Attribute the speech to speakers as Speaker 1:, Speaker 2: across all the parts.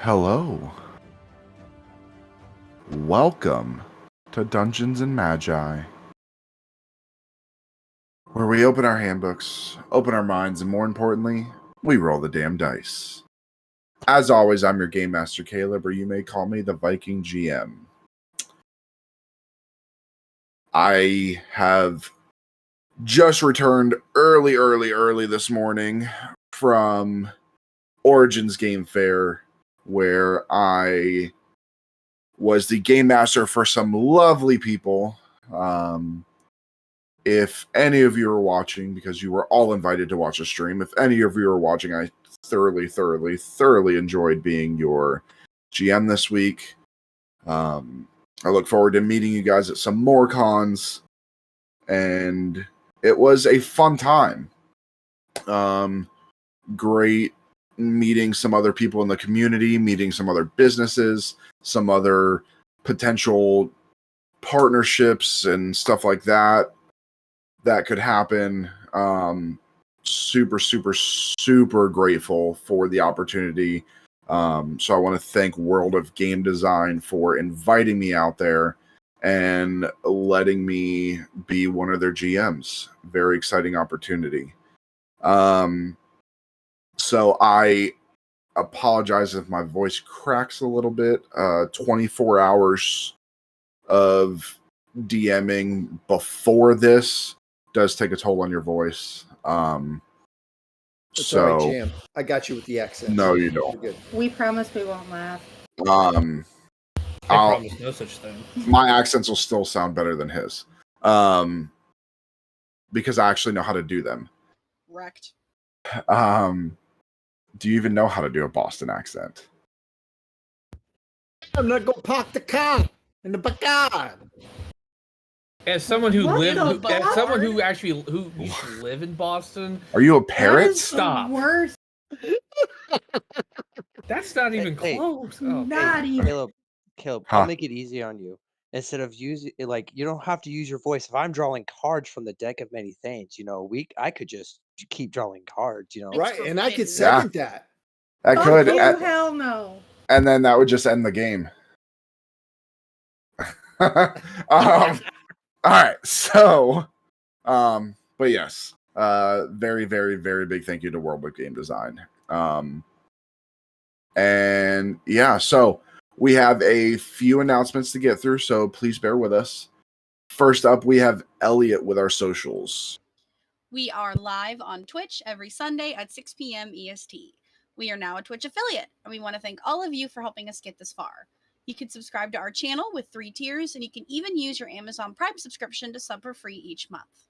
Speaker 1: Hello. Welcome to Dungeons and Magi, where we open our handbooks, open our minds, and more importantly, we roll the damn dice. As always, I'm your Game Master Caleb, or you may call me the Viking GM. I have just returned early this morning from Origins Game Fair, where I was the game master for some lovely people. If any of you are watching, because you were all invited to watch a stream, if any of you are watching, I thoroughly enjoyed being your GM this week. I look forward to meeting you guys at some more cons, and it was a fun time. Great meeting some other people in the community, meeting some other businesses, some other potential partnerships and stuff like that could happen. Super grateful for the opportunity. So I want to thank World of Game Design for inviting me out there and letting me be one of their GMs. Very exciting opportunity. So I apologize if my voice cracks a little bit. 24 hours of DMing before this does take a toll on your voice.
Speaker 2: It's
Speaker 1: So
Speaker 2: all right, Jam. I got you with the accent.
Speaker 1: No, you don't.
Speaker 2: You're good.
Speaker 3: We promise we won't laugh.
Speaker 4: I promise no such thing.
Speaker 1: My accents will still sound better than his. Because I actually know how to do them.
Speaker 3: Wrecked.
Speaker 1: Do you even know how to do a Boston accent?
Speaker 2: I'm not gonna park the car in the backyard.
Speaker 4: As someone who
Speaker 3: What
Speaker 4: lived,
Speaker 3: the
Speaker 4: as
Speaker 3: fuck?
Speaker 4: someone who actually who used to live in Boston,
Speaker 1: Are you a
Speaker 3: That
Speaker 1: parrot?
Speaker 3: is the
Speaker 4: Stop.
Speaker 3: worst.
Speaker 4: that's not even
Speaker 5: Hey,
Speaker 4: close. Oh,
Speaker 3: Not even.
Speaker 5: Caleb,
Speaker 1: Huh.
Speaker 5: I'll make it easy on you. Instead of using you don't have to use your voice. If I'm drawing cards from the deck of many things, I could just keep drawing cards.
Speaker 2: Right, and I could
Speaker 1: Yeah.
Speaker 2: second that.
Speaker 1: I
Speaker 3: Fuck
Speaker 1: could,
Speaker 3: you,
Speaker 1: and,
Speaker 3: hell no.
Speaker 1: and then that would just end the game. All right, so, but yes, very big thank you to World of Game Design. And yeah, so we have a few announcements to get through, so please bear with us. First up, we have Elliot with our socials.
Speaker 6: We are live on Twitch every Sunday at 6 p.m. EST. We are now a Twitch affiliate, and we want to thank all of you for helping us get this far. You can subscribe to our channel with 3 tiers, and you can even use your Amazon Prime subscription to sub for free each month.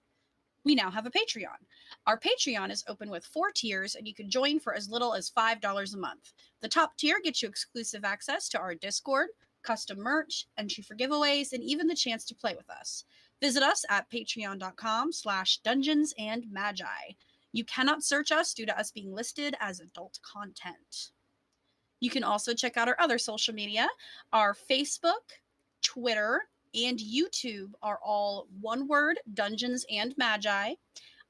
Speaker 6: We now have a Patreon. Our Patreon is open with 4 tiers, and you can join for as little as $5 a month. The top tier gets you exclusive access to our Discord, custom merch, entry for giveaways, and even the chance to play with us. Visit us at patreon.com/dungeonsandmagi. You cannot search us due to us being listed as adult content. You can also check out our other social media. Our Facebook, Twitter, and YouTube are all one word, Dungeons and Magi.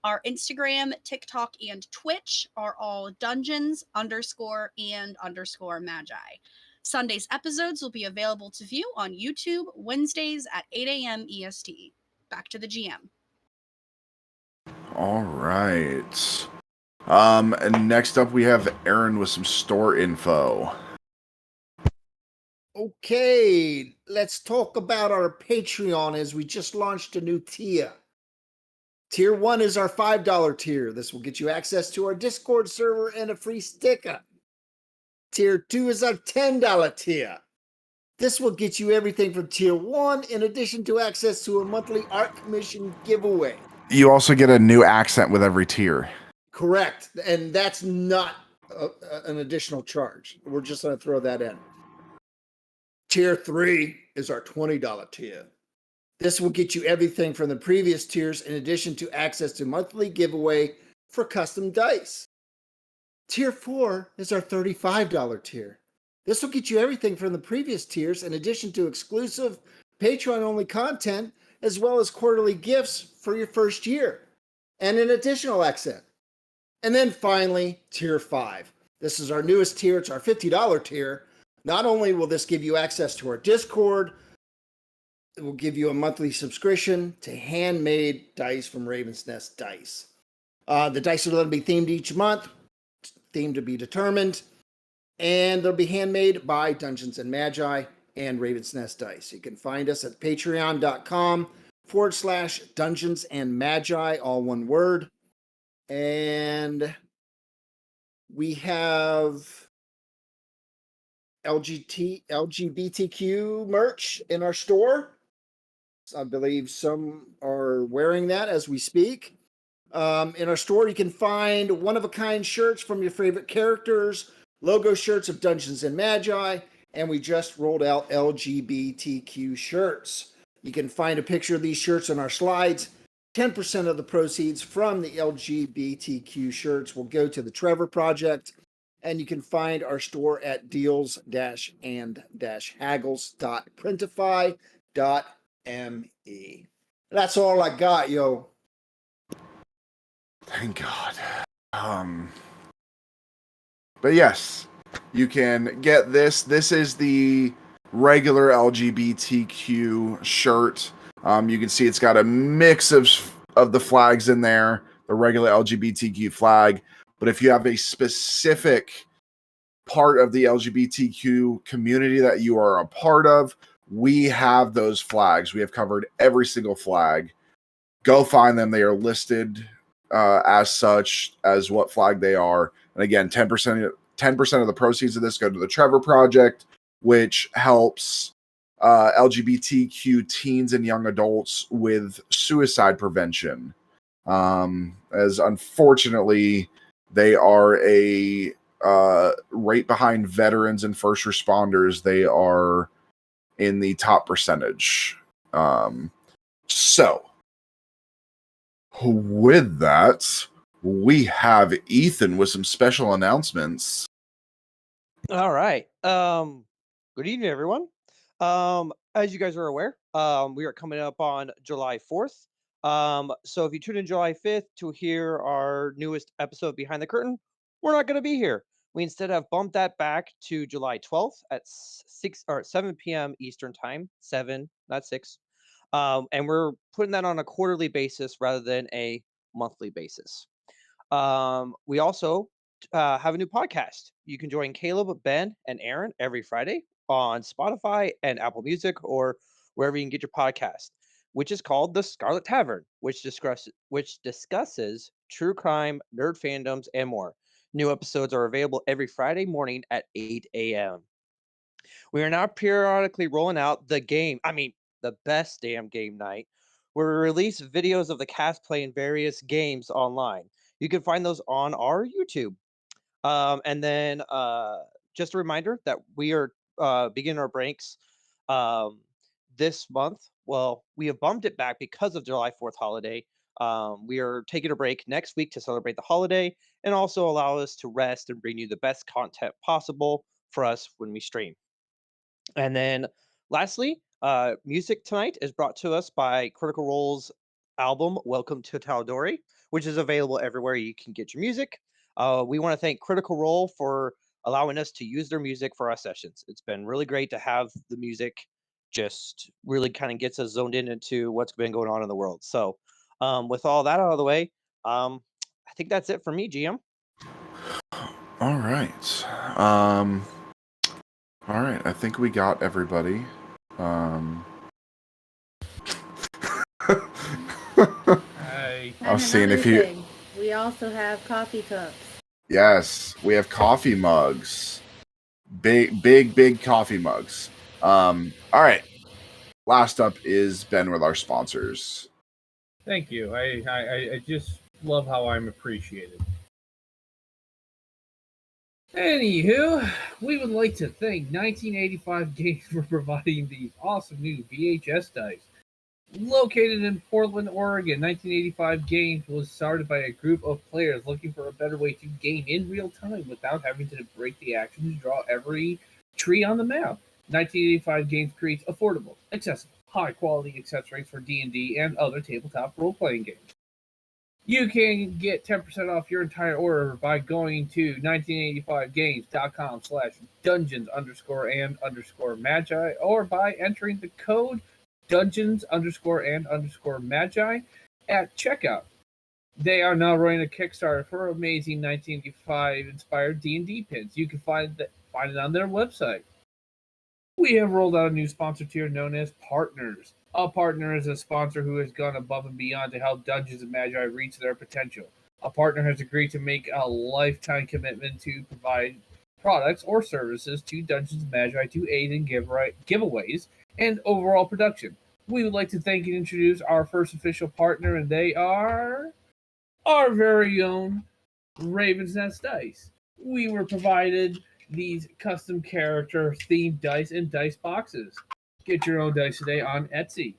Speaker 6: Our Instagram, TikTok, and Twitch are all Dungeons_and_Magi. Sunday's episodes will be available to view on YouTube Wednesdays at 8 a.m. EST. Back to the GM.
Speaker 1: All right. And next up, we have Aaron with some store info.
Speaker 2: Okay, let's talk about our Patreon as we just launched a new tier. Tier 1 is our $5 tier. This will get you access to our Discord server and a free sticker. Tier 2 is our $10 tier. This will get you everything from Tier 1 in addition to access to a monthly art commission giveaway.
Speaker 1: You also get a new accent with every tier.
Speaker 2: Correct, and that's not an additional charge. We're just going to throw that in. Tier 3 is our $20 tier. This will get you everything from the previous tiers in addition to access to monthly giveaway for custom dice. Tier 4 is our $35 tier. This will get you everything from the previous tiers in addition to exclusive Patreon-only content as well as quarterly gifts for your first year and an additional accent. And then finally, Tier 5. This is our newest tier. It's our $50 tier. Not only will this give you access to our Discord, it will give you a monthly subscription to handmade dice from Raven's Nest Dice. The dice are going to be themed each month, theme to be determined, and they'll be handmade by Dungeons and Magi and Raven's Nest Dice. You can find us at patreon.com/Dungeons and Magi, all one word. And we have LGBTQ merch in our store. I believe some are wearing that as we speak. In our store, you can find one-of-a-kind shirts from your favorite characters, logo shirts of Dungeons and Magi, and we just rolled out LGBTQ shirts. You can find a picture of these shirts on our slides. 10% of the proceeds from the LGBTQ shirts will go to the Trevor Project, and you can find our store at deals-and-haggles.printify.me. That's all I got, yo.
Speaker 1: Thank God. But yes, you can get this. This is the regular LGBTQ shirt. You can see it's got a mix of the flags in there, the regular LGBTQ flag. But if you have a specific part of the LGBTQ community that you are a part of, we have those flags. We have covered every single flag. Go find them. They are listed as such, as what flag they are. And again, 10% of the proceeds of this go to the Trevor Project, which helps LGBTQ teens and young adults with suicide prevention. As unfortunately, they are right behind veterans and first responders. They are in the top percentage. So, with that, we have Ethan with some special announcements.
Speaker 5: All right. Good evening, everyone. As you guys are aware, we are coming up on July 4th. So if you tune in July 5th to hear our newest episode Behind the Curtain, we're not going to be here. We instead have bumped that back to July 12th at 7 p.m. Eastern Time. 7, not 6. And we're putting that on a quarterly basis rather than a monthly basis. We also have a new podcast. You can join Caleb, Ben, and Aaron every Friday on Spotify and Apple Music or wherever you can get your podcast, which is called The Scarlet Tavern, which discusses true crime, nerd fandoms, and more. New episodes are available every Friday morning at 8 a.m. We are now periodically rolling out the best damn game night, where we release videos of the cast playing various games online. You can find those on our YouTube. And then just a reminder that we are beginning our breaks this month. Well, we have bumped it back because of July 4th holiday. We are taking a break next week to celebrate the holiday and also allow us to rest and bring you the best content possible for us when we stream. And then lastly, music tonight is brought to us by Critical Role's album, Welcome to Taldori, which is available everywhere you can get your music. We want to thank Critical Role for allowing us to use their music for our sessions. It's been really great to have the music just really kind of gets us zoned in into what's been going on in the world. So with all that out of the way, I think that's it for me, GM.
Speaker 1: All right. All right. I think we got everybody.
Speaker 4: Hey.
Speaker 1: I was seeing
Speaker 3: another
Speaker 1: if you.
Speaker 3: thing, we also have coffee cups.
Speaker 1: Yes, we have coffee mugs. Big coffee mugs. All right. Last up is Ben with our sponsors.
Speaker 4: Thank you. I just love how I'm appreciated. Anywho, we would like to thank 1985 Games for providing these awesome new VHS dice. Located in Portland, Oregon, 1985 Games was started by a group of players looking for a better way to game in real time without having to break the action to draw every tree on the map. 1985 Games creates affordable, accessible, high-quality accessories for D&D and other tabletop role-playing games. You can get 10% off your entire order by going to 1985games.com/dungeons_and_magi or by entering the code dungeons_and_magi at checkout. They are now running a Kickstarter for amazing 1985 inspired D&D pins. You can find it on their website. We have rolled out a new sponsor tier known as Partners. A partner is a sponsor who has gone above and beyond to help Dungeons and Magi reach their potential. A partner has agreed to make a lifetime commitment to provide products or services to Dungeons and Magi to aid in giveaways and overall production. We would like to thank and introduce our first official partner, and they are our very own Raven's Nest Dice. We were provided these custom character themed dice and dice boxes. Get your own dice today on Etsy.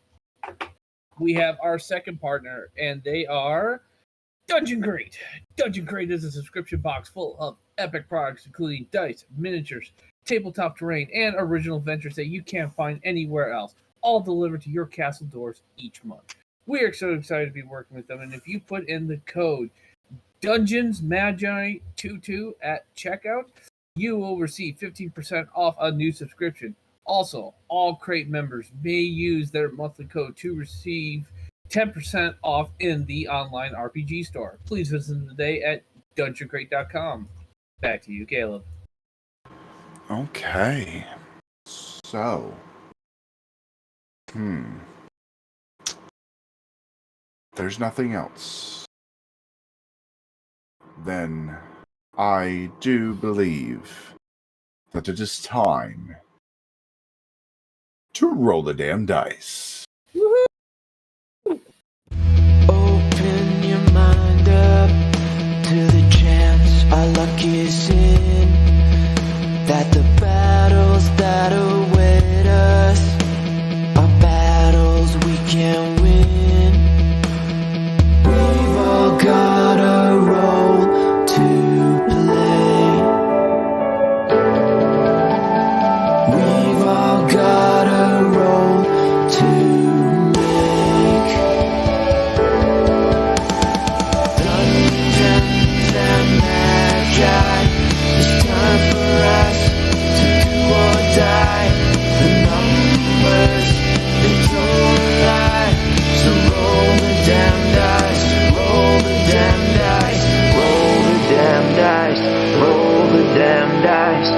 Speaker 4: We have our second partner, and they are Dungeon Crate. Dungeon Crate is a subscription box full of epic products, including dice, miniatures, tabletop terrain, and original adventures that you can't find anywhere else, all delivered to your castle doors each month. We are so excited to be working with them, and if you put in the code DungeonsMagi22 at checkout, you will receive 15% off a new subscription. Also, all Crate members may use their monthly code to receive 10% off in the online RPG store. Please visit them today at dungeoncrate.com. Back to you, Caleb.
Speaker 1: Okay. So. There's nothing else. Then I do believe that it is time to roll the damn dice.
Speaker 7: Open your mind up to the chance our luck is in, that the battles that await us are battles we can win. We've all got a role to play. We've all got a role to make. Dungeons and Magi, it's time for us to do or die. The numbers, they don't lie. So roll the damn dice, roll the damn dice, roll the damn dice, roll the damn dice.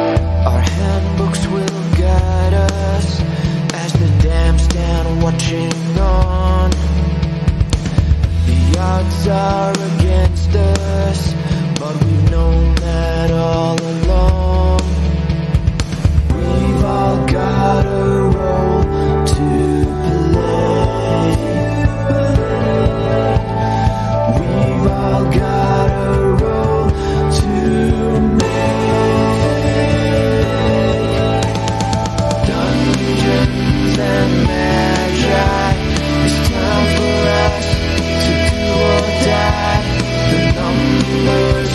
Speaker 7: Our handbooks will guide us as the damn stand watching on. The odds are against us, but we've known that all along. We've all got a role to play. We've all got a role to make. Dungeons and Magi, it's time for us to do or die. The numbers,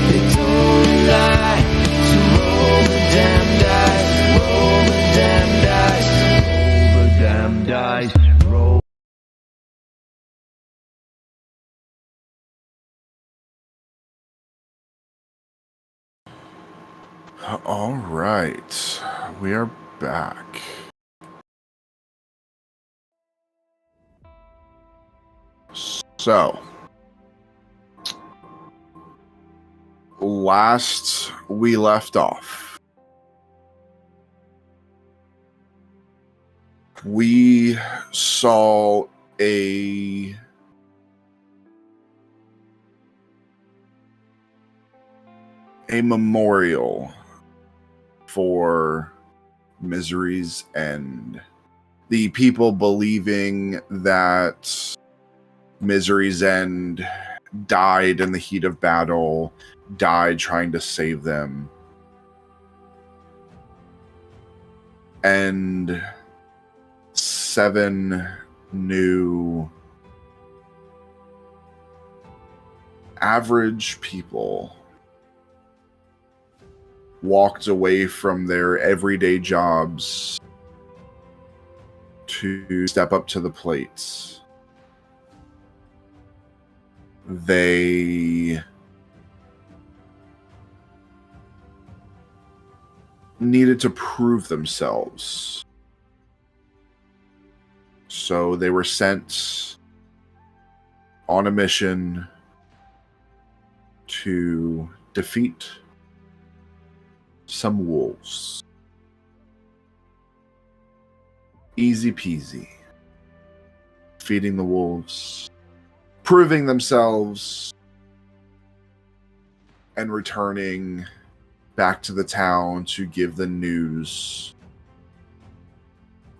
Speaker 7: they don't lie. So roll the damn dice, roll the damn dice, roll the damn dice, roll.
Speaker 1: All right. We are back. So, last we left off, we saw a memorial for Misery's End. The people believing that Misery's End died in the heat of battle, died trying to save them. And 7 new average people walked away from their everyday jobs to step up to the plates. they needed to prove themselves. So they were sent on a mission to defeat some wolves. Easy peasy. Feeding the wolves, proving themselves, and returning back to the town to give the news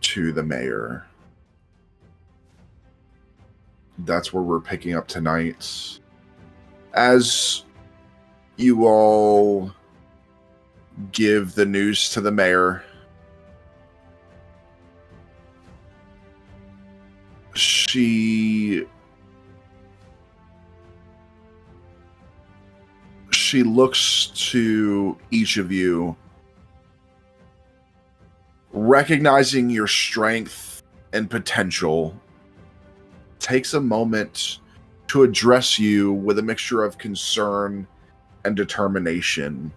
Speaker 1: to the mayor. That's where we're picking up tonight. As you all give the news to the mayor, she looks to each of you, recognizing your strength and potential, takes a moment to address you with a mixture of concern and determination.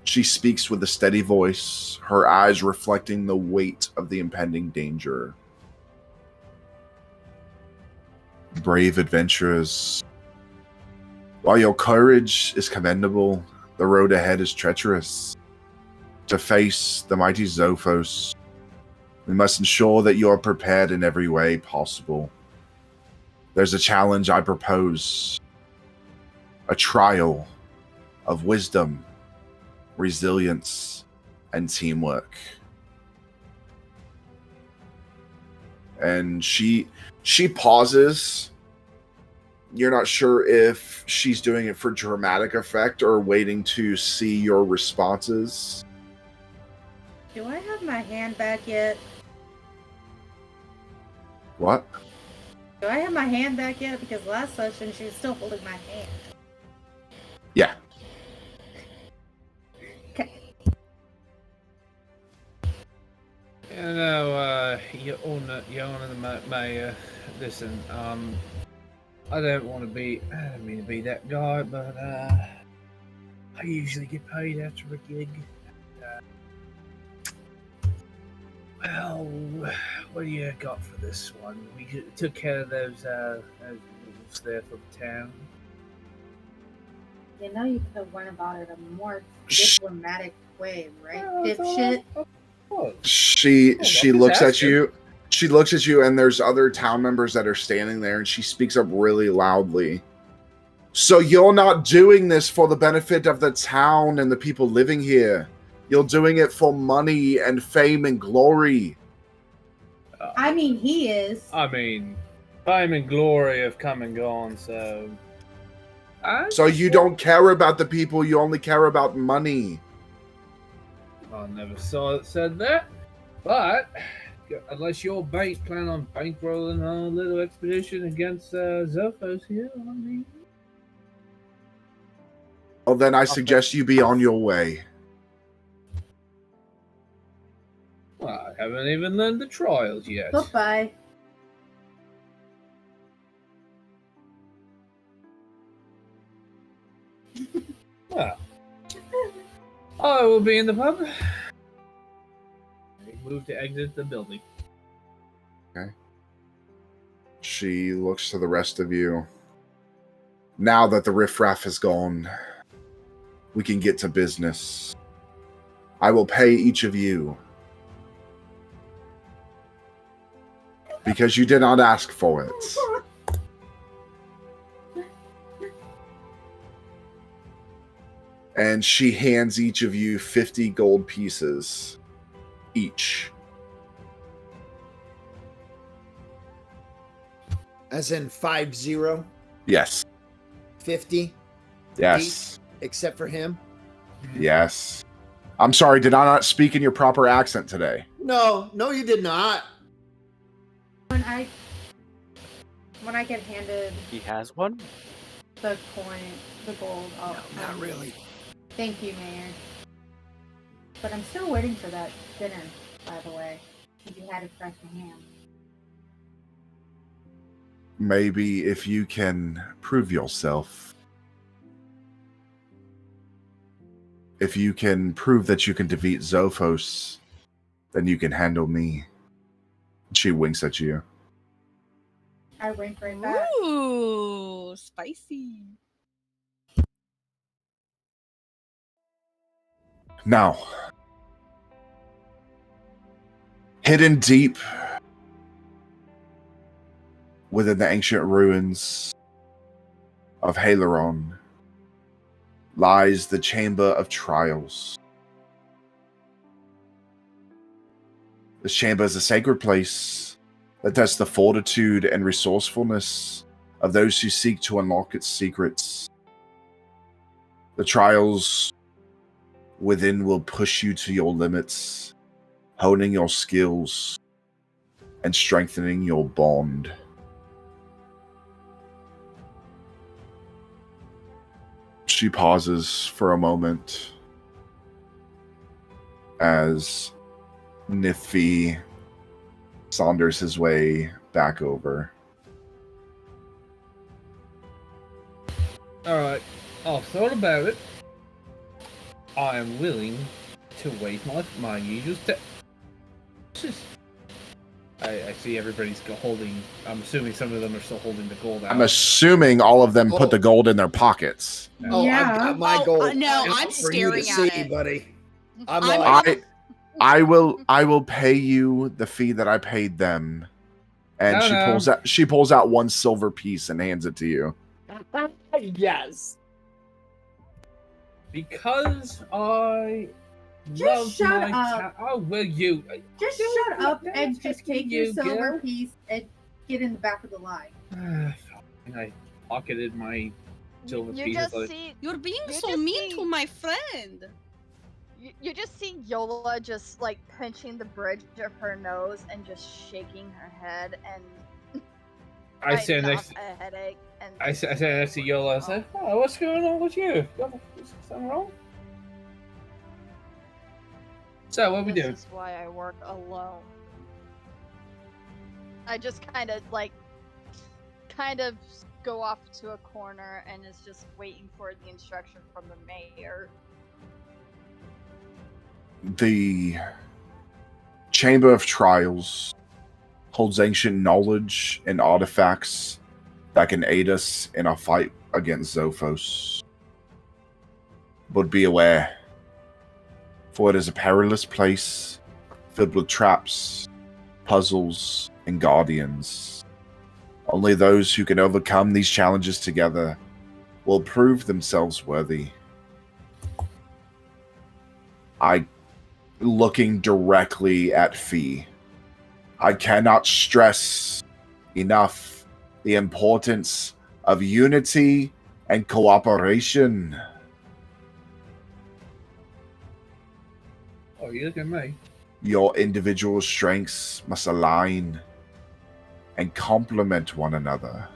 Speaker 1: She speaks with a steady voice, her eyes reflecting the weight of the impending danger. Brave adventurers, while your courage is commendable, the road ahead is treacherous. To face the mighty Zophos, we must ensure that you are prepared in every way possible. There's a challenge I propose, a trial of wisdom, resilience, and teamwork. And she pauses. You're not sure if she's doing it for dramatic effect or waiting to see your responses.
Speaker 3: Do I have my hand back yet?
Speaker 1: What?
Speaker 3: Do I have my hand back yet? Because last session she was still holding my hand.
Speaker 1: Yeah.
Speaker 3: Okay.
Speaker 4: You know, Your Honor, the Mayor, listen, I don't mean to be that guy, but I usually get paid after a gig. Well, what do you got for this one? We took care of those wolves there for the town.
Speaker 3: You know you could have went about it a more diplomatic way, right, dipshit?
Speaker 1: She looks at you. She looks at you, and there's other town members that are standing there, and she speaks up really loudly. So you're not doing this for the benefit of the town and the people living here. You're doing it for money and fame and glory.
Speaker 3: I mean, he is.
Speaker 4: I mean, fame and glory have come and gone, so...
Speaker 1: So you don't care about the people, you only care about money.
Speaker 4: I never saw it said that, but... Unless you're plan on bankrolling a little expedition against Zophos here, I mean...
Speaker 1: Well, then I suggest you be on your way.
Speaker 4: Well, I haven't even learned the trials yet.
Speaker 3: Goodbye.
Speaker 4: Well, I will be in the pub. Move to exit the building.
Speaker 1: Okay. She looks to the rest of you. Now that the riffraff is gone, we can get to business. I will pay each of you. Because you did not ask for it. And she hands each of you 50 gold pieces. Each.
Speaker 2: As in 50?
Speaker 1: Yes.
Speaker 2: 50?
Speaker 1: Yes.
Speaker 2: Except for him?
Speaker 1: Yes. I'm sorry, did I not speak in your proper accent today?
Speaker 2: No, you did not.
Speaker 3: When I get handed
Speaker 5: He has one?
Speaker 3: the coin, the gold,
Speaker 2: No, not really.
Speaker 3: Thank you, Mayor. But I'm still waiting for that dinner, by the way. If you had it fresh in hand.
Speaker 1: maybe if you can prove yourself, if you can prove that you can defeat Zophos, then you can handle me. She winks at you.
Speaker 3: I wink right back.
Speaker 6: Ooh, spicy.
Speaker 1: Now, hidden deep within the ancient ruins of Haleron lies the Chamber of Trials. This chamber is a sacred place that tests the fortitude and resourcefulness of those who seek to unlock its secrets. The trials within will push you to your limits, honing your skills and strengthening your bond. She pauses for a moment as Nifty saunders his way back over.
Speaker 4: Alright, I've thought about it. I am willing to waive my usual step. I see everybody's holding. I'm assuming some of them are still holding the gold out.
Speaker 1: I'm assuming all of them put the gold in their pockets.
Speaker 2: Oh,
Speaker 3: Yeah.
Speaker 2: I've got my
Speaker 6: Oh,
Speaker 2: gold.
Speaker 6: no,
Speaker 2: out
Speaker 6: I'm
Speaker 2: for you to
Speaker 6: staring at
Speaker 2: see,
Speaker 6: it.
Speaker 2: buddy. I'm
Speaker 6: I'm-
Speaker 2: like,
Speaker 1: I will pay you the fee that I paid them. And
Speaker 4: No.
Speaker 1: she pulls out one silver piece and hands it to you.
Speaker 2: yes.
Speaker 4: Because I
Speaker 3: Just
Speaker 4: love
Speaker 3: shut
Speaker 4: my
Speaker 3: up.
Speaker 4: Oh, will you?
Speaker 3: Just
Speaker 4: Don't
Speaker 3: shut
Speaker 4: do
Speaker 3: up
Speaker 4: that,
Speaker 3: and just take your
Speaker 4: you
Speaker 3: silver
Speaker 4: girl.
Speaker 3: piece and get in the back of the line.
Speaker 4: And I pocketed my silver
Speaker 8: You
Speaker 4: pieces.
Speaker 8: just see
Speaker 6: You're being
Speaker 8: You
Speaker 6: so
Speaker 8: just
Speaker 6: mean
Speaker 8: see-
Speaker 6: to my friend.
Speaker 8: you just see Yola just like pinching the bridge of her nose and just shaking her head and
Speaker 4: I stand
Speaker 8: fighting
Speaker 4: next.
Speaker 8: off a headache and
Speaker 4: I stand next to Yola. I said, "Oh, what's going on with you? Is something wrong?" So what we
Speaker 8: this
Speaker 4: doing?
Speaker 8: is why I work alone. I just kind of go off to a corner and is just waiting for the instruction from the mayor.
Speaker 1: The Chamber of Trials holds ancient knowledge and artifacts that can aid us in our fight against Zophos. But be aware, for it is a perilous place filled with traps, puzzles, and guardians. Only those who can overcome these challenges together will prove themselves worthy. Looking directly at Fee, I cannot stress enough the importance of unity and cooperation.
Speaker 4: Oh, you look at me.
Speaker 1: Your individual strengths must align and complement one another.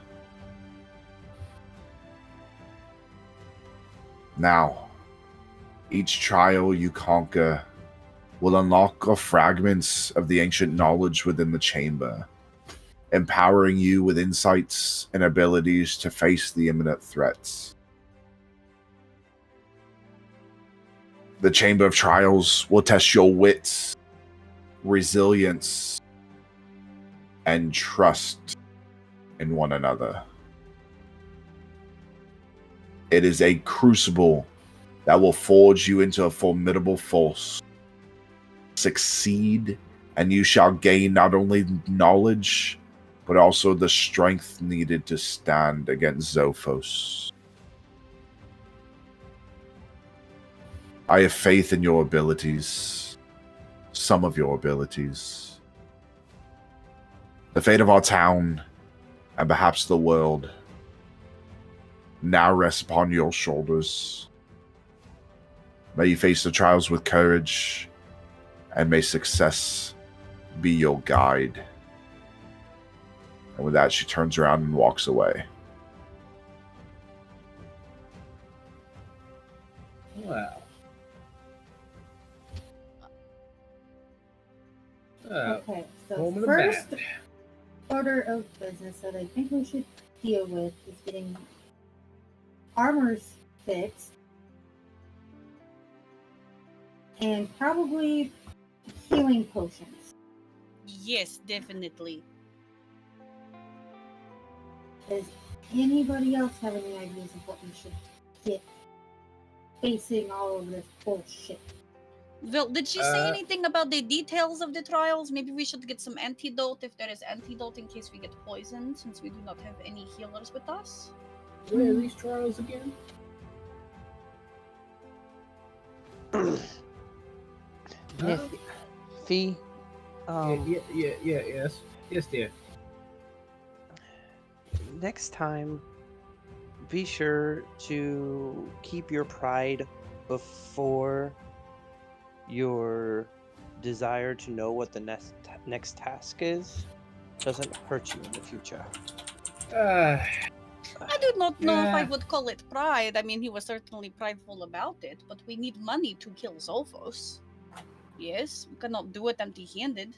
Speaker 1: Now, each trial you conquer will unlock fragments of the ancient knowledge within the chamber, empowering you with insights and abilities to face the imminent threats. The Chamber of Trials will test your wits, resilience, and trust in one another. It is a crucible that will forge you into a formidable force. Succeed, and you shall gain not only knowledge, but also the strength needed to stand against Zophos. I have faith in your abilities. Some of your abilities. The fate of our town, and perhaps the world, now rests upon your shoulders. May you face the trials with courage, and may success be your guide. And with that, she turns around and walks away.
Speaker 4: Wow.
Speaker 3: Okay, so
Speaker 4: Home of the
Speaker 3: first,
Speaker 4: band.
Speaker 3: order of business that I think we should deal with is getting armors fixed and probably healing potions.
Speaker 6: Yes, definitely.
Speaker 3: Does anybody else have any ideas of what we should get facing all of this bullshit?
Speaker 6: Well, did she say anything about the details of the trials? Maybe we should get some antidote if there is antidote in case we get poisoned, since we do not have any healers with us.
Speaker 4: Where are these trials again?
Speaker 5: Yeah, Fee.
Speaker 4: Yes, dear.
Speaker 5: Next time, be sure to keep your pride before your desire to know what the next task is. Doesn't hurt you in the future.
Speaker 6: I do not know if I
Speaker 4: Yeah.
Speaker 6: would call it pride. I mean, he was certainly prideful about it, but we need money to kill Zophos. Yes, we cannot do it empty-handed.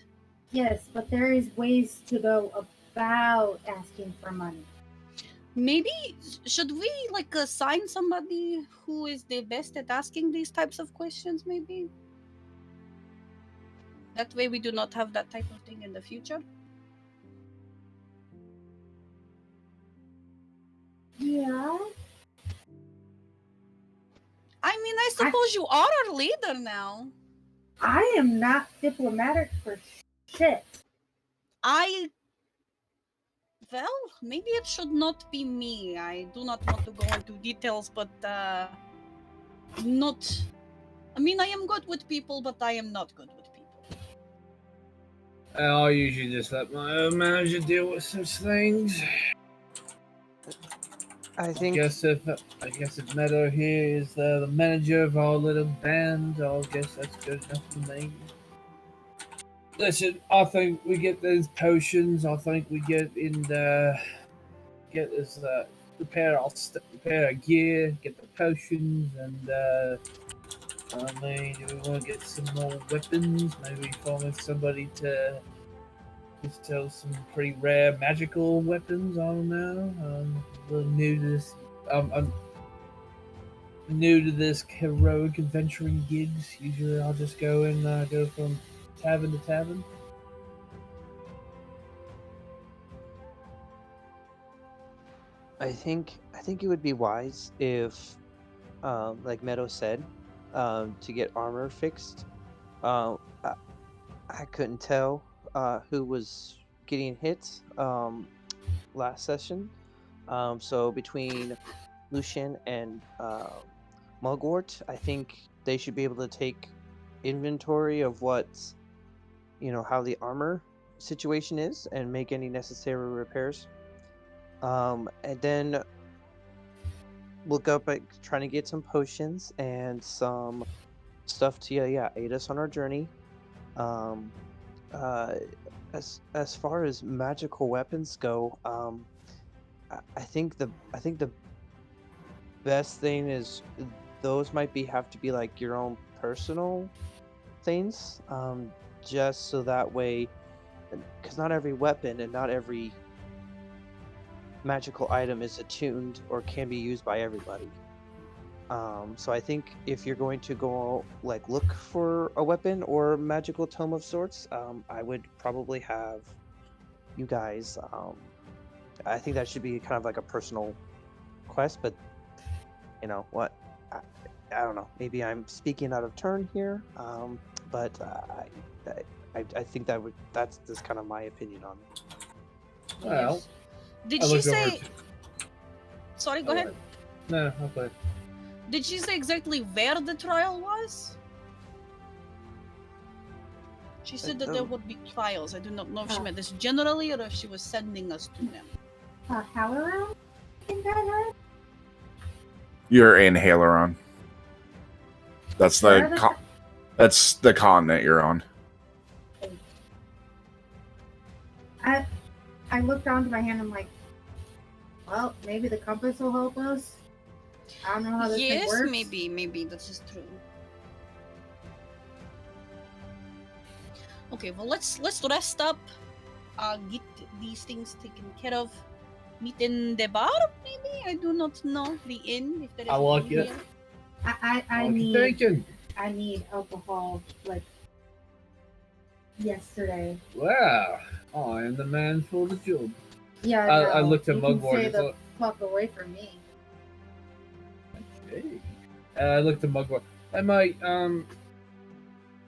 Speaker 3: Yes, but there is ways to go about asking for money.
Speaker 6: Maybe should we assign somebody who is the best at asking these types of questions? Maybe that way we do not have that type of thing in the future.
Speaker 3: Yeah.
Speaker 6: I mean, I suppose you are our leader now.
Speaker 3: I am not diplomatic for shit.
Speaker 6: Well, maybe it should not be me. I do not want to go into details, but not. I mean, I am good with people, but I am not good with people.
Speaker 4: I usually just let my own manager deal with such things.
Speaker 5: I think.
Speaker 4: I guess if Meadow here is the manager of our little band, I guess that's good enough for me. Listen, I think we get those potions. I think we get this repair our gear, get the potions, and I mean, do we want to get some more weapons? Maybe find somebody to sell some pretty rare magical weapons. I don't know. I'm a little new to this. I'm new to this heroic adventuring gigs. Usually, I'll just go and go from tavern to tavern.
Speaker 5: I think it would be wise if, like Meadow said, to get armor fixed. I couldn't tell who was getting hit last session. So between Lucian and Mugwort, I think they should be able to take inventory of how the armor situation is and make any necessary repairs. And then look up at trying to get some potions and some stuff to aid us on our journey. As far as magical weapons go, I think the best thing is those might have to be like your own personal things, just so that way, because not every weapon and not every magical item is attuned or can be used by everybody. So I think if you're going to go look for a weapon or magical tome of sorts, I would probably have you guys. I think that should be kind of like a personal quest, but you know what? I don't know. Maybe I'm speaking out of turn here, but I think that's just kind of my opinion on it.
Speaker 4: Well,
Speaker 6: did she say? Sorry, go ahead.
Speaker 4: No, okay.
Speaker 6: Did she say exactly where the trial was? She said that there would be trials. I do not know if she meant this generally or if she was sending us to them.
Speaker 3: How around in that?
Speaker 1: You're in Haleron. That's that's the continent you're on.
Speaker 3: I look down to my hand. I'm like, well, maybe the compass will help us. I don't know how this thing works.
Speaker 6: Yes, maybe that's just true. Okay, well let's rest up. get these things taken care of. Meet in the bar, maybe? I do not know. The inn, if there is
Speaker 4: I like
Speaker 6: an inn
Speaker 4: it.
Speaker 6: here.
Speaker 3: I
Speaker 4: What you
Speaker 3: need
Speaker 4: thinking?
Speaker 3: I need alcohol like yesterday.
Speaker 4: Wow, I am the man for the job.
Speaker 3: Yeah,
Speaker 4: I
Speaker 3: know.
Speaker 4: looked at
Speaker 3: You can
Speaker 4: Mugwort.
Speaker 3: stay
Speaker 4: and
Speaker 3: the
Speaker 4: thought,
Speaker 3: fuck away from me.
Speaker 4: hey. I looked at Mugwort. I might,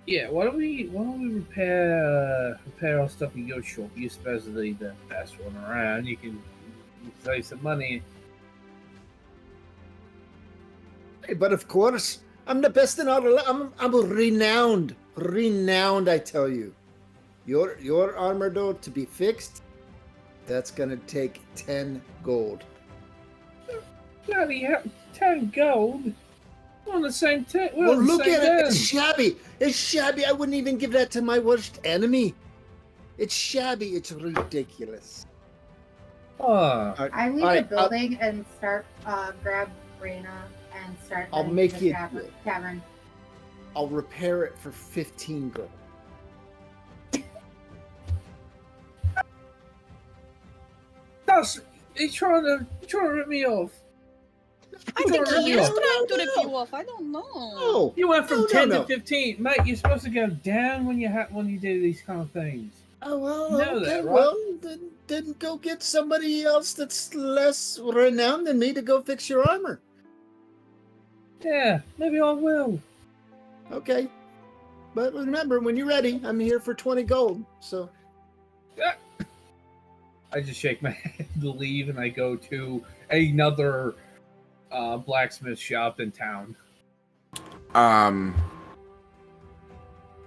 Speaker 4: yeah. Why don't we repair our stuff in your shop? You're supposedly the best one around. You can save some money.
Speaker 2: Hey, but of course, I'm the best in all the I'm renowned. Renowned, I tell you. Your armor, though, to be fixed, that's going to take 10 gold.
Speaker 4: Bloody hell, 10 gold. We're on the same team.
Speaker 2: Well, look at it. It's shabby. It's shabby. I wouldn't even give that to my worst enemy. It's shabby. It's ridiculous.
Speaker 4: Oh,
Speaker 3: I leave
Speaker 2: Alright,
Speaker 3: the building and start grab Raina and start.
Speaker 2: I'll
Speaker 3: heading
Speaker 2: make
Speaker 3: to the
Speaker 2: you-
Speaker 3: tavern.
Speaker 2: I'll repair it for 15 gold.
Speaker 4: he's trying to rip me off.
Speaker 6: I think
Speaker 4: Sorry,
Speaker 6: he
Speaker 4: no,
Speaker 6: is trying to rip
Speaker 2: no.
Speaker 6: you off. I don't know.
Speaker 2: Oh,
Speaker 4: You went from
Speaker 2: No,
Speaker 4: 10
Speaker 2: no.
Speaker 4: to 15, mate. You're supposed to go down when you do these kind of things.
Speaker 2: oh well,
Speaker 4: You know
Speaker 2: okay,
Speaker 4: that, right?
Speaker 2: well, then go get somebody else that's less renowned than me to go fix your armor.
Speaker 4: Yeah, maybe I will.
Speaker 2: Okay. But remember, when you're ready, I'm here for 20 gold. So,
Speaker 4: I just shake my head to leave, and I go to another blacksmith shop in town.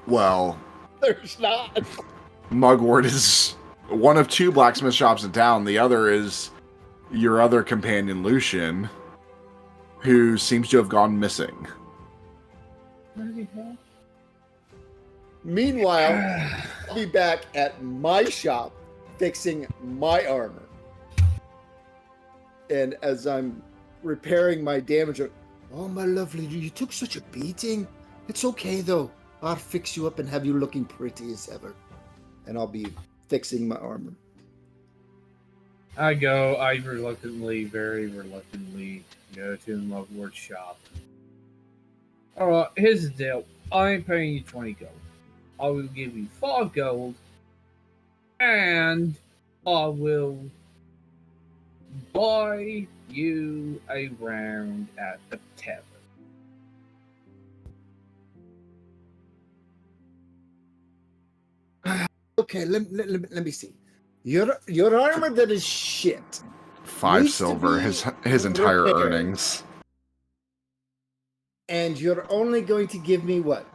Speaker 1: Well,
Speaker 2: there's not.
Speaker 1: Mugwort is one of 2 blacksmith shops in town. The other is your other companion, Lucian, who seems to have gone missing.
Speaker 4: Bloody hell.
Speaker 2: Meanwhile, I'll be back at my shop fixing my armor. And as I'm repairing my damage, oh, my lovely, you took such a beating. It's okay, though. I'll fix you up and have you looking pretty as ever. And I'll be fixing my armor.
Speaker 4: I very reluctantly go to the Mugwort shop. Alright, here's the deal. I ain't paying you 20 gold. I will give you 5 gold, and I will buy you a round at the tavern.
Speaker 2: Okay, let me see. Your armor that is shit.
Speaker 1: 5
Speaker 2: Needs to
Speaker 1: silver,
Speaker 2: be
Speaker 1: his entire
Speaker 2: repaired.
Speaker 1: earnings.
Speaker 2: And you're only going to give me what?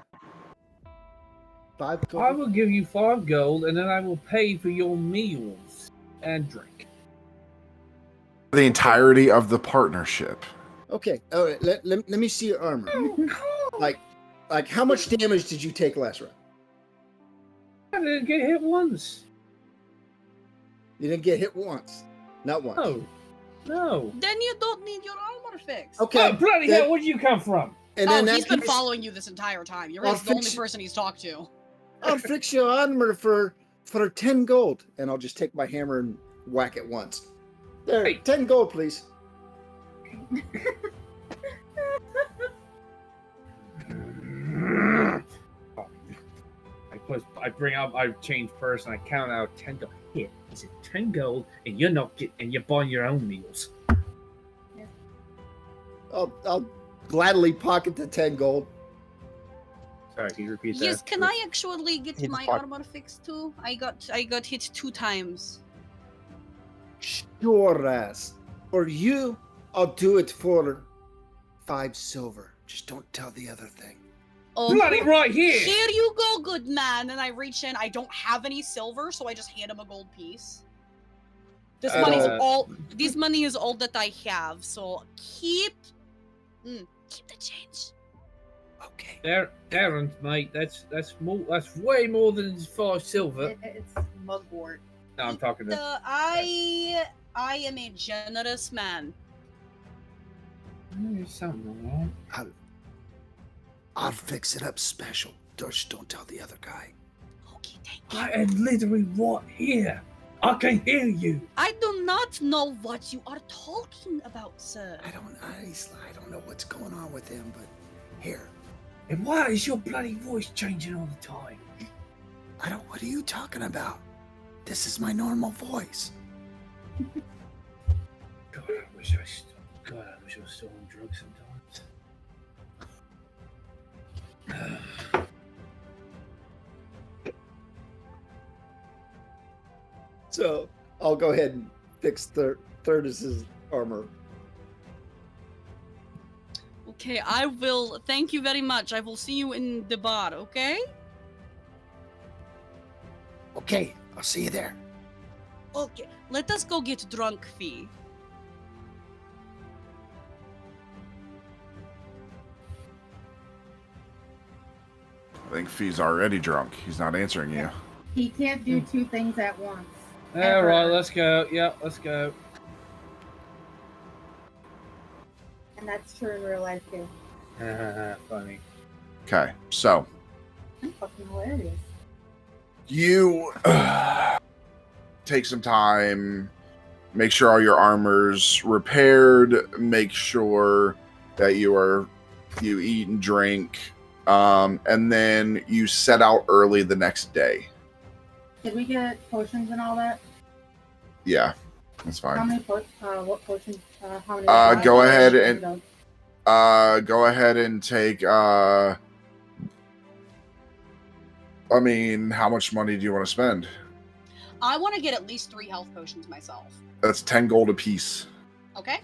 Speaker 2: 5 gold?
Speaker 4: I will give you 5 gold, and then I will pay for your meals and drink.
Speaker 1: The entirety of the partnership.
Speaker 2: Okay, all right, let me see your armor. Like how much damage did you take last round?
Speaker 4: I didn't get hit once.
Speaker 2: You didn't get hit once. Not once.
Speaker 4: No.
Speaker 6: Then you don't need your armor fixed.
Speaker 2: Okay.
Speaker 4: Oh, bloody
Speaker 2: then-
Speaker 4: hell, where'd you come from?
Speaker 2: And
Speaker 6: Oh,
Speaker 2: then
Speaker 6: he's
Speaker 2: that
Speaker 6: been
Speaker 2: case,
Speaker 6: following you this entire time. You're
Speaker 2: I'll
Speaker 6: the only
Speaker 2: fix-
Speaker 6: person he's talked to.
Speaker 2: I'll fix your armor for 10 gold. And I'll just take my hammer and whack it once. There,
Speaker 4: Hey.
Speaker 2: 10 gold, please.
Speaker 4: I change purse and I count out 10 gold. Here, is it 10 gold, and you're buying your own meals.
Speaker 2: I'll gladly pocket the 10 gold.
Speaker 4: Sorry, can you repeat that?
Speaker 6: Yes, can I actually get
Speaker 5: Hit
Speaker 6: my
Speaker 5: spot.
Speaker 6: armor fixed too? I got hit 2 times.
Speaker 2: Sure ass. For you, I'll do it for 5 silver. Just don't tell the other thing.
Speaker 6: Oh,
Speaker 4: Bloody right here!
Speaker 6: here you go, good man. And I reach in. I don't have any silver, so I just hand him a gold piece. This money's all. This money is all that I have. So keep the change.
Speaker 2: Okay.
Speaker 4: There aren't, mate. That's way more than 5 silver.
Speaker 3: It's mugwort.
Speaker 4: No, I'm talking to.
Speaker 6: I am a generous man.
Speaker 4: There's something wrong.
Speaker 2: I'll fix it up special. Just don't tell the other guy.
Speaker 6: Okay, thank you.
Speaker 4: I am literally right here. I can hear you.
Speaker 6: I do not know what you are talking about, sir.
Speaker 2: I don't know what's going on with him, but here.
Speaker 4: And why is your bloody voice changing all the time?
Speaker 2: What are you talking about? This is my normal voice.
Speaker 4: God, I wish I was still on drugs sometimes.
Speaker 2: So I'll go ahead and fix Thurdis's armor.
Speaker 6: Okay, I will. Thank you very much. I will see you in the bar, okay?
Speaker 2: Okay, I'll see you there.
Speaker 6: Okay, let us go get drunk, Fee.
Speaker 1: I think Fee's already drunk. He's not answering you.
Speaker 3: He can't do two things at once.
Speaker 4: All right, let's go. Yeah, let's go.
Speaker 3: And that's true in real life too.
Speaker 4: Funny.
Speaker 1: Okay, so
Speaker 3: I'm fucking hilarious.
Speaker 1: you take some time, make sure all your armor's repaired, make sure that you eat and drink, and then you set out early the next day.
Speaker 3: Did we get potions and all that?
Speaker 1: Yeah, that's
Speaker 3: How
Speaker 1: fine.
Speaker 3: many what potions? How many?
Speaker 1: Go ahead and take. I mean, how much money do you want to spend?
Speaker 6: I want to get at least 3 health potions myself.
Speaker 1: That's 10 gold apiece.
Speaker 6: Okay?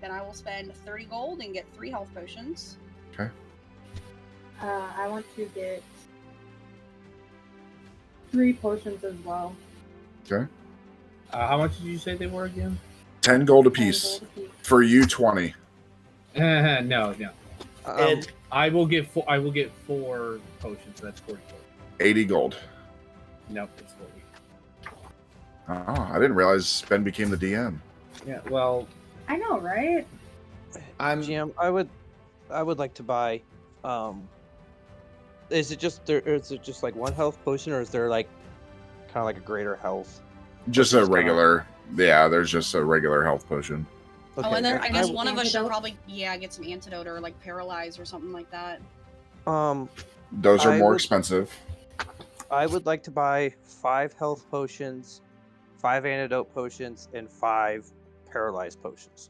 Speaker 6: Then I will spend 30 gold and get 3 health potions.
Speaker 1: Okay.
Speaker 3: I want to get 3 potions as well.
Speaker 1: Okay.
Speaker 4: How much did you say they were again?
Speaker 1: 10 gold apiece. For you, 20.
Speaker 4: No.
Speaker 2: And
Speaker 4: I will get 4. I will get 4 potions. So that's 40 gold.
Speaker 1: 80 gold.
Speaker 4: Nope, it's 40.
Speaker 1: Oh, I didn't realize Ben became the DM.
Speaker 4: Yeah. Well,
Speaker 3: I know, right?
Speaker 5: GM, I would like to buy. Is it just like one health potion, or is there like kind of like a greater health?
Speaker 1: Just a regular. Yeah, there's just a regular health potion.
Speaker 6: Oh, and then I
Speaker 5: then
Speaker 6: guess one of us should
Speaker 3: Antidote?
Speaker 6: probably, get some antidote or like paralyze or something like that.
Speaker 1: Those are
Speaker 5: I
Speaker 1: more
Speaker 5: would-
Speaker 1: expensive.
Speaker 5: I would like to buy 5 health potions, 5 antidote potions, and 5 paralyzed potions.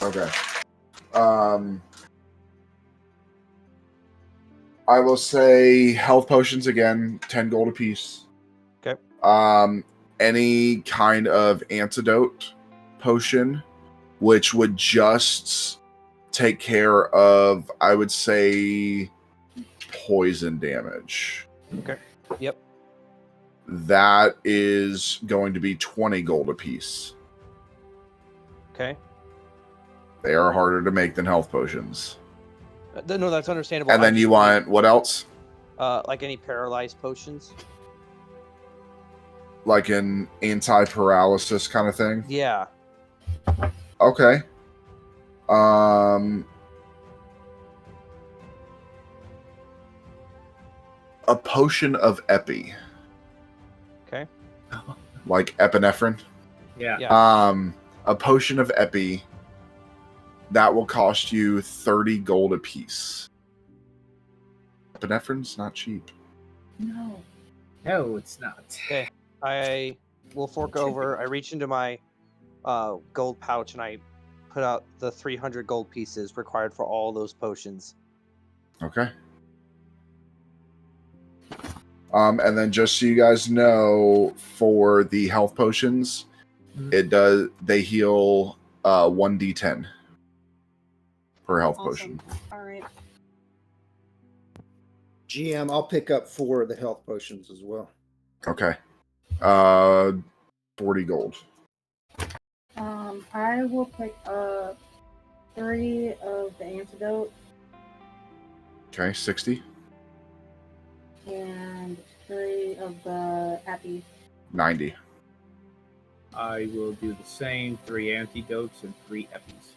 Speaker 1: Okay. I will say health potions again, 10 gold apiece.
Speaker 5: Okay.
Speaker 1: Any kind of antidote potion, which would just take care of, I would say, poison damage.
Speaker 5: Okay. Yep.
Speaker 1: That is going to be 20 gold apiece.
Speaker 5: Okay.
Speaker 1: They are harder to make than health potions.
Speaker 5: No, that's understandable.
Speaker 1: And then you want what else?
Speaker 5: like any paralyzed potions?
Speaker 1: Like an anti-paralysis kind of thing?
Speaker 5: Yeah.
Speaker 1: Okay. A potion of epi,
Speaker 5: Okay.
Speaker 1: like epinephrine.
Speaker 4: yeah.
Speaker 5: Yeah.
Speaker 1: A potion of epi that will cost you 30 gold apiece. Epinephrine's not cheap.
Speaker 3: No.
Speaker 4: No, it's not.
Speaker 5: Okay. I will fork over. I reach into my gold pouch and I put out the 300 gold pieces required for all those potions.
Speaker 1: Okay. And then just so you guys know, for the health potions, they heal 1d10 per health potion.
Speaker 6: All right.
Speaker 2: GM, I'll pick up 4 of the health potions as well.
Speaker 1: Okay. 40 gold.
Speaker 3: I will pick up 3 of the antidote
Speaker 1: Okay, 60.
Speaker 3: and 3 of the epi.
Speaker 1: 90.
Speaker 4: I will do the same. 3 antidotes and 3 epis.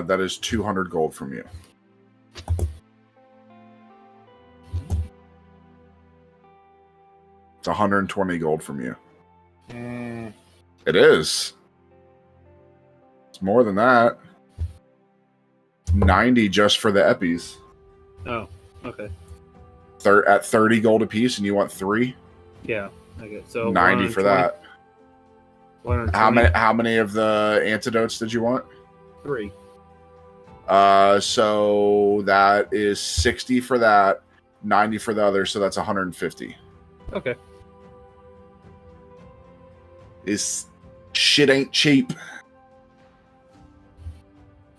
Speaker 1: That is 200 gold from you. It's 120 gold from you.
Speaker 4: Mm,
Speaker 1: It is. It's more than that. 90 just for the eppies.
Speaker 4: oh, okay.
Speaker 1: At 30 gold apiece, and you want 3?
Speaker 4: Yeah. Okay. So
Speaker 1: 90 for that.
Speaker 4: 120.
Speaker 1: How many of the antidotes did you want?
Speaker 4: 3.
Speaker 1: So that is 60 for that, 90 for the other, so that's 150.
Speaker 4: Okay.
Speaker 1: This shit ain't cheap.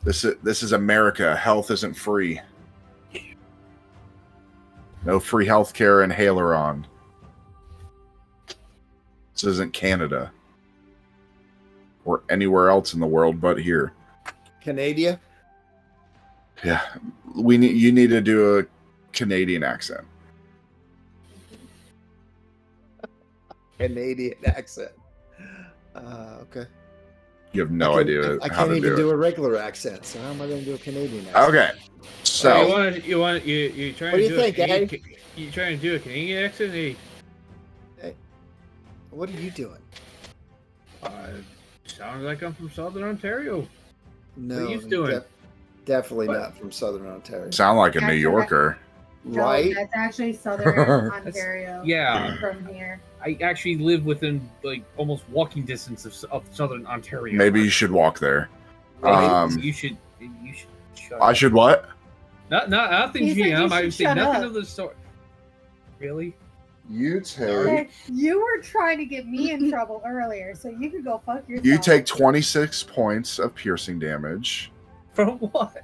Speaker 1: This is America. Health isn't free. No free healthcare in Haleron. This isn't Canada or anywhere else in the world but here.
Speaker 2: Canada?
Speaker 1: Yeah, you need to do a Canadian accent.
Speaker 2: Canadian accent. Okay.
Speaker 1: You have no idea
Speaker 2: I
Speaker 1: how
Speaker 2: can't
Speaker 1: to
Speaker 2: even do
Speaker 1: it.
Speaker 2: a regular accent, so how am I going to do a Canadian accent?
Speaker 1: Okay, so
Speaker 4: You trying
Speaker 2: What do
Speaker 4: to
Speaker 2: you
Speaker 4: do
Speaker 2: think,
Speaker 4: a
Speaker 2: eh?
Speaker 4: You trying to do a Canadian accent? Hey,
Speaker 2: What are you doing?
Speaker 4: sounds like I'm from Southern Ontario.
Speaker 2: No,
Speaker 4: you doing?
Speaker 2: Definitely
Speaker 4: What?
Speaker 2: not from Southern Ontario.
Speaker 1: sound like a New
Speaker 3: Actually,
Speaker 1: Yorker.
Speaker 3: No,
Speaker 2: Right?
Speaker 3: that's actually Southern Ontario.
Speaker 4: Yeah.
Speaker 3: From here.
Speaker 4: I actually live within like almost walking distance of Southern Ontario.
Speaker 1: Maybe you should walk there.
Speaker 4: You should shut
Speaker 1: I
Speaker 4: up.
Speaker 1: should what?
Speaker 4: Nothing,
Speaker 3: He said you
Speaker 4: GM. I
Speaker 3: should
Speaker 4: would say
Speaker 3: shut
Speaker 4: nothing
Speaker 3: up.
Speaker 4: of the sort. Really?
Speaker 1: You
Speaker 3: Hey, you were trying to get me in trouble earlier, so you could go fuck yourself.
Speaker 1: You take 26 points of piercing damage.
Speaker 4: From what?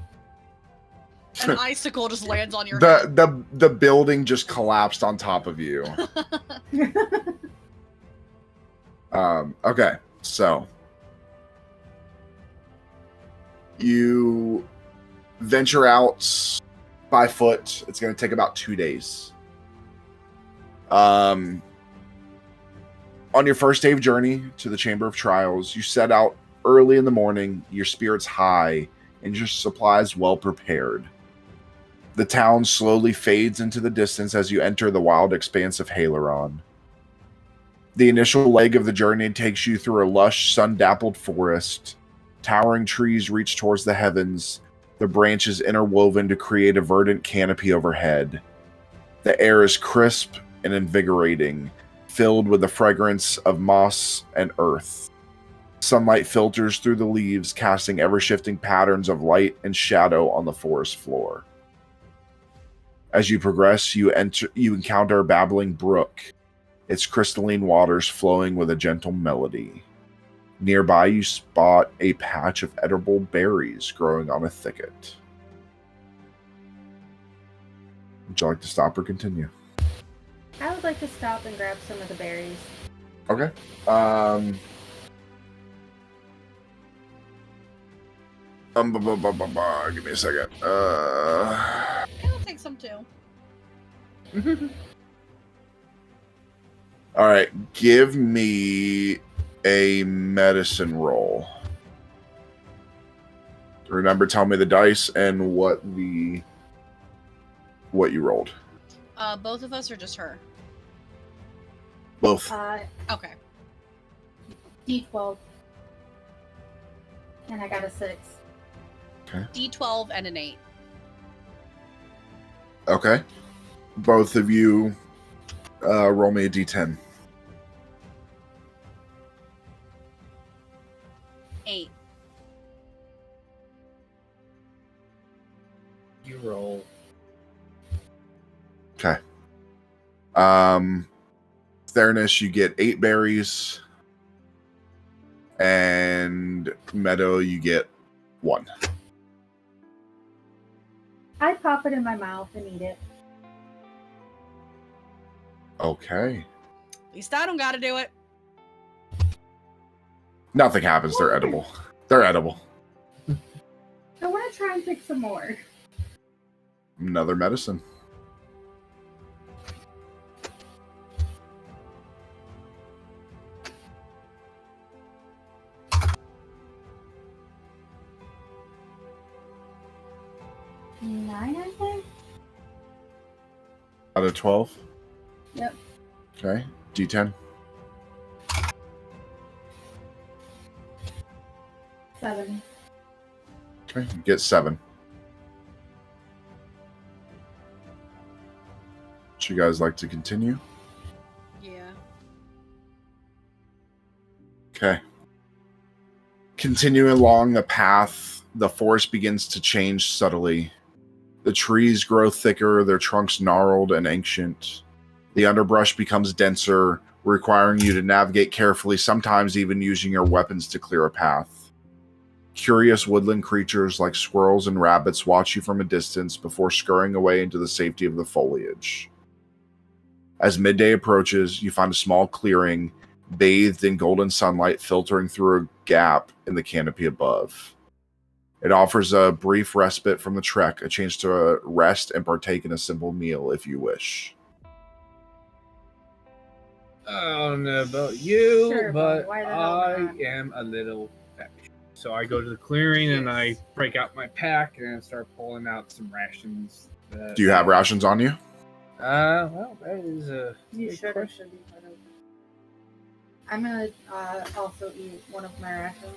Speaker 6: An icicle just lands on your head.
Speaker 1: The building just collapsed on top of you. Okay, so you venture out by foot. It's going to take about 2 days. On your first day of journey to the Chamber of Trials, you set out early in the morning, your spirits high, and your supplies well prepared. The town slowly fades into the distance as you enter the wild expanse of Haleron. The initial leg of the journey takes you through a lush, sun-dappled forest. Towering trees reach towards the heavens, the branches interwoven to create a verdant canopy overhead. The air is crisp and invigorating, filled with the fragrance of moss and earth. Sunlight filters through the leaves, casting ever-shifting patterns of light and shadow on the forest floor. As you progress, you encounter a babbling brook, its crystalline waters flowing with a gentle melody. Nearby, you spot a patch of edible berries growing on a thicket. Would you like to stop or continue?
Speaker 3: I would like to stop and grab some of the berries.
Speaker 1: Okay. Give me a second.
Speaker 6: I'll take some too.
Speaker 1: All right. Give me a medicine roll. Remember, tell me the dice and what you rolled.
Speaker 6: Both of us or just her?
Speaker 1: Both.
Speaker 6: Okay.
Speaker 3: D12. And I got a 6.
Speaker 6: D12 and an 8.
Speaker 1: Okay. Both of you roll me a d10.
Speaker 6: 8.
Speaker 4: You roll.
Speaker 1: Okay. Theranos, you get 8 berries. And Meadow, you get 1.
Speaker 3: I pop it in my mouth and eat it.
Speaker 1: Okay.
Speaker 6: At least I don't gotta do it.
Speaker 1: Nothing happens. They're edible. They're edible.
Speaker 3: I want to try and pick some more.
Speaker 1: Another medicine.
Speaker 3: Nine, I think.
Speaker 1: Out of 12?
Speaker 3: Yep.
Speaker 1: Okay. D10.
Speaker 3: 7.
Speaker 1: Okay, you get 7. Would you guys like to continue?
Speaker 6: Yeah.
Speaker 1: Okay. Continuing along the path, the forest begins to change subtly. The trees grow thicker, their trunks gnarled and ancient. The underbrush becomes denser, requiring you to navigate carefully, sometimes even using your weapons to clear a path. Curious woodland creatures like squirrels and rabbits watch you from a distance before scurrying away into the safety of the foliage. As midday approaches, you find a small clearing, bathed in golden sunlight filtering through a gap in the canopy above. It offers a brief respite from the trek, a chance to rest and partake in a simple meal if you wish.
Speaker 4: I don't know about you,
Speaker 3: Sure,
Speaker 4: but
Speaker 3: why the hell
Speaker 4: I
Speaker 3: not?
Speaker 4: am a little famished. So I go to the clearing and I break out my pack and start pulling out some rations.
Speaker 1: Do you have rations on you?
Speaker 4: Well, that is a
Speaker 3: You
Speaker 4: good
Speaker 3: should
Speaker 4: question.
Speaker 3: be part of it. I'm gonna also eat one of my rations.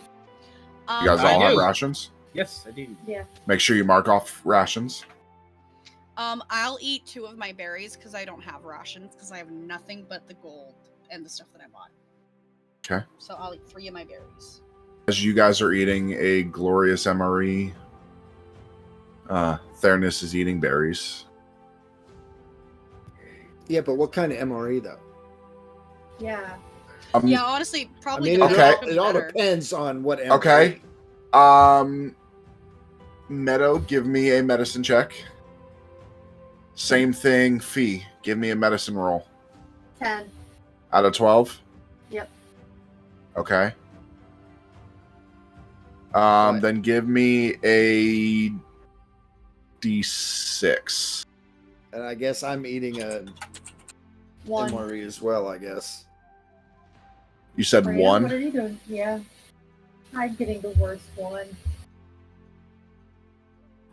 Speaker 1: You guys
Speaker 4: I
Speaker 1: all have
Speaker 4: do.
Speaker 1: rations?
Speaker 4: Yes, I do.
Speaker 3: Yeah.
Speaker 1: Make sure you mark off rations.
Speaker 6: I'll eat 2 of my berries because I don't have rations because I have nothing but the gold and the stuff that I bought.
Speaker 1: Okay.
Speaker 6: So I'll eat 3 of my berries.
Speaker 1: As you guys are eating a glorious MRE, Theranos is eating berries.
Speaker 2: Yeah, but what kind of MRE though?
Speaker 3: Yeah.
Speaker 6: Yeah, honestly,
Speaker 2: I
Speaker 6: probably
Speaker 2: mean,
Speaker 6: the
Speaker 1: Okay.
Speaker 6: berries would be
Speaker 2: it all
Speaker 6: better.
Speaker 2: depends on what MRE.
Speaker 1: Okay. Meadow, give me a medicine check. Same thing, Fee. Give me a medicine roll.
Speaker 3: 10.
Speaker 1: Out of 12?
Speaker 3: Yep.
Speaker 1: Okay.
Speaker 2: What?
Speaker 1: Then give me a D6.
Speaker 2: And I guess I'm eating a
Speaker 3: 1.
Speaker 2: MRE as well, I guess.
Speaker 1: You said
Speaker 3: Maria,
Speaker 1: 1?
Speaker 3: What are you doing? Yeah. I'm getting the worst one.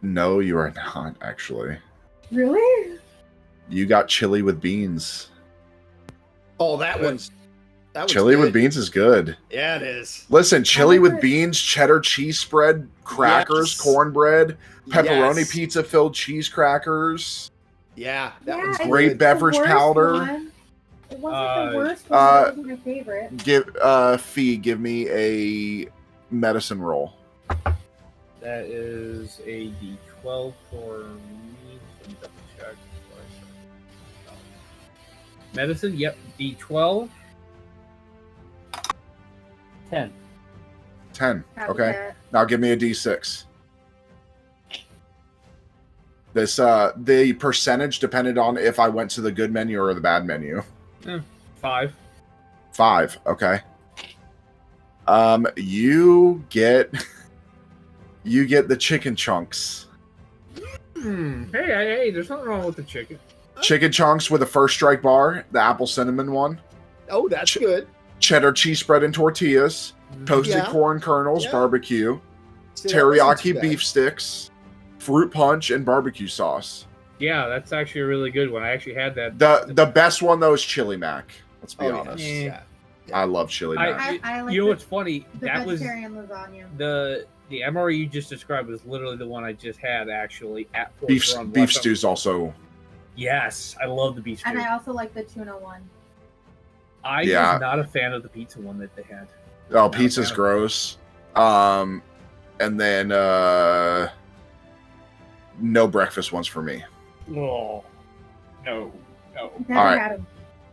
Speaker 1: No, you are not, actually.
Speaker 3: Really?
Speaker 1: You got chili with beans.
Speaker 2: Oh, that one's
Speaker 1: Chili with
Speaker 2: good.
Speaker 1: beans is good.
Speaker 2: Yeah, it is.
Speaker 1: Listen, chili with
Speaker 3: it.
Speaker 1: beans, cheddar cheese spread, crackers,
Speaker 2: Yes.
Speaker 1: cornbread, pepperoni
Speaker 2: Yes.
Speaker 1: pizza filled cheese crackers.
Speaker 2: Yeah, that
Speaker 3: Yeah,
Speaker 2: one's
Speaker 3: it's
Speaker 1: Great
Speaker 2: good.
Speaker 1: beverage
Speaker 3: the worst
Speaker 1: powder.
Speaker 3: one. It wasn't the worst one. It wasn't my favorite.
Speaker 1: Give me a medicine roll.
Speaker 4: That is a D12 for me. Let me double check. Medicine, yep, D12. 10.
Speaker 1: 10.
Speaker 3: Copy
Speaker 1: Okay.
Speaker 3: that.
Speaker 1: Now give me a D6. This the percentage depended on if I went to the good menu or the bad menu.
Speaker 4: 5.
Speaker 1: 5. Okay. You get the chicken chunks.
Speaker 4: Hey, there's nothing wrong with the chicken.
Speaker 1: Chicken chunks with a first strike bar, the apple cinnamon one,
Speaker 2: Oh, that's good.
Speaker 1: cheddar cheese spread and tortillas, toasted
Speaker 2: Yeah.
Speaker 1: corn kernels,
Speaker 2: Yeah.
Speaker 1: barbecue,
Speaker 2: See, that wasn't
Speaker 1: teriyaki
Speaker 2: too bad.
Speaker 1: beef sticks, fruit punch, and barbecue sauce.
Speaker 4: Yeah, that's actually a really good one. I actually had that.
Speaker 1: The best one though is chili mac. Let's be
Speaker 2: Oh,
Speaker 1: honest.
Speaker 2: yeah.
Speaker 1: I love chili mac.
Speaker 3: I like
Speaker 4: you know
Speaker 3: the-
Speaker 4: what's funny?
Speaker 3: The
Speaker 4: That was
Speaker 3: vegetarian lasagna.
Speaker 4: the MRE you just described was literally the one I just had actually at Fort
Speaker 1: beef
Speaker 4: Run.
Speaker 1: beef stew's also.
Speaker 4: Yes, I love the beef stew.
Speaker 3: And I also like the tuna one.
Speaker 4: I
Speaker 1: Yeah.
Speaker 4: was not a fan of the pizza one that they had.
Speaker 1: Oh,
Speaker 4: Not a
Speaker 1: pizza's
Speaker 4: fan of-
Speaker 1: gross. And then no breakfast ones for me.
Speaker 4: Oh, no.
Speaker 3: Never
Speaker 1: All right.
Speaker 3: had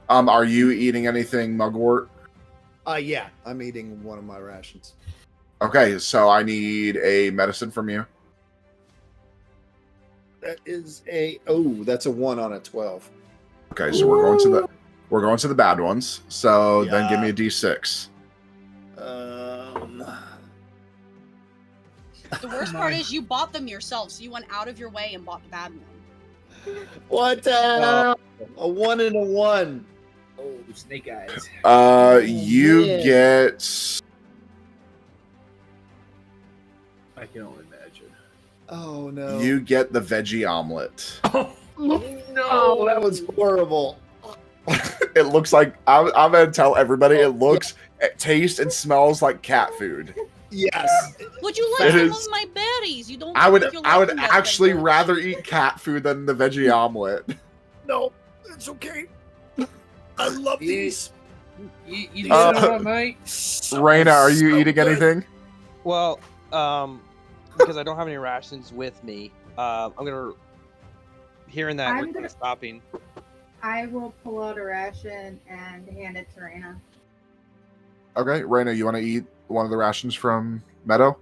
Speaker 3: 'em.
Speaker 1: Are you eating anything, Mugwort?
Speaker 2: Yeah, I'm eating one of my rations.
Speaker 1: Okay, so I need a medicine from you.
Speaker 2: That is that's a 1 on a 12.
Speaker 1: Okay, so we're going to the bad ones. So then give me a D6.
Speaker 6: The worst part is you bought them yourself, so you went out of your way and bought the bad one.
Speaker 2: What the hell? A 1 and a 1.
Speaker 4: Oh, snake eyes.
Speaker 1: You
Speaker 2: man.
Speaker 1: get
Speaker 4: I can only imagine.
Speaker 2: Oh no.
Speaker 1: you get the veggie omelet.
Speaker 4: Oh,
Speaker 2: Oh, that was horrible.
Speaker 1: It looks like I'm gonna tell everybody. It looks, it tastes, and smells like cat food.
Speaker 2: Yes.
Speaker 6: Would you like
Speaker 1: It
Speaker 6: some
Speaker 1: is-
Speaker 6: of my berries? You don't.
Speaker 1: I would
Speaker 6: think you'll like them that
Speaker 1: actually
Speaker 6: much.
Speaker 1: rather eat cat food than the veggie omelet.
Speaker 2: No, it's okay. I love
Speaker 4: Yeah.
Speaker 2: these.
Speaker 4: You know what, mate?
Speaker 1: Raina, are you
Speaker 2: So
Speaker 1: eating
Speaker 2: good.
Speaker 1: anything?
Speaker 5: Well, because I don't have any rations with me, I'm gonna. Hearing that,
Speaker 3: I'm
Speaker 5: we're
Speaker 3: gonna-
Speaker 5: stopping.
Speaker 3: I will pull out a ration and hand it to Raina.
Speaker 1: Okay, Raina, you want to eat one of the rations from Meadow?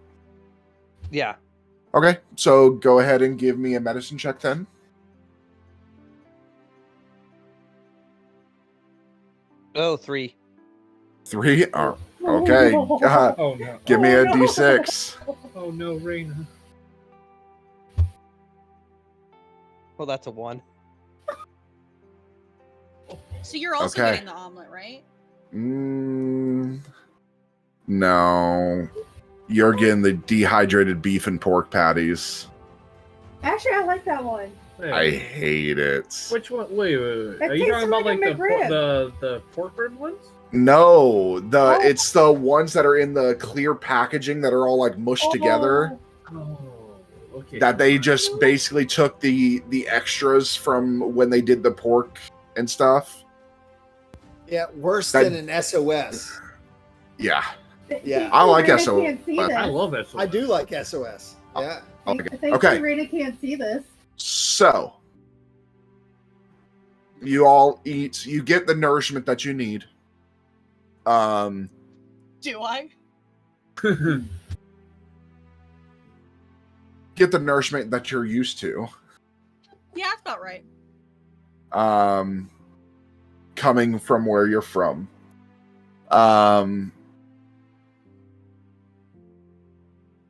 Speaker 5: Yeah.
Speaker 1: Okay, so go ahead and give me a medicine check then.
Speaker 5: Oh, 3.
Speaker 1: 3. Oh, okay.
Speaker 4: Oh no.
Speaker 1: Give me
Speaker 3: Oh,
Speaker 1: a
Speaker 3: no.
Speaker 1: D6.
Speaker 4: Oh no, Raina.
Speaker 5: Well, that's a 1.
Speaker 6: So you're also
Speaker 1: Okay.
Speaker 6: getting the omelet, right?
Speaker 1: No. You're getting the dehydrated beef and pork patties.
Speaker 3: Actually, I like that one.
Speaker 4: Hey,
Speaker 1: I hate it.
Speaker 4: which one? Wait.
Speaker 3: That
Speaker 4: Are you
Speaker 3: tastes
Speaker 4: talking about
Speaker 3: like
Speaker 4: like
Speaker 3: a
Speaker 4: the
Speaker 3: McRib.
Speaker 4: the pork rib ones?
Speaker 1: No,
Speaker 3: Oh.
Speaker 1: it's the ones that are in the clear packaging that are all like mushed together.
Speaker 4: Oh, okay.
Speaker 1: That they just basically took the extras from when they did the pork and stuff.
Speaker 2: Yeah, worse
Speaker 1: That-
Speaker 2: than an SOS.
Speaker 1: Yeah.
Speaker 2: Yeah.
Speaker 1: I like
Speaker 3: Raina
Speaker 1: SOS.
Speaker 3: can't see
Speaker 1: I
Speaker 3: this.
Speaker 4: I love it.
Speaker 2: I do like SOS. Yeah.
Speaker 1: I like it.
Speaker 3: Thank
Speaker 1: Okay.
Speaker 3: you, Raina can't see this.
Speaker 1: So you all eat, you get the nourishment that you need.
Speaker 6: Do I?
Speaker 1: Get the nourishment that you're used to.
Speaker 6: Yeah, that's about right.
Speaker 1: Coming from where you're from.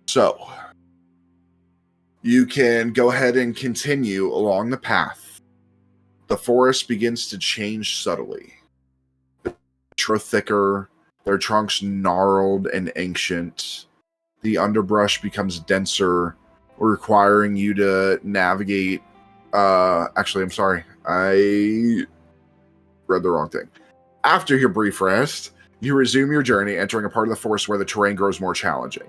Speaker 1: So you can go ahead and continue along the path. The forest begins to change subtly. The trees are thicker, their trunks gnarled and ancient. The underbrush becomes denser, requiring you to navigate. Actually, I'm sorry. I read the wrong thing. After your brief rest, you resume your journey, entering a part of the forest where the terrain grows more challenging.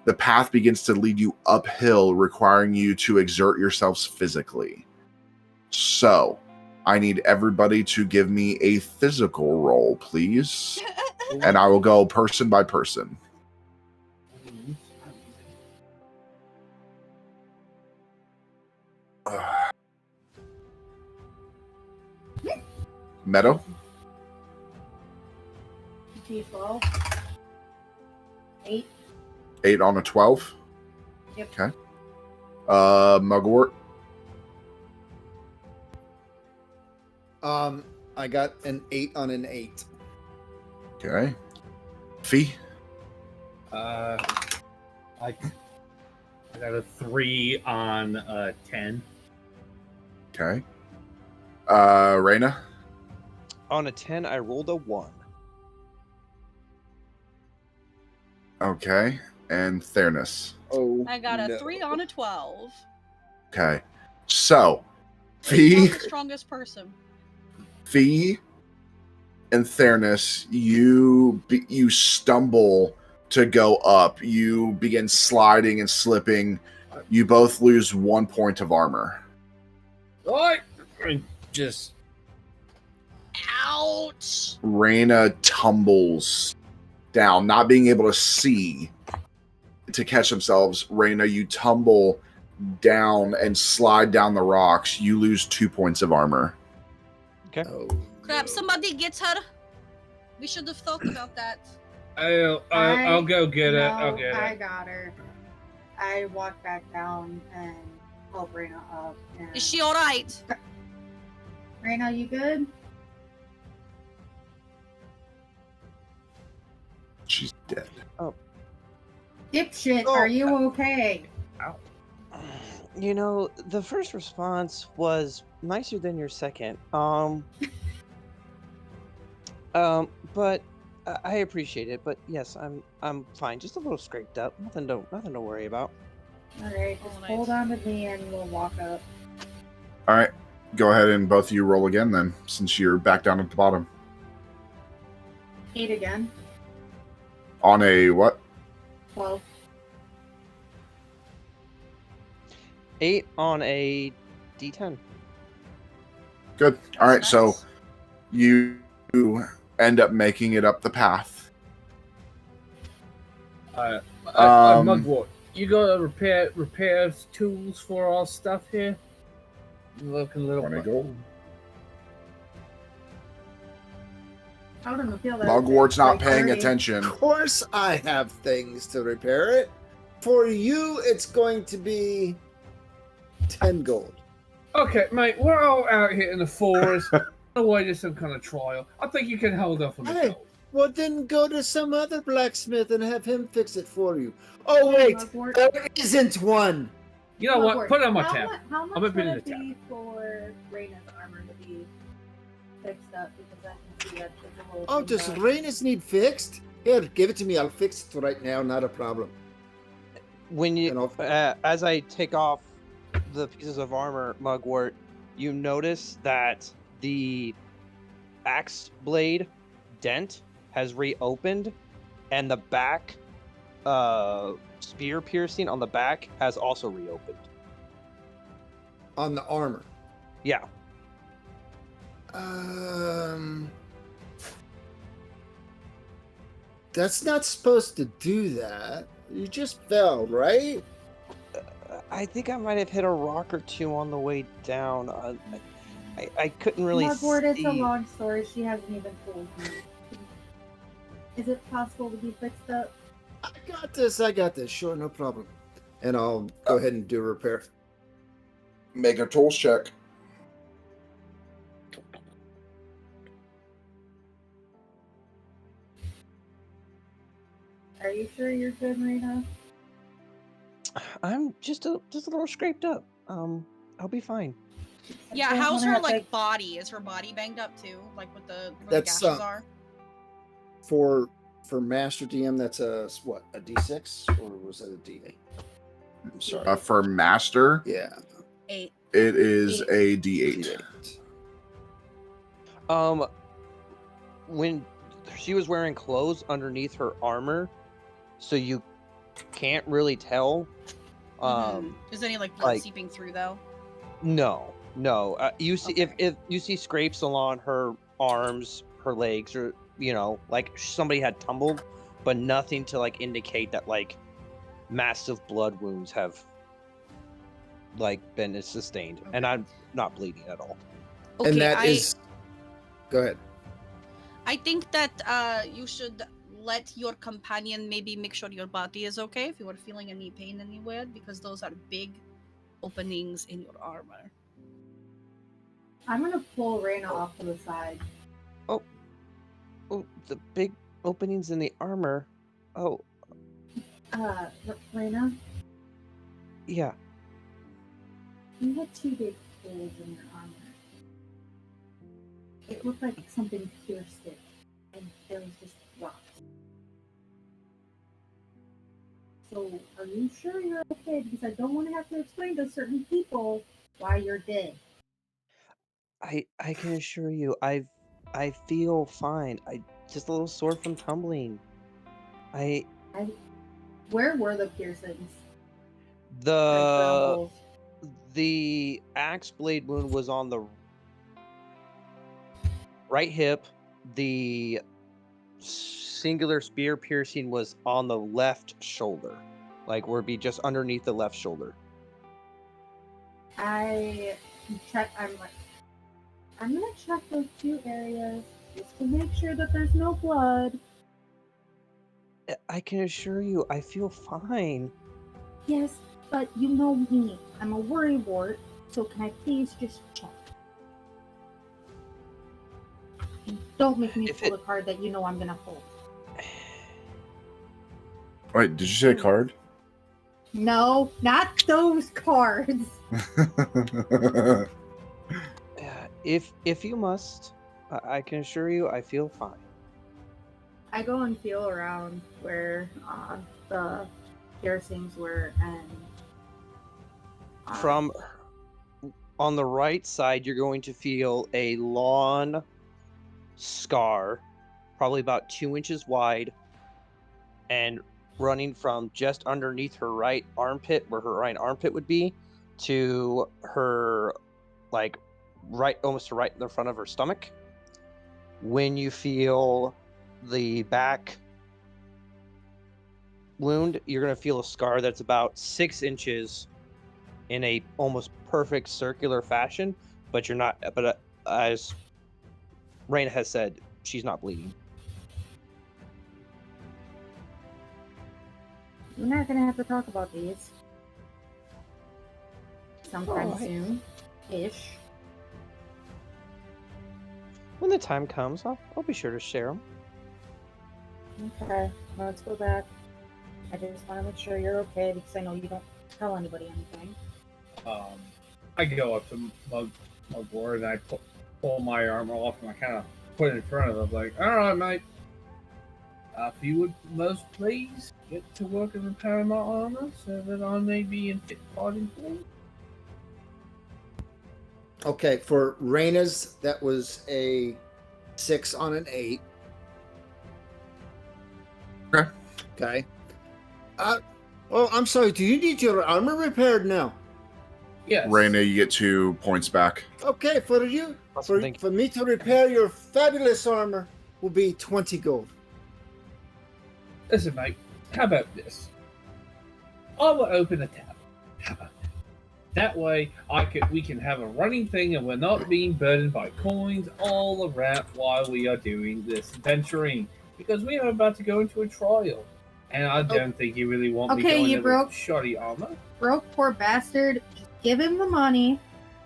Speaker 1: The path begins to lead you uphill, requiring you to exert yourselves physically. So, I need everybody to give me a physical roll, please. And I will go person by person. Meadow?
Speaker 3: D12. 8.
Speaker 1: 8 on a 12.
Speaker 3: Yep.
Speaker 1: Okay. Mugwort?
Speaker 2: I got an 8 on an 8.
Speaker 1: Okay. Fee?
Speaker 4: I got a 3 on 10.
Speaker 1: Okay. Raina?
Speaker 5: On a 10, I rolled a 1.
Speaker 1: Okay. And Fairness.
Speaker 2: Oh.
Speaker 6: I got a
Speaker 2: no.
Speaker 6: 3 on a 12.
Speaker 1: Okay. So,
Speaker 6: Not
Speaker 1: Fee,
Speaker 6: the strongest person.
Speaker 1: Fee, and Fairness, you stumble to go up. You begin sliding and slipping. You both lose 1 point of armor.
Speaker 4: What? Just
Speaker 6: Ouch!
Speaker 1: Raina tumbles down, not being able to see to catch themselves. Raina, you tumble down and slide down the rocks. You lose 2 points of armor.
Speaker 5: Okay.
Speaker 2: Oh,
Speaker 6: Crap!
Speaker 2: no.
Speaker 6: Somebody gets her. We should have thought about that.
Speaker 4: I'll go get it.
Speaker 3: No,
Speaker 4: I'll get
Speaker 3: I
Speaker 4: it.
Speaker 3: got her. I walk back down and help Raina up. And...
Speaker 6: Is she all right?
Speaker 3: Raina, you good?
Speaker 1: She's dead.
Speaker 3: Dipshit,
Speaker 5: Oh,
Speaker 3: are you okay?
Speaker 5: You know, the first response was nicer than your second. But I appreciate it. But yes, I'm fine. Just a little scraped up. Nothing to worry about.
Speaker 3: Alright, just
Speaker 6: Oh, nice.
Speaker 3: hold on to me and we'll walk up.
Speaker 1: All right. go ahead and both of you roll again then, since you're back down at the bottom.
Speaker 3: 8 again.
Speaker 1: On a what?
Speaker 3: 12.
Speaker 5: 8 on a D10.
Speaker 1: Good. All right,
Speaker 6: Nice.
Speaker 1: so you end up making it up the path.
Speaker 4: Mugwort, you got to repair tools for our stuff here? Looking a little
Speaker 1: 20
Speaker 4: bit.
Speaker 1: gold.
Speaker 3: I don't feel that.
Speaker 1: Mugwort's not
Speaker 3: like
Speaker 1: paying
Speaker 3: 30.
Speaker 1: attention.
Speaker 2: Of course, I have things to repair it. For you, it's going to be 10 gold.
Speaker 4: Okay, mate, we're all out here in the forest. No way there's some kind of trial. I think you can hold off on the
Speaker 2: Hey.
Speaker 4: gold.
Speaker 2: Well, then go to some other blacksmith and have him fix it for you. Oh, wait,
Speaker 3: Mugwort.
Speaker 2: there isn't one.
Speaker 4: You know what?
Speaker 3: Mugwort,
Speaker 4: Put it on my
Speaker 3: how
Speaker 4: tab.
Speaker 3: How much
Speaker 4: I'm
Speaker 3: would
Speaker 4: gonna put it in
Speaker 3: it
Speaker 4: the tab.
Speaker 3: be for Raina's armor to be fixed up? Because I can see that there's a little
Speaker 2: Oh,
Speaker 3: thing
Speaker 2: does
Speaker 3: about-
Speaker 2: Rhaenys need fixed? Here, give it to me. I'll fix it right now. Not a problem.
Speaker 5: When
Speaker 2: And
Speaker 5: you,
Speaker 2: I'll-
Speaker 5: as I take off the pieces of armor, Mugwort, you notice that the axe blade dent has reopened, and the back spear piercing on the back has also reopened.
Speaker 2: On the armor.
Speaker 5: Yeah.
Speaker 2: That's not supposed to do that. You just fell, right?
Speaker 5: I think I might have hit a rock or two on the way down. I couldn't really
Speaker 3: Mugwort, it's a
Speaker 5: see.
Speaker 3: long story. She hasn't even told me. Is it possible to be fixed up?
Speaker 2: I got this. I got this. Sure, no problem. And I'll go ahead and do a repair.
Speaker 1: Make a tools check.
Speaker 3: Are you sure you're good, Raina?
Speaker 5: I'm just a little scraped up. I'll be fine.
Speaker 3: I
Speaker 6: Yeah,
Speaker 3: don't
Speaker 6: how's
Speaker 3: wanna
Speaker 6: her
Speaker 3: have
Speaker 6: like
Speaker 3: to-
Speaker 6: body? Is her body banged up too? Like with the where
Speaker 2: That's,
Speaker 6: the gashes are?
Speaker 2: For Master DM, that's a what? A D6 or was that a D8? I'm sorry.
Speaker 1: For master,
Speaker 2: Yeah,
Speaker 6: 8.
Speaker 1: it is
Speaker 3: Eight.
Speaker 1: a D8.
Speaker 2: D8.
Speaker 5: When she was wearing clothes underneath her armor, so you can't really tell.
Speaker 6: Is any like blood
Speaker 5: like-
Speaker 6: seeping through though?
Speaker 5: No. You see
Speaker 6: Okay.
Speaker 5: if you see scrapes along her arms, her legs, or like somebody had tumbled, but nothing to like indicate that like massive blood wounds have like been sustained, and
Speaker 6: Okay.
Speaker 5: I'm not bleeding at all.
Speaker 6: Okay,
Speaker 2: And that is. Go ahead.
Speaker 6: I think that you should let your companion maybe make sure your body is okay if you are feeling any pain anywhere, because those are big openings in your armor.
Speaker 3: I'm gonna pull Raina off to the side.
Speaker 5: Oh, the big openings in the armor. Oh,
Speaker 3: Raina,
Speaker 5: yeah.
Speaker 3: you had 2 big holes in your armor. It looked like something pierced it, and there was just rocks. So, are you sure you're okay? Because I don't want to have to explain to certain people why you're dead.
Speaker 5: I can assure you, I feel fine. I just a little sore from tumbling.
Speaker 3: Where were the piercings? Like,
Speaker 5: The
Speaker 3: round holes?
Speaker 5: the axe blade wound was on the right hip. The singular spear piercing was on the left shoulder, like would be just underneath the left shoulder.
Speaker 3: I check. I'm gonna check those 2 areas just to make sure that there's no blood.
Speaker 5: I can assure you, I feel fine.
Speaker 3: Yes, but you know me. I'm a worrywart, so can I please just check? And don't make me
Speaker 5: If
Speaker 3: pull
Speaker 5: it-
Speaker 3: a card that you know I'm gonna pull.
Speaker 1: Wait, did you say a card?
Speaker 3: No, not those cards.
Speaker 5: If you must, I can assure you, I feel fine.
Speaker 3: I go and feel around where the piercings were, and
Speaker 5: From On the right side, you're going to feel a long scar, probably about 2 inches wide, and running from just underneath her right armpit, where her right armpit would be, to her, like, almost right in the front of her stomach. When you feel the back wound, you're going to feel a scar that's about 6 inches in a almost perfect circular fashion, but you're not, but as Raina has said, she's not bleeding.
Speaker 3: We're not gonna have to talk about these sometime
Speaker 5: Alright.
Speaker 3: soon-ish.
Speaker 5: When the time comes, I'll be sure to share them.
Speaker 3: Okay, well, let's go back. I just want to make sure you're okay because I know you don't tell anybody anything.
Speaker 4: I go up to Mugwort and I pull my armor off and I kind of put it in front of him, like, all right, mate. If you would most please get to work and repair my armor so that I may be in fit fighting form.
Speaker 2: Okay, for Raina's, that was a 6 on an 8.
Speaker 1: Okay.
Speaker 2: Okay. Oh, I'm sorry. Do you need your armor repaired now?
Speaker 4: Yes.
Speaker 1: Raina, you get 2 points back.
Speaker 2: Okay, for you,
Speaker 5: Awesome, thank you.
Speaker 2: for me to repair your fabulous armor will be 20 gold.
Speaker 4: Listen, mate, how about this? I will open a tab. How about that? That way, we can have a running thing and we're not being burdened by coins all around while we are doing this venturing. Because we are about to go into a trial. And I don't think you really want me
Speaker 3: Okay,
Speaker 4: going
Speaker 3: you
Speaker 4: into
Speaker 3: broke-
Speaker 4: shoddy armor.
Speaker 3: Broke poor bastard. Just give him the money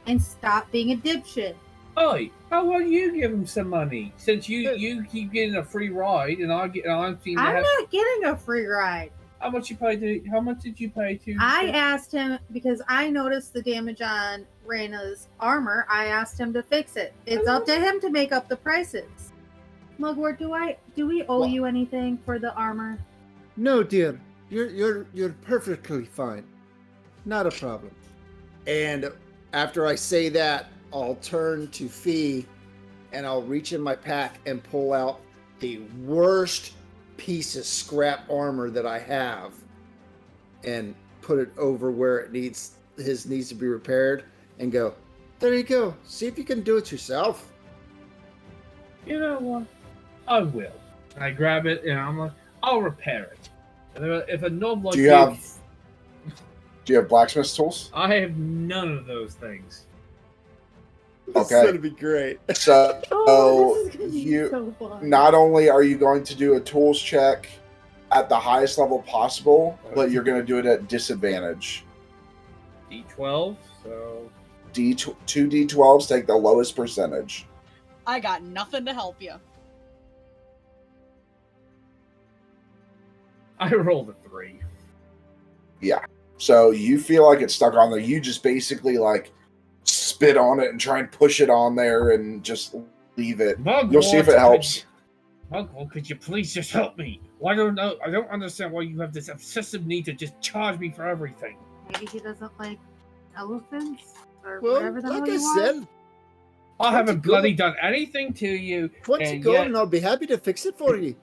Speaker 3: and stop being a dipshit.
Speaker 4: Oi, how about you give him some money? Since you keep getting a free ride and I'm seem to
Speaker 3: I'm
Speaker 4: have...
Speaker 3: not getting a free ride.
Speaker 4: How much did you pay to?
Speaker 3: I asked him because I noticed the damage on Raina's armor. I asked him to fix it. It's up to him to make up the prices. Mugwort, do we owe you anything for the armor?
Speaker 2: No, dear. You're perfectly fine. Not a problem. And after I say that, I'll turn to Fee and I'll reach in my pack and pull out the worst piece of scrap armor that I have and put it over where it needs to be repaired and go, there you go. See if you can do it yourself.
Speaker 4: You know what? I will. I grab it and I'm like, I'll repair it. And if a knob like
Speaker 1: Do you have blacksmith tools?
Speaker 4: I have none of those things.
Speaker 2: This is
Speaker 1: Okay.
Speaker 2: gonna be great.
Speaker 1: So
Speaker 3: Oh, this is gonna be
Speaker 1: you
Speaker 3: so fun.
Speaker 1: not only are you going to do a tools check at the highest level possible, but you're going to do it at disadvantage.
Speaker 4: D12, so...
Speaker 1: Two D12s take the lowest percentage.
Speaker 6: I got nothing to help you.
Speaker 4: I rolled a 3.
Speaker 1: So you feel like it's stuck on there. You just basically like spit on it and try and push it on there and just leave it. You'll see if it helps.
Speaker 4: Mugwort, could you please just help me? I don't understand why you have this obsessive need to just charge me for everything.
Speaker 3: Maybe he doesn't like elephants or
Speaker 2: Well,
Speaker 3: whatever the
Speaker 2: like
Speaker 3: hell
Speaker 2: I
Speaker 3: you want.
Speaker 2: said,
Speaker 4: I haven't
Speaker 2: gold.
Speaker 4: bloody done anything to you.
Speaker 2: 20
Speaker 4: and
Speaker 2: gold
Speaker 4: yet-
Speaker 2: and I'll be happy to fix it for you.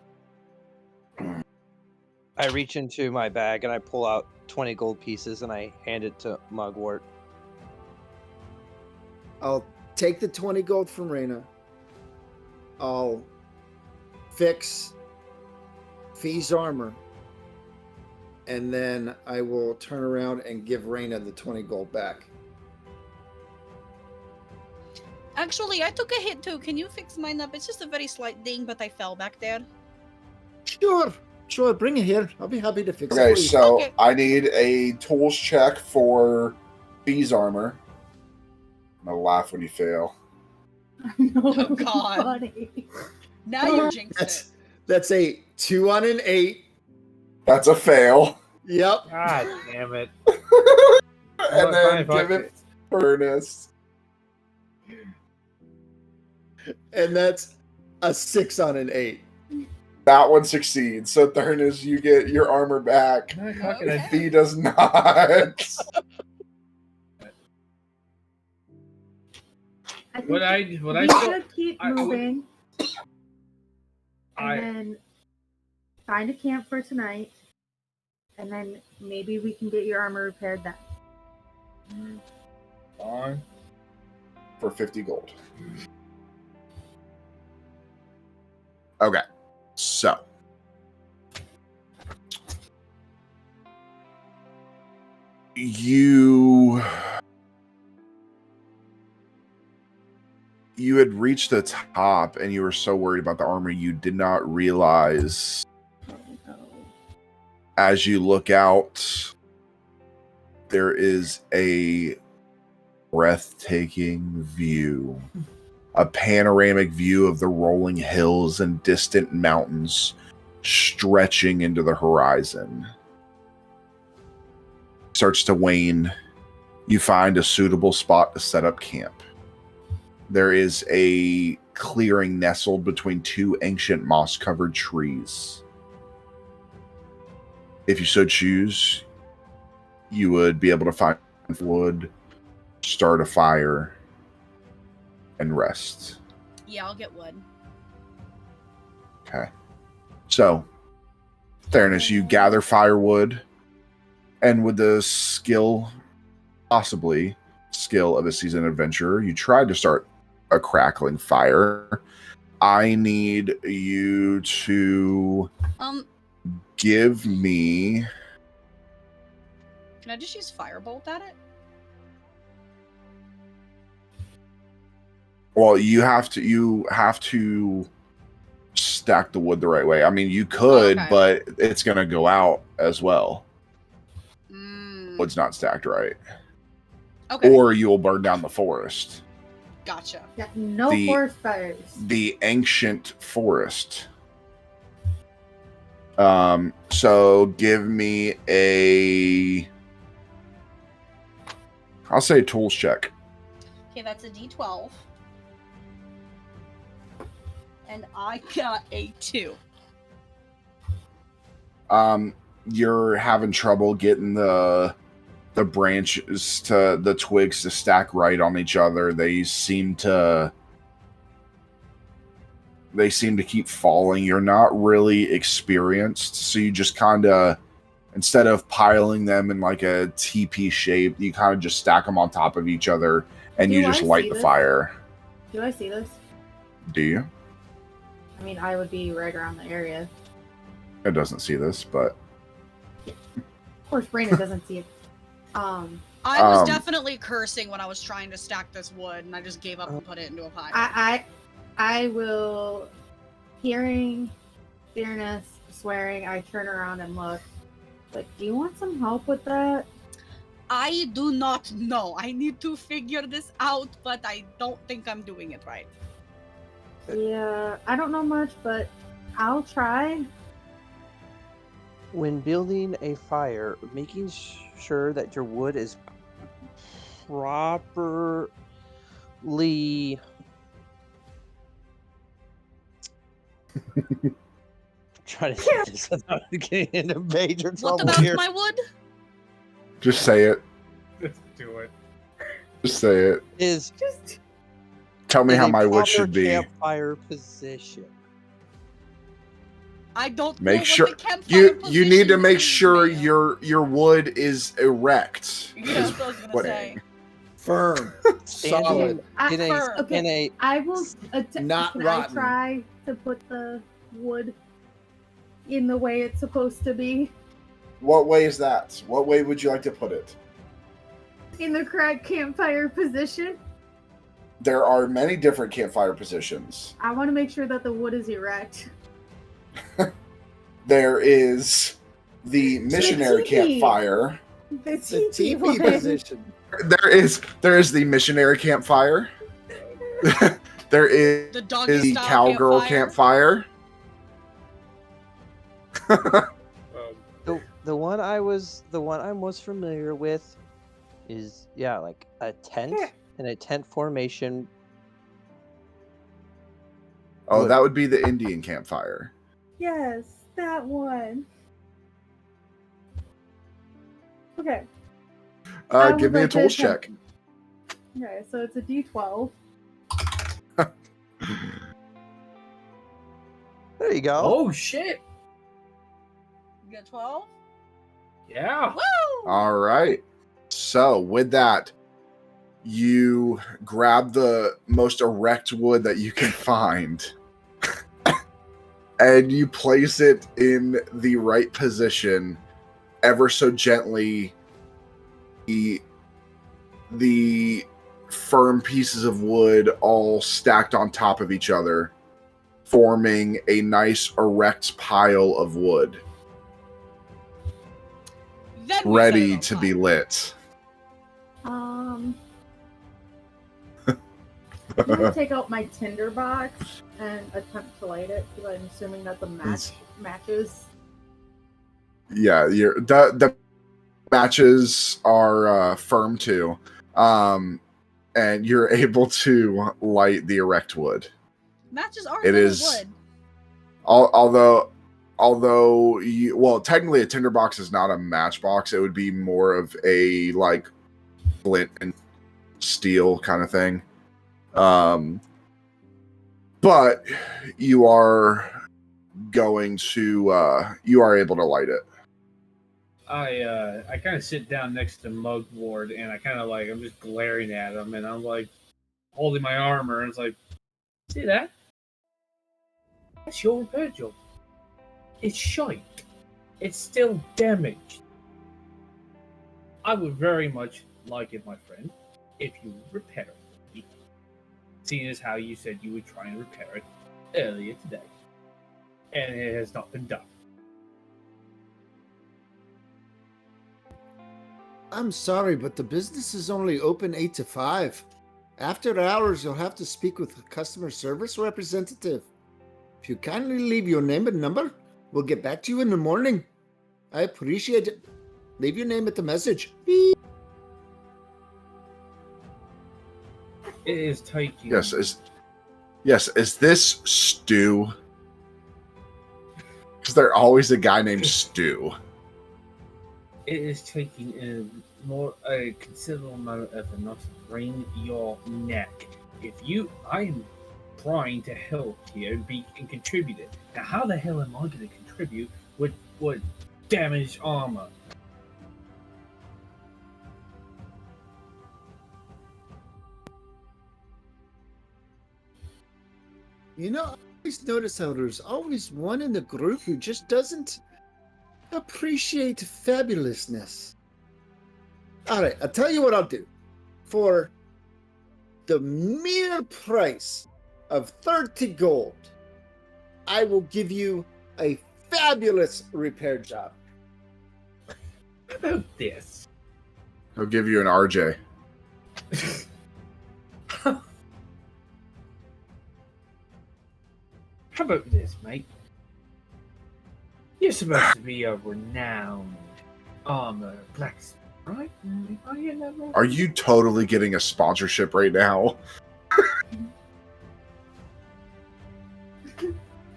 Speaker 5: I reach into my bag and I pull out 20 gold pieces and I hand it to Mugwort.
Speaker 2: I'll take the 20 gold from Raina. I'll fix Fee's armor. And then I will turn around and give Raina the 20 gold back.
Speaker 6: Actually, I took a hit too. Can you fix mine up? It's just a very slight ding, but I fell back there.
Speaker 2: Sure, bring it here. I'll be happy to fix it
Speaker 1: Okay,
Speaker 2: for you.
Speaker 1: so
Speaker 6: Okay.
Speaker 1: I need a tools check for Fee's armor. I'm gonna laugh when you fail.
Speaker 3: No,
Speaker 6: Oh, God.
Speaker 3: funny.
Speaker 6: Now you jinxed it.
Speaker 2: That's a 2 on an 8.
Speaker 1: That's a fail.
Speaker 2: Yep.
Speaker 4: God damn it.
Speaker 1: And then
Speaker 4: Fine,
Speaker 1: give it Ernest.
Speaker 2: And that's a 6 on an 8.
Speaker 1: That one succeeds. So Thurnis, you get your armor back.
Speaker 4: No, fucking
Speaker 6: Okay.
Speaker 1: And Fee does not.
Speaker 3: I think
Speaker 4: What I
Speaker 3: we
Speaker 4: still,
Speaker 3: should keep
Speaker 4: I would-
Speaker 3: moving
Speaker 4: I
Speaker 3: and then find a camp for tonight, and then maybe we can get your armor repaired then.
Speaker 4: on.
Speaker 1: For 50 gold. Okay. So. You had reached the top and you were so worried about the armor you did not realize as you look out there is a breathtaking view, a panoramic view of the rolling hills and distant mountains stretching into the horizon. Starts to wane. You find a suitable spot to set up camp. There is a clearing nestled between two ancient moss-covered trees. If you so choose, you would be able to find wood, start a fire, and rest.
Speaker 6: Yeah, I'll get wood.
Speaker 1: Okay. So, Theranos, you gather firewood, and with the possibly skill of a seasoned adventurer, you tried to start a crackling fire. I need you to give me...
Speaker 6: Can I just use firebolt at it?
Speaker 1: Well, you have to stack the wood the right way. I mean, you could,
Speaker 6: Okay.
Speaker 1: but it's going to go out as well.
Speaker 6: Mm,
Speaker 1: Wood's not stacked right.
Speaker 6: okay,
Speaker 1: Or you will burn down the forest.
Speaker 6: gotcha.
Speaker 3: Yeah, no
Speaker 1: The-
Speaker 3: forest fires.
Speaker 1: The ancient forest. So give me I'll say tools check.
Speaker 6: Okay, that's a D12. And I got a 2.
Speaker 1: You're having trouble getting the branches to the twigs to stack right on each other. They seem to keep falling. You're not really experienced, so you just kind of, instead of piling them in like a TP shape, you kind of just stack them on top of each other and you
Speaker 3: Do
Speaker 1: just
Speaker 3: I
Speaker 1: light
Speaker 3: see
Speaker 1: the
Speaker 3: this?
Speaker 1: fire.
Speaker 3: Do I see this?
Speaker 1: Do you?
Speaker 3: I mean, I would be right around the area.
Speaker 1: It doesn't see this, but
Speaker 3: Of course, Raina doesn't see it.
Speaker 6: I was
Speaker 1: Um,
Speaker 6: definitely cursing when I was trying to stack this wood, and I just gave up and put it into a pile.
Speaker 3: I will, hearing Theranos swearing, I turn around and look. Like, do you want some help with that?
Speaker 6: I do not know. I need to figure this out, but I don't think I'm doing it right.
Speaker 3: Yeah, I don't know much, but I'll try.
Speaker 5: When building a fire, making sure that your wood is properly trying to get this without getting into major
Speaker 6: What
Speaker 5: trouble
Speaker 6: about
Speaker 5: here.
Speaker 6: my wood?
Speaker 1: just say it.
Speaker 4: Let's do it.
Speaker 1: Just say it.
Speaker 5: Is
Speaker 3: Just
Speaker 1: Tell me
Speaker 5: in
Speaker 1: how
Speaker 5: a
Speaker 1: my wood
Speaker 5: proper
Speaker 1: should be.
Speaker 5: campfire position.
Speaker 6: I don't know
Speaker 1: Make
Speaker 6: what
Speaker 1: sure
Speaker 6: the campfire
Speaker 1: you need to
Speaker 6: position
Speaker 1: make
Speaker 6: is,
Speaker 1: sure
Speaker 6: man.
Speaker 1: your wood is erect.
Speaker 6: Yeah,
Speaker 1: is
Speaker 6: that's what I was gonna
Speaker 1: what-
Speaker 6: say.
Speaker 2: Firm.
Speaker 5: Standing
Speaker 2: Solid.
Speaker 5: in a
Speaker 6: Firm.
Speaker 3: Okay.
Speaker 5: in a
Speaker 3: I will.
Speaker 2: Not
Speaker 3: can
Speaker 2: rotten.
Speaker 3: I try to put the wood in the way it's supposed to be,
Speaker 1: What way is that? What way would you like to put it?
Speaker 3: in the correct campfire position?
Speaker 1: There are many different campfire positions.
Speaker 3: I want to make sure that the wood is erect.
Speaker 1: There is the missionary
Speaker 3: teepee.
Speaker 1: campfire.
Speaker 3: The
Speaker 2: The
Speaker 3: teepee
Speaker 2: TP
Speaker 3: one.
Speaker 2: position.
Speaker 1: There is the missionary campfire. There is
Speaker 6: The doggy
Speaker 1: the
Speaker 6: style
Speaker 1: cowgirl campfire.
Speaker 5: the one I'm most familiar with is like a tent
Speaker 3: Yeah.
Speaker 5: and a tent formation.
Speaker 1: Oh,
Speaker 5: Wood.
Speaker 1: that would be the Indian campfire.
Speaker 3: Yes, that one. Okay. I
Speaker 1: Give
Speaker 3: would
Speaker 1: me a
Speaker 3: like to
Speaker 1: tools
Speaker 3: attempt-
Speaker 1: check.
Speaker 3: Okay, so it's a D12.
Speaker 5: There you go.
Speaker 4: Oh shit!
Speaker 6: You got 12?
Speaker 4: Yeah.
Speaker 6: Woo!
Speaker 1: All right. So with that, you grab the most erect wood that you can find, and you place it in the right position, ever so gently. The firm pieces of wood all stacked on top of each other, forming a nice erect pile of wood,
Speaker 6: Then we set it
Speaker 1: ready
Speaker 6: on
Speaker 1: to be
Speaker 6: fire.
Speaker 1: lit.
Speaker 3: I'm gonna take out my tinder box and attempt to light it because I'm assuming that the matches.
Speaker 1: Yeah, the matches are firm too, and you're able to light the erect wood.
Speaker 6: Matches are
Speaker 1: It
Speaker 6: little
Speaker 1: is-
Speaker 6: wood.
Speaker 1: Although technically a tinderbox is not a matchbox. It would be more of a like flint and steel kind of thing. But you are going to you are able to light it.
Speaker 4: I kind of sit down next to Mugwort and I kind of like I'm just glaring at him and I'm like holding my armor and it's like, see that? That's your repair job. It's shite. It's still damaged. I would very much like it, my friend, if you would repair it for me. Seeing as how you said you would try and repair it earlier today. And it has not been done.
Speaker 2: I'm sorry, but the business is only open 8 to 5. After hours, you'll have to speak with a customer service representative. If you kindly leave your name and number, we'll get back to you in the morning. I appreciate it. Leave your name at the message. Beep.
Speaker 4: It is taking.
Speaker 1: Yes, is this Stu? Because there's always a guy named Stu.
Speaker 4: It is taking a considerable amount of effort not to wring your neck. I am trying to help here and contribute it. Now, how the hell am I going to contribute with damaged armor?
Speaker 2: You know, I always notice how there's always one in the group who just doesn't appreciate fabulousness. All right, I'll tell you what I'll do. For the mere price of 30 gold, I will give you a fabulous repair job.
Speaker 4: How about this?
Speaker 1: He'll give you an RJ.
Speaker 4: How about this, mate? You're supposed to be a renowned armor blacksmith, right? Am I hearing that right?
Speaker 1: Are you totally getting a sponsorship right now?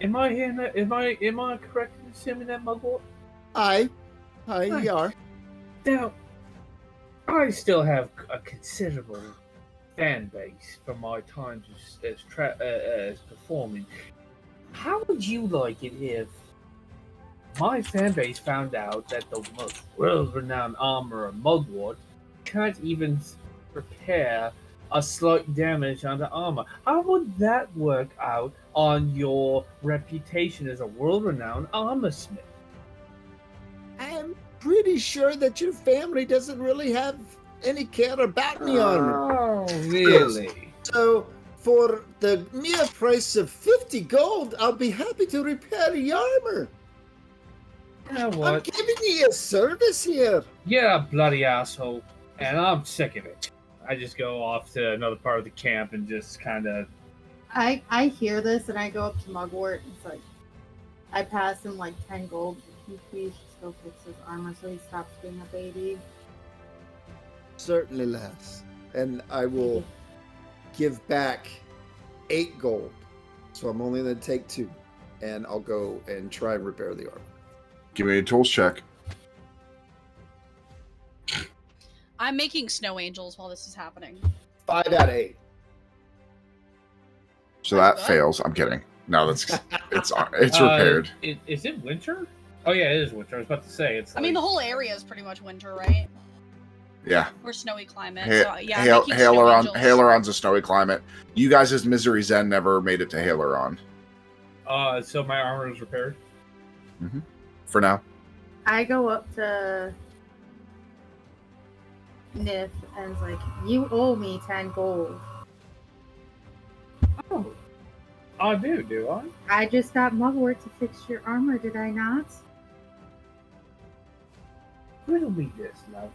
Speaker 4: Am I hearing that? Am I correct in assuming that, Mugwort?
Speaker 2: Aye,
Speaker 4: Nice.
Speaker 2: you are.
Speaker 4: Now, I still have a considerable fan base from my times as performing. How would you like it if my fan base found out that the most world-renowned armorer Mugwort can't even repair a slight damage on the armor? How would that work out on your reputation as a world-renowned armor smith?
Speaker 2: I'm pretty sure that your family doesn't really have any care about the armor.
Speaker 4: Oh, really?
Speaker 2: So, for the mere price of 50 gold, I'll be happy to repair your armor.
Speaker 4: You know
Speaker 2: I'm
Speaker 4: what?
Speaker 2: giving you a service here.
Speaker 4: You're a bloody asshole, and I'm sick of it. I just go off to another part of the camp and just kind of...
Speaker 3: I hear this and I go up to Mugwort and it's like, I pass him like 10 gold. Can you please just go fix his armor so he stops being a baby?
Speaker 2: Certainly, lass. And I will give back 8 gold. So I'm only going to take 2. And I'll go and try and repair the armor.
Speaker 1: Give me a tools check.
Speaker 6: I'm making snow angels while this is happening.
Speaker 2: 5 out of 8.
Speaker 1: So that
Speaker 6: That's good.
Speaker 1: fails. I'm kidding. No, it's repaired.
Speaker 4: Is it winter? Oh yeah, it is winter. I was about to say it's.
Speaker 6: I mean, the whole area is pretty much winter, right?
Speaker 1: Yeah.
Speaker 6: We're snowy climate.
Speaker 1: Ha-
Speaker 6: So yeah, making snow
Speaker 1: Haleron,
Speaker 6: angels.
Speaker 1: Haleron's a snowy climate. You guys, as Misery Zen, never made it to Haleron.
Speaker 4: So my armor is repaired.
Speaker 1: For now.
Speaker 3: I go up to Nif and it's like, you owe me 10 gold.
Speaker 4: Oh, I do I?
Speaker 3: I just got Mugwort to fix your armor, did I not?
Speaker 4: Riddle me this, love.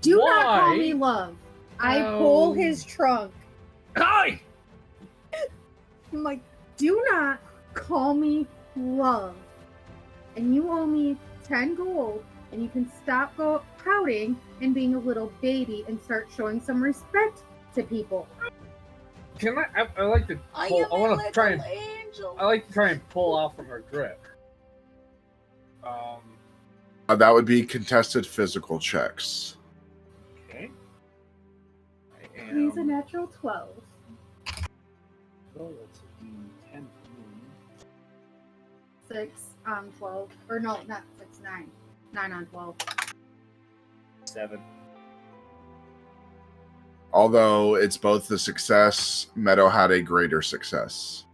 Speaker 3: Do
Speaker 4: Why?
Speaker 3: not call me love. I pull his trunk.
Speaker 4: Hi!
Speaker 3: I'm like, do not call me love. And you owe me 10 gold, and you can stop pouting and being a little baby and start showing some respect to people.
Speaker 4: Can I like to pull, I want to try and
Speaker 6: angel.
Speaker 4: I like to try and pull off from her grip.
Speaker 1: That would be contested physical checks.
Speaker 4: Okay.
Speaker 3: He's a natural 12.
Speaker 4: Oh, that's a D10.
Speaker 3: 6 on 12. Or no, not 6, 9. 9 on 12.
Speaker 4: 7.
Speaker 1: Although it's both a success, Meadow had a greater success.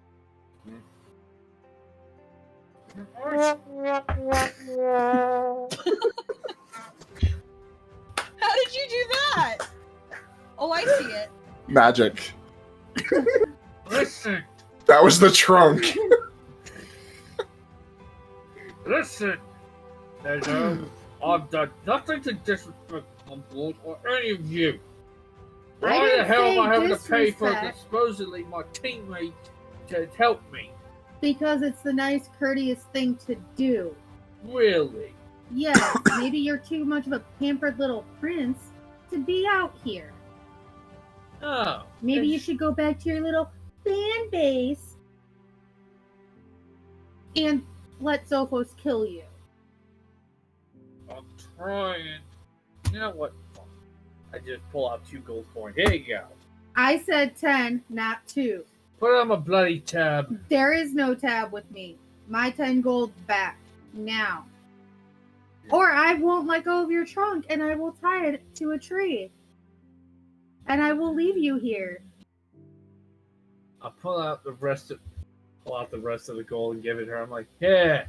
Speaker 6: How did you do that? Oh, I see it.
Speaker 1: Magic.
Speaker 4: Listen,
Speaker 1: That was the trunk.
Speaker 4: listen. I've done nothing to disrespect Mugwort or any of you.
Speaker 3: I
Speaker 4: Why the
Speaker 3: didn't
Speaker 4: hell am
Speaker 3: say
Speaker 4: I having to pay for
Speaker 3: disrespect.
Speaker 4: supposedly my teammate to help me?
Speaker 3: Because it's the nice, courteous thing to do.
Speaker 4: Really?
Speaker 3: Yes, maybe you're too much of a pampered little prince to be out here.
Speaker 4: Oh.
Speaker 3: Maybe you should go back to your little fan base and let Zophos kill you.
Speaker 4: I'm trying. You know what? I just pull out 2 gold coins. Here you go.
Speaker 3: I said 10, not 2.
Speaker 4: Put on my bloody tab.
Speaker 3: There is no tab with me. My 10 gold back now. Or I won't let go of your trunk and I will tie it to a tree. And I will leave you here.
Speaker 4: I'll pull out the rest of the gold and give it to her. I'm like, yeah.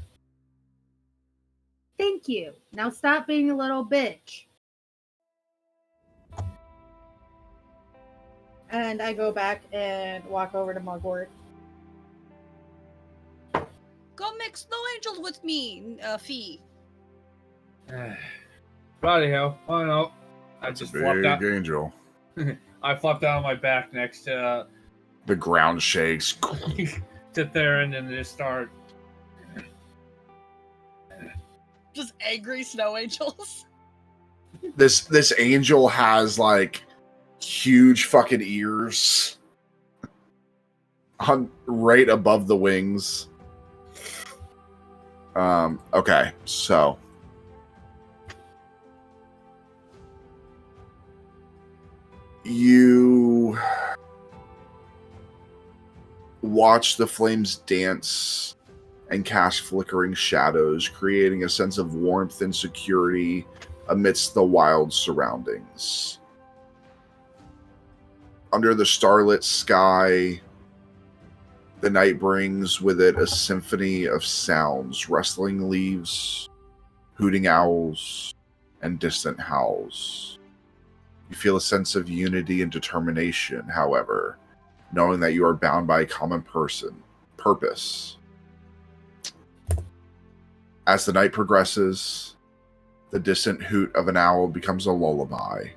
Speaker 3: Thank you. Now stop being a little bitch. And I go back and walk over to Mugwort.
Speaker 6: Go mix snow angels with me, Fee.
Speaker 4: Bloody hell. I don't know. I
Speaker 1: That's
Speaker 4: just
Speaker 1: a
Speaker 4: flopped
Speaker 1: big
Speaker 4: out.
Speaker 1: angel.
Speaker 4: I flopped out on my back next to
Speaker 1: The ground shakes.
Speaker 4: Theron and just start.
Speaker 6: Just angry snow angels.
Speaker 1: This angel has like huge fucking ears on right above the wings. Okay, so you watch the flames dance and cast flickering shadows, creating a sense of warmth and security amidst the wild surroundings. Under the starlit sky, the night brings with it a symphony of sounds, rustling leaves, hooting owls, and distant howls. You feel a sense of unity and determination, however, knowing that you are bound by a common purpose. As the night progresses, the distant hoot of an owl becomes a lullaby,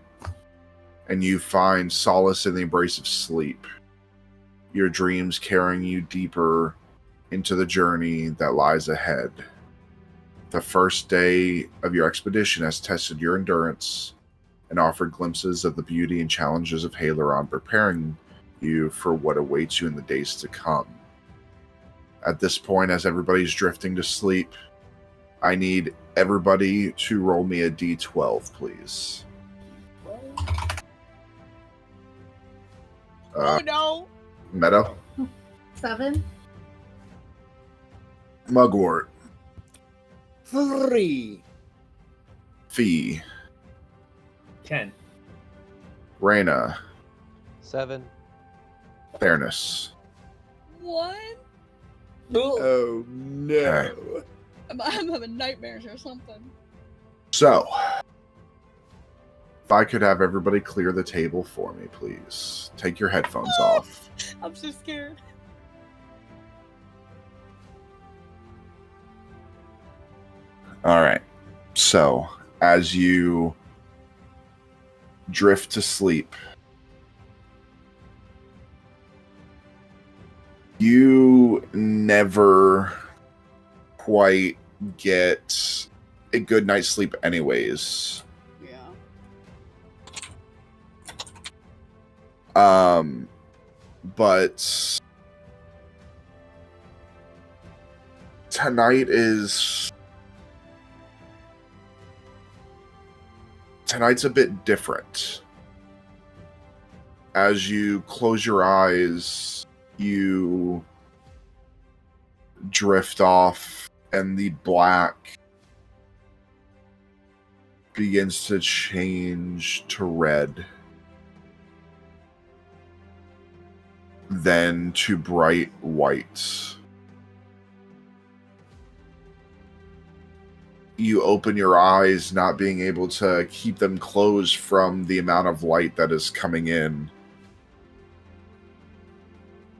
Speaker 1: and you find solace in the embrace of sleep, your dreams carrying you deeper into the journey that lies ahead. The first day of your expedition has tested your endurance and offered glimpses of the beauty and challenges of Haleron, preparing you for what awaits you in the days to come. At this point, as everybody's drifting to sleep, I need everybody to roll me a d12, please.
Speaker 6: Oh no!
Speaker 1: Meadow?
Speaker 3: 7.
Speaker 1: Mugwort.
Speaker 2: 3.
Speaker 1: Fee.
Speaker 4: 10.
Speaker 1: Reyna.
Speaker 5: 7.
Speaker 1: Fairness.
Speaker 6: 1.
Speaker 2: Oh no.
Speaker 6: I'm having nightmares or something.
Speaker 1: So, if I could have everybody clear the table for me, please. Take your headphones off.
Speaker 6: I'm so scared.
Speaker 1: All right. So, as you drift to sleep, you never quite get a good night's sleep anyways.
Speaker 6: Yeah.
Speaker 1: But tonight's a bit different. As you close your eyes, you drift off, and the black begins to change to red, then to bright white. You open your eyes, not being able to keep them closed from the amount of light that is coming in.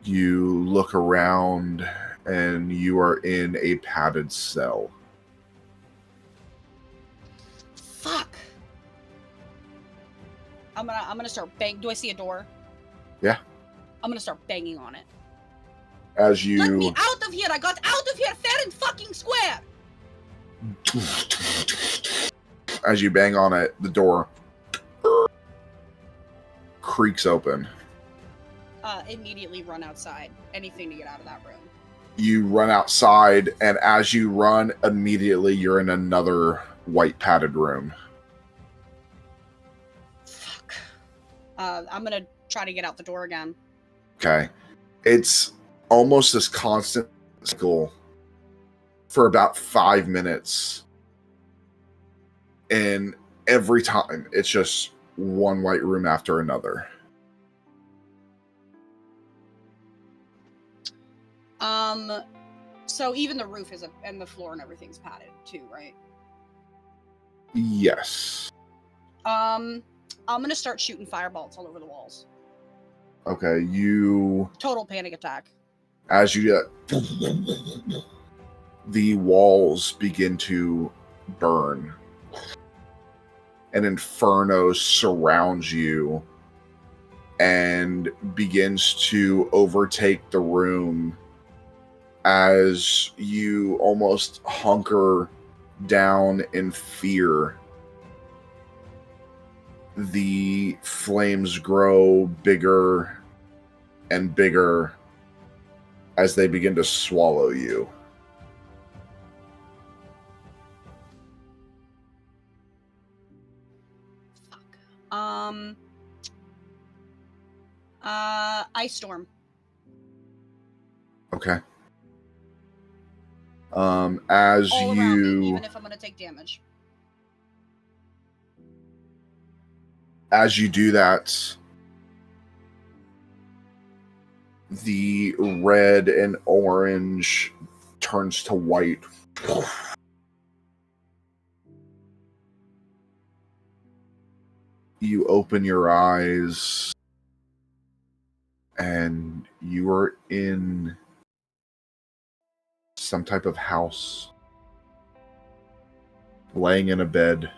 Speaker 1: You look around, and you are in a padded cell.
Speaker 6: Fuck. I'm gonna start bang. Do I see a door?
Speaker 1: Yeah.
Speaker 6: I'm gonna start banging on it.
Speaker 1: As you
Speaker 6: Let me out of here! I got out of here fair and fucking square!
Speaker 1: As you bang on it, the door creaks open.
Speaker 6: Immediately run outside. Anything to get out of that room.
Speaker 1: You run outside, and as you run, immediately you're in another white padded room.
Speaker 6: Fuck. I'm gonna try to get out the door again.
Speaker 1: Okay. It's almost this constant cycle for about 5 minutes. And every time, it's just one white room after another.
Speaker 6: So even the roof is and the floor and everything's padded too, right?
Speaker 1: Yes.
Speaker 6: I'm gonna start shooting fireballs all over the walls.
Speaker 1: Okay, you...
Speaker 6: Total panic attack.
Speaker 1: As you get... the walls begin to burn. An inferno surrounds you and begins to overtake the room as you almost hunker down in fear. The flames grow bigger and bigger as they begin to swallow you.
Speaker 6: Ice storm.
Speaker 1: Okay. As
Speaker 6: All around me,
Speaker 1: you
Speaker 6: even if I'm gonna take damage.
Speaker 1: as you do that, the red and orange turns to white. You open your eyes, and you are in some type of house, laying in a bed.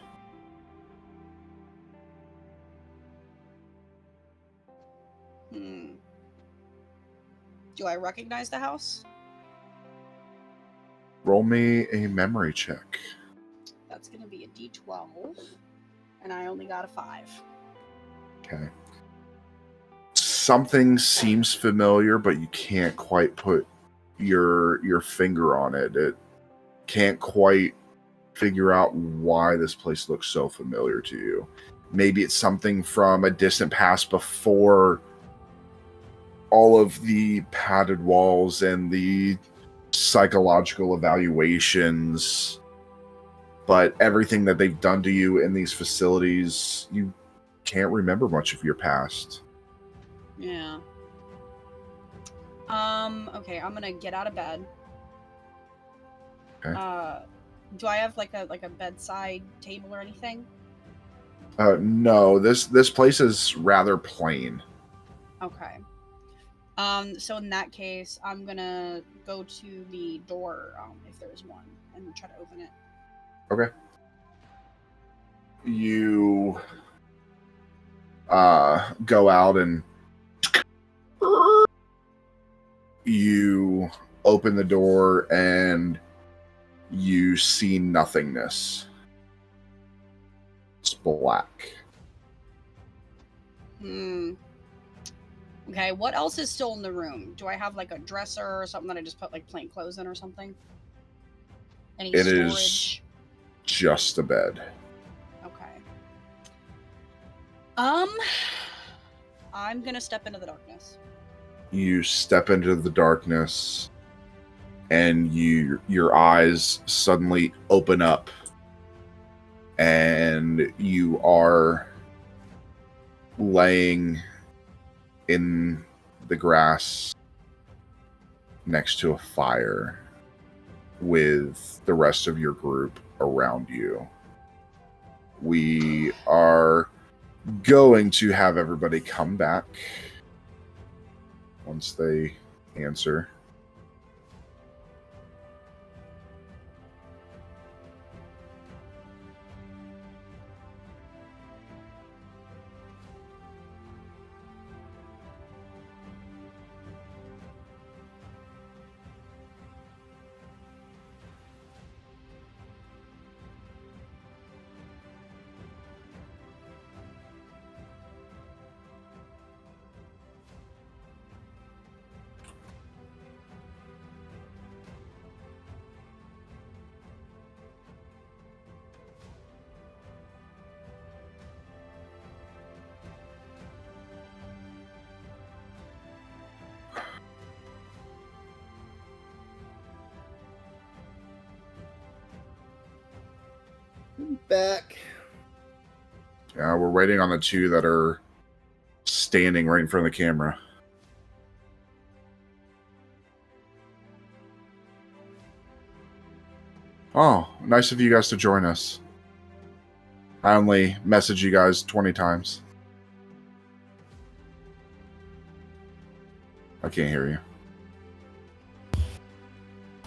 Speaker 6: Do I recognize the house?
Speaker 1: Roll me a memory check.
Speaker 6: That's gonna be a D12, and I only got a 5.
Speaker 1: Okay. Something seems familiar, but you can't quite put your finger on it. It can't quite figure out why this place looks so familiar to you. Maybe it's something from a distant past before all of the padded walls and the psychological evaluations, but everything that they've done to you in these facilities, you can't remember much of your past.
Speaker 6: Yeah. Okay, I'm gonna get out of bed.
Speaker 1: Okay.
Speaker 6: Do I have like a bedside table or anything?
Speaker 1: No, this place is rather plain.
Speaker 6: Okay. So in that case, I'm gonna go to the door, if there's one, and try to open it.
Speaker 1: Okay. You go out and you open the door and you see nothingness. It's black.
Speaker 6: Okay, what else is still in the room? Do I have like a dresser or something that I just put like plain clothes in or something? Any
Speaker 1: It
Speaker 6: storage?
Speaker 1: is just a bed.
Speaker 6: Okay. I'm gonna step into the darkness.
Speaker 1: You step into the darkness and your eyes suddenly open up and you are laying in the grass next to a fire with the rest of your group around you. We are going to have everybody come back once they answer.
Speaker 2: Back.
Speaker 1: Yeah, we're waiting on the two that are standing right in front of the camera. Oh, nice of you guys to join us. I only messaged you guys 20 times. I can't hear you.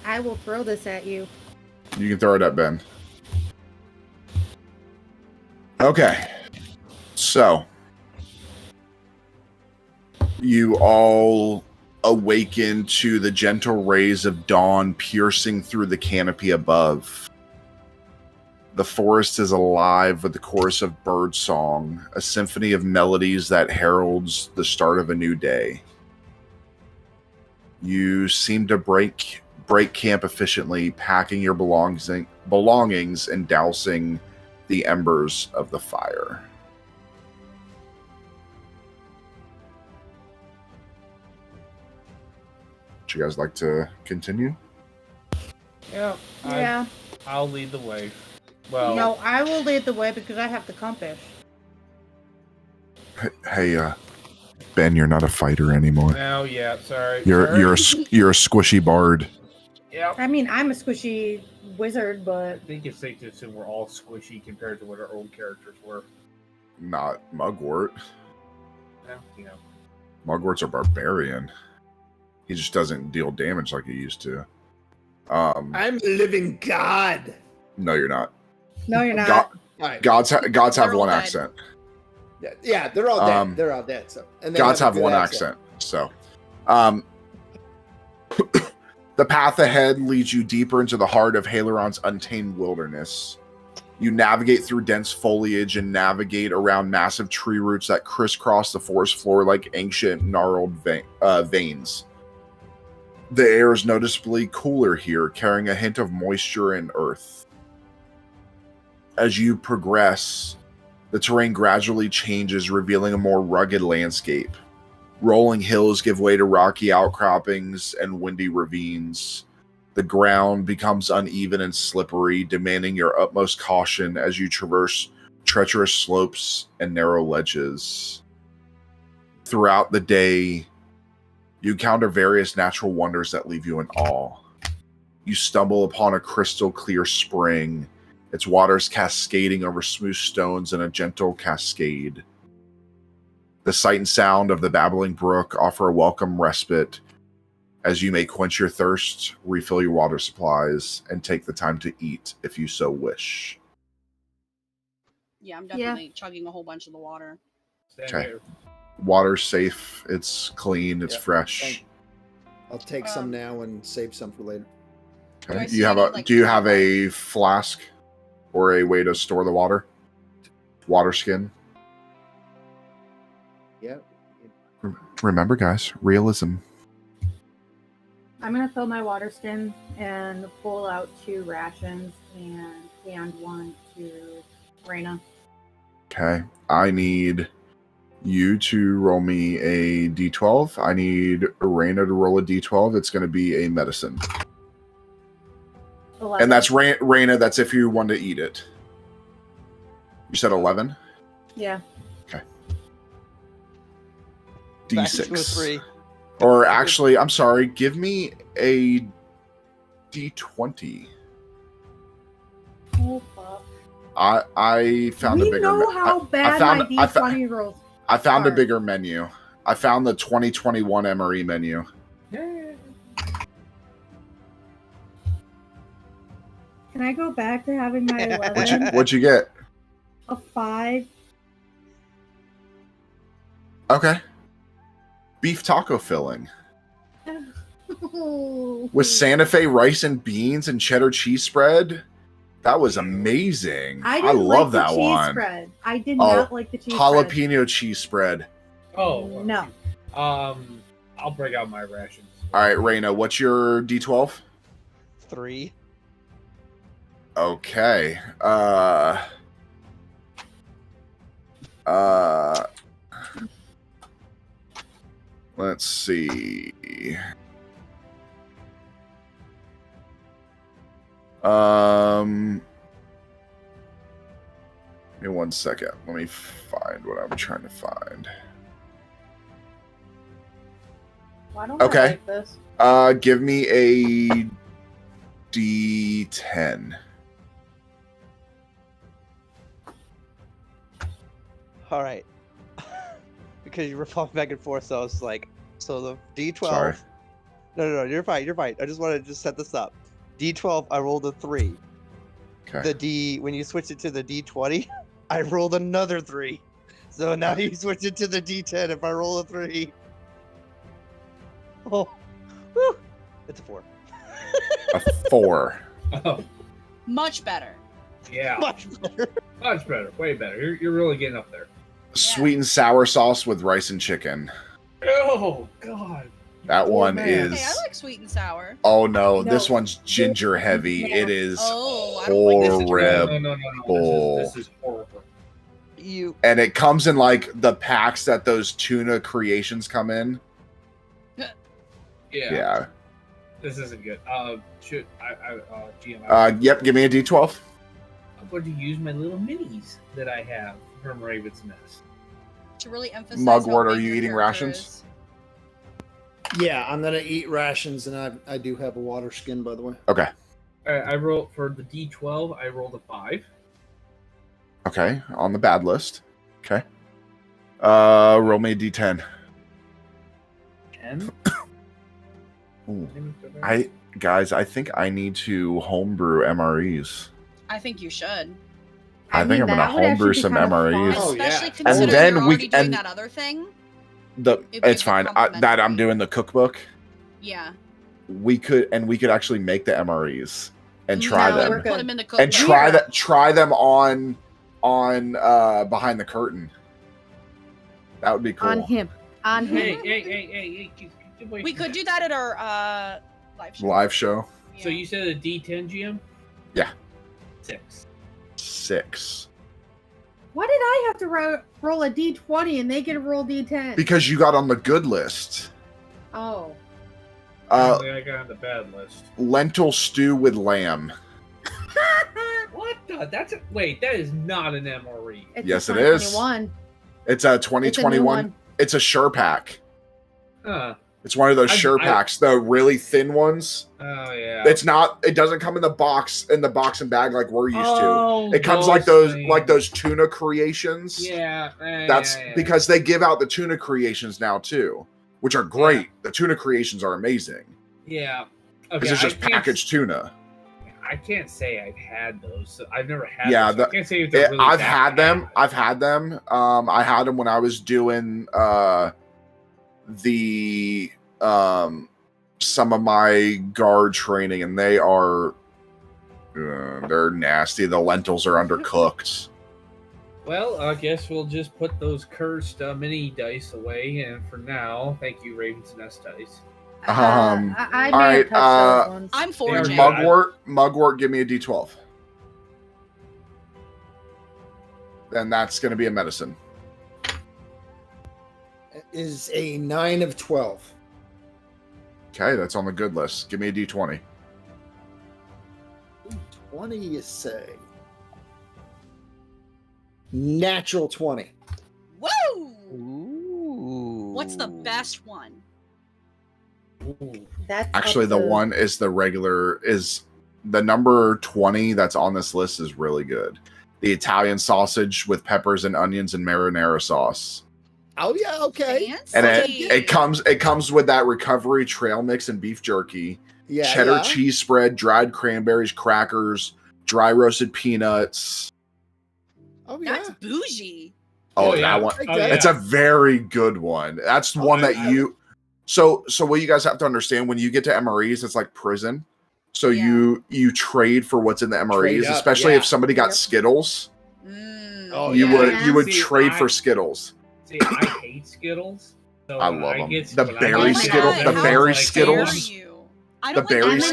Speaker 3: I will throw this at you.
Speaker 1: You can throw it at Ben. Okay. So, you all awaken to the gentle rays of dawn piercing through the canopy above. The forest is alive with the chorus of birdsong, a symphony of melodies that heralds the start of a new day. You seem to break camp efficiently, packing your belongings and dousing the embers of the fire. Would you guys like to continue?
Speaker 4: Yeah.
Speaker 3: Yeah.
Speaker 4: I'll lead the way. Well,
Speaker 3: No, I will lead the way because I have the compass.
Speaker 1: Hey, Ben, you're not a fighter anymore.
Speaker 4: no, yeah, sorry.
Speaker 1: You're
Speaker 4: sorry.
Speaker 1: you're a squishy bard.
Speaker 4: Yeah.
Speaker 3: I mean, I'm a squishy wizard, but
Speaker 4: I think it's safe to assume we're all squishy compared to what our old characters were.
Speaker 1: Not Mugwort.
Speaker 4: Yeah, you know.
Speaker 1: Mugwort's a barbarian. He just doesn't deal damage like he used to.
Speaker 2: I'm a living god.
Speaker 1: No, you're not.
Speaker 3: no, you're not.
Speaker 1: God,
Speaker 2: All right.
Speaker 1: gods have
Speaker 6: They're all
Speaker 1: one
Speaker 6: dead.
Speaker 1: accent.
Speaker 2: Yeah, they're all dead. They're all dead. So, and they
Speaker 1: Gods
Speaker 2: a
Speaker 1: have
Speaker 2: good
Speaker 1: one accent. So, the path ahead leads you deeper into the heart of Haleron's untamed wilderness. You navigate through dense foliage and navigate around massive tree roots that crisscross the forest floor like ancient gnarled veins. The air is noticeably cooler here, carrying a hint of moisture and earth. As you progress, the terrain gradually changes, revealing a more rugged landscape. Rolling hills give way to rocky outcroppings and windy ravines. The ground becomes uneven and slippery, demanding your utmost caution as you traverse treacherous slopes and narrow ledges. Throughout the day, you encounter various natural wonders that leave you in awe. You stumble upon a crystal clear spring, its waters cascading over smooth stones in a gentle cascade. The sight and sound of the babbling brook offer a welcome respite as you may quench your thirst, refill your water supplies, and take the time to eat if you so wish.
Speaker 6: Yeah, I'm definitely chugging a whole bunch of the water.
Speaker 1: Okay. Water's safe, it's clean, it's
Speaker 2: Yeah,
Speaker 1: fresh.
Speaker 2: I'll take some now and save some for later.
Speaker 1: Okay.
Speaker 6: Do I
Speaker 1: Do you
Speaker 6: see
Speaker 1: have
Speaker 6: any,
Speaker 1: a flask or a way to store the water? Water skin.
Speaker 2: Yeah.
Speaker 1: Remember, guys, realism.
Speaker 3: I'm gonna fill my water skin and pull out 2 rations and hand one to Raina.
Speaker 1: Okay. I need you to roll me a d12. I need Raina to roll a d12. It's going to be a medicine.
Speaker 3: 11.
Speaker 1: And that's Raina, that's if you want to eat it. You said 11?
Speaker 3: Yeah.
Speaker 1: Okay.
Speaker 5: Back to a
Speaker 1: D6.
Speaker 5: 3.
Speaker 1: Or actually, I'm sorry, give me a d20.
Speaker 3: Oh fuck.
Speaker 1: I found
Speaker 3: We
Speaker 1: a bigger
Speaker 3: know how bad
Speaker 1: found-
Speaker 3: my D20 rolls.
Speaker 1: I found a
Speaker 3: are.
Speaker 1: bigger menu. I found the 2021 MRE menu.
Speaker 3: Can I go back to having my 11?
Speaker 1: What'd you get?
Speaker 3: A 5.
Speaker 1: Okay. Beef taco filling with Santa Fe rice and beans and cheddar cheese spread. That was amazing.
Speaker 3: I
Speaker 1: I
Speaker 3: didn't
Speaker 1: love
Speaker 3: like
Speaker 1: that
Speaker 3: the cheese
Speaker 1: one.
Speaker 3: spread. I did
Speaker 1: Oh,
Speaker 3: not like the cheese spread.
Speaker 1: Jalapeno cheese spread.
Speaker 4: Oh
Speaker 3: No.
Speaker 4: I'll break out my rations.
Speaker 1: All right, Raina, what's your D12?
Speaker 5: 3.
Speaker 1: Okay. Let's see. Give me 1 second. Let me find what I'm trying to find.
Speaker 3: Why don't
Speaker 1: Okay.
Speaker 3: I like this?
Speaker 1: Give me a D10.
Speaker 5: All right. Because you were falling back and forth, so I was like, so the D12.
Speaker 1: Sorry.
Speaker 5: No, you're fine. You're fine. I just wanted to just set this up. D12, I rolled a 3.
Speaker 1: Okay.
Speaker 5: When you switch it to the D20, I rolled another 3. So now you switch it to the D10 if I roll a 3. Oh, whew. It's a 4.
Speaker 1: A 4.
Speaker 4: Oh,
Speaker 6: Much better.
Speaker 4: yeah.
Speaker 5: Much better.
Speaker 4: Much better. Way better. You're really getting up there.
Speaker 1: Sweet and sour sauce with rice and chicken.
Speaker 4: Oh, God.
Speaker 1: That one
Speaker 4: man.
Speaker 1: is.
Speaker 6: Hey, I like sweet and sour.
Speaker 1: Oh no,
Speaker 3: No.
Speaker 1: this one's ginger heavy.
Speaker 3: No.
Speaker 1: It is
Speaker 6: Oh, I don't like this.
Speaker 1: horrible.
Speaker 4: No. This is horrible.
Speaker 5: You
Speaker 1: And it comes in like the packs that those tuna creations come in.
Speaker 4: Yeah.
Speaker 1: Yeah.
Speaker 4: This isn't good. Should I GM?
Speaker 1: Yep, give me a D12.
Speaker 4: I'm going to use my little minis that I have from Raven's Nest.
Speaker 6: To really emphasize.
Speaker 1: Mugwort,
Speaker 6: how
Speaker 1: are
Speaker 6: big
Speaker 1: you
Speaker 6: your
Speaker 1: eating
Speaker 6: character
Speaker 1: rations?
Speaker 6: is.
Speaker 2: Yeah, I'm gonna eat rations, and I do have a water skin, by the way.
Speaker 1: Okay.
Speaker 4: I rolled for the D12. I rolled a 5.
Speaker 1: Okay. On the bad list. Okay. Roll me a D10.
Speaker 4: 10.
Speaker 1: Ooh. I think I need to homebrew MREs.
Speaker 6: I think you should.
Speaker 1: I think I'm gonna
Speaker 3: that would actually
Speaker 1: homebrew
Speaker 3: be
Speaker 1: some
Speaker 3: kind of
Speaker 1: MREs.
Speaker 3: fun.
Speaker 2: Oh, yeah.
Speaker 6: Especially
Speaker 2: And
Speaker 6: considering
Speaker 1: then
Speaker 6: you're
Speaker 1: we
Speaker 6: already doing
Speaker 1: and-
Speaker 6: that other thing.
Speaker 1: The
Speaker 6: It'd be a
Speaker 1: it's
Speaker 6: good
Speaker 1: fine. That I'm
Speaker 6: complementary.
Speaker 1: doing the cookbook.
Speaker 6: Yeah.
Speaker 1: We could actually make the MREs and try
Speaker 3: No,
Speaker 1: them.
Speaker 3: we're good.
Speaker 6: Put them in the cookbook.
Speaker 1: And try them on behind the curtain. That would be cool.
Speaker 3: On him. On him.
Speaker 4: Hey. Wait.
Speaker 6: We could do that at our live show.
Speaker 1: Live show.
Speaker 4: So you said a D10, GM?
Speaker 1: Yeah.
Speaker 4: 6.
Speaker 1: 6.
Speaker 3: Why did I have to roll a d20 and they get to roll d10?
Speaker 1: Because you got on the good list.
Speaker 3: Oh.
Speaker 4: Apparently I got on the bad list.
Speaker 1: Lentil stew with lamb.
Speaker 4: What the? Wait, that is not an MRE.
Speaker 3: It's
Speaker 1: Yes,
Speaker 3: a
Speaker 1: it is.
Speaker 3: 2021.
Speaker 1: It's a
Speaker 3: It's a new
Speaker 1: 2021.
Speaker 3: one.
Speaker 1: It's a Sure Pack.
Speaker 4: Huh.
Speaker 1: It's one of those
Speaker 4: I-
Speaker 1: Sure
Speaker 4: I-
Speaker 1: Packs, the really thin ones.
Speaker 4: Oh yeah.
Speaker 1: It's not. It doesn't come in the box and bag like we're used
Speaker 4: Oh,
Speaker 1: to. It comes like those
Speaker 4: things.
Speaker 1: tuna creations.
Speaker 4: Yeah.
Speaker 1: That's
Speaker 4: yeah.
Speaker 1: because they give out the tuna creations now too, which are great. The tuna creations are amazing
Speaker 4: Yeah.
Speaker 1: because
Speaker 4: Okay,
Speaker 1: it's just packaged tuna.
Speaker 4: I can't say I've had those. So I've never had.
Speaker 1: Yeah,
Speaker 4: those. I can't say if they're really
Speaker 1: I've
Speaker 4: that
Speaker 1: had them.
Speaker 4: bad.
Speaker 1: I've had them. I had them when I was doing the some of my guard training, and they are they're nasty. The lentils are undercooked.
Speaker 4: Well, I guess we'll just put those cursed mini dice away, and for now, thank you, Raven's Nest Dice.
Speaker 3: I
Speaker 1: all
Speaker 3: may
Speaker 1: right,
Speaker 3: have touched those ones.
Speaker 6: I'm
Speaker 4: They are
Speaker 6: foraging.
Speaker 4: good.
Speaker 1: Mugwort, give me a D12. Then that's going to be a medicine.
Speaker 2: Is a 9 of 12.
Speaker 1: Okay, that's on the good list. Give me a D20.
Speaker 2: 20, you say? Natural 20.
Speaker 6: Woo!
Speaker 5: Ooh.
Speaker 6: What's the best one?
Speaker 3: That's
Speaker 1: Actually,
Speaker 3: up
Speaker 1: the
Speaker 3: to-
Speaker 1: one is the number 20 that's on this list is really good. The Italian sausage with peppers and onions and marinara sauce.
Speaker 2: Oh yeah, okay.
Speaker 6: Fancy.
Speaker 1: And it comes with that recovery trail mix and beef jerky,
Speaker 2: Yeah,
Speaker 1: cheddar
Speaker 2: yeah.
Speaker 1: cheese spread, dried cranberries, crackers, dry roasted peanuts.
Speaker 2: Oh yeah.
Speaker 6: That's bougie.
Speaker 1: Oh,
Speaker 4: yeah.
Speaker 1: that one.
Speaker 2: Oh, yeah.
Speaker 1: It's a very good one. That's the one that you. So what you guys have to understand, when you get to MREs, it's like prison. So
Speaker 6: Yeah.
Speaker 1: you trade for what's in the MREs,
Speaker 2: Trade up,
Speaker 1: especially
Speaker 2: yeah.
Speaker 1: if somebody got
Speaker 3: Yep.
Speaker 1: Skittles.
Speaker 2: Oh,
Speaker 1: you
Speaker 2: yeah.
Speaker 1: would
Speaker 4: See,
Speaker 1: trade
Speaker 4: I-
Speaker 1: for Skittles.
Speaker 4: See, I hate Skittles. So
Speaker 1: I
Speaker 4: when
Speaker 1: love 'em.
Speaker 4: get-
Speaker 1: The
Speaker 4: when I
Speaker 1: berry
Speaker 4: get
Speaker 6: Oh my
Speaker 1: Skittles-
Speaker 6: God,
Speaker 1: the
Speaker 6: how
Speaker 1: berry
Speaker 6: dare
Speaker 1: Skittles-
Speaker 6: you? I
Speaker 1: the
Speaker 6: don't
Speaker 1: berry
Speaker 6: like M&Ms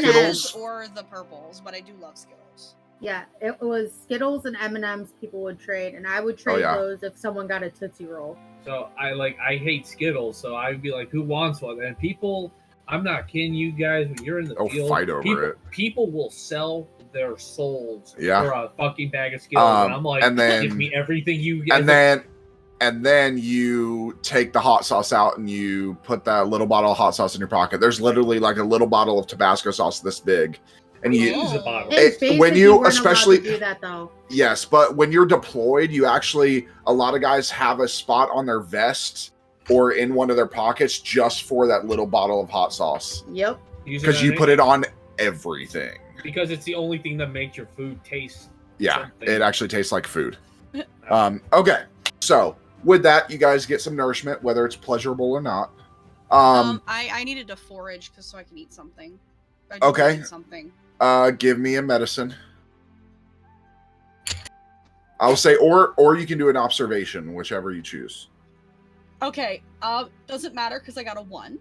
Speaker 1: Skittles-
Speaker 6: or the purples, but I do love Skittles.
Speaker 3: Yeah, it was Skittles and M&Ms people would trade, and I would trade
Speaker 1: yeah.
Speaker 3: those if someone got a Tootsie Roll.
Speaker 4: So I hate Skittles, so I'd be like, who wants one? And people, I'm not kidding you guys, when you're in the
Speaker 1: They'll
Speaker 4: field,
Speaker 1: fight over
Speaker 4: people,
Speaker 1: it.
Speaker 4: people will sell their souls
Speaker 1: Yeah.
Speaker 4: for a fucking bag of Skittles. And I'm like,
Speaker 1: and then-
Speaker 4: give me everything you get.
Speaker 1: And then you take the hot sauce out and you put that little bottle of hot sauce in your pocket. There's literally like a little bottle of Tabasco sauce this big, and you
Speaker 4: use a bottle.
Speaker 3: In
Speaker 1: It-
Speaker 3: basic,
Speaker 1: when you-
Speaker 3: weren't allowed
Speaker 1: especially-
Speaker 3: to do that though.
Speaker 1: yes, but when you're deployed, you actually a lot of guys have a spot on their vest or in one of their pockets just for that little bottle of hot sauce
Speaker 3: Yep.
Speaker 1: because you put it on everything.
Speaker 4: because it's the only thing that makes your food taste.
Speaker 1: Yeah,
Speaker 4: Something.
Speaker 1: it actually tastes like food. Okay, so with that, you guys get some nourishment, whether it's pleasurable or not.
Speaker 6: I needed to forage so I can eat something. I do
Speaker 1: Okay.
Speaker 6: need something.
Speaker 1: Give me a medicine. I'll say, or you can do an observation, whichever you choose.
Speaker 6: Okay. Doesn't matter because I got a 1.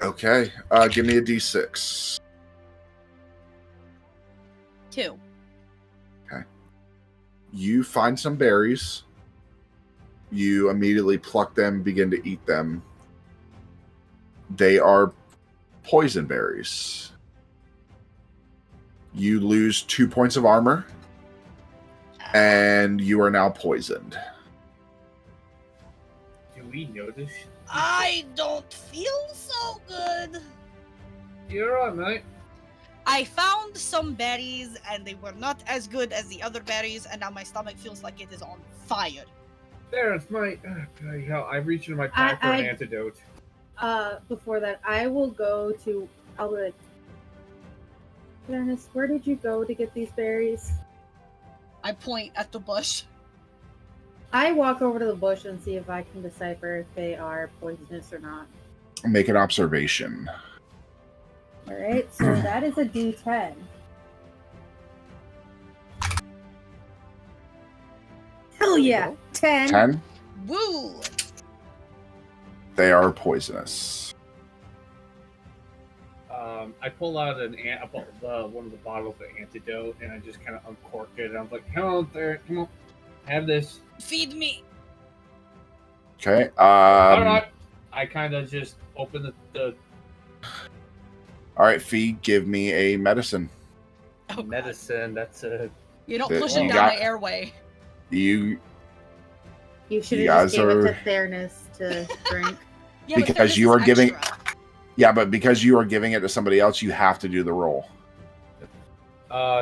Speaker 1: Okay, give me a D6.
Speaker 6: 2.
Speaker 1: You find some berries. You immediately pluck them, begin to eat them. They are poison berries. You lose 2 points of armor, and you are now poisoned.
Speaker 4: Do we notice?
Speaker 6: I don't feel so good.
Speaker 4: You're all right, mate.
Speaker 6: I found some berries and they were not as good as the other berries, and now my stomach feels like it is on fire.
Speaker 4: There's my. Bloody hell, I reached into my pack for an
Speaker 3: I-
Speaker 4: antidote.
Speaker 3: Before that, I will go to Albert. Dennis, where did you go to get these berries?
Speaker 6: I point at the bush.
Speaker 3: I walk over to the bush and see if I can decipher if they are poisonous or not.
Speaker 1: Make an observation.
Speaker 3: All right, so that is a D10. Hell yeah, 10.
Speaker 1: 10.
Speaker 6: Woo!
Speaker 1: They are poisonous.
Speaker 4: I pull out one of the bottles of antidote, and I just kind of uncork it. And I'm like, "Come on, there, come on, have this."
Speaker 6: Feed me.
Speaker 1: Okay.
Speaker 4: All right. I kind of just open the
Speaker 1: All right, Fee, give me a medicine.
Speaker 6: Oh, God.
Speaker 4: medicine. That's a
Speaker 6: You don't
Speaker 1: that
Speaker 6: push
Speaker 1: you
Speaker 6: him down
Speaker 1: got-
Speaker 6: the airway.
Speaker 1: You
Speaker 3: You should
Speaker 1: You
Speaker 3: have just
Speaker 1: guys
Speaker 3: gave it
Speaker 1: are-
Speaker 3: to Theranos to drink.
Speaker 6: Yeah, but
Speaker 1: Because
Speaker 6: Theranos
Speaker 1: you
Speaker 6: is
Speaker 1: are giving-
Speaker 6: extra.
Speaker 1: Yeah, but because you are giving it to somebody else, you have to do the roll.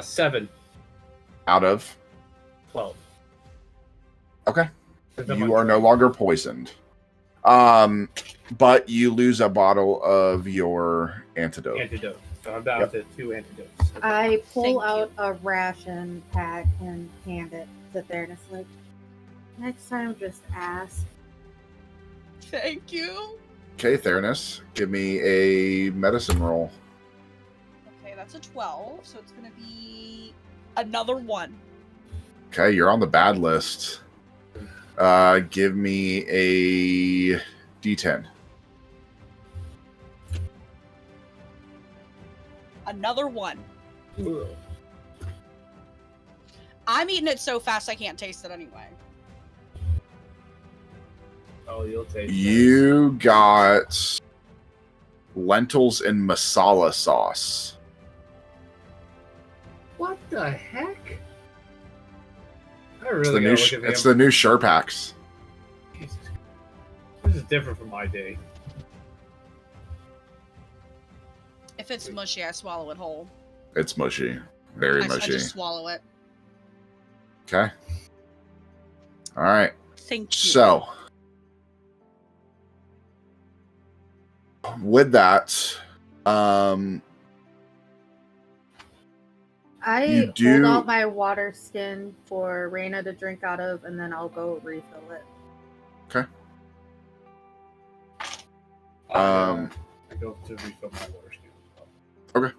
Speaker 4: 7,
Speaker 1: Out of
Speaker 4: 12.
Speaker 1: Okay.
Speaker 4: 'Cause I'm
Speaker 1: You
Speaker 4: on
Speaker 1: are no
Speaker 4: drug.
Speaker 1: longer poisoned. But you lose a bottle of your antidote.
Speaker 4: Antidote. So I'm down
Speaker 1: Yep.
Speaker 4: to 2 antidotes.
Speaker 3: I pull
Speaker 6: Thank
Speaker 3: out a ration pack and hand it to Theranos. Like, next time, just ask.
Speaker 6: Thank you.
Speaker 1: Okay, Theranos, give me a medicine roll.
Speaker 6: Okay, that's a 12, so it's gonna be another 1.
Speaker 1: Okay, you're on the bad list. Give me a D10.
Speaker 6: Another 1. I'm eating it so fast I can't taste it anyway.
Speaker 4: Oh, you'll take
Speaker 1: You got lentils and masala sauce.
Speaker 4: What the heck? I
Speaker 1: It's
Speaker 4: really
Speaker 1: the new,
Speaker 4: gotta look at
Speaker 1: it's the new Sherpacks.
Speaker 4: Jesus. This is different from my day.
Speaker 6: If it's mushy, I swallow it whole.
Speaker 1: It's mushy, very
Speaker 6: I
Speaker 1: mushy.
Speaker 6: just swallow it.
Speaker 1: Okay. All right.
Speaker 6: Thank you.
Speaker 1: So, with that,
Speaker 3: I
Speaker 1: You do-
Speaker 3: hold out my water skin for Raina to drink out of, and then I'll go refill it.
Speaker 1: Um,
Speaker 4: I go to refill my water skin as well.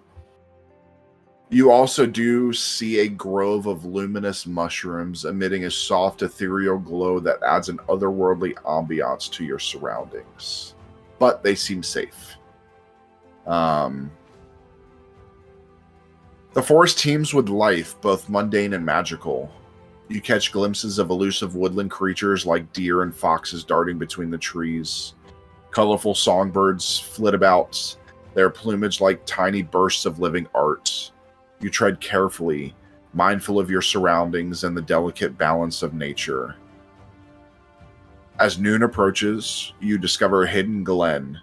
Speaker 1: you also do see a grove of luminous mushrooms emitting a soft ethereal glow that adds an otherworldly ambiance to your surroundings. But they seem safe. The forest teems with life, both mundane and magical. You catch glimpses of elusive woodland creatures like deer and foxes darting between the trees. Colorful songbirds flit about, their plumage like tiny bursts of living art. You tread carefully, mindful of your surroundings and the delicate balance of nature. As noon approaches, you discover a hidden glen,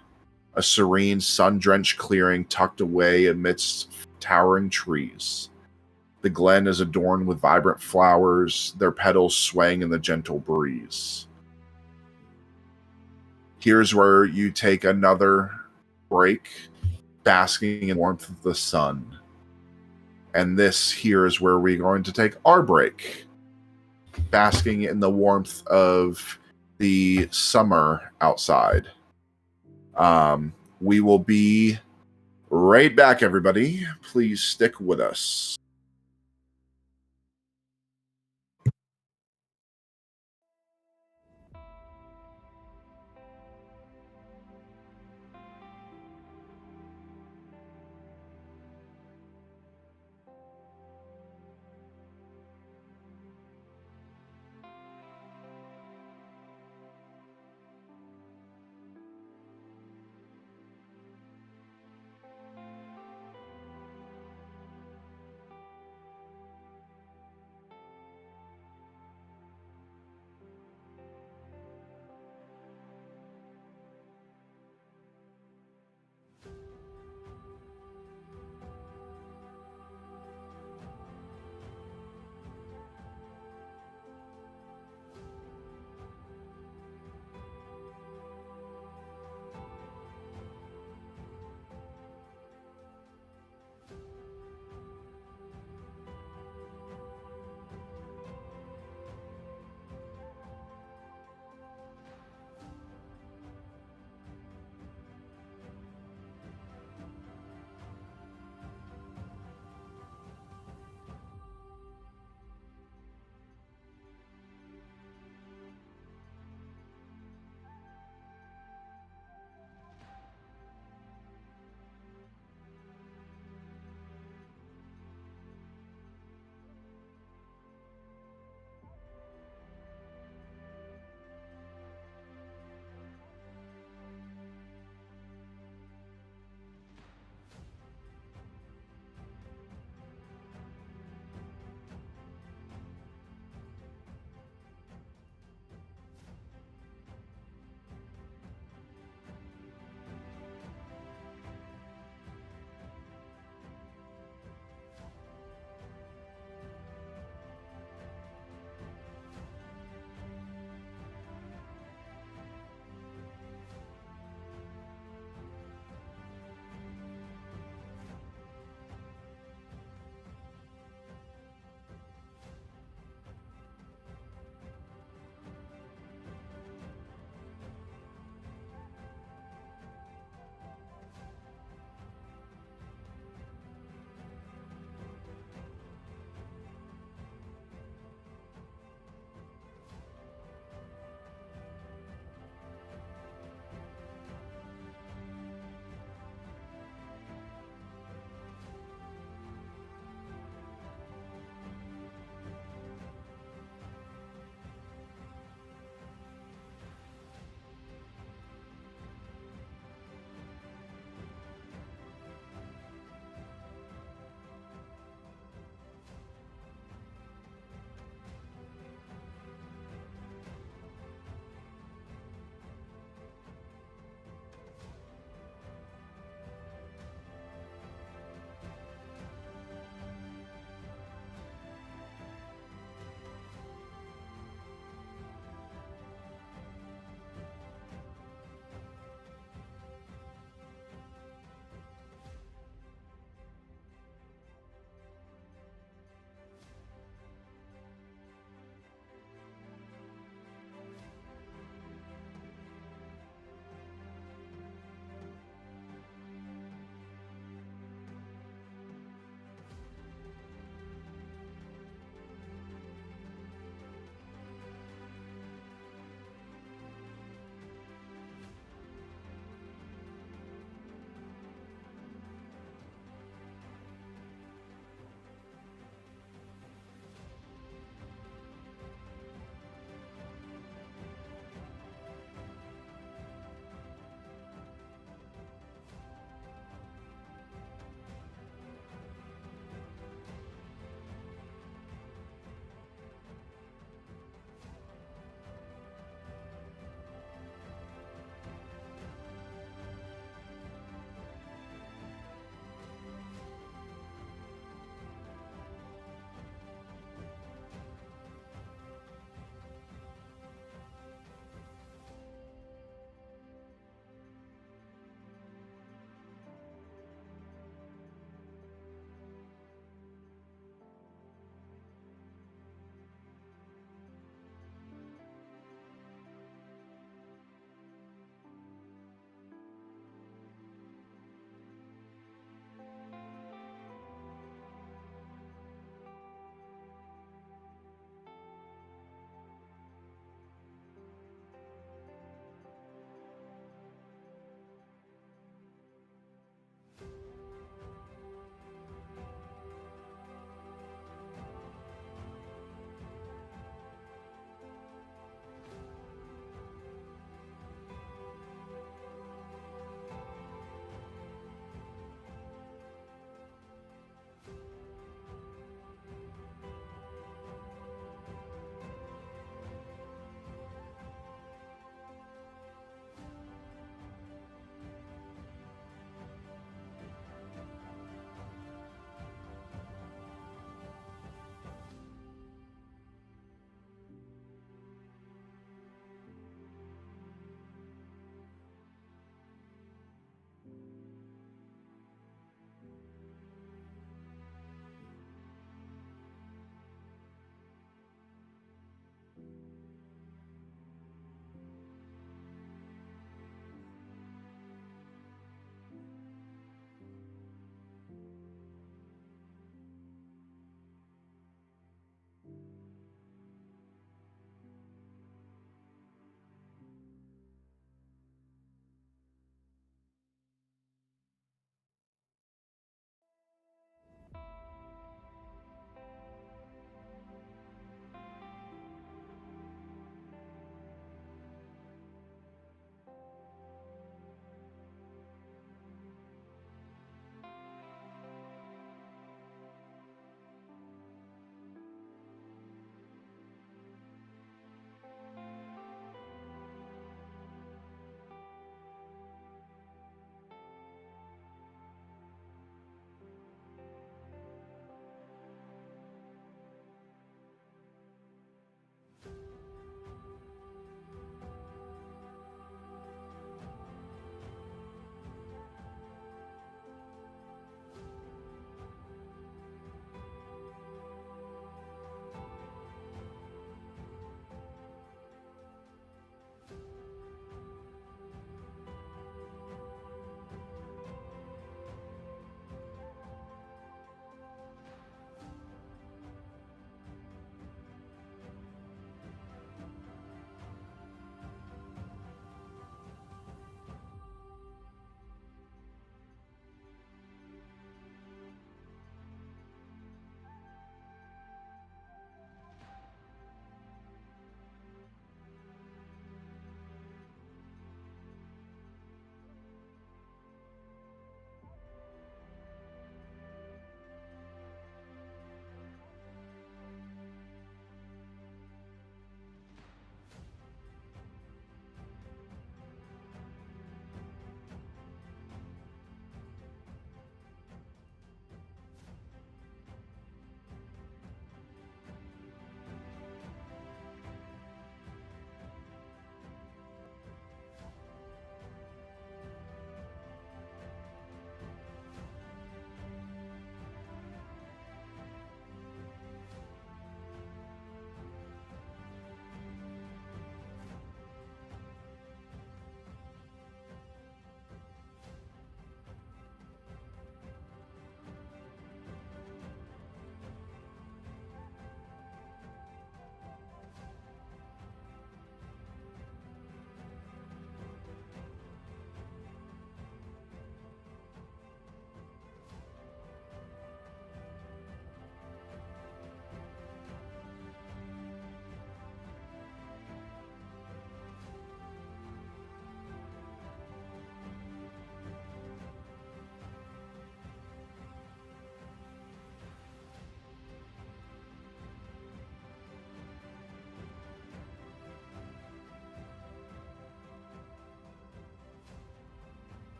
Speaker 1: a serene, sun-drenched clearing tucked away amidst towering trees. The glen is adorned with vibrant flowers, their petals swaying in the gentle breeze. Here's where you take another break, basking in the warmth of the sun. And this here is where we're going to take our break, basking in the warmth of the summer outside. We will be right back, everybody. Please stick with us.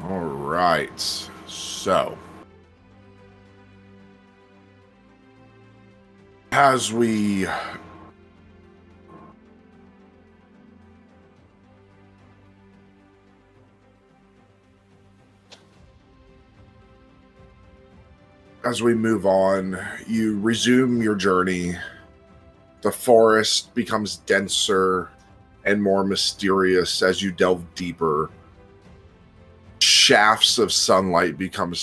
Speaker 1: All right. So, as we move on, you resume your journey. The forest becomes denser and more mysterious as you delve deeper. Shafts of sunlight become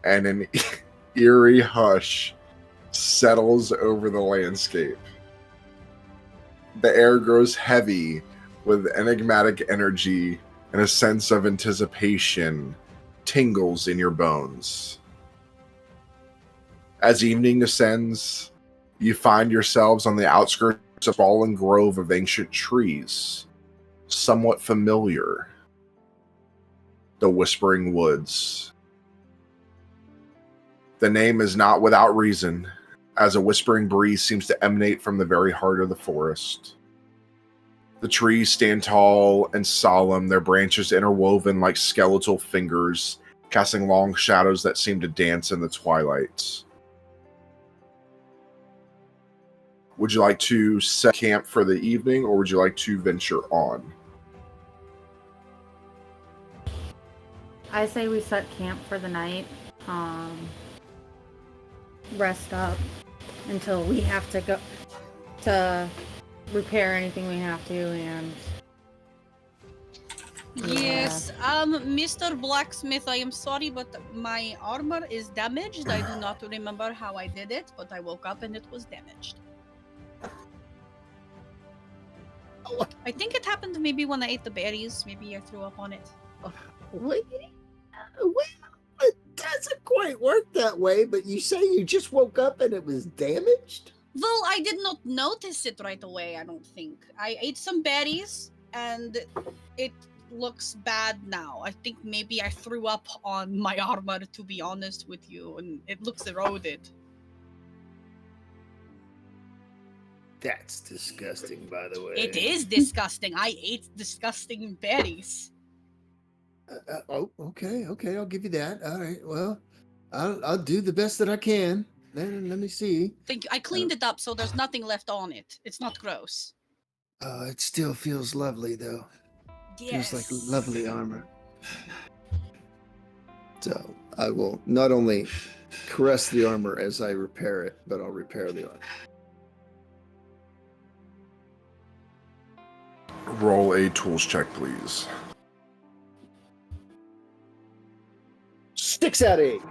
Speaker 1: and an eerie hush settles over the landscape. The air grows heavy with enigmatic energy, and a sense of anticipation tingles in your bones. As evening descends, you find yourselves on the outskirts of a fallen grove of ancient trees, somewhat familiar. The Whispering Woods. The name is not without reason, as a whispering breeze seems to emanate from the very heart of the forest. The trees stand tall and solemn, their branches interwoven like skeletal fingers, casting long shadows that seem to dance in the twilight. Would you like to set camp for the evening, or would you like to venture on?
Speaker 3: I say we set camp for the night. Rest up until we have to go to repair anything we have to, and
Speaker 6: Yes, Mr. Blacksmith, I am sorry, but my armor is damaged. I do not remember how I did it, but I woke up and it was damaged. I think it happened maybe when I ate the berries. Maybe I threw up on it.
Speaker 2: Well, it doesn't quite work that way, but you say you just woke up and it was damaged?
Speaker 6: Well, I did not notice it right away, I don't think. I ate some berries, and it looks bad now. I think maybe I threw up on my armor, to be honest with you, and it looks eroded.
Speaker 2: That's disgusting, by the way.
Speaker 6: It is disgusting. I ate disgusting berries.
Speaker 2: Okay, I'll give you that. All right, well, I'll do the best that I can. Then let me see.
Speaker 6: Thank you. I cleaned it up, so there's nothing left on it. It's not gross.
Speaker 2: It still feels lovely, though.
Speaker 6: Yes.
Speaker 2: Feels like lovely armor. So I will not only caress the armor as I repair it, but I'll repair the armor.
Speaker 1: Roll a tools check, please.
Speaker 2: 6 out of 8.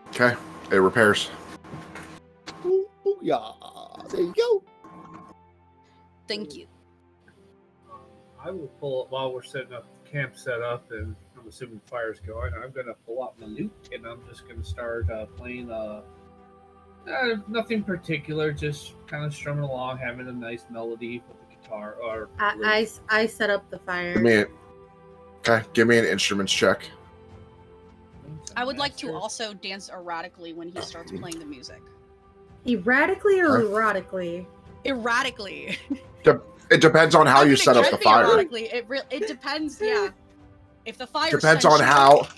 Speaker 1: Okay, it repairs.
Speaker 2: Ooh, yeah, there you go.
Speaker 6: Thank you.
Speaker 4: I will pull up while we're setting up camp set up, and I'm assuming the fire's going. I'm going to pull out my lute, and I'm just going to start playing. Nothing particular, just kind of strumming along, having a nice melody with the guitar. Or
Speaker 3: I set up the fire.
Speaker 1: Give me an instruments check.
Speaker 6: I would like to also dance erratically when he starts playing the music.
Speaker 3: Erratically or erotically?
Speaker 6: Erratically.
Speaker 1: It depends on how you set up the fire.
Speaker 6: Erotically. It depends, yeah. If the fire
Speaker 1: Depends on how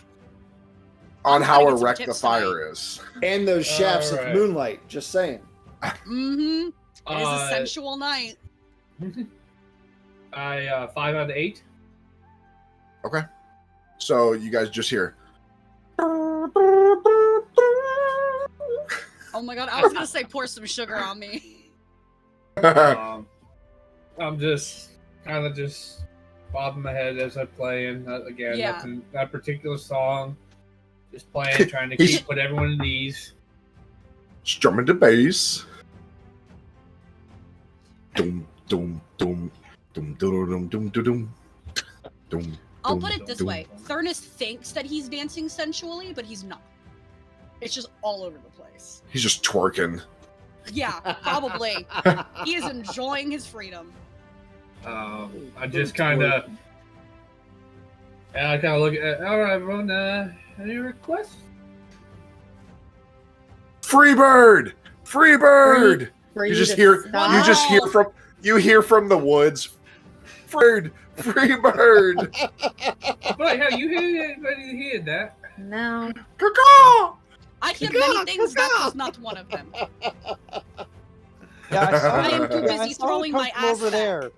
Speaker 1: erect the fire is.
Speaker 2: And those shafts of moonlight, just saying.
Speaker 6: Mm-hmm. It is a sensual night.
Speaker 4: 5 out of 8.
Speaker 1: Okay. So you guys just hear.
Speaker 6: Oh my god, I was gonna say pour some sugar on me.
Speaker 4: I'm just kind of just bobbing my head as I play, and nothing, that particular song. Just playing, trying to keep what everyone needs.
Speaker 1: Strumming the bass. Dum dum dum dum dum dum dum dum dum.
Speaker 6: I'll put it this way: Thurnus thinks that he's dancing sensually, but he's not. It's just all over the place.
Speaker 1: He's just twerking.
Speaker 6: Yeah, probably. He is enjoying his freedom.
Speaker 4: I just kind of look at. All right, everyone. Any requests?
Speaker 1: Freebird! Freebird!
Speaker 3: For
Speaker 1: You
Speaker 3: you
Speaker 1: just
Speaker 3: to
Speaker 1: hear
Speaker 3: stop.
Speaker 1: you hear from the woods. Free bird.
Speaker 4: But hell, you hear that?
Speaker 3: No.
Speaker 1: Caw-caw!
Speaker 6: I hear many things. That was not one of them.
Speaker 5: Yeah, I saw
Speaker 6: I am
Speaker 5: it.
Speaker 6: too
Speaker 5: Yeah, I
Speaker 6: busy
Speaker 5: saw it
Speaker 6: throwing
Speaker 5: come
Speaker 6: my
Speaker 5: from
Speaker 6: ass
Speaker 5: over
Speaker 6: back.
Speaker 5: there.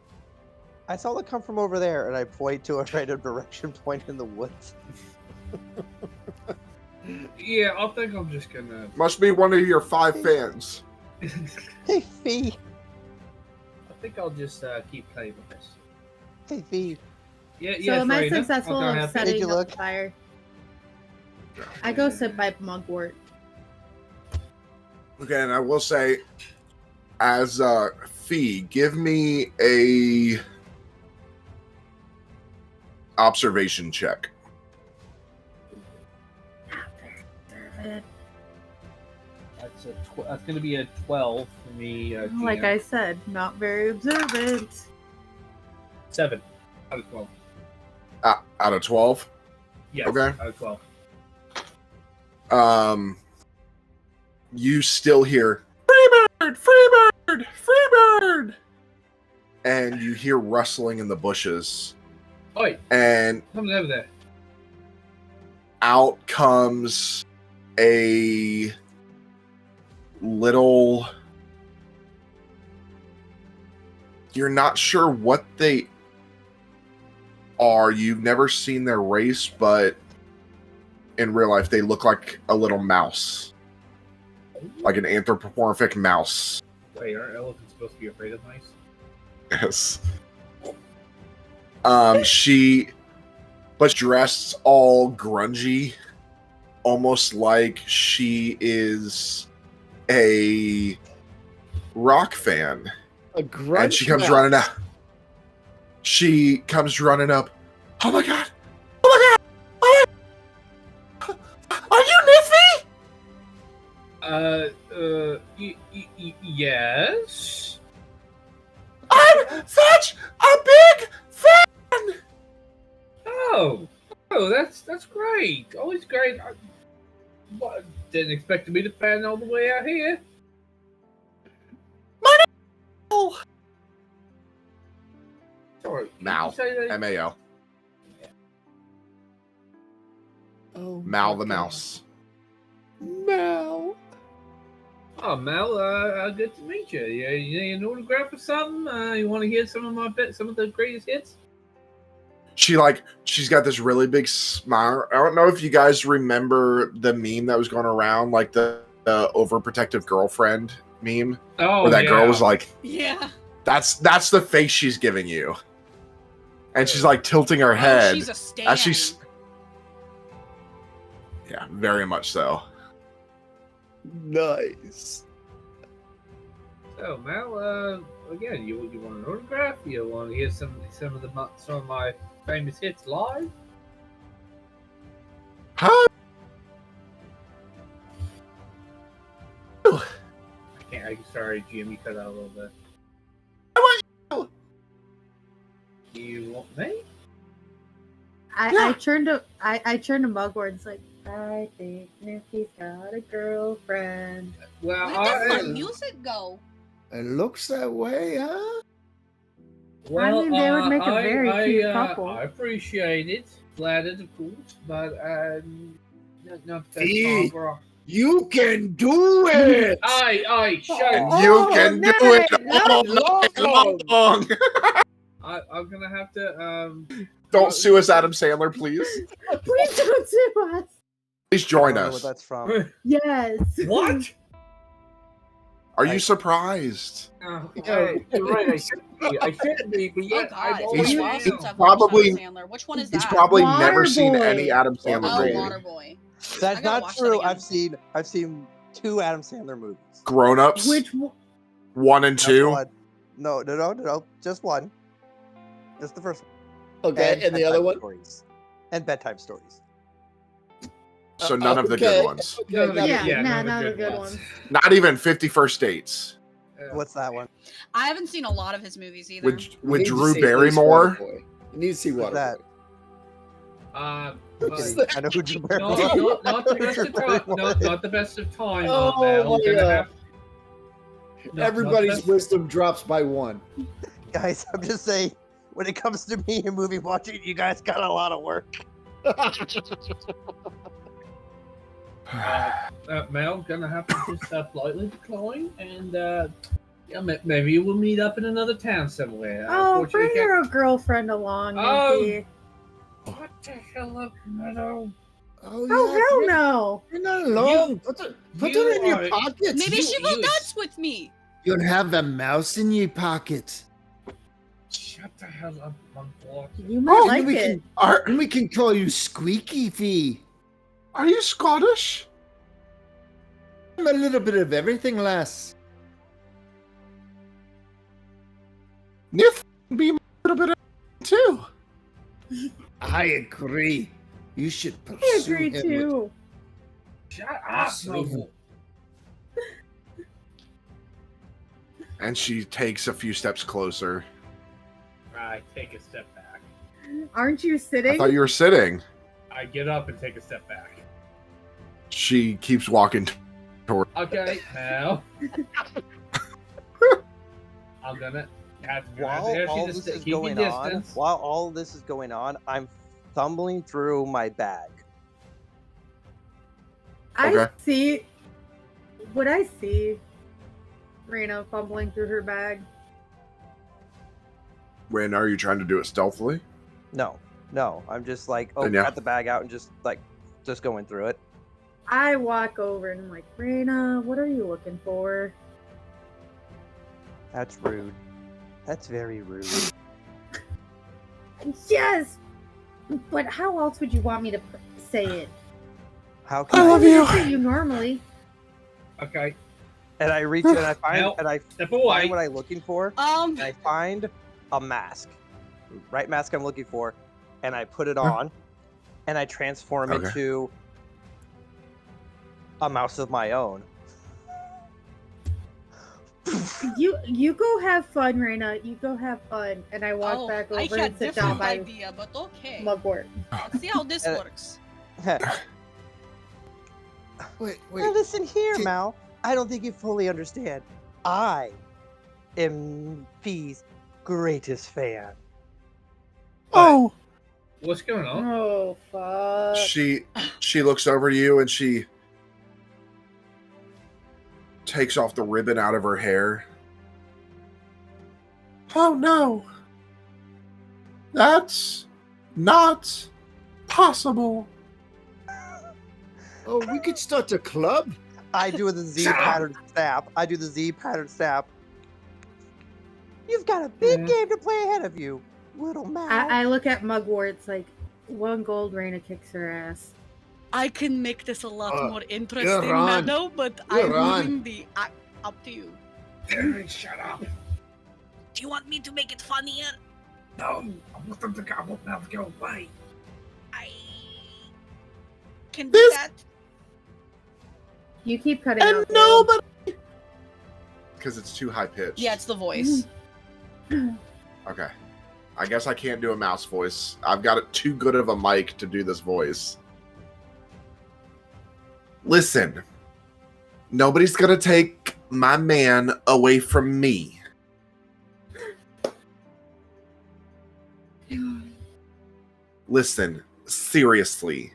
Speaker 5: I saw it come from over there, and I point to a random direction point in the woods.
Speaker 4: Yeah, I think I'm just gonna.
Speaker 1: Must be one of your 5 fans.
Speaker 5: Hey, Fee.
Speaker 4: I think I'll just keep playing with this.
Speaker 5: Hey, Fee.
Speaker 4: Yeah,
Speaker 3: So
Speaker 4: yeah.
Speaker 3: am I
Speaker 4: Freda,
Speaker 3: successful
Speaker 4: I'll go
Speaker 3: of
Speaker 4: have-
Speaker 5: Did
Speaker 3: setting
Speaker 5: you
Speaker 3: up
Speaker 5: look?
Speaker 3: the fire? I go sit by Mugwort.
Speaker 1: Okay, and I will say, as Fee, give me a observation check.
Speaker 4: That's gonna be a 12 for me.
Speaker 3: Like
Speaker 4: GM.
Speaker 3: I said, not very observant.
Speaker 4: 7 out of 12.
Speaker 1: Out of 12.
Speaker 4: Yes,
Speaker 1: Okay.
Speaker 4: out of 12.
Speaker 1: You still hear free bird, and you hear rustling in the bushes,
Speaker 4: Oi,
Speaker 1: and
Speaker 4: something over there.
Speaker 1: out comes a little. You're not sure what they are. You've never seen their race, but in real life, they look like a little mouse, like an anthropomorphic mouse.
Speaker 4: Wait, aren't elephants supposed to be afraid of mice?
Speaker 1: Yes. But dressed all grungy, almost like she is a rock fan.
Speaker 2: A grunge
Speaker 1: And she comes
Speaker 2: mouse.
Speaker 1: running out. She comes running up. Oh my god! Oh my god! Oh my... Are you Nifty?
Speaker 4: Yes.
Speaker 1: I'm such a big fan.
Speaker 4: Oh, that's great. Always great. Didn't expect me to fan all the way out here.
Speaker 1: Oh.
Speaker 4: Sorry. did
Speaker 1: Mal.
Speaker 4: you say that?
Speaker 1: M-A-O.
Speaker 2: Oh,
Speaker 1: Mal
Speaker 2: my
Speaker 1: the
Speaker 2: God.
Speaker 1: mouse.
Speaker 2: Mal.
Speaker 4: Oh, Mel, good to meet you. You need an autograph or something? You want to hear some of the greatest hits?
Speaker 1: She's got this really big smile. I don't know if you guys remember the meme that was going around, like the overprotective girlfriend meme,
Speaker 4: Oh,
Speaker 1: where that girl was like,
Speaker 6: Yeah.
Speaker 1: that's the face she's giving you. And she's like tilting her
Speaker 6: Oh,
Speaker 1: head.
Speaker 6: she's a stan.
Speaker 1: As she's, yeah, very much so.
Speaker 2: Nice.
Speaker 4: So, Mel, again, you want an autograph? You want to hear some of my famous hits live?
Speaker 1: Huh?
Speaker 4: I'm sorry, Jim, you cut out a little bit.
Speaker 1: I want
Speaker 4: You want me?
Speaker 3: I turned to Mugwort and it's like, I think Nifty's got a girlfriend.
Speaker 4: Well,
Speaker 6: Where did the music go?
Speaker 2: It looks that way, huh?
Speaker 4: well,
Speaker 3: I mean, they would make a very cute couple.
Speaker 4: I appreciate it. Flattered, of course, but not that
Speaker 2: Hey.
Speaker 4: far.
Speaker 2: You can do it.
Speaker 4: Aye, shut
Speaker 1: And
Speaker 4: up.
Speaker 1: you can do it all
Speaker 2: no.
Speaker 1: night long.
Speaker 4: I'm gonna have to
Speaker 1: Don't sue us, Adam Sandler, please.
Speaker 3: Please don't sue us.
Speaker 1: Please join
Speaker 5: I don't know
Speaker 1: us.
Speaker 5: what that's from.
Speaker 3: Yes.
Speaker 4: What?
Speaker 1: Are you surprised?
Speaker 4: Oh,
Speaker 2: Yeah.
Speaker 4: you're right. I shouldn't be, but
Speaker 6: Oh
Speaker 4: yet
Speaker 6: God,
Speaker 4: I've
Speaker 6: it's
Speaker 4: always
Speaker 6: been a
Speaker 1: He's-
Speaker 6: while
Speaker 4: been.
Speaker 6: since I've
Speaker 1: probably-
Speaker 6: watched Adam Sandler. Which one is
Speaker 1: He's
Speaker 6: that?
Speaker 1: probably never seen
Speaker 3: Waterboy.
Speaker 1: any Adam Sandler
Speaker 6: Oh,
Speaker 1: movie.
Speaker 6: Waterboy. I
Speaker 5: That's
Speaker 6: gotta
Speaker 5: not
Speaker 6: watch that
Speaker 5: true.
Speaker 6: again.
Speaker 5: I've seen 2 Adam Sandler movies.
Speaker 1: Grown Ups,
Speaker 3: Which one?
Speaker 1: 1 and
Speaker 5: Just
Speaker 1: 2.
Speaker 5: one. No, just one. Just the first one.
Speaker 2: Okay, and the
Speaker 5: Bedtime
Speaker 2: other one?
Speaker 5: Stories. And bedtime stories.
Speaker 1: So none of the
Speaker 2: Okay.
Speaker 1: good ones.
Speaker 2: Okay,
Speaker 4: None of the-
Speaker 2: now-
Speaker 3: Yeah,
Speaker 4: none
Speaker 3: none
Speaker 4: of
Speaker 3: of the good ones.
Speaker 1: Not even 51st Dates
Speaker 5: What's that one?
Speaker 6: I haven't seen a lot of his movies either.
Speaker 1: with
Speaker 2: You need to
Speaker 1: Drew
Speaker 2: see at least
Speaker 1: Barrymore.
Speaker 2: Waterboy. You need to see
Speaker 5: What's that?
Speaker 2: Waterboy.
Speaker 4: But-
Speaker 2: that?
Speaker 5: I know who Drew
Speaker 4: No,
Speaker 5: Barrymore
Speaker 4: not the best of time. No, not the best of time.
Speaker 2: Oh,
Speaker 4: Mel.
Speaker 2: my
Speaker 4: We're gonna
Speaker 2: God.
Speaker 4: have- not the
Speaker 2: Everybody's
Speaker 4: best-
Speaker 2: wisdom drops by 1.
Speaker 5: Guys, I'm just saying, when it comes to me and movie watching, you guys got a lot of work.
Speaker 4: Mel, gonna have to just politely decline, and yeah, maybe we'll meet up in another town somewhere.
Speaker 3: Oh,
Speaker 4: Unfortunately,
Speaker 3: bring your girlfriend along,
Speaker 4: Oh.
Speaker 3: Nikki.
Speaker 4: What the hell up, Meadow?
Speaker 2: Oh,
Speaker 3: Oh,
Speaker 2: yeah,
Speaker 3: hell no.
Speaker 2: You're not alone. Put her in your
Speaker 4: are-
Speaker 2: pockets.
Speaker 6: Maybe she will
Speaker 4: you-
Speaker 6: dance with me.
Speaker 2: You'll have a mouse in your pocket.
Speaker 4: Shut the hell up, Mugwort.
Speaker 3: You might like
Speaker 2: we
Speaker 3: it.
Speaker 2: Then we can call you Squeaky Fee.
Speaker 1: Are you Scottish?
Speaker 2: I'm a little bit of everything, lass.
Speaker 1: Nif be a little bit of too.
Speaker 2: I agree. You should
Speaker 3: I
Speaker 2: pursue
Speaker 3: agree
Speaker 2: him
Speaker 3: too.
Speaker 4: Shut up,
Speaker 2: Pursue
Speaker 4: Mugwort.
Speaker 1: And she takes a few steps closer.
Speaker 4: I take a step back.
Speaker 3: Aren't you
Speaker 1: I
Speaker 3: sitting?
Speaker 1: thought you were sitting.
Speaker 4: I get up and take a step back.
Speaker 1: She keeps walking toward.
Speaker 4: Okay, now I'm gonna have to
Speaker 5: While
Speaker 4: ask
Speaker 5: all
Speaker 4: you to
Speaker 5: this is
Speaker 4: keep your
Speaker 5: going on,
Speaker 4: distance.
Speaker 5: I'm fumbling through my bag.
Speaker 3: I
Speaker 1: Okay.
Speaker 3: see. What I see, Raina fumbling through her bag.
Speaker 1: When are you trying to do it stealthily?
Speaker 5: No, I'm just like,
Speaker 1: Then yeah.
Speaker 5: got the bag out and just going through it.
Speaker 3: I walk over and I'm like, Raina, what are you looking for?
Speaker 5: That's rude. That's very rude.
Speaker 3: Yes, but how else would you want me to say it?
Speaker 5: How can
Speaker 1: I love
Speaker 3: would
Speaker 1: you.
Speaker 3: say you normally.
Speaker 4: Okay,
Speaker 5: And I reach and I find
Speaker 4: Now,
Speaker 5: and I
Speaker 4: step
Speaker 5: find
Speaker 4: away.
Speaker 5: what I'm looking for. And I find a mask, right mask I'm looking for, and I put it on, and I transform
Speaker 1: Okay.
Speaker 5: into a mouse of my own.
Speaker 3: You go have fun, Raina. You go have fun, and I walk back over
Speaker 6: I
Speaker 3: and
Speaker 6: had
Speaker 3: sit down
Speaker 6: different
Speaker 3: by
Speaker 6: idea, but okay.
Speaker 3: Mugwort.
Speaker 6: Let's see how this works.
Speaker 2: Wait.
Speaker 5: Now listen here,
Speaker 2: Did-
Speaker 5: Mal. I don't think you fully understand. I am Fee's greatest fan.
Speaker 1: Oh.
Speaker 4: What's going on?
Speaker 3: Oh fuck!
Speaker 1: She looks over to you and she takes off the ribbon out of her hair. Oh no. That's not possible.
Speaker 2: Oh, we could start a club.
Speaker 5: I do the Z
Speaker 4: Shut up.
Speaker 5: pattern snap. I do the Z pattern snap. You've got a big game to play ahead of you, little Mal.
Speaker 3: I look at Mugwort. It's like 1 gold. Raina kicks her ass.
Speaker 6: I can make this a lot more interesting,
Speaker 2: you're on.
Speaker 6: Meadow, but
Speaker 2: You're
Speaker 6: I'm
Speaker 2: on.
Speaker 6: leaving the act up to you.
Speaker 4: Shut up.
Speaker 6: Do you want me to make it funnier?
Speaker 4: No, I want them to go away.
Speaker 6: I can do
Speaker 1: This-
Speaker 6: that.
Speaker 3: You keep cutting
Speaker 1: And
Speaker 3: out.
Speaker 1: nobody because it's too high pitched.
Speaker 6: Yeah, it's the voice.
Speaker 1: Okay. I guess I can't do a mouse voice. I've got it too good of a mic to do this voice. Listen. Nobody's gonna take my man away from me. Listen, seriously.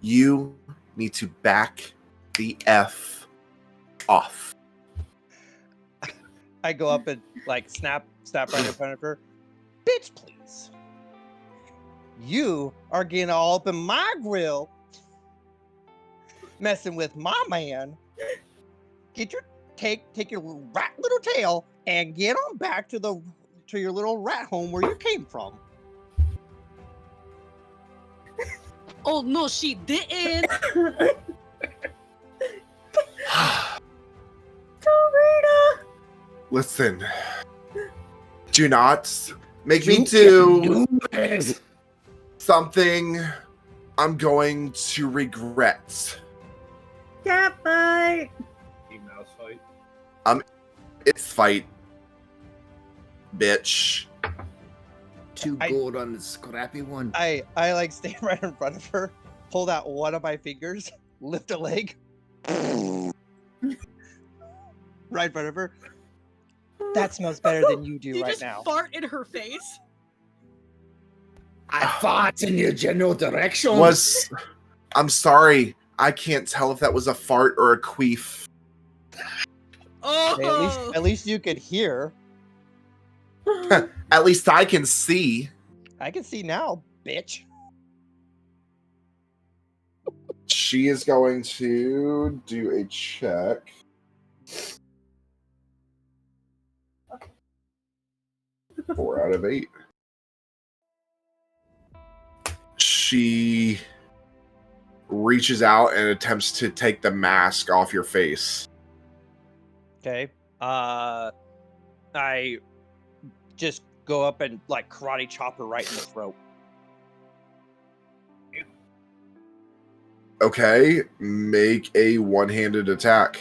Speaker 1: You need to back the F off.
Speaker 5: I go up and snap right in front of her. Bitch, please. You are getting all up in my grill, messing with my man. Get your take your rat little tail and get on back to your little rat home where you came from.
Speaker 6: Oh no, she didn't.
Speaker 1: Listen. Do not make me do something I'm going to regret.
Speaker 3: Cat fight.
Speaker 4: Mouse fight.
Speaker 1: It's fight. Bitch.
Speaker 2: 2 gold on the scrappy one.
Speaker 5: I stand right in front of her, hold out one of my fingers, lift a leg. Right in front of her. That smells better than you do
Speaker 6: You
Speaker 5: right
Speaker 6: just
Speaker 5: now.
Speaker 6: fart in her face.
Speaker 2: I fought in your general direction.
Speaker 1: I'm sorry. I can't tell if that was a fart or a queef.
Speaker 6: Oh,
Speaker 5: At least you could hear.
Speaker 1: At least I can see.
Speaker 5: I can see now, bitch.
Speaker 1: She is going to do a check. Four out of 8. She reaches out and attempts to take the mask off your face.
Speaker 5: Okay. I just go up and like karate chop her right in the throat.
Speaker 1: Okay, make a one-handed attack.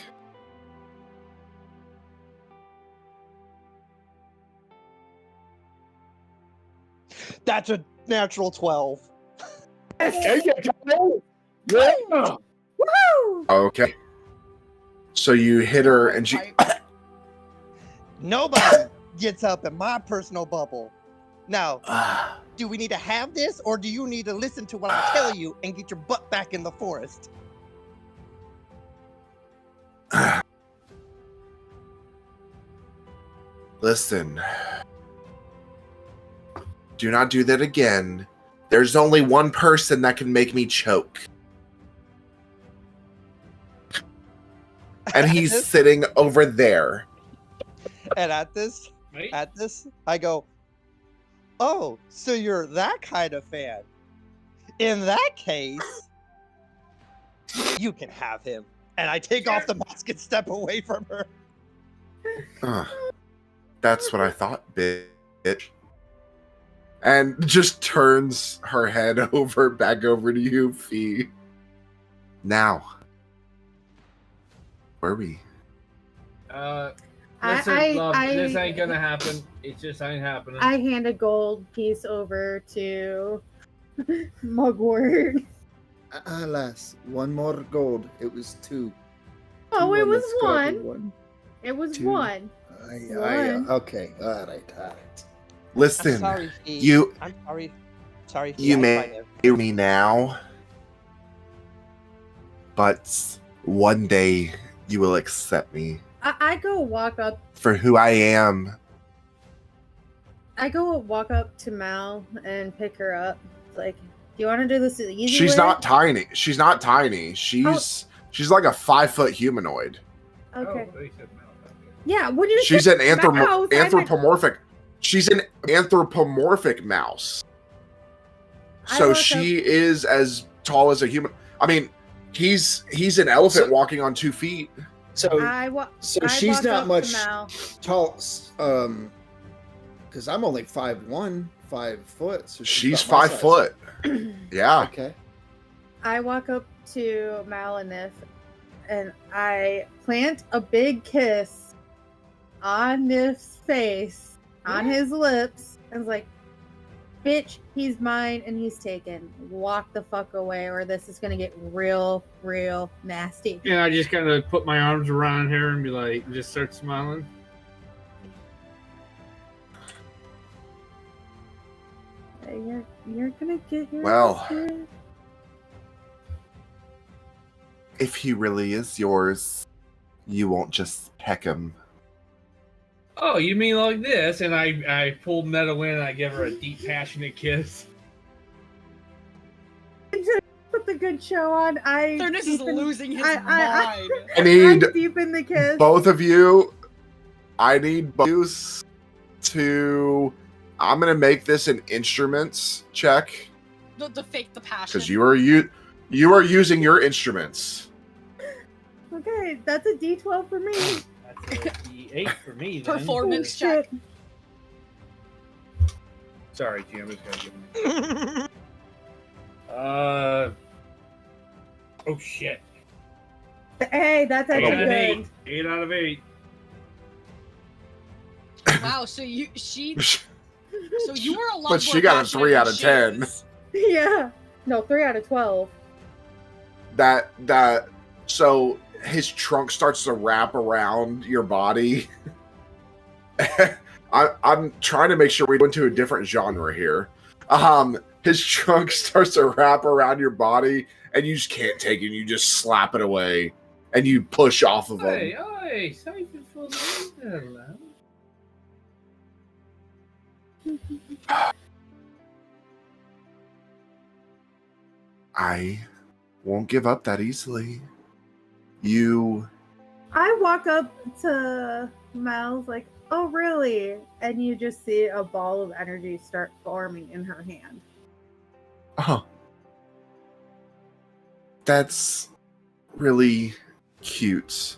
Speaker 5: That's a natural 12.
Speaker 2: Yeah.
Speaker 1: Okay. So you hit her and she...
Speaker 5: Nobody gets up in my personal bubble. Now, do we need to have this, or do you need to listen to what I tell you and get your butt back in the forest?
Speaker 1: Listen. Do not do that again. There's only one person that can make me choke. And he's sitting over there.
Speaker 5: And at this, I go, oh, so you're that kind of fan. In that case, you can have him. And I take off the mask and step away from her.
Speaker 1: That's what I thought, bitch. And just turns her head back over to you, Fee. Now, where are we?
Speaker 4: Listen, love, this ain't gonna happen. It just ain't happening.
Speaker 3: I hand a gold piece over to Mugwort.
Speaker 2: Alas, one more gold. It was 2.
Speaker 3: Oh, it
Speaker 2: on
Speaker 3: was
Speaker 2: the scrubby
Speaker 3: 1. It was
Speaker 2: 2.
Speaker 3: 1.
Speaker 2: Okay, all right.
Speaker 1: Listen,
Speaker 5: I'm sorry, Fee.
Speaker 1: you.
Speaker 5: I'm sorry. Sorry, Fee.
Speaker 1: You
Speaker 5: I
Speaker 1: may
Speaker 5: find it.
Speaker 1: hear me now, but one day you will accept me
Speaker 3: I go walk up.
Speaker 1: for who I am.
Speaker 3: I go walk up to Mal and pick her up. Like, do you want to do this the easy
Speaker 1: She's
Speaker 3: way?
Speaker 1: not tiny. She's not tiny. She's like a 5-foot humanoid.
Speaker 3: Okay.
Speaker 4: Oh, they said no.
Speaker 3: Yeah. When you
Speaker 1: She's
Speaker 3: said
Speaker 1: an
Speaker 3: mouse, I meant-
Speaker 1: anthropomorphic. She's an anthropomorphic mouse. So she is as tall as a human. I mean, he's an elephant walking on 2 feet.
Speaker 2: So
Speaker 3: I
Speaker 2: she's
Speaker 3: walk
Speaker 2: not
Speaker 3: up to
Speaker 2: much
Speaker 3: Mal.
Speaker 2: tall. Because I'm only 5'1", 5 foot. So
Speaker 1: She's
Speaker 2: about my
Speaker 1: 5
Speaker 2: size.
Speaker 1: foot. Yeah.
Speaker 2: Okay.
Speaker 3: I walk up to Mal and Nif, and I plant a big kiss on Nif's face, on his lips, and was like, bitch, he's mine and he's taken. Walk the fuck away or this is gonna get real, real nasty.
Speaker 4: Yeah, I just kind of put my arms around her and be like, just start smiling.
Speaker 3: You're gonna get your
Speaker 1: Well.
Speaker 3: shit.
Speaker 1: If he really is yours, you won't just peck him.
Speaker 4: Oh, you mean like this? And I pulled Meadow in and I give her a deep, passionate kiss.
Speaker 3: Put the good show on.
Speaker 6: Thurnus is losing his mind.
Speaker 1: I need
Speaker 3: I deepen the kiss.
Speaker 1: both of you. I need both to. I'm gonna make this an instruments check
Speaker 6: The fake the passion.
Speaker 1: because you are using your instruments.
Speaker 3: Okay, that's a D12 for me.
Speaker 4: That's a D8 for me. Then.
Speaker 6: Performance
Speaker 3: Shit.
Speaker 6: check.
Speaker 4: Sorry, G, I'm just gonna give him. Oh shit.
Speaker 3: Hey, that's
Speaker 4: 8
Speaker 3: actually
Speaker 4: out of 8.
Speaker 3: good.
Speaker 4: 8 out of 8.
Speaker 6: Wow, so you were a lot
Speaker 1: But she
Speaker 6: more
Speaker 1: got a
Speaker 6: passionate
Speaker 1: 3 out
Speaker 6: than
Speaker 1: of
Speaker 6: she
Speaker 1: 10.
Speaker 6: is.
Speaker 3: Yeah. No, 3 out of 12.
Speaker 1: That so his trunk starts to wrap around your body. I'm trying to make sure we go into a different genre here. his trunk starts to wrap around your body, and you just can't take it. You just slap it away, and you push off of him.
Speaker 4: Hey, save it for later, lad.
Speaker 1: I won't give up that easily.
Speaker 3: I walk up to Miles like, oh, really? And you just see a ball of energy start forming in her hand.
Speaker 1: Oh, that's really cute.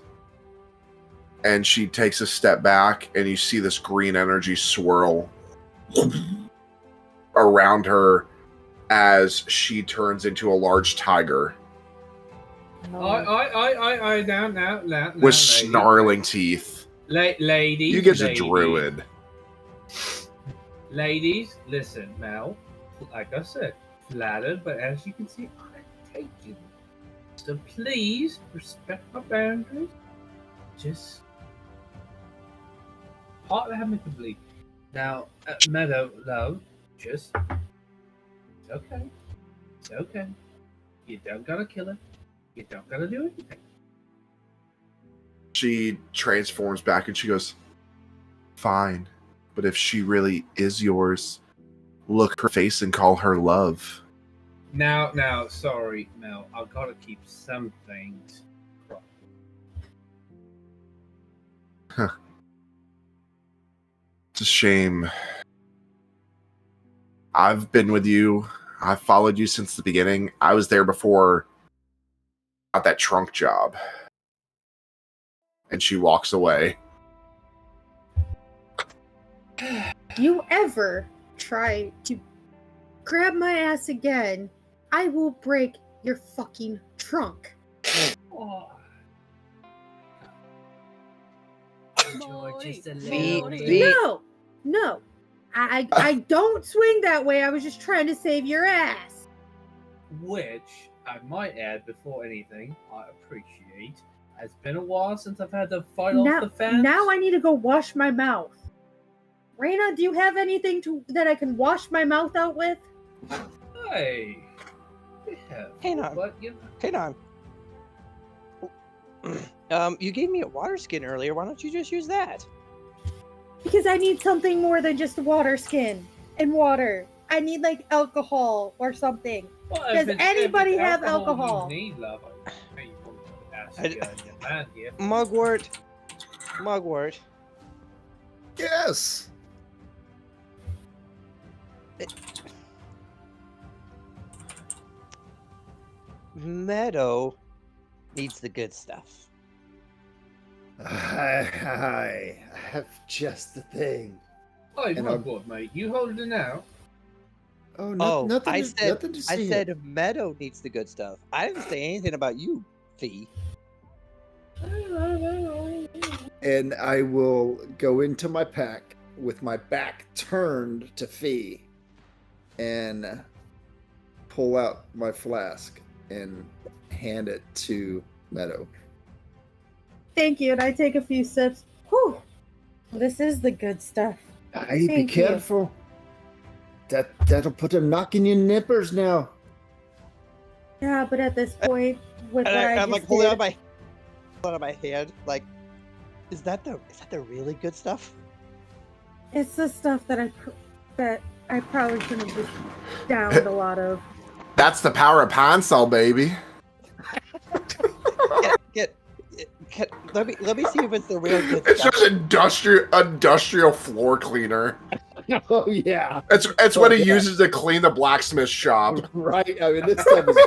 Speaker 1: And she takes a step back, and you see this green energy swirl around her as she turns into a large tiger
Speaker 4: I now,
Speaker 1: with
Speaker 4: lady.
Speaker 1: snarling teeth.
Speaker 4: Ladies,
Speaker 1: You get a
Speaker 4: ladies.
Speaker 1: druid.
Speaker 4: Ladies, listen, Mel. Like I said, flattered, but as you can see, I take it. So please respect my boundaries. Just part amicably. Now, Meadow, love, just it's okay. It's okay. You don't gotta kill her. You don't gotta do anything.
Speaker 1: She transforms back and she goes, fine. But if she really is yours, look her face and call her love.
Speaker 4: Now, sorry, Mel. I've got to keep some things.
Speaker 1: It's a shame. I've been with you. I've followed you since the beginning. I was there before I got that trunk job. And she walks away.
Speaker 3: You ever try to grab my ass again, I will break your fucking trunk.
Speaker 4: Oh.
Speaker 6: Just a
Speaker 3: No. I don't swing that way. I was just trying to save your ass.
Speaker 4: Which, I might add before anything, I appreciate. It's been a while since I've had to fight off the fence.
Speaker 3: Now I need to go wash my mouth. Raina, do you have anything that I can wash my mouth out with?
Speaker 4: Hey. Yeah,
Speaker 5: Hang on.
Speaker 4: but, you know,
Speaker 5: Hang on. You gave me a water skin earlier. Why don't you just use that?
Speaker 3: Because I need something more than just water skin and water. I need like alcohol or something.
Speaker 4: well,
Speaker 3: Does
Speaker 4: if
Speaker 3: anybody
Speaker 4: it's
Speaker 3: have alcohol?
Speaker 4: You need, love, I you want to ask your man here.
Speaker 5: Mugwort.
Speaker 2: Yes.
Speaker 5: Meadow needs the good stuff.
Speaker 2: I have just the thing.
Speaker 4: Hey,
Speaker 2: And
Speaker 4: my
Speaker 2: I'm-
Speaker 4: God, mate, you holding out?
Speaker 2: Oh,
Speaker 5: Oh,
Speaker 2: nothing.
Speaker 5: I said,
Speaker 2: nothing to
Speaker 5: I
Speaker 2: see
Speaker 5: said
Speaker 2: here.
Speaker 5: Meadow needs the good stuff. I didn't say anything about you, Fee.
Speaker 2: And I will go into my pack with my back turned to Fee and pull out my flask and hand it to Meadow.
Speaker 3: Thank you. And I take a few sips. Whew. This is the good stuff.
Speaker 2: Hey, be
Speaker 3: Thank you.
Speaker 2: careful. That'll put a knock in your nippers now.
Speaker 3: Yeah, but at this point, with
Speaker 5: And
Speaker 3: what I
Speaker 5: I'm
Speaker 3: just
Speaker 5: like holding
Speaker 3: did,
Speaker 5: out my hand, like, is that the really good stuff?
Speaker 3: it's the stuff that I probably shouldn't have just downed a lot of.
Speaker 1: That's the power of Pine Sol, baby.
Speaker 5: Let me see if it's the real good
Speaker 1: It's
Speaker 5: stuff.
Speaker 1: just industrial floor cleaner.
Speaker 2: Oh yeah,
Speaker 1: It's what he uses to clean the blacksmith shop.
Speaker 2: right. I mean, this stuff is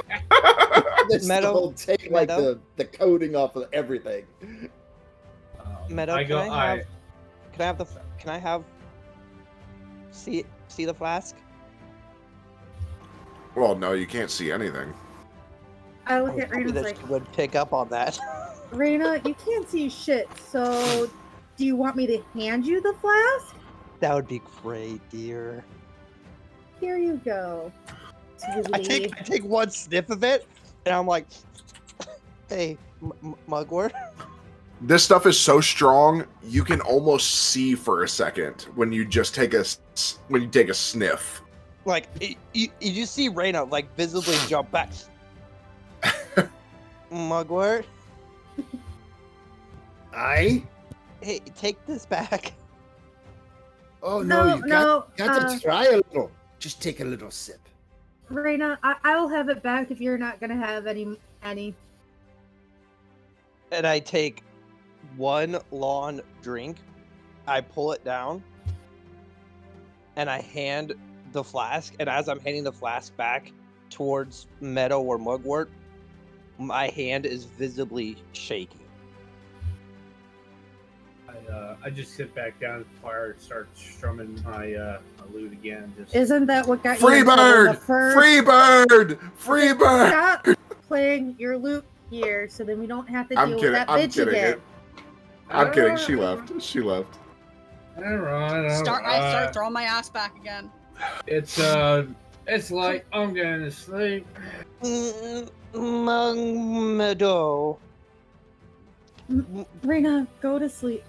Speaker 2: this
Speaker 5: Meadow-
Speaker 2: will take like
Speaker 5: Meadow?
Speaker 2: the coating off of everything.
Speaker 5: Meadow,
Speaker 4: I
Speaker 5: can I have see the flask?
Speaker 1: Well, no, you can't see anything.
Speaker 3: I
Speaker 5: I
Speaker 3: look
Speaker 5: was
Speaker 3: at
Speaker 5: hoping
Speaker 3: Raina's
Speaker 5: that
Speaker 3: like,
Speaker 5: she would pick up on that.
Speaker 3: Raina, you can't see shit. So, do you want me to hand you the flask?
Speaker 5: That would be great, dear.
Speaker 3: Here you go.
Speaker 5: I
Speaker 3: Sweetie.
Speaker 5: take one sniff of it, and I'm like, "Hey, Mugwort."
Speaker 1: This stuff is so strong, you can almost see for a second when you just take a sniff.
Speaker 5: like you just see Reyna like visibly jump back. Mugwort,
Speaker 2: I?
Speaker 5: hey, take this back.
Speaker 2: Oh no, you got to try a little. Just take a little sip.
Speaker 3: Reina, I will have it back if you're not gonna have any.
Speaker 5: And I take one long drink. I pull it down, and I hand the flask. And as I'm handing the flask back towards Meadow or Mugwort, my hand is visibly shaking.
Speaker 4: I just sit back down at the fire and start strumming my lute again. Just
Speaker 3: Isn't that what got
Speaker 1: Free
Speaker 3: you in trouble
Speaker 1: bird!
Speaker 3: the first?
Speaker 1: Free bird! Free bird!
Speaker 3: Stop playing your lute here, so then we don't have to
Speaker 1: I'm
Speaker 3: deal
Speaker 1: kidding.
Speaker 3: with that
Speaker 1: I'm
Speaker 3: bitch
Speaker 1: kidding.
Speaker 3: again.
Speaker 1: I'm kidding. She left. She left.
Speaker 4: all right.
Speaker 6: I start throwing my ass back again.
Speaker 4: It's like I'm going to sleep.
Speaker 5: Meadow.
Speaker 3: Reina, go to sleep.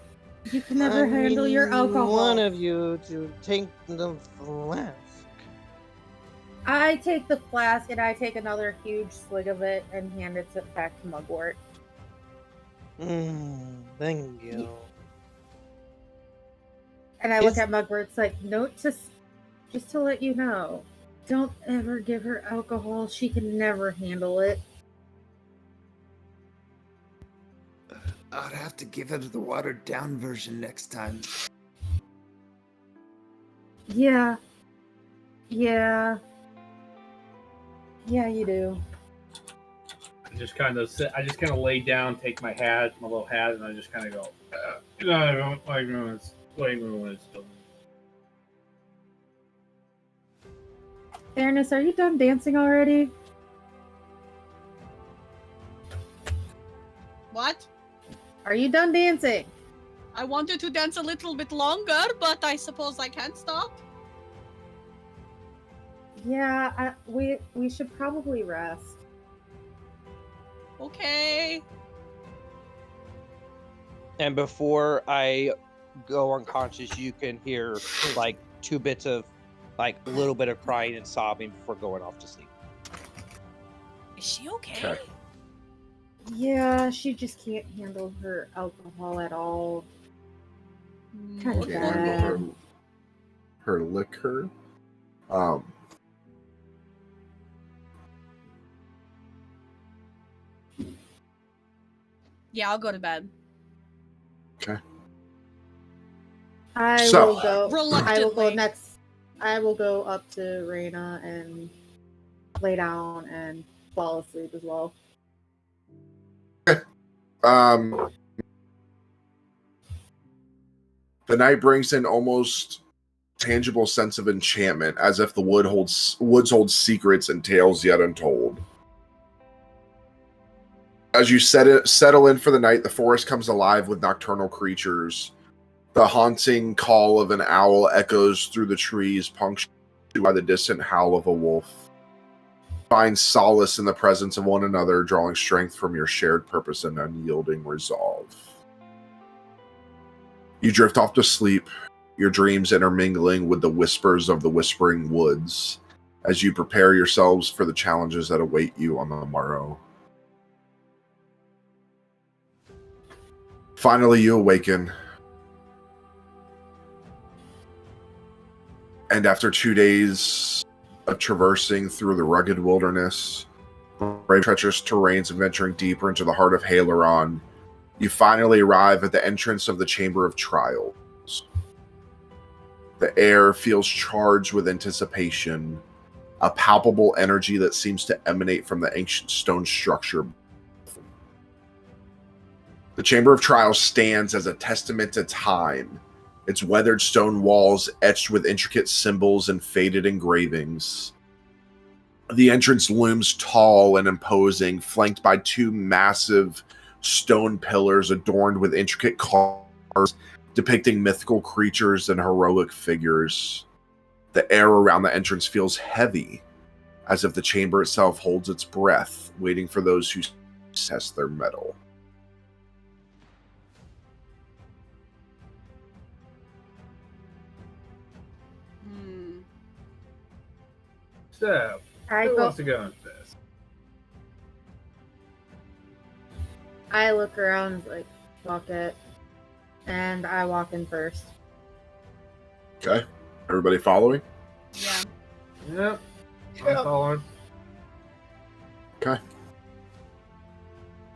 Speaker 3: You can never handle your alcohol.
Speaker 5: One of you to take the flask.
Speaker 3: I take the flask and I take another huge swig of it and hand it back to Mugwort.
Speaker 5: Thank you.
Speaker 3: And I look at Mugwort. It's like, note just to let you know, don't ever give her alcohol. She can never handle it.
Speaker 2: I'd have to give her the watered down version next time.
Speaker 3: Yeah, you do.
Speaker 4: I just kind of lay down, take my little hat, and I just kind of go. I don't like when it's still.
Speaker 3: Fairness, are you done dancing already?
Speaker 6: What?
Speaker 3: Are you done dancing?
Speaker 6: I wanted to dance a little bit longer, but I suppose I can't stop.
Speaker 3: Yeah, we should probably rest.
Speaker 6: Okay.
Speaker 5: And before I go unconscious, you can hear like 2 bits of like a little bit of crying and sobbing before going off to sleep.
Speaker 6: Is she okay?
Speaker 1: Okay.
Speaker 3: Yeah, she just can't handle her alcohol at all. Kind of
Speaker 1: Can't handle
Speaker 3: bad.
Speaker 1: her liquor.
Speaker 6: Yeah, I'll go to bed.
Speaker 1: Okay.
Speaker 3: I
Speaker 1: So-
Speaker 3: will go. I will go
Speaker 6: Reluctantly.
Speaker 3: next. I will go up to Reina and lay down and fall asleep as well.
Speaker 1: The night brings an almost tangible sense of enchantment, as if the woods hold secrets and tales yet untold. As you settle in for the night, the forest comes alive with nocturnal creatures. The haunting call of an owl echoes through the trees, punctuated by the distant howl of a wolf. Find solace in the presence of one another, drawing strength from your shared purpose and unyielding resolve. You drift off to sleep, your dreams intermingling with the whispers of the whispering woods, as you prepare yourselves for the challenges that await you on the morrow. Finally, you awaken. And after 2 days of traversing through the rugged wilderness, brave treacherous terrains, and venturing deeper into the heart of Haleron, you finally arrive at the entrance of the Chamber of Trials. The air feels charged with anticipation, a palpable energy that seems to emanate from the ancient stone structure. The Chamber of Trials stands as a testament to time, its weathered stone walls etched with intricate symbols and faded engravings. The entrance looms tall and imposing, flanked by 2 massive stone pillars adorned with intricate carvings depicting mythical creatures and heroic figures. The air around the entrance feels heavy, as if the chamber itself holds its breath, waiting for those who test their mettle.
Speaker 4: So,
Speaker 3: I
Speaker 4: who
Speaker 3: go.
Speaker 4: wants to go in first?
Speaker 3: I look around like, fuck it, and I walk in first.
Speaker 1: Okay. Everybody following?
Speaker 6: Yeah.
Speaker 4: Yep. I'm following.
Speaker 1: Okay.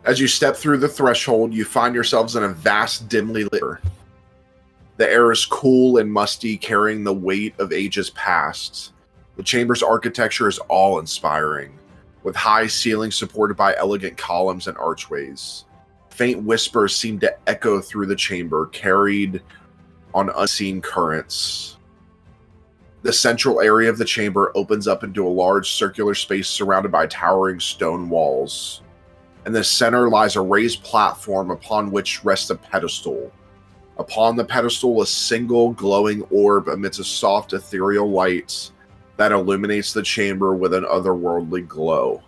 Speaker 1: As you step through the threshold, you find yourselves in a vast, dimly lit chamber. The air is cool and musty, carrying the weight of ages past. The chamber's architecture is awe-inspiring, with high ceilings supported by elegant columns and archways. Faint whispers seem to echo through the chamber, carried on unseen currents. The central area of the chamber opens up into a large circular space surrounded by towering stone walls. In the center lies a raised platform upon which rests a pedestal. Upon the pedestal, a single glowing orb emits a soft ethereal light that illuminates the chamber with an otherworldly glow.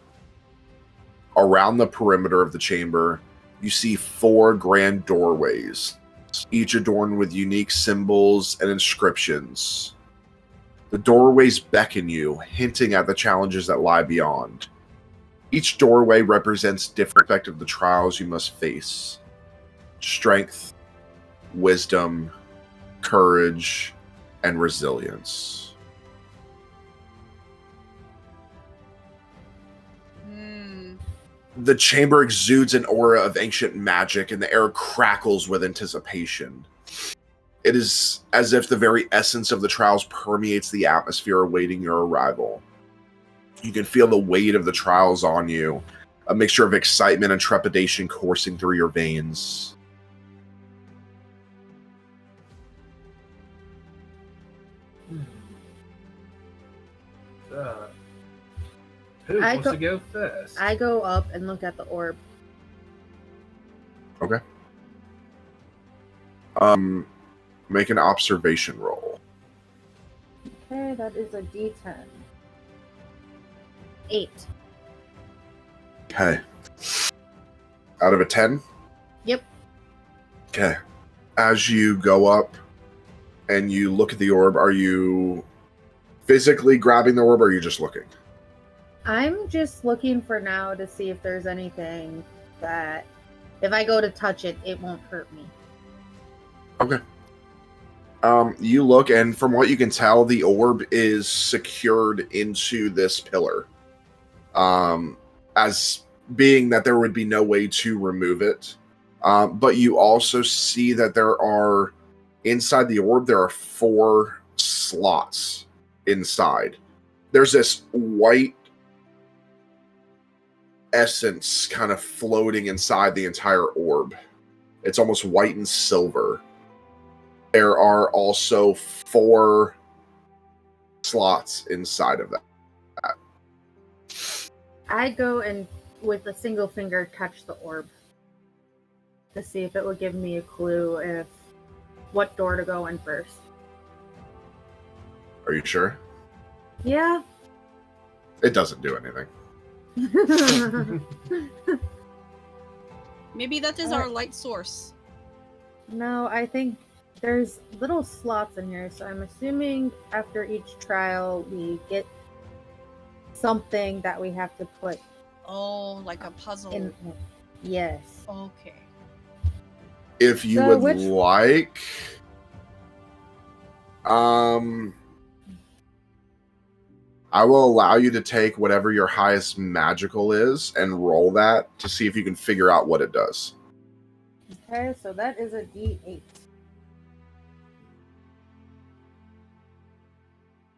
Speaker 1: Around the perimeter of the chamber, you see 4 grand doorways, each adorned with unique symbols and inscriptions. The doorways beckon you, hinting at the challenges that lie beyond. Each doorway represents different aspects of the trials you must face. Strength, wisdom, courage, and resilience. The chamber exudes an aura of ancient magic, and the air crackles with anticipation. It is as if the very essence of the trials permeates the atmosphere awaiting your arrival. You can feel the weight of the trials on you, a mixture of excitement and trepidation coursing through your veins.
Speaker 4: Who
Speaker 3: I
Speaker 4: wants
Speaker 3: go-
Speaker 4: to go first?
Speaker 3: I go up and look at the orb.
Speaker 1: Okay. Make an observation roll.
Speaker 3: Okay, that is a D10. 8.
Speaker 1: Okay. Out of a 10?
Speaker 3: Yep.
Speaker 1: Okay. As you go up and you look at the orb, are you physically grabbing the orb or are you just looking?
Speaker 3: I'm just looking for now to see if there's anything that, if I go to touch it, it won't hurt me.
Speaker 1: Okay. You look, and from what you can tell, the orb is secured into this pillar. As being that there would be no way to remove it. But you also see that there are, inside the orb, there are 4 slots inside. There's this white essence kind of floating inside the entire orb. It's almost white and silver. There are also 4 slots inside of that.
Speaker 3: I go and with a single finger touch the orb to see if it would give me a clue if what door to go in first.
Speaker 1: Are you sure?
Speaker 3: Yeah.
Speaker 1: It doesn't do anything.
Speaker 6: Maybe that is our light source.
Speaker 3: No, I think there's little slots in here, so I'm assuming after each trial we get something that we have to put
Speaker 6: Oh, like a puzzle.
Speaker 3: in. Yes.
Speaker 6: Okay.
Speaker 1: If you
Speaker 3: So
Speaker 1: would
Speaker 3: which-
Speaker 1: like, I will allow you to take whatever your highest magical is and roll that to see if you can figure out what it does.
Speaker 3: Okay, so that is a D8.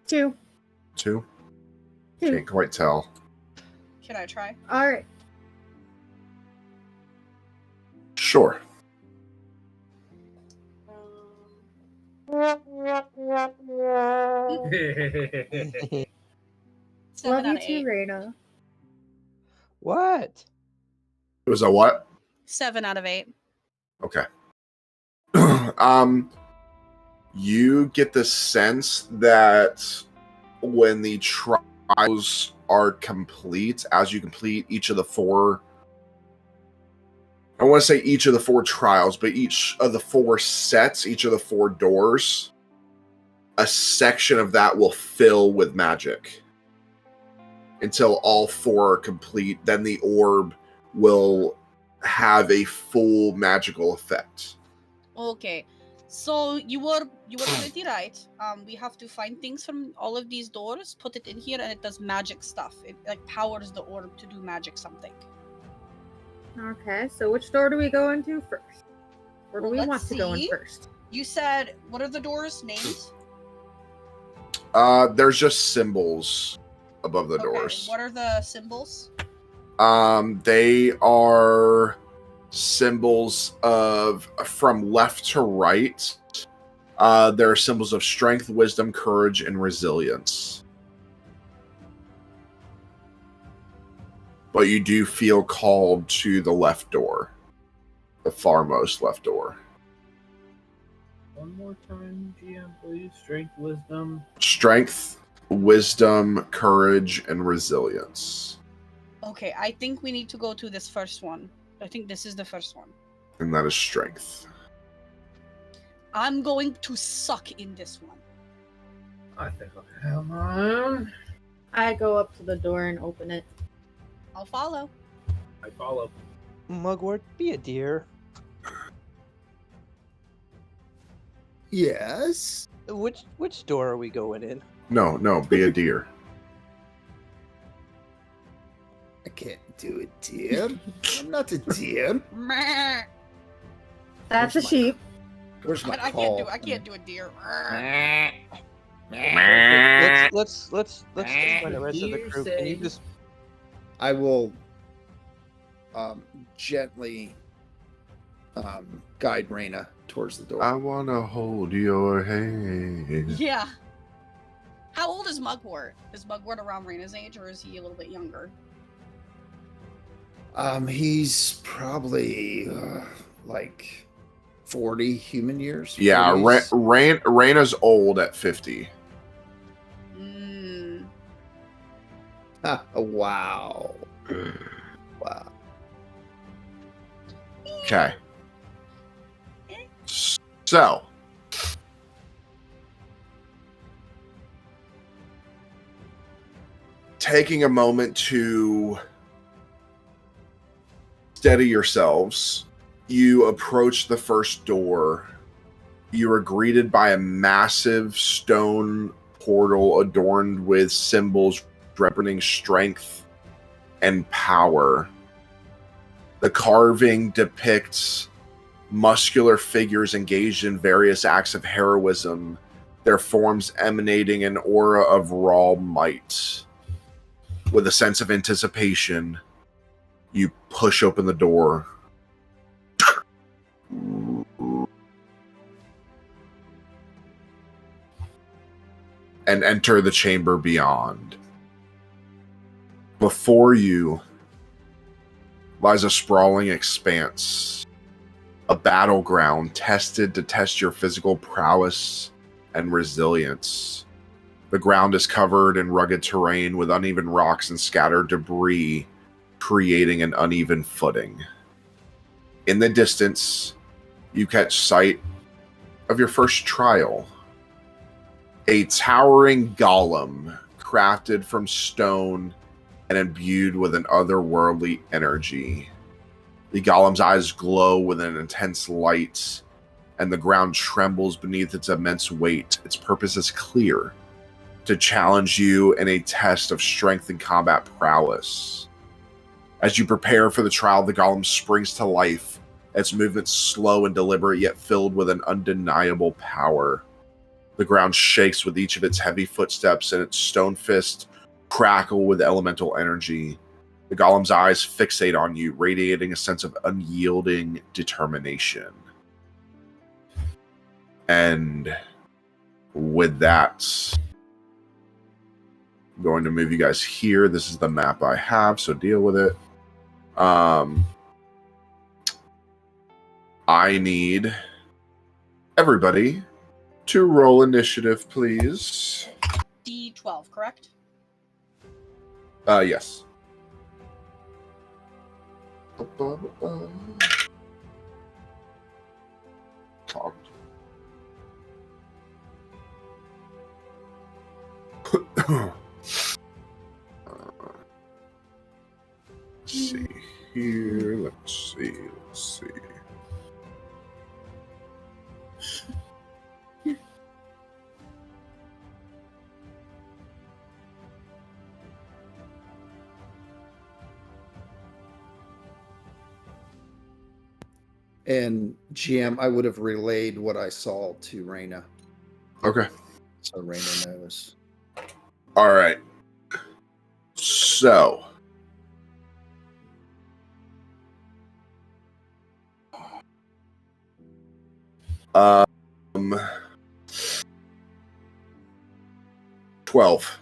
Speaker 3: 2.
Speaker 1: 2?
Speaker 3: 2.
Speaker 1: Can't quite tell.
Speaker 6: Can I try?
Speaker 3: All right.
Speaker 1: Sure.
Speaker 3: Love
Speaker 6: 7 out
Speaker 3: you
Speaker 6: of
Speaker 3: too,
Speaker 6: 8.
Speaker 3: Raina.
Speaker 5: What?
Speaker 1: It was a what?
Speaker 6: 7 out of 8.
Speaker 1: Okay. You get the sense that when the trials are complete, as you complete each of the 4, I want to say each of the 4 trials, but each of the 4 sets, each of the 4 doors, a section of that will fill with magic. until all 4 are complete. Then the orb will have a full magical effect.
Speaker 6: Okay. So you were pretty right. We have to find things from all of these doors, put it in here, and it does magic stuff. It like powers the orb to do magic something.
Speaker 3: Okay, so which door do we go into first? Or do
Speaker 6: Well,
Speaker 3: we
Speaker 6: let's
Speaker 3: want to go in
Speaker 6: see.
Speaker 3: first?
Speaker 6: You said, what are the doors named?
Speaker 1: There's just symbols above the doors.
Speaker 6: What are the symbols?
Speaker 1: They are symbols of from left to right. There are symbols of strength, wisdom, courage, and resilience. But you do feel called to the left door, the farmost left door.
Speaker 4: One more time, GM, please.
Speaker 1: Strength, wisdom, courage, and resilience.
Speaker 6: Okay, I think we need to go to this first one. I think this is the first one.
Speaker 1: And that is strength.
Speaker 6: I'm going to suck in this one.
Speaker 4: I think I'll have on.
Speaker 3: I go up to the door and open it.
Speaker 6: I'll follow.
Speaker 4: I follow.
Speaker 5: Mugwort, be a dear.
Speaker 2: Yes.
Speaker 5: Which door are we going in?
Speaker 1: No, be a deer.
Speaker 2: I can't do a deer. I'm not a deer.
Speaker 6: Meh.
Speaker 3: That's a
Speaker 2: Where's my-
Speaker 3: sheep.
Speaker 2: Where's my
Speaker 6: I
Speaker 2: call?
Speaker 6: can't do a deer.
Speaker 5: Let's find the rest of the
Speaker 4: You
Speaker 5: crew. Can
Speaker 4: say-
Speaker 5: you just
Speaker 2: I will gently guide Raina towards the door.
Speaker 1: I wanna hold your hand.
Speaker 6: Yeah. How old is Mugwort? Is Mugwort around Raina's age, or is he a little bit younger?
Speaker 2: He's probably like 40 human years.
Speaker 1: Yeah,
Speaker 2: 40s.
Speaker 1: Raina's old at 50.
Speaker 6: Mm.
Speaker 2: Wow. Wow.
Speaker 1: Okay. So, taking a moment to steady yourselves, you approach the first door. You are greeted by a massive stone portal adorned with symbols representing strength and power. The carving depicts muscular figures engaged in various acts of heroism, their forms emanating an aura of raw might. With a sense of anticipation, you push open the door. And enter the chamber beyond. Before you lies a sprawling expanse, a battleground tested to test your physical prowess and resilience. The ground is covered in rugged terrain with uneven rocks and scattered debris, creating an uneven footing. In the distance, you catch sight of your first trial. A towering golem crafted from stone and imbued with an otherworldly energy. The golem's eyes glow with an intense light, and the ground trembles beneath its immense weight. Its purpose is clear: to challenge you in a test of strength and combat prowess. As you prepare for the trial, the golem springs to life, its movements slow and deliberate, yet filled with an undeniable power. The ground shakes with each of its heavy footsteps, and its stone fists crackle with elemental energy. The golem's eyes fixate on you, radiating a sense of unyielding determination. And with that, I'm going to move you guys here. This is the map I have, so deal with it. I need everybody to roll initiative, please.
Speaker 6: D12, correct?
Speaker 1: Yes. Talked. see here. Let's see.
Speaker 2: And GM, I would have relayed what I saw to Raina,
Speaker 1: Okay.
Speaker 2: so Raina knows.
Speaker 1: All right. So. Um. 12.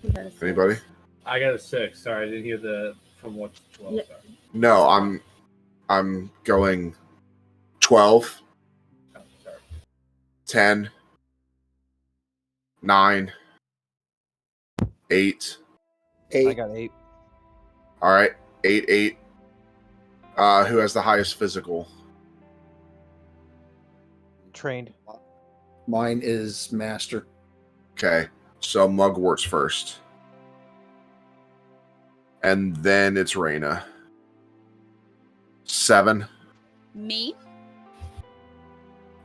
Speaker 3: You got a six.
Speaker 1: Anybody?
Speaker 4: I got a 6. Sorry, I didn't hear the from what to 12.
Speaker 3: Yeah.
Speaker 4: Sorry.
Speaker 1: No, I'm going 12,
Speaker 4: Oh, sorry.
Speaker 1: 10, 9, 8.
Speaker 5: I
Speaker 2: 8.
Speaker 5: got 8.
Speaker 1: All right, 8, 8. Who has the highest physical?
Speaker 5: Trained.
Speaker 2: Mine is master.
Speaker 1: Okay, so Mugwort's first. And then it's Raina. 7.
Speaker 6: Me?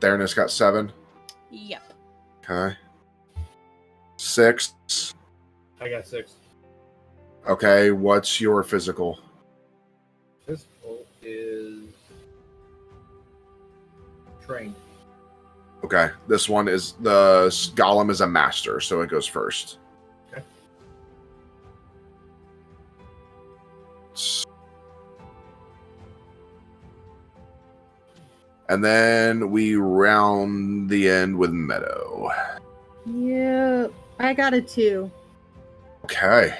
Speaker 1: Darren has got 7.
Speaker 6: Yep.
Speaker 1: Okay. 6.
Speaker 4: I got 6.
Speaker 1: Okay, what's your physical?
Speaker 4: Physical is trained.
Speaker 1: Okay, this one is the Golem is a master, so it goes first.
Speaker 4: Okay.
Speaker 1: And then we round the end with Meadow.
Speaker 3: Yeah, I got a 2.
Speaker 1: Okay.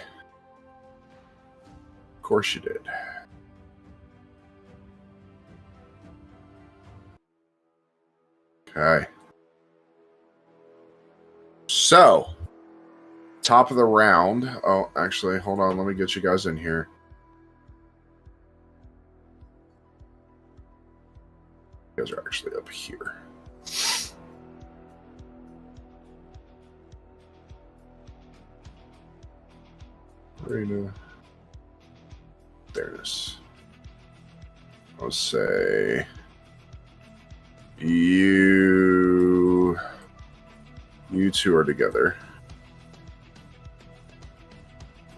Speaker 1: Of course you did. Okay. So, top of the round. Oh, actually, hold on. Let me get you guys in here. You guys are actually up here. Raina. There it is. I'll say you two are together.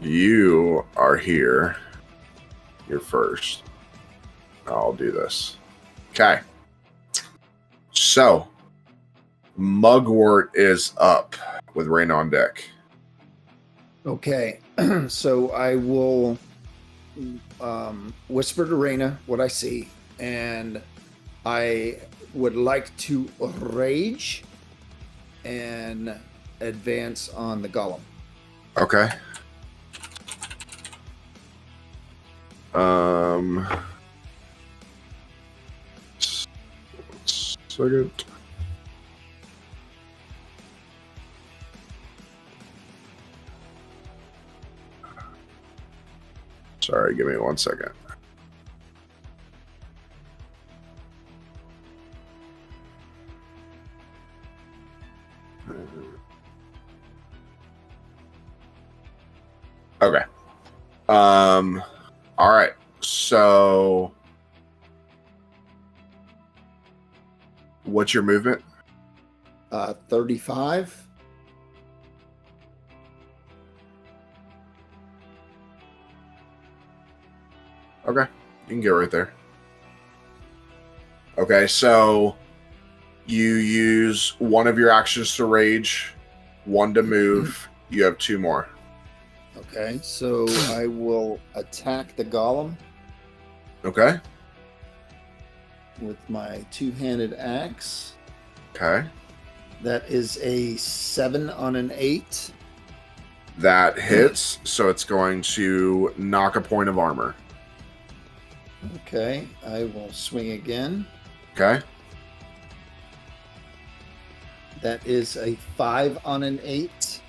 Speaker 1: You are here. You're first. I'll do this. Okay. So, Mugwort is up with Rain on deck.
Speaker 2: Okay, so I will whisper to Raina what I see, and I would like to rage and advance on the golem.
Speaker 1: Okay. Second. Sorry, give me 1 second. Okay. All right. So, what's your movement?
Speaker 2: 35.
Speaker 1: Okay. You can get right there. Okay, so you use one of your actions to rage, one to move. You have 2 more.
Speaker 2: Okay, so I will attack the golem
Speaker 1: Okay.
Speaker 2: with my two-handed axe.
Speaker 1: Okay.
Speaker 2: That is a 7 on an 8.
Speaker 1: That hits, so it's going to knock a point of armor.
Speaker 2: Okay, I will swing again.
Speaker 1: Okay.
Speaker 2: That is a 5 on an 8.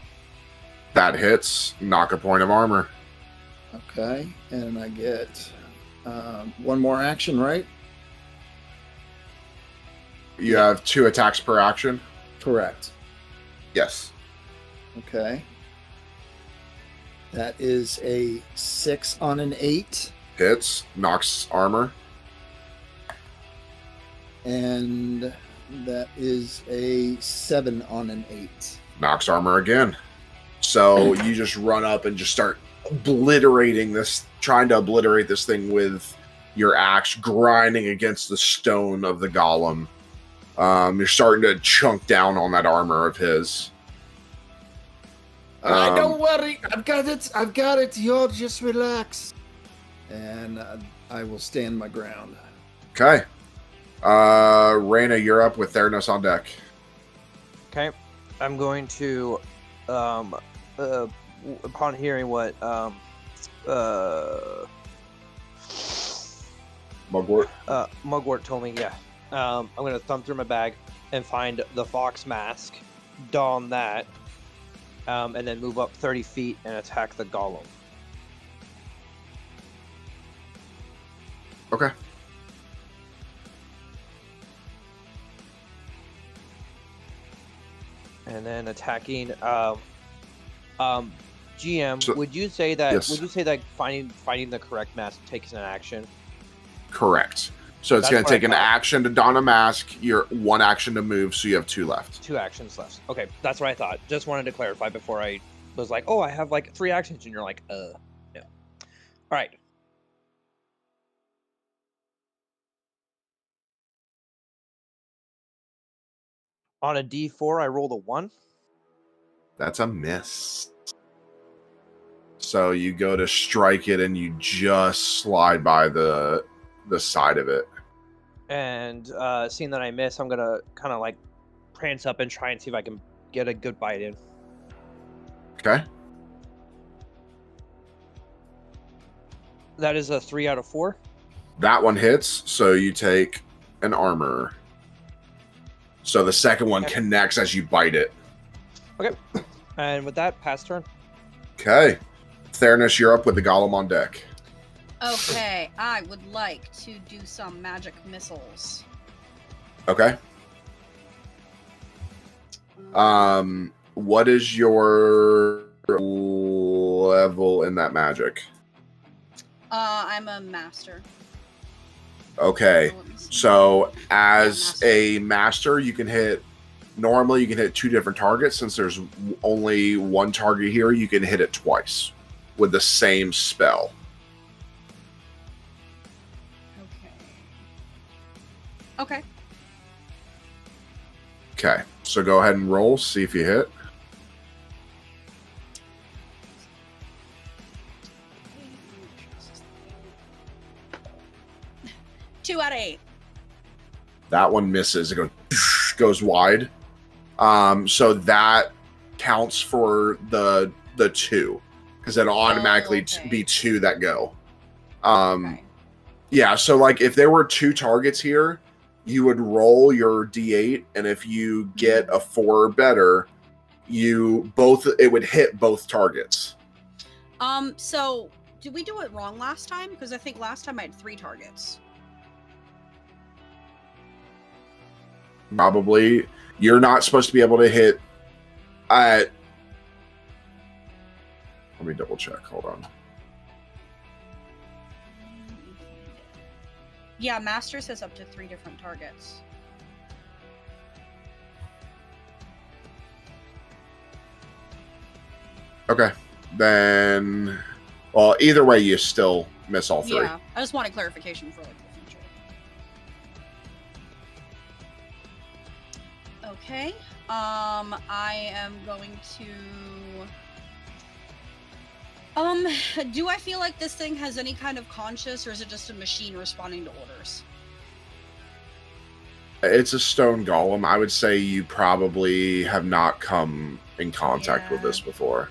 Speaker 1: That hits, knock a point of armor.
Speaker 2: Okay, and I get one more action, right?
Speaker 1: You have 2 attacks per action?
Speaker 2: Correct.
Speaker 1: Yes.
Speaker 2: Okay. That is a 6 on an 8.
Speaker 1: Hits, knocks armor.
Speaker 2: And that is a 7 on an 8.
Speaker 1: Knocks armor again. So you just run up and just start trying to obliterate this thing with your axe, grinding against the stone of the golem. You're starting to chunk down on that armor of his.
Speaker 2: Don't worry, I've got it. Y'all just relax. And I will stand my ground.
Speaker 1: Okay. Raina, you're up with Theranos on deck.
Speaker 5: Okay, I'm going to, upon hearing what
Speaker 1: Mugwort.
Speaker 5: Mugwort told me, yeah, I'm going to thumb through my bag and find the fox mask, don that, and then move up 30 feet and attack the golem.
Speaker 1: Okay.
Speaker 5: And then attacking. GM,
Speaker 1: So-
Speaker 5: would you say that?
Speaker 1: yes.
Speaker 5: Would you say that finding the correct mask takes an action?
Speaker 1: Correct. So it's
Speaker 5: That's
Speaker 1: going
Speaker 5: what
Speaker 1: to
Speaker 5: I
Speaker 1: take an
Speaker 5: thought.
Speaker 1: action to don a mask, your 1 action to move, so you have 2 left.
Speaker 5: 2 actions left. Okay, that's what I thought. Just wanted to clarify before I was like, oh, I have like 3 actions, and you're like, no. All right. On a D4, I rolled a 1.
Speaker 1: That's a miss. So you go to strike it and you just slide by the side of it.
Speaker 5: And seeing that I miss, I'm gonna kind of like prance up and try and see if I can get a good bite in.
Speaker 1: Okay.
Speaker 5: That is a 3 out of 4.
Speaker 1: That one hits, so you take an armor. So the second one
Speaker 5: Okay.
Speaker 1: connects as you bite it.
Speaker 5: Okay. And with that, pass turn.
Speaker 1: Okay. Theranos, you're up with the golem on deck.
Speaker 6: Okay, I would like to do some magic missiles.
Speaker 1: Okay. What is your level in that magic?
Speaker 6: I'm a master.
Speaker 1: Okay.
Speaker 6: So let me see.
Speaker 1: So as
Speaker 6: master.
Speaker 1: a master, you can hit 2 different targets. Since there's only 1 target here, you can hit it twice with the same spell.
Speaker 6: Okay.
Speaker 1: Okay. So go ahead and roll, see if you hit.
Speaker 6: Two out of 8.
Speaker 1: That one misses. It goes wide. So that counts for the 2, because it'll automatically
Speaker 6: okay.
Speaker 1: be 2 that go.
Speaker 6: Okay.
Speaker 1: Yeah. So like if there were 2 targets here, you would roll your D8, and if you get a 4 or better, it would hit both targets.
Speaker 6: So did we do it wrong last time? Because I think last time I had 3 targets.
Speaker 1: Probably. You're not supposed to be able to hit at. Let me double check. Hold on.
Speaker 6: Yeah, master says up to 3 different targets.
Speaker 1: Okay. Then, well, either way, you still miss all 3.
Speaker 6: Yeah, I just wanted clarification for like the future. Okay. I am going to. Do I feel like this thing has any kind of conscience, or is it just a machine responding to orders?
Speaker 1: It's a stone golem. I would say you probably have not come in contact with
Speaker 6: Yeah.
Speaker 1: this before.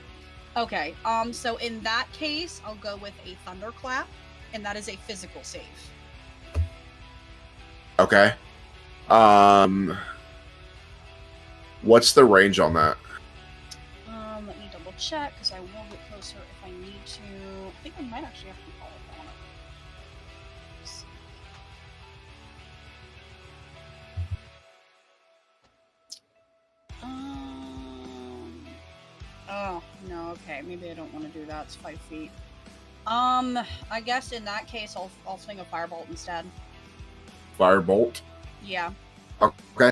Speaker 6: Okay. So in that case, I'll go with a thunderclap, and that is a physical save.
Speaker 1: Okay. What's the range on that?
Speaker 6: Let me double check because I will get closer if I need to. I think I might actually have to call it that one. Let's see. Oh no. Okay. Okay, maybe I don't want to do that. It's 5 feet. I guess in that case, I'll swing a firebolt instead.
Speaker 1: Firebolt.
Speaker 6: Yeah.
Speaker 1: Okay.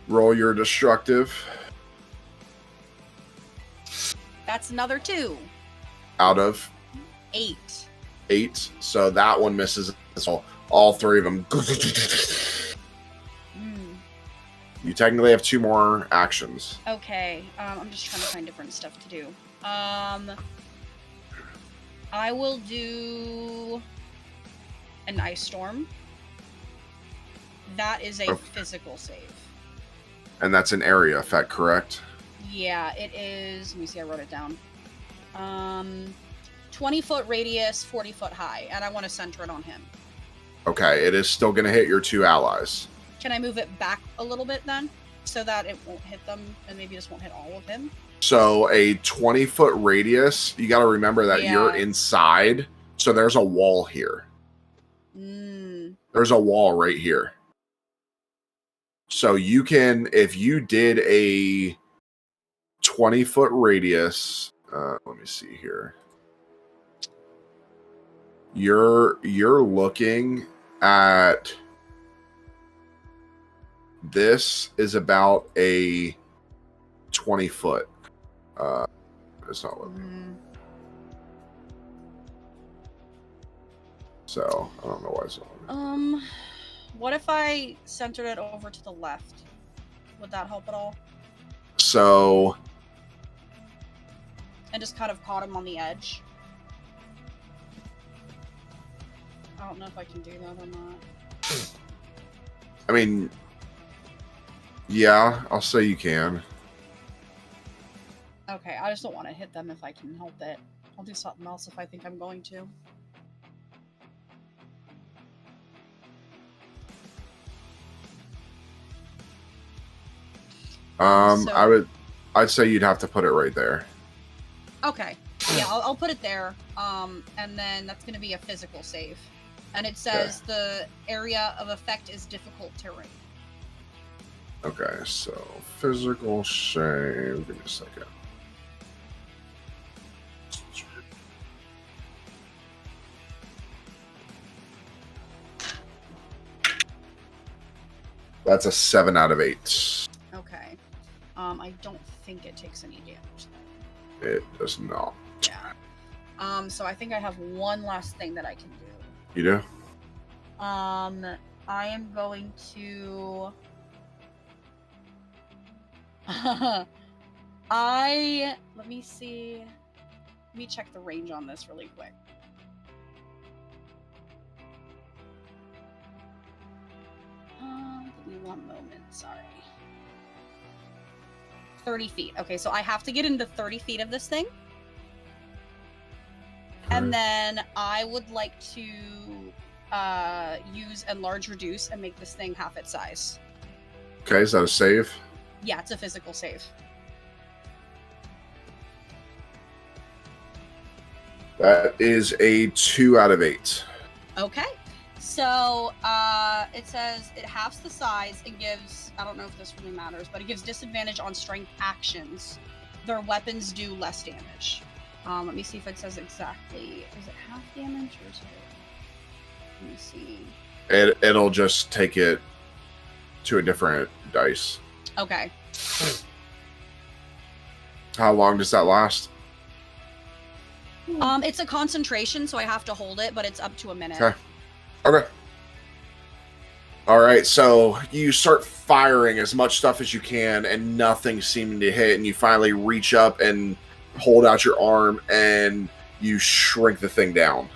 Speaker 1: Roll your destructive.
Speaker 6: That's another 2.
Speaker 1: Out of
Speaker 6: 8.
Speaker 1: 8. So that one misses. All 3 of them. You technically have 2 more actions.
Speaker 6: Okay. I'm just trying to find different stuff to do. I will do an ice storm. That is a physical save.
Speaker 1: And that's an area effect, correct?
Speaker 6: Yeah, it is. Let me see. I wrote it down. 20-foot radius, 40-foot high, and I want to center it on him.
Speaker 1: Okay, it is still going to hit your 2 allies.
Speaker 6: Can I move it back a little bit then, so that it won't hit them, and maybe just won't hit all of him?
Speaker 1: So a 20-foot radius, you got to remember that you're inside, so there's a wall here. There's a wall right here. So you can, if you did a 20-foot radius, let me see here. You're looking at, this is about a 20-foot. It's not looking. So I don't know why it's not.
Speaker 6: What if I centered it over to the left? Would that help at all?
Speaker 1: So.
Speaker 6: And just kind of caught him on the edge. I don't know if I can do that or not.
Speaker 1: I mean, yeah, I'll say you can.
Speaker 6: Okay, I just don't want to hit them if I can help it. I'll do something else if I think I'm going to.
Speaker 1: I'd say you'd have to put it right there.
Speaker 6: Okay. Yeah, I'll put it there. And then that's going to be a physical save. And it says the area of effect is difficult terrain.
Speaker 1: Okay, so physical save. Give me a second. That's a 7 out of 8.
Speaker 6: Okay. I don't think it takes any damage.
Speaker 1: It does not.
Speaker 6: Yeah. So I think I have one last thing that I can do.
Speaker 1: You do?
Speaker 6: I am going to. Let me see. Let me check the range on this really quick. Give me one moment. Sorry. 30 feet. Okay, so I have to get into 30 feet of this thing. And then I would like to use enlarge reduce and make this thing half its size.
Speaker 1: Okay, is that a save?
Speaker 6: Yeah, it's a physical save.
Speaker 1: That is a 2 out of 8.
Speaker 6: Okay. So it says it halves the size and gives, I don't know if this really matters, but it gives disadvantage on strength actions. Their weapons do less damage. Let me see if it says exactly. Is it half damage or is it? Let me see.
Speaker 1: It'll just take it to a different dice.
Speaker 6: Okay.
Speaker 1: How long does that last?
Speaker 6: It's a concentration, so I have to hold it, but it's up to a minute.
Speaker 1: Okay. All right, so you start firing as much stuff as you can, and nothing seeming to hit, and you finally reach up and hold out your arm, and you shrink the thing down.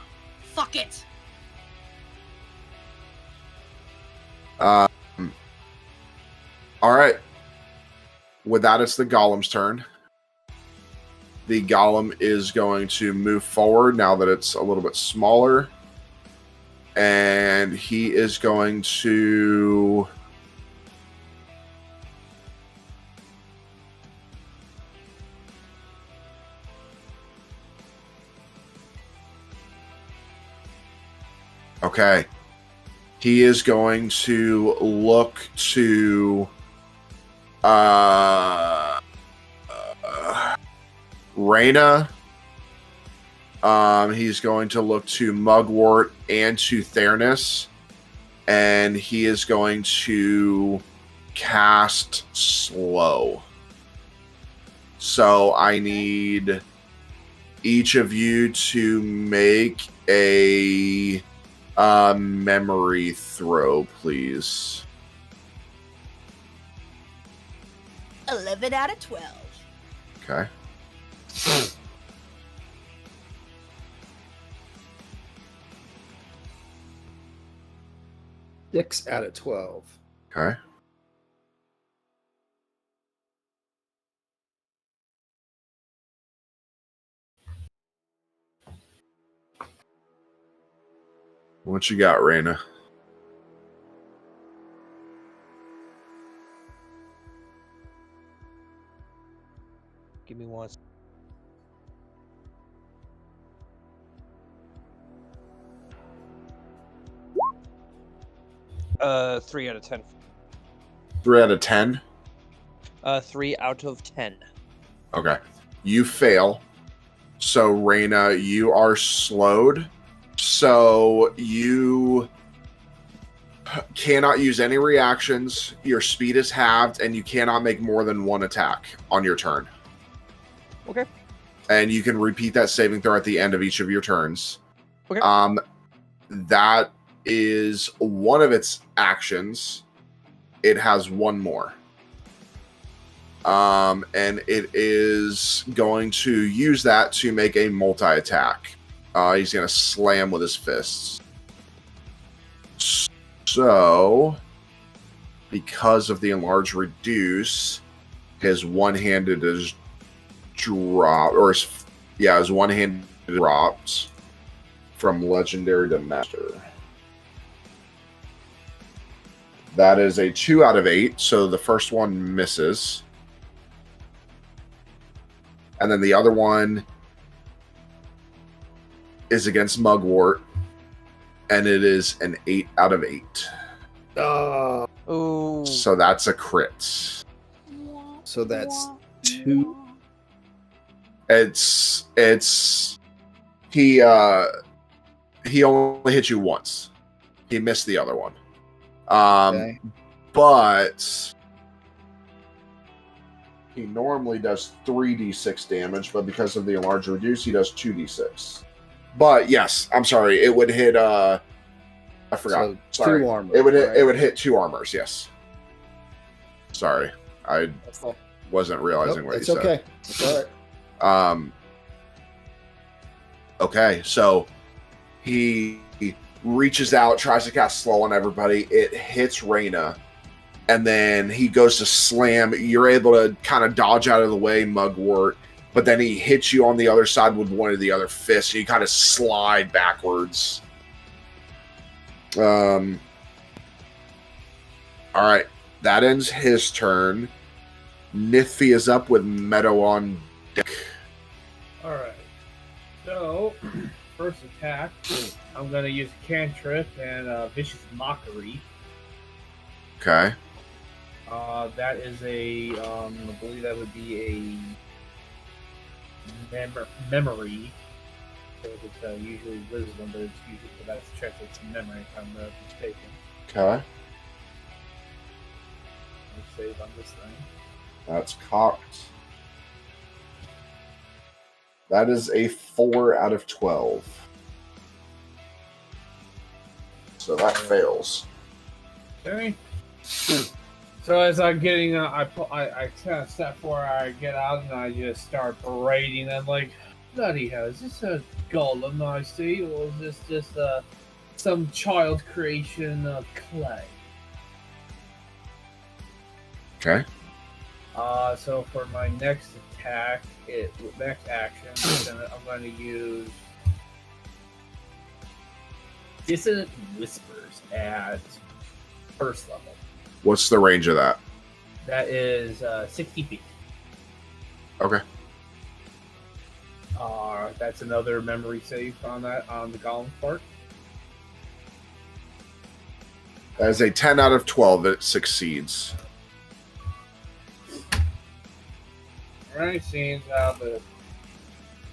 Speaker 6: Fuck it.
Speaker 1: All right. With that, it's the golem's turn. The golem is going to move forward now that it's a little bit smaller. And he is going to... Okay. He is going to look to... Reyna. He's going to look to Mugwort and to Theranos, and he is going to cast Slow. So I need each of you to make a memory throw, please.
Speaker 6: 11 out of 12.
Speaker 1: Okay.
Speaker 2: 6 out of 12.
Speaker 1: Okay. What you got, Reyna?
Speaker 5: Give me one. Uh, 3 out of 10.
Speaker 1: 3 out of 10?
Speaker 5: 3 out of 10.
Speaker 1: Okay. You fail. So, Reyna, you are slowed. So, you cannot use any reactions. Your speed is halved, and you cannot make more than one attack on your turn.
Speaker 5: Okay.
Speaker 1: And you can repeat that saving throw at the end of each of your turns.
Speaker 5: Okay.
Speaker 1: That is one of its actions. It has one more. And it is going to use that to make a multi-attack. He's going to slam with his fists. So, because of the enlarge reduce, his one-handed is dropped, or his one-handed dropped from legendary to master. That is a 2 out of 8, so the first one misses. And then the other one is against Mugwort, and it is an 8 out of 8.
Speaker 5: Oh.
Speaker 1: So that's a crit.
Speaker 2: So that's 2.
Speaker 1: It's he only hit you once. He missed the other one.
Speaker 2: Okay.
Speaker 1: But he normally does 3d6 damage, but because of the enlarge reduce, he does 2d6. But yes, I'm sorry, it would hit I forgot.
Speaker 2: So
Speaker 1: Sorry.
Speaker 2: 2 armor.
Speaker 1: It would hit
Speaker 2: right?
Speaker 1: it would hit 2 armors, yes. Sorry. I
Speaker 2: Okay.
Speaker 1: wasn't realizing
Speaker 2: Nope,
Speaker 1: what
Speaker 2: it's
Speaker 1: you said.
Speaker 2: okay. It's all right.
Speaker 1: Okay, so he reaches out, tries to cast slow on everybody. It hits Reyna, and then he goes to slam. You're able to kind of dodge out of the way, Mugwort, but then he hits you on the other side with one of the other fists. You kind of slide backwards. All right, that ends his turn. Nithfi is up with Meadow on deck.
Speaker 4: Alright. So, first attack, I'm going to use a cantrip and Vicious Mockery.
Speaker 1: Okay.
Speaker 4: That is a, I believe that would be a memory. So it's usually wisdom, but it's usually, that's checked, it's memory if I'm not mistaken.
Speaker 1: Okay.
Speaker 4: Let's save on this thing.
Speaker 1: That's cocked. That is a 4 out of 12. So that fails.
Speaker 4: Okay. So as I'm getting, I kind of step forward, I get out, and I just start berating them like, bloody hell, is this a golem I see, or is this just some child creation of clay?
Speaker 1: Okay.
Speaker 4: So for my next attack, next action, I'm going to use Dissonant Whispers at first level.
Speaker 1: What's the range of that?
Speaker 4: That is 60 feet.
Speaker 1: Okay.
Speaker 4: That's another memory save on that, on the golem part.
Speaker 1: That is a 10 out of 12. It succeeds.
Speaker 4: Alright, seeing how the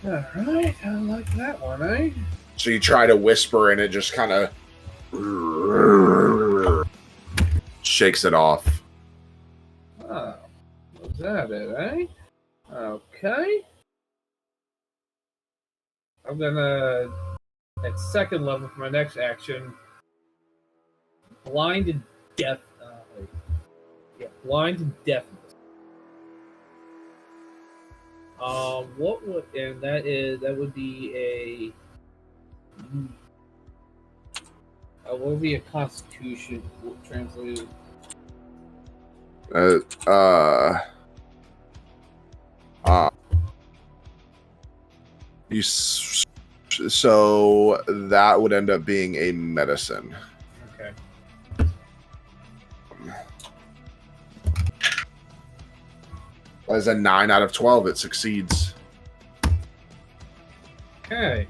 Speaker 4: All right, I like that one, eh?
Speaker 1: So you try to whisper, and it just kind of shakes it off.
Speaker 4: Oh, was that it, eh? Okay. I'm gonna, at second level for my next action, blind and deaf. Blind and deafness. What would that would be a what would be a Constitution translated?
Speaker 1: So that would end up being a medicine.
Speaker 4: Okay.
Speaker 1: As a 9 out of 12, it succeeds.
Speaker 4: Okay.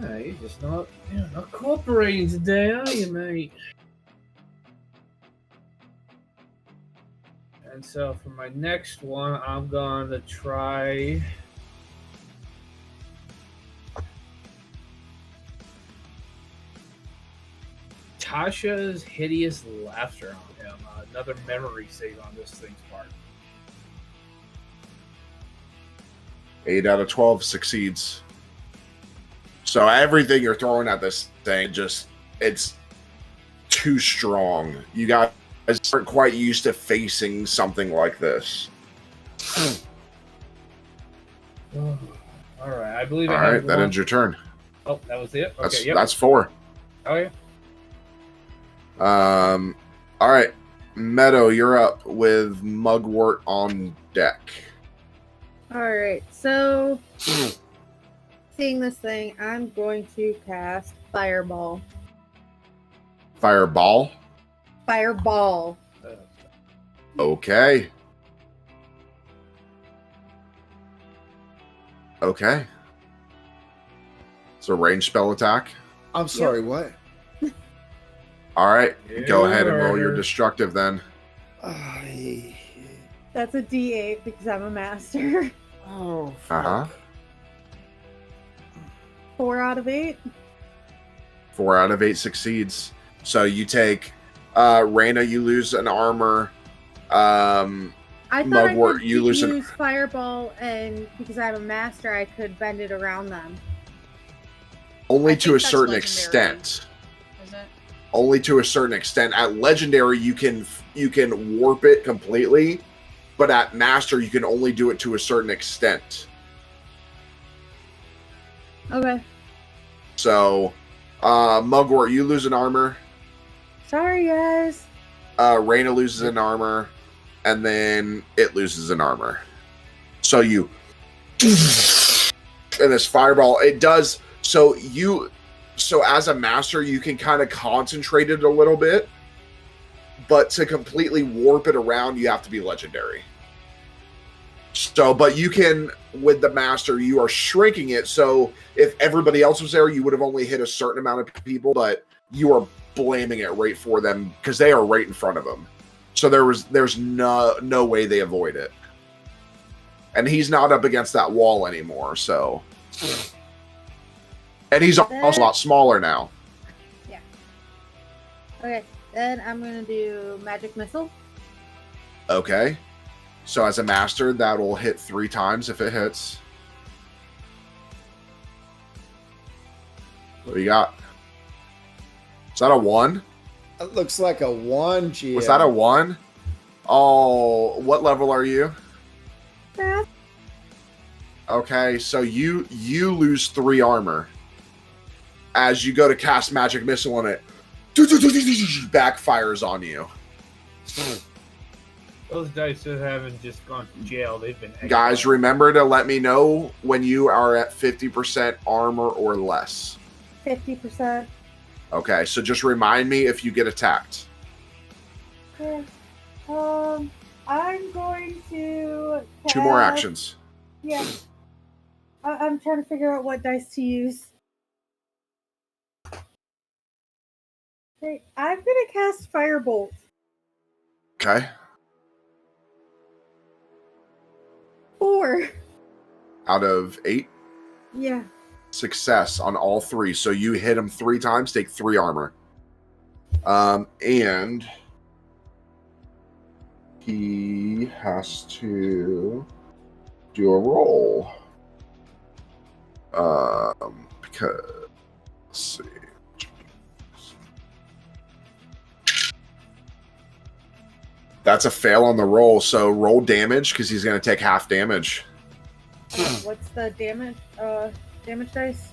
Speaker 4: Yeah, you're just not cooperating today, are you, mate? And so for my next one, I'm gonna try. Tasha's hideous laughter on him. Another memory save on this thing's part.
Speaker 1: 8 out of 12 succeeds. So everything you're throwing at this thing, it's too strong. You guys aren't quite used to facing something like this.
Speaker 4: All right, I believe.
Speaker 1: All right, that ends your turn.
Speaker 4: Oh, that was it. Okay,
Speaker 1: That's 4.
Speaker 4: Oh yeah.
Speaker 1: All right, Meadow, you're up with Mugwort on deck.
Speaker 3: All right, so seeing this thing, I'm going to cast Fireball.
Speaker 1: Fireball.
Speaker 3: Fireball.
Speaker 1: Okay. Okay. It's a ranged spell attack.
Speaker 2: I'm sorry, what?
Speaker 1: All right, go ahead and roll
Speaker 4: Yeah.
Speaker 1: your destructive then.
Speaker 3: That's a D8 because I'm a master.
Speaker 2: Oh,
Speaker 1: Uh-huh.
Speaker 3: 4 out of 8.
Speaker 1: 4 out of 8 succeeds. So you take Raina, you lose an armor.
Speaker 3: I thought
Speaker 1: Mugwort,
Speaker 3: I could
Speaker 1: you lose
Speaker 3: use Fireball, and because I'm a master, I could bend it around them.
Speaker 1: only
Speaker 6: I
Speaker 1: to a
Speaker 6: think that's
Speaker 1: certain
Speaker 6: legendary.
Speaker 1: extent.
Speaker 6: Is it?
Speaker 1: Only to a certain extent. At legendary, you can warp it completely, but at master, you can only do it to a certain extent.
Speaker 3: Okay.
Speaker 1: So, Mugwort, you lose an armor.
Speaker 3: Sorry, guys.
Speaker 1: Raina loses an armor, and then it loses an armor. So you, and this fireball, it does. So as a master, you can kind of concentrate it a little bit, but to completely warp it around, you have to be legendary. So, but you can, with the master, you are shrinking it. So if everybody else was there, you would have only hit a certain amount of people, but you are blaming it right for them because they are right in front of them. So there's no way they avoid it. And he's not up against that wall anymore, so. And he's also a lot smaller now.
Speaker 3: Yeah. Okay, then I'm going to do Magic Missile.
Speaker 1: Okay. So as a master, that will hit 3 times if it hits. What do you got? Is that a 1?
Speaker 2: It looks like a 1, GM.
Speaker 1: Was that a 1? Oh, what level are you?
Speaker 3: Yeah.
Speaker 1: Okay, so you lose 3 armor. As you go to cast Magic Missile on it, backfires on you.
Speaker 4: Those dice that haven't just gone to jail. They've been
Speaker 1: Guys,
Speaker 4: exiled.
Speaker 1: remember to let me know when you are at 50% armor or less.
Speaker 3: 50%.
Speaker 1: Okay, so just remind me if you get attacked.
Speaker 3: Okay. I'm going to
Speaker 1: 2 more
Speaker 3: cast-
Speaker 1: actions.
Speaker 3: Yeah. I'm trying to figure out what dice to use. Okay, I'm gonna cast Firebolt.
Speaker 1: Okay.
Speaker 3: 4.
Speaker 1: Out of 8.
Speaker 3: Yeah.
Speaker 1: Success on all 3. So you hit him 3 times, take 3 armor. And he has to do a roll. Because let's see. That's a fail on the roll, so roll damage because he's going to take half damage.
Speaker 3: What's the damage? Damage dice?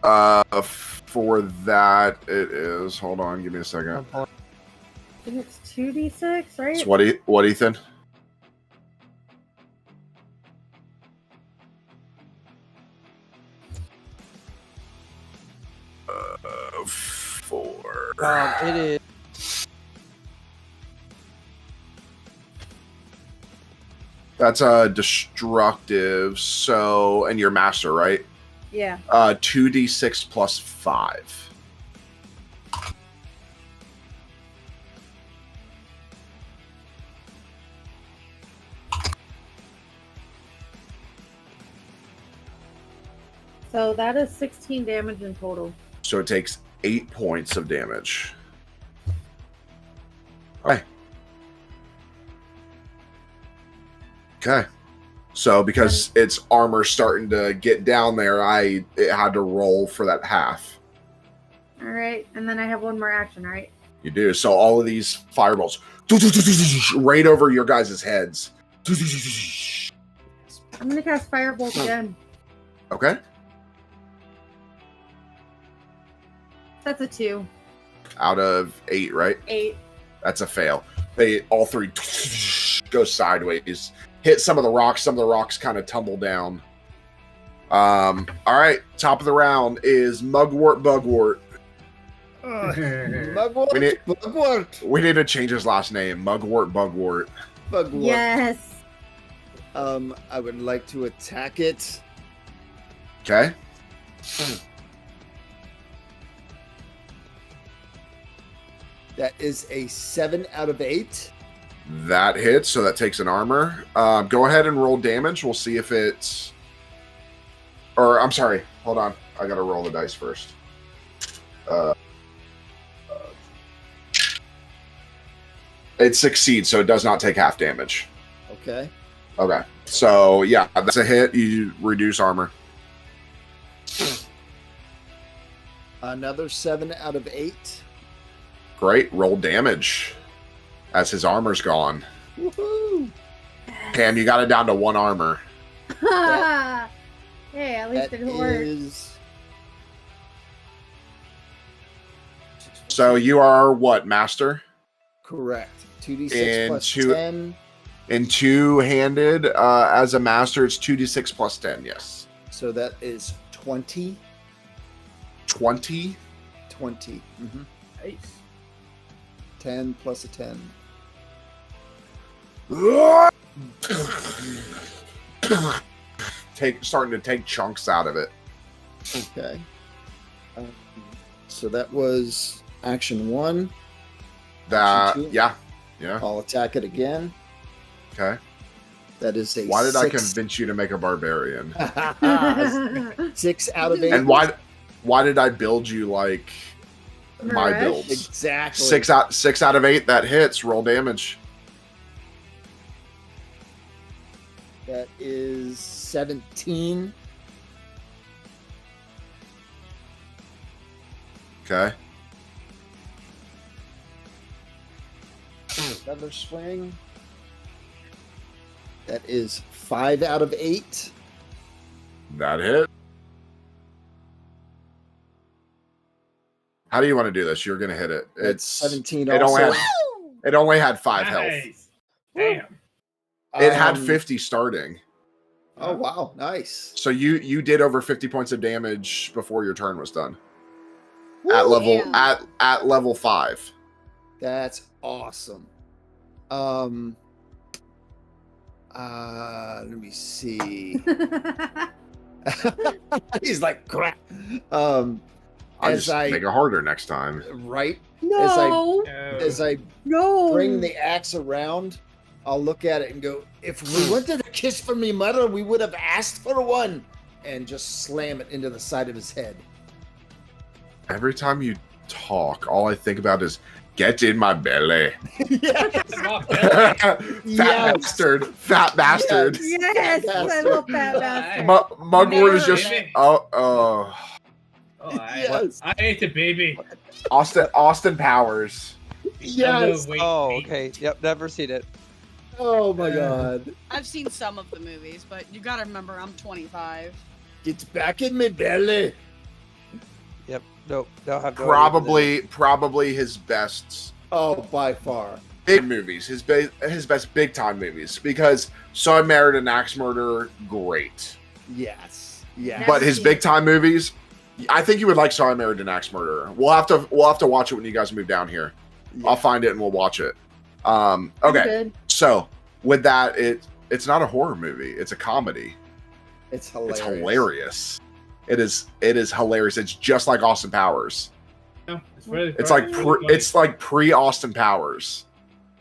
Speaker 1: For that, it is. Hold on, give me a second.
Speaker 3: I think it's 2d6, right?
Speaker 1: It's what, Ethan? Four.
Speaker 5: It is.
Speaker 1: That's a destructive. So, and you're master, right?
Speaker 3: Yeah.
Speaker 1: 2d6 plus 5.
Speaker 3: So that is 16 damage in total.
Speaker 1: So it takes 8 points of damage. Okay. Okay. So because its armor starting to get down there, it had to roll for that half.
Speaker 3: All right, and then I have one more action, right?
Speaker 1: You do. So all of these fireballs right over your guys' heads.
Speaker 3: I'm gonna cast Firebolt again.
Speaker 1: Okay.
Speaker 3: That's a 2.
Speaker 1: Out of 8, right?
Speaker 3: 8.
Speaker 1: That's a fail. They all 3 go sideways. Hit some of the rocks. Some of the rocks kind of tumble down. All right. Top of the round is Mugwort Bugwort.
Speaker 2: Mugwort.
Speaker 1: We need-
Speaker 2: Mugwort.
Speaker 1: We need to change his last name. Mugwort Bugwort.
Speaker 2: Mugwort.
Speaker 3: Yes.
Speaker 2: I would like to attack it.
Speaker 1: Okay.
Speaker 2: That is a 7 out of 8.
Speaker 1: That hits, so that takes an armor. Go ahead and roll damage. We'll see if it's... Or, I'm sorry. Hold on. I gotta roll the dice first. It succeeds, so it does not take half damage.
Speaker 2: Okay.
Speaker 1: Okay. So, yeah, that's a hit. You reduce armor.
Speaker 2: Another 7 out of 8.
Speaker 1: Great. Roll damage as his armor's gone.
Speaker 2: Woohoo!
Speaker 1: Pam, you got it down to 1 armor.
Speaker 3: Hey, at least
Speaker 2: That
Speaker 3: it worked.
Speaker 2: is...
Speaker 1: So you are what, master?
Speaker 2: Correct. 2d6
Speaker 1: And
Speaker 2: plus
Speaker 1: 2
Speaker 2: 10.
Speaker 1: In two-handed, as a master, it's 2d6 plus 10, yes.
Speaker 2: So that is 20.
Speaker 1: 20?
Speaker 2: 20. Mm-hmm.
Speaker 4: Nice.
Speaker 2: 10 plus a 10.
Speaker 1: Starting to take chunks out of it.
Speaker 2: Okay. So that was action 1. Action 2.
Speaker 1: Yeah.
Speaker 2: I'll attack it again.
Speaker 1: Okay.
Speaker 2: That is a
Speaker 1: Why did I
Speaker 2: 6.
Speaker 1: convince you to make a barbarian?
Speaker 2: 6 out of 8.
Speaker 1: And why did I build you like my
Speaker 3: Right.
Speaker 1: builds?
Speaker 2: Exactly.
Speaker 1: 6 out of 8, that hits. Roll damage.
Speaker 2: That is 17.
Speaker 1: Okay.
Speaker 2: Another swing. That is 5 out of 8.
Speaker 1: That hit. How do you want to do this? You're gonna hit it.
Speaker 2: That's 17
Speaker 1: It
Speaker 2: also.
Speaker 1: only had 5 health.
Speaker 4: Nice. Damn.
Speaker 1: It had
Speaker 2: Um,
Speaker 1: 50 starting.
Speaker 2: Oh wow, nice.
Speaker 1: So you did over 50 points of damage before your turn was done.
Speaker 2: Woo!
Speaker 1: At level
Speaker 6: Yeah.
Speaker 1: at level 5.
Speaker 2: That's awesome. Let me see. He's like crap.
Speaker 1: I'll
Speaker 2: As
Speaker 1: just make it harder next time.
Speaker 2: right
Speaker 3: No.
Speaker 2: as I
Speaker 3: No.
Speaker 2: bring the axe around, I'll look at it and go, if we wanted a kiss from me mother, we would have asked for one. and just slam it into the side of his head.
Speaker 1: Every time you talk, all I think about is get in my belly.
Speaker 2: Yes.
Speaker 1: Fat
Speaker 2: Yes.
Speaker 1: bastard. Fat bastard.
Speaker 3: Yes, I love Fat Bastard.
Speaker 1: Mugwort is just
Speaker 4: Baby.
Speaker 1: oh
Speaker 4: Oh,
Speaker 2: Yes.
Speaker 4: I ate the baby.
Speaker 1: Austin Powers.
Speaker 2: Yes.
Speaker 4: Wait,
Speaker 5: Oh,
Speaker 4: wait.
Speaker 5: okay. Yep, never seen it.
Speaker 2: Oh my God.
Speaker 6: I've seen some of the movies, but you gotta remember I'm 25.
Speaker 2: It's back in my belly.
Speaker 5: Yep. Nope. Don't have no idea
Speaker 1: Probably his best
Speaker 2: Oh, by far.
Speaker 1: big movies. His best big time movies, because So I Married an Axe Murderer, great.
Speaker 2: Yes. Yeah.
Speaker 1: But his
Speaker 3: seen
Speaker 1: big
Speaker 3: it.
Speaker 1: time movies, I think you would like So I Married an Axe Murderer. We'll have to watch it when you guys move down here. I'll find it and we'll watch it.
Speaker 3: I'm
Speaker 1: Okay.
Speaker 3: good.
Speaker 1: So with that, it's not a horror movie. It's a comedy.
Speaker 2: It's hilarious.
Speaker 1: It's hilarious. It is hilarious. It's just like Austin Powers.
Speaker 4: Yeah, really
Speaker 1: It's
Speaker 4: funny.
Speaker 1: like pre Austin Powers,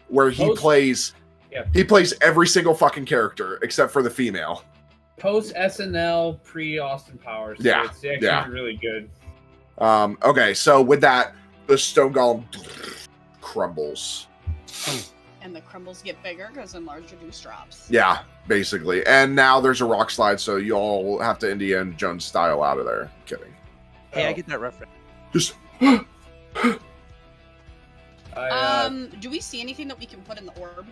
Speaker 1: where he
Speaker 4: Post-
Speaker 1: plays
Speaker 4: Yeah.
Speaker 1: he plays every single fucking character except for the female.
Speaker 4: post SNL, pre Austin Powers. So
Speaker 1: Yeah,
Speaker 4: it's actually
Speaker 1: yeah.
Speaker 4: really good.
Speaker 1: Okay, so with that, the stone golem crumbles.
Speaker 6: And the crumbles get bigger because enlarged reduce drops.
Speaker 1: Yeah, basically. And now there's a rock slide, so you all have to Indiana Jones style out of there. Kidding.
Speaker 5: Hey, I
Speaker 4: Oh.
Speaker 5: get that reference.
Speaker 1: Just
Speaker 6: Do we see anything that we can put in the orb?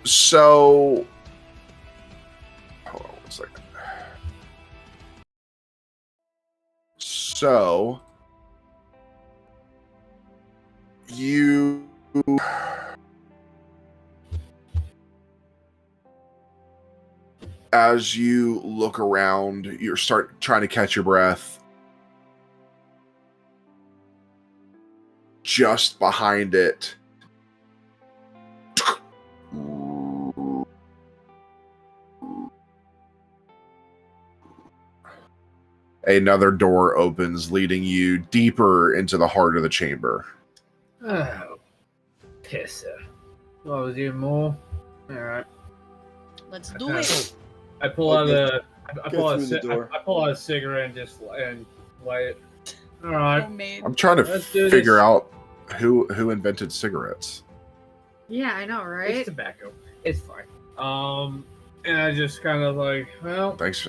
Speaker 1: so hold on 1 second. So you as you look around, you start trying to catch your breath. Just behind it, another door opens, leading you deeper into the heart of the chamber.
Speaker 4: Oh, pisser. What was even more? All right.
Speaker 6: Let's do it.
Speaker 4: I pull out
Speaker 2: Okay.
Speaker 4: I
Speaker 2: Go
Speaker 4: pull out
Speaker 2: through the door.
Speaker 4: I pull out a cigarette and just light it. All right.
Speaker 6: Homemade.
Speaker 1: I'm trying to
Speaker 4: Let's do
Speaker 1: figure
Speaker 4: this.
Speaker 1: out who invented cigarettes.
Speaker 3: Yeah, I know, right?
Speaker 4: It's tobacco. It's fine. And I just kind of like, well,
Speaker 1: Thanks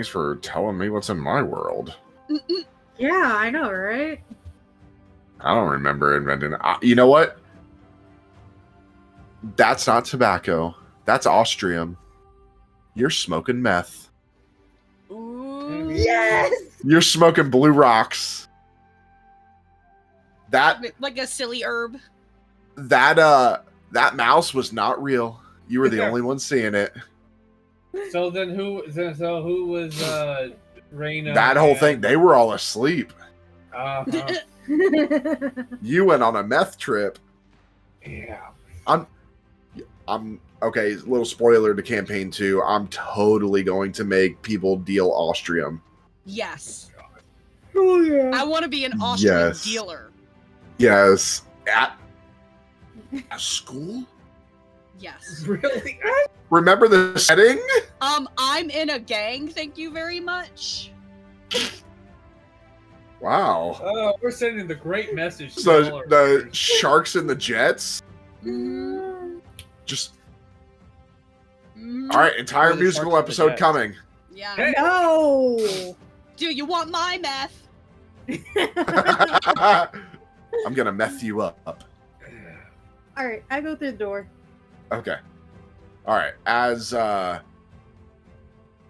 Speaker 1: for telling me what's in my world.
Speaker 3: Yeah, I know, right?
Speaker 1: I don't remember inventing it. You know what? That's not tobacco. That's Austrium. You're smoking meth.
Speaker 6: Ooh.
Speaker 3: Yes.
Speaker 1: You're smoking blue rocks. That
Speaker 6: Like a silly herb.
Speaker 1: that mouse was not real. You were the only one seeing it.
Speaker 4: so then who was Raina?
Speaker 1: That whole thing, they were all asleep.
Speaker 4: Uh-huh.
Speaker 1: You went on a meth trip.
Speaker 4: Yeah.
Speaker 1: I'm okay, little spoiler to campaign 2. I'm totally going to make people deal Austrium.
Speaker 6: Yes.
Speaker 3: Oh yeah.
Speaker 6: I want to be an Austrian
Speaker 1: Yes.
Speaker 6: dealer.
Speaker 1: Yes. At school?
Speaker 6: Yes.
Speaker 4: Really?
Speaker 1: Remember the setting?
Speaker 6: I'm in a gang, thank you very much.
Speaker 1: Wow.
Speaker 4: Oh, we're sending the great message to all
Speaker 1: So
Speaker 4: our
Speaker 1: the
Speaker 4: readers.
Speaker 1: sharks and the jets?
Speaker 6: Mhm.
Speaker 1: Just
Speaker 6: Mhm.
Speaker 1: all right, entire
Speaker 5: Or the
Speaker 1: musical
Speaker 5: Sharks and the
Speaker 1: episode
Speaker 5: Jets.
Speaker 1: coming.
Speaker 6: Yeah.
Speaker 4: Hey.
Speaker 3: No.
Speaker 6: Do you want my meth?
Speaker 1: I'm gonna meth you up.
Speaker 3: All right, I go through the door.
Speaker 1: Okay. All right.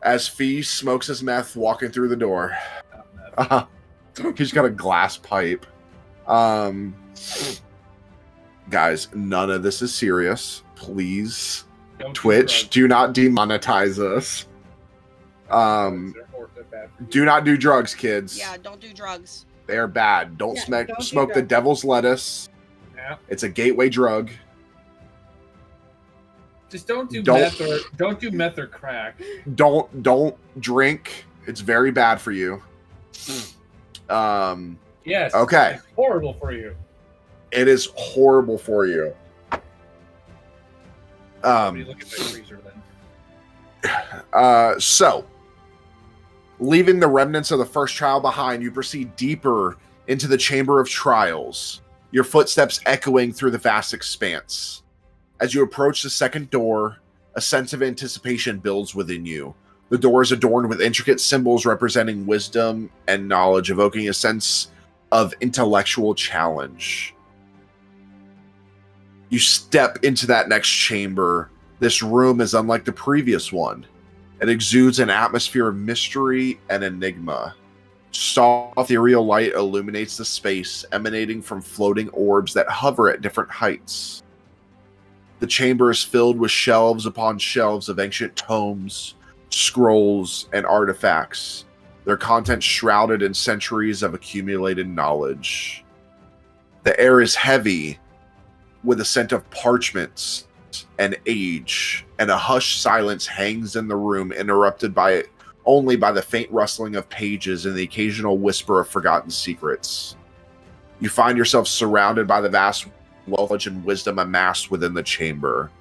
Speaker 1: As Fee smokes his meth walking through the door. He's got a glass pipe. Guys, none of this is serious. Please,
Speaker 4: Don't do
Speaker 1: Twitch,
Speaker 4: drugs.
Speaker 1: do not demonetize us.
Speaker 4: They're bad.
Speaker 1: Do not do drugs, kids.
Speaker 6: Yeah, don't do drugs.
Speaker 1: They are bad. Don't
Speaker 3: Yeah,
Speaker 1: smoke
Speaker 3: don't do
Speaker 1: smoke the
Speaker 3: drugs.
Speaker 1: devil's lettuce.
Speaker 4: Yeah.
Speaker 1: It's a gateway drug.
Speaker 4: Just don't do
Speaker 1: Don't-
Speaker 4: meth or crack.
Speaker 1: Don't drink. It's very bad for you.
Speaker 4: Yes.
Speaker 1: Okay.
Speaker 4: It's horrible for you.
Speaker 1: It is horrible for you.
Speaker 4: Let me look at my freezer then.
Speaker 1: So, leaving the remnants of the first trial behind, you proceed deeper into the Chamber of Trials, your footsteps echoing through the vast expanse. As you approach the second door, a sense of anticipation builds within you. The door is adorned with intricate symbols representing wisdom and knowledge, evoking a sense of intellectual challenge. You step into that next chamber. This room is unlike the previous one. It exudes an atmosphere of mystery and enigma. Soft ethereal light illuminates the space, emanating from floating orbs that hover at different heights. The chamber is filled with shelves upon shelves of ancient tomes, scrolls, and artifacts, their contents shrouded in centuries of accumulated knowledge. The air is heavy with a scent of parchments and age, and a hushed silence hangs in the room, interrupted only by the faint rustling of pages and the occasional whisper of forgotten secrets. You find yourself surrounded by the vast knowledge and wisdom amassed within the chamber.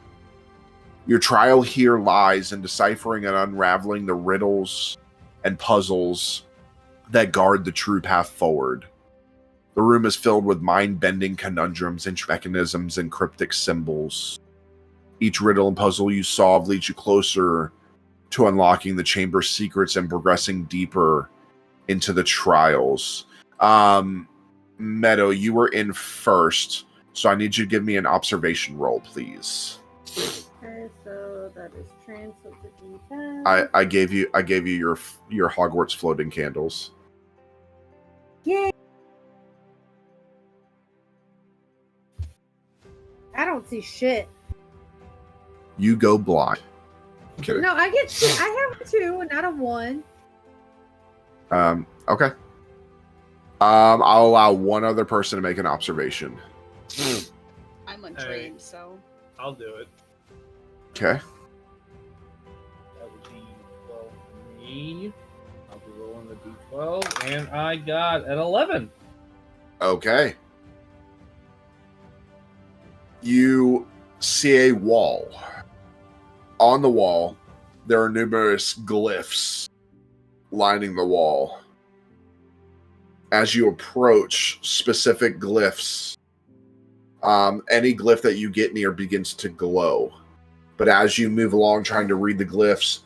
Speaker 1: Your trial here lies in deciphering and unraveling the riddles and puzzles that guard the true path forward. The room is filled with mind-bending conundrums, mechanisms, and cryptic symbols. Each riddle and puzzle you solve leads you closer to unlocking the chamber's secrets and progressing deeper into the trials. Meadow, you were in first, so I need you to give me an observation roll, please.
Speaker 3: Okay, so that is translate to D10.
Speaker 1: I gave you your Hogwarts floating candles.
Speaker 3: Yay! I don't see shit.
Speaker 1: You go blind. Okay.
Speaker 3: No, I get shit. I have a 2, not a 1.
Speaker 1: Okay. I'll allow one other person to make an observation.
Speaker 6: I'm untrained, so.
Speaker 4: I'll do it.
Speaker 1: Okay.
Speaker 4: That would be 12 for me. I'll be rolling the D12, and I got an 11.
Speaker 1: Okay. You see a wall. On the wall, there are numerous glyphs lining the wall. As you approach specific glyphs, any glyph that you get near begins to glow. But as you move along trying to read the glyphs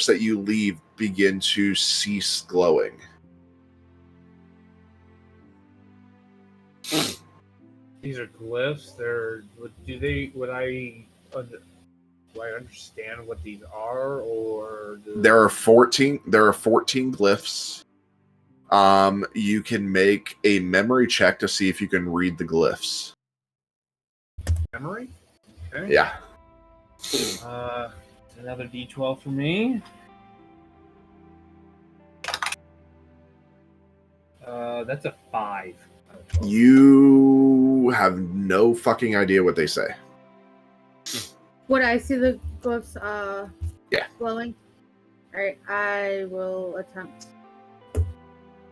Speaker 1: that you leave begin to cease glowing.
Speaker 4: These are glyphs. Do I understand what these are, or
Speaker 1: There are 14 glyphs. You can make a memory check to see if you can read the glyphs.
Speaker 4: memory? Okay.
Speaker 1: Yeah.
Speaker 4: Another D12 for me. That's a 5.
Speaker 1: You have no fucking idea what they say.
Speaker 3: Would I see the glyphs
Speaker 1: Yeah.
Speaker 3: glowing? Alright, I will attempt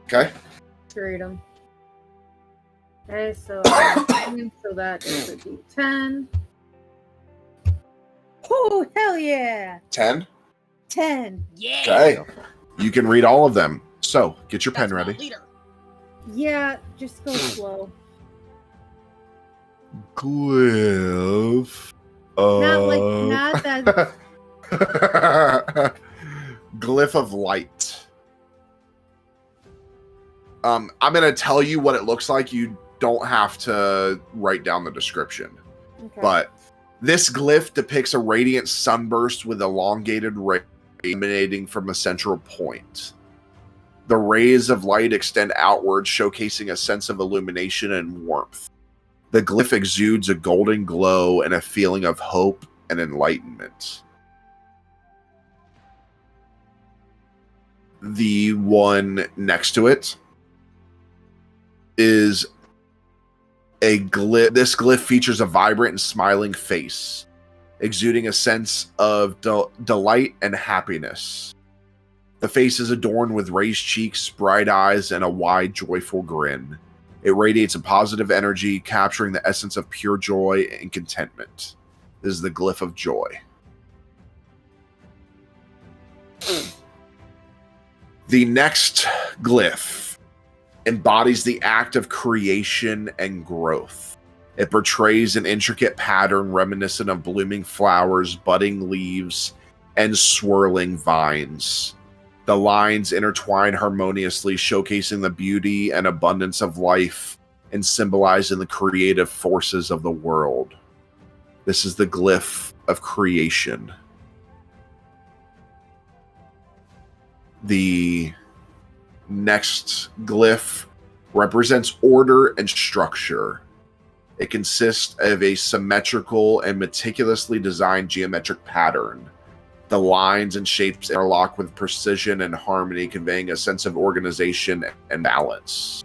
Speaker 1: Okay.
Speaker 3: to read them. Okay, so so that is a D10. Oh, hell yeah!
Speaker 1: 10.
Speaker 3: 10.
Speaker 6: Yeah.
Speaker 1: Okay. You can read all of them. So, get your pen
Speaker 6: That's my
Speaker 1: ready.
Speaker 6: leader.
Speaker 3: Yeah, just go slow.
Speaker 1: Glyph.
Speaker 3: Not that.
Speaker 1: Glyph of light. I'm gonna tell you what it looks like. You don't have to write down the description.
Speaker 3: Okay.
Speaker 1: But this glyph depicts a radiant sunburst with elongated rays emanating from a central point. The rays of light extend outward, showcasing a sense of illumination and warmth. The glyph exudes a golden glow and a feeling of hope and enlightenment. The one next to it is a glyph. This glyph features a vibrant and smiling face, exuding a sense of delight and happiness. The face is adorned with raised cheeks, bright eyes, and a wide, joyful grin. It radiates a positive energy, capturing the essence of pure joy and contentment. This is the glyph of joy. The next glyph embodies the act of creation and growth. It portrays an intricate pattern reminiscent of blooming flowers, budding leaves, and swirling vines. The lines intertwine harmoniously, showcasing the beauty and abundance of life and symbolizing the creative forces of the world. This is the glyph of creation. The next glyph represents order and structure. It consists of a symmetrical and meticulously designed geometric pattern. The lines and shapes interlock with precision and harmony, conveying a sense of organization and balance.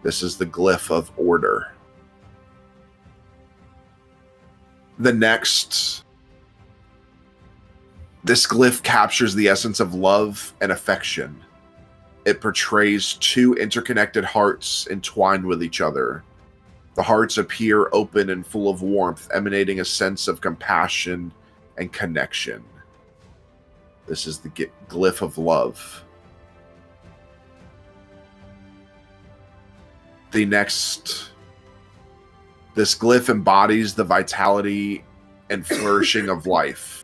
Speaker 1: This is the glyph of order. This glyph captures the essence of love and affection. It portrays two interconnected hearts entwined with each other. The hearts appear open and full of warmth, emanating a sense of compassion and connection. This is the glyph of love. This glyph embodies the vitality and flourishing of life.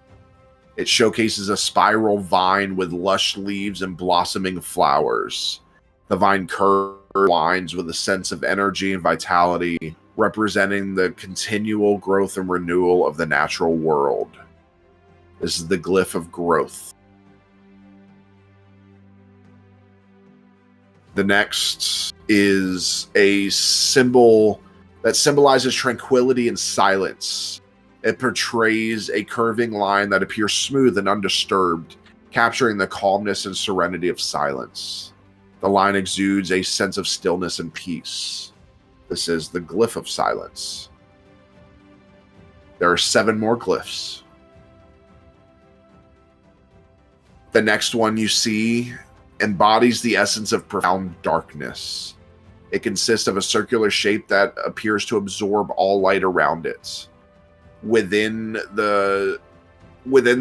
Speaker 1: It showcases a spiral vine with lush leaves and blossoming flowers. The vine curves lines with a sense of energy and vitality, representing the continual growth and renewal of the natural world. This is the glyph of growth. The next is a symbol that symbolizes tranquility and silence. It portrays a curving line that appears smooth and undisturbed, capturing the calmness and serenity of silence. The line exudes a sense of stillness and peace. This is the glyph of silence. There are 7 more glyphs. The next one you see embodies the essence of profound darkness. It consists of a circular shape that appears to absorb all light around it. Within the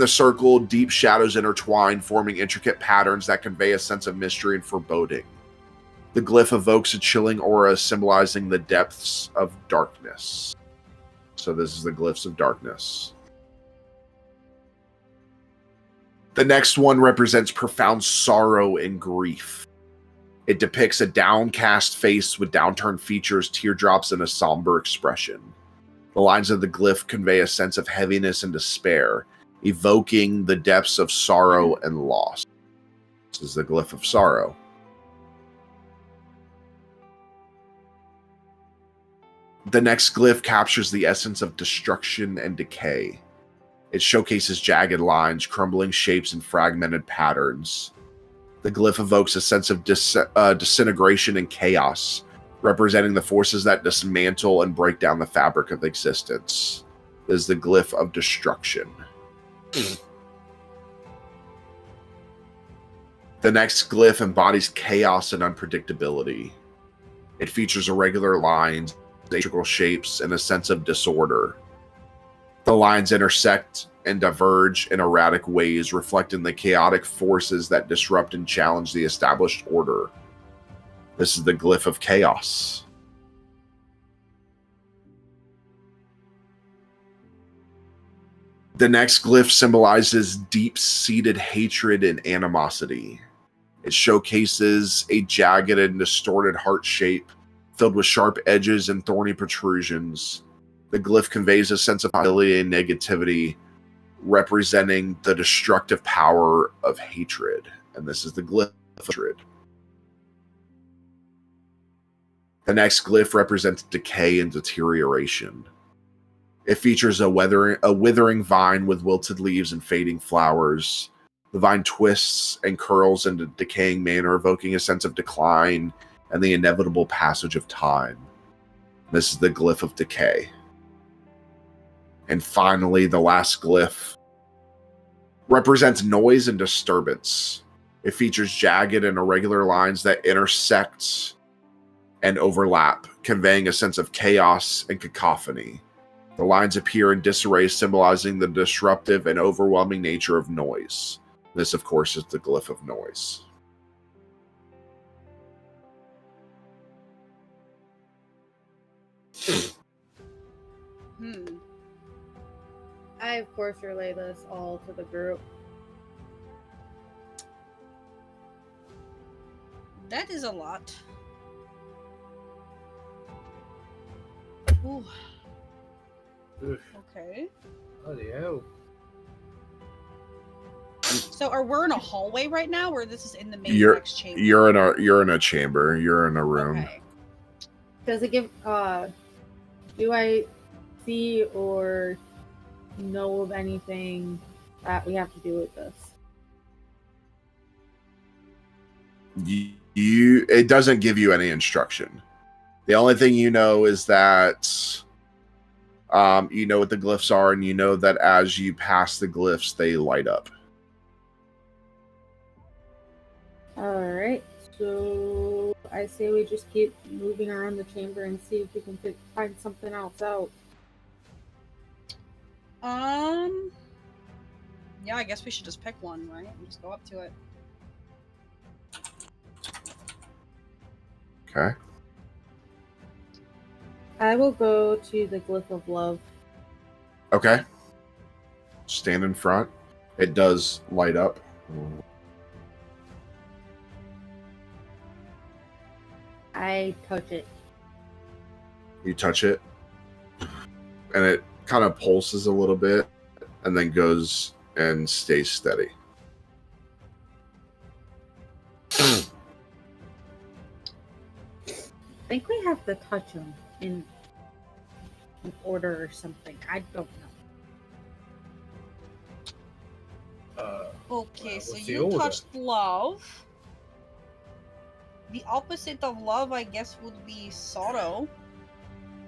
Speaker 1: circle, deep shadows intertwine, forming intricate patterns that convey a sense of mystery and foreboding. The glyph evokes a chilling aura symbolizing the depths of darkness. So this is the glyphs of darkness. The next one represents profound sorrow and grief. It depicts a downcast face with downturned features, teardrops, and a somber expression. The lines of the glyph convey a sense of heaviness and despair, evoking the depths of sorrow and loss. This is the glyph of sorrow. The next glyph captures the essence of destruction and decay. It showcases jagged lines, crumbling shapes, and fragmented patterns. The glyph evokes a sense of disintegration and chaos, representing the forces that dismantle and break down the fabric of existence. This is the glyph of destruction. The next glyph embodies chaos and unpredictability. It features irregular lines, asymmetrical shapes, and a sense of disorder. The lines intersect and diverge in erratic ways, reflecting the chaotic forces that disrupt and challenge the established order. This is the glyph of chaos. The next glyph symbolizes deep-seated hatred and animosity. It showcases a jagged and distorted heart shape filled with sharp edges and thorny protrusions. The glyph conveys a sense of hostility and negativity, representing the destructive power of hatred. And this is the glyph of hatred. The next glyph represents decay and deterioration. It features a withering vine with wilted leaves and fading flowers. The vine twists and curls in a decaying manner, evoking a sense of decline and the inevitable passage of time. This is the glyph of decay. And finally, the last glyph represents noise and disturbance. It features jagged and irregular lines that intersect and overlap, conveying a sense of chaos and cacophony. The lines appear in disarray, symbolizing the disruptive and overwhelming nature of noise. This, of course, is the glyph of noise.
Speaker 3: I, of course, relay this all to the group.
Speaker 6: That is a lot. Ooh.
Speaker 4: Oof.
Speaker 6: Okay.
Speaker 4: Bloody hell.
Speaker 6: So are we in a hallway right now, or this is in the main
Speaker 1: You're
Speaker 6: next chamber?
Speaker 1: you're in a chamber. You're in a room.
Speaker 6: Okay.
Speaker 3: Does it give, do I see or know of anything that we have to do with this?
Speaker 1: It doesn't give you any instruction. The only thing you know is that you know what the glyphs are, and you know that as you pass the glyphs, they light up.
Speaker 3: Alright, so I say we just keep moving around the chamber and see if we can find something else out.
Speaker 6: Yeah, I guess we should just pick one, right? And just go up to it.
Speaker 1: Okay.
Speaker 3: I will go to the glyph of love.
Speaker 1: Okay. Stand in front. It does light up.
Speaker 3: I touch it.
Speaker 1: You touch it, and it kind of pulses a little bit, and then goes and stays steady.
Speaker 3: I think we have to touch them in order or something. I don't know.
Speaker 6: Okay, so
Speaker 4: what's the
Speaker 6: you
Speaker 4: order?
Speaker 6: touched love. The opposite of love, I guess, would be sorrow.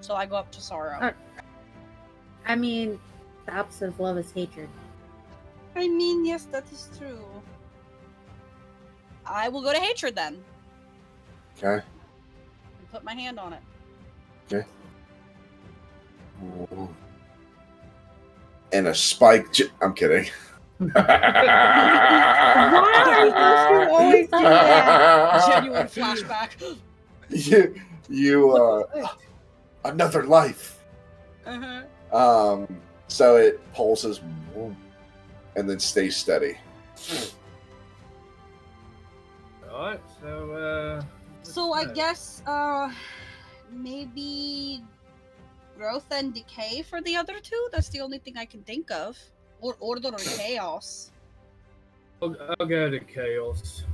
Speaker 6: So I go up to sorrow.
Speaker 3: I mean, the opposite of love is hatred.
Speaker 6: I mean, yes, that is true. I will go to hatred then.
Speaker 1: Okay.
Speaker 6: And put my hand on it.
Speaker 1: Okay. And a spike. I'm kidding.
Speaker 3: Why? You always do that.
Speaker 6: Genuine flashback.
Speaker 1: you another life.
Speaker 6: Uh-huh.
Speaker 1: So it pulses and then stays steady.
Speaker 4: Alright, so
Speaker 6: So I guess maybe growth and decay for the other two. That's the only thing I can think of. Or order or chaos.
Speaker 4: I'll go to chaos.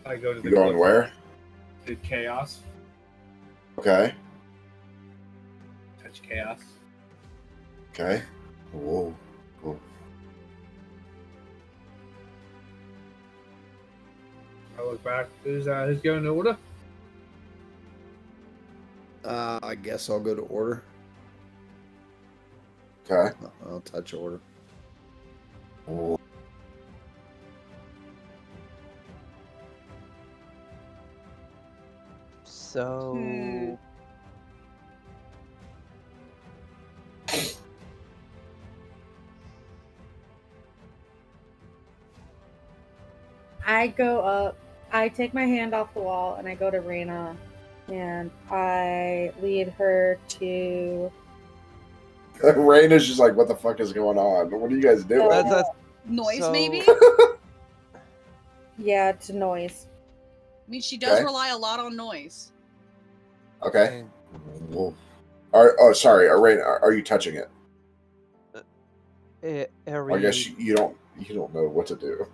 Speaker 4: I go to the
Speaker 1: You going
Speaker 4: glyph-
Speaker 1: where?
Speaker 4: To chaos.
Speaker 1: Okay.
Speaker 4: Touch chaos.
Speaker 1: Okay. Whoa. Cool.
Speaker 4: I look back. Who's going to order?
Speaker 2: I guess I'll go to order.
Speaker 1: Okay.
Speaker 2: I'll touch order.
Speaker 1: Whoa.
Speaker 5: So
Speaker 3: I go up, I take my hand off the wall, and I go to Raina, and I lead her to.
Speaker 1: Raina's just like, what the fuck is going on? What are you guys doing?
Speaker 5: that's
Speaker 6: Noise,
Speaker 5: So-
Speaker 6: maybe?
Speaker 3: Yeah, to noise.
Speaker 6: I mean, she does
Speaker 1: Okay.
Speaker 6: rely a lot on noise.
Speaker 1: Okay. Whoa. Sorry. Raina, are you touching it? I guess you don't know what to do.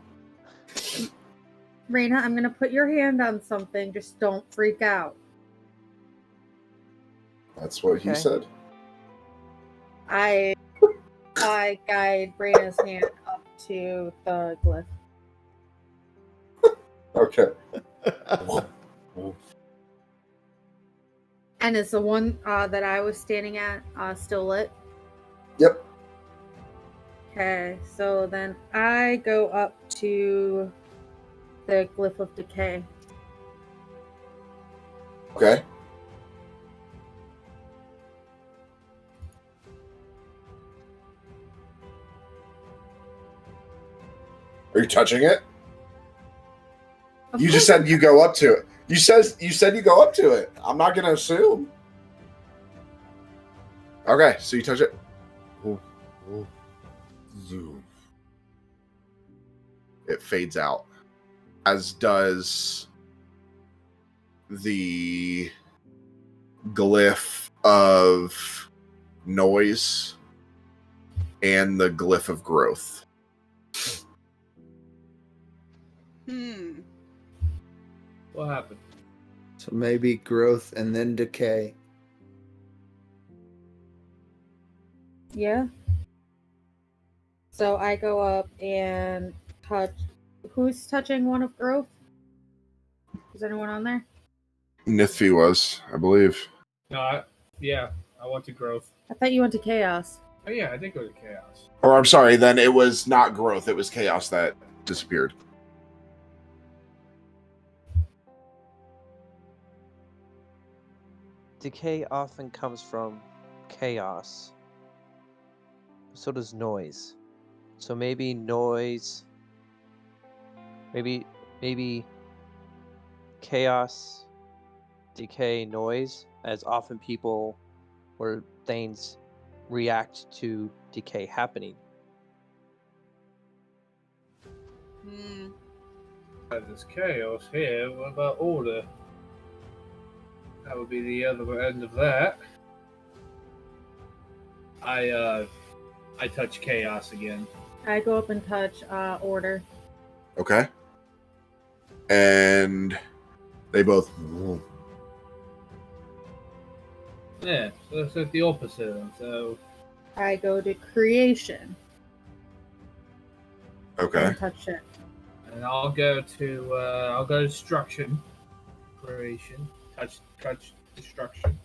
Speaker 3: Raina, I'm gonna put your hand on something. Just don't freak out.
Speaker 1: That's what he
Speaker 5: Okay.
Speaker 1: said.
Speaker 3: I guide Raina's hand up to the glyph.
Speaker 1: Okay.
Speaker 3: And is the one that I was standing at still lit?
Speaker 1: Yep.
Speaker 3: Okay, so then I go up to the glyph of decay.
Speaker 1: Okay. Are you touching it?
Speaker 3: Of
Speaker 1: You
Speaker 3: course
Speaker 1: just said you go up to it. You said you go up to it. I'm not gonna assume. Okay, so you touch it. It fades out, as does the glyph of noise and the glyph of growth.
Speaker 4: What happened?
Speaker 2: So maybe growth and then decay.
Speaker 3: Yeah. So I go up and touch. Who's touching one of growth? Is anyone on there?
Speaker 1: Nithfi was, I believe.
Speaker 4: No, I went to growth.
Speaker 3: I thought you went to chaos.
Speaker 4: Oh yeah, I did go to chaos.
Speaker 1: Or I'm sorry, then it was not growth, it was chaos that disappeared.
Speaker 5: Decay often comes from chaos. So does noise. So maybe noise. Maybe chaos, decay, noise, as often people or things react to decay happening.
Speaker 4: There's chaos here. What about order? That would be the other end of that. I touch chaos again.
Speaker 3: I go up and touch order.
Speaker 1: Okay. And they both.
Speaker 4: Yeah, so it's like the opposite. So
Speaker 3: I go to creation
Speaker 1: Okay.
Speaker 3: and touch it.
Speaker 4: and I'll go to destruction, creation, touch destruction.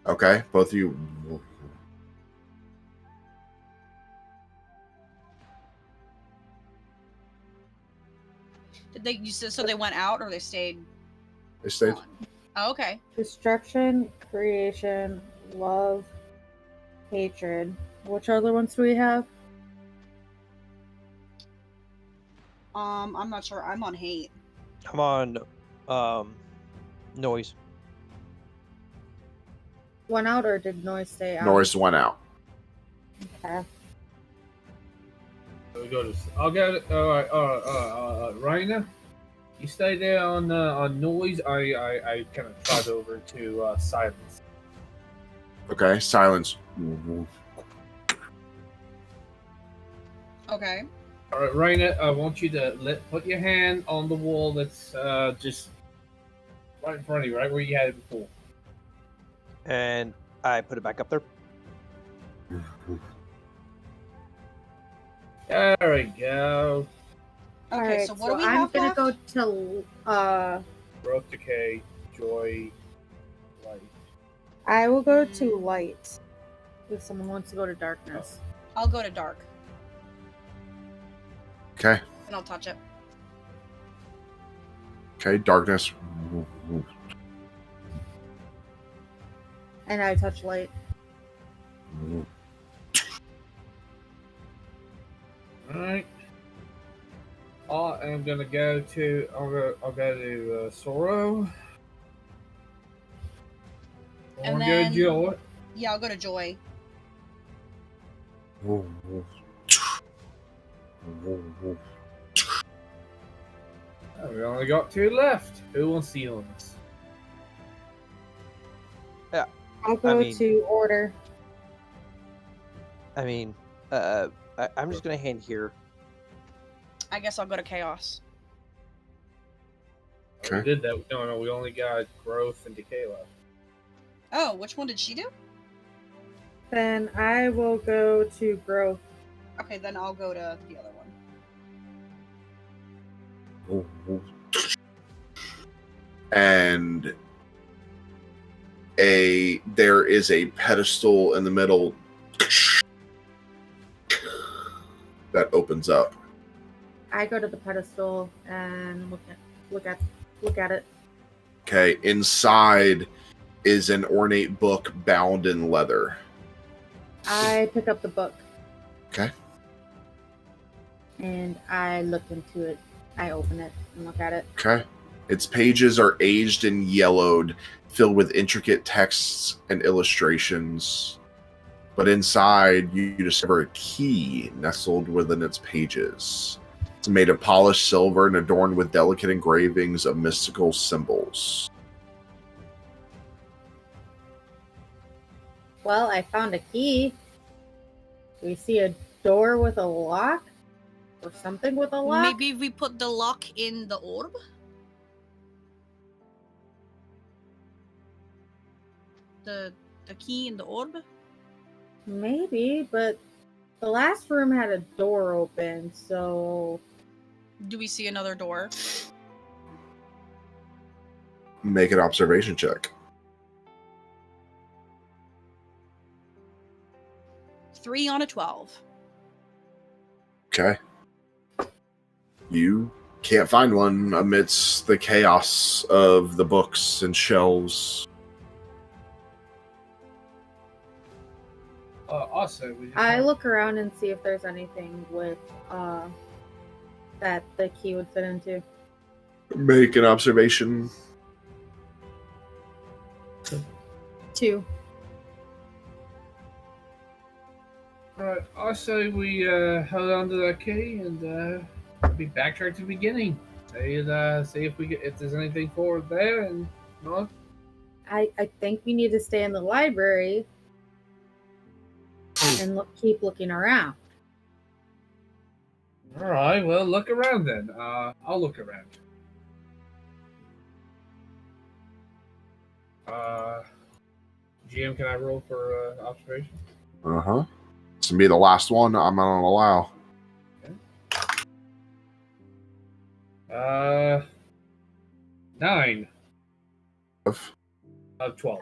Speaker 1: Okay. Both of you.
Speaker 6: Did they? So they went out or they stayed?
Speaker 1: They stayed.
Speaker 6: On? Oh, okay.
Speaker 3: Destruction, creation, love, hatred. Which other ones do we have?
Speaker 6: I'm not sure. I'm on hate.
Speaker 5: I'm on noise.
Speaker 3: One out or did noise stay out?
Speaker 1: Noise went out.
Speaker 3: Okay.
Speaker 4: So we go to. I'll go. Raina, you stay there on noise. I kind of trot over to silence.
Speaker 1: Okay. Silence.
Speaker 6: Okay.
Speaker 4: All right, Raina, I want you to put your hand on the wall that's just right in front of you, right where you had it before.
Speaker 5: And I put it back up there.
Speaker 4: There we go.
Speaker 6: Okay.
Speaker 3: Alright,
Speaker 6: So what do we
Speaker 3: I'm
Speaker 6: have
Speaker 3: gonna
Speaker 6: left?
Speaker 3: go to
Speaker 4: Growth, decay, joy, light.
Speaker 3: I will go to light. If someone wants to go to darkness.
Speaker 6: I'll go to dark
Speaker 1: Okay.
Speaker 6: and I'll touch it.
Speaker 1: Okay. Darkness.
Speaker 3: And I touch light.
Speaker 4: All right. I am gonna go to. I'll go to sorrow.
Speaker 6: And
Speaker 4: Or go
Speaker 6: then-
Speaker 4: joy.
Speaker 6: Yeah, I'll go to joy.
Speaker 4: Oh, we only got two left. Who wants the illness?
Speaker 3: I'll go
Speaker 5: mean-
Speaker 3: to order.
Speaker 5: I mean, I'm just gonna hand here.
Speaker 6: I guess I'll go to chaos.
Speaker 1: Okay.
Speaker 4: We did that. No, we only got growth and decay left.
Speaker 6: Oh, which one did she do?
Speaker 3: Then I will go to growth.
Speaker 6: Okay, then I'll go to the other one.
Speaker 1: And there is a pedestal in the middle that opens up.
Speaker 3: I go to the pedestal and look at it.
Speaker 1: Okay, inside is an ornate book bound in leather.
Speaker 3: I pick up the book.
Speaker 1: Okay.
Speaker 3: And I look into it. I open it and look at it.
Speaker 1: Okay. Its pages are aged and yellowed, filled with intricate texts and illustrations. But inside, you discover a key nestled within its pages. It's made of polished silver and adorned with delicate engravings of mystical symbols.
Speaker 3: Well, I found a key. Do we see a door with a lock? Or something with a lock?
Speaker 6: Maybe we put the lock in the orb? The key in the orb?
Speaker 3: Maybe, but the last room had a door open, so...
Speaker 6: Do we see another door?
Speaker 1: Make an observation check.
Speaker 6: 3 on a 12.
Speaker 1: Okay. You can't find one amidst the chaos of the books and shelves.
Speaker 4: Also, we just
Speaker 3: I
Speaker 4: have-
Speaker 3: look around and see if there's anything with that the key would fit into.
Speaker 1: Make an observation.
Speaker 3: 2.
Speaker 4: Alright, also we held on to that key and we backtrack to the beginning. See if there's anything forward there and no.
Speaker 3: I think we need to stay in the library and keep looking around.
Speaker 4: Alright, well look around then. I'll look around. GM, can I roll for observation?
Speaker 1: Uh-huh. This will be the last one I'm going to allow.
Speaker 4: 9
Speaker 1: Of
Speaker 4: 12.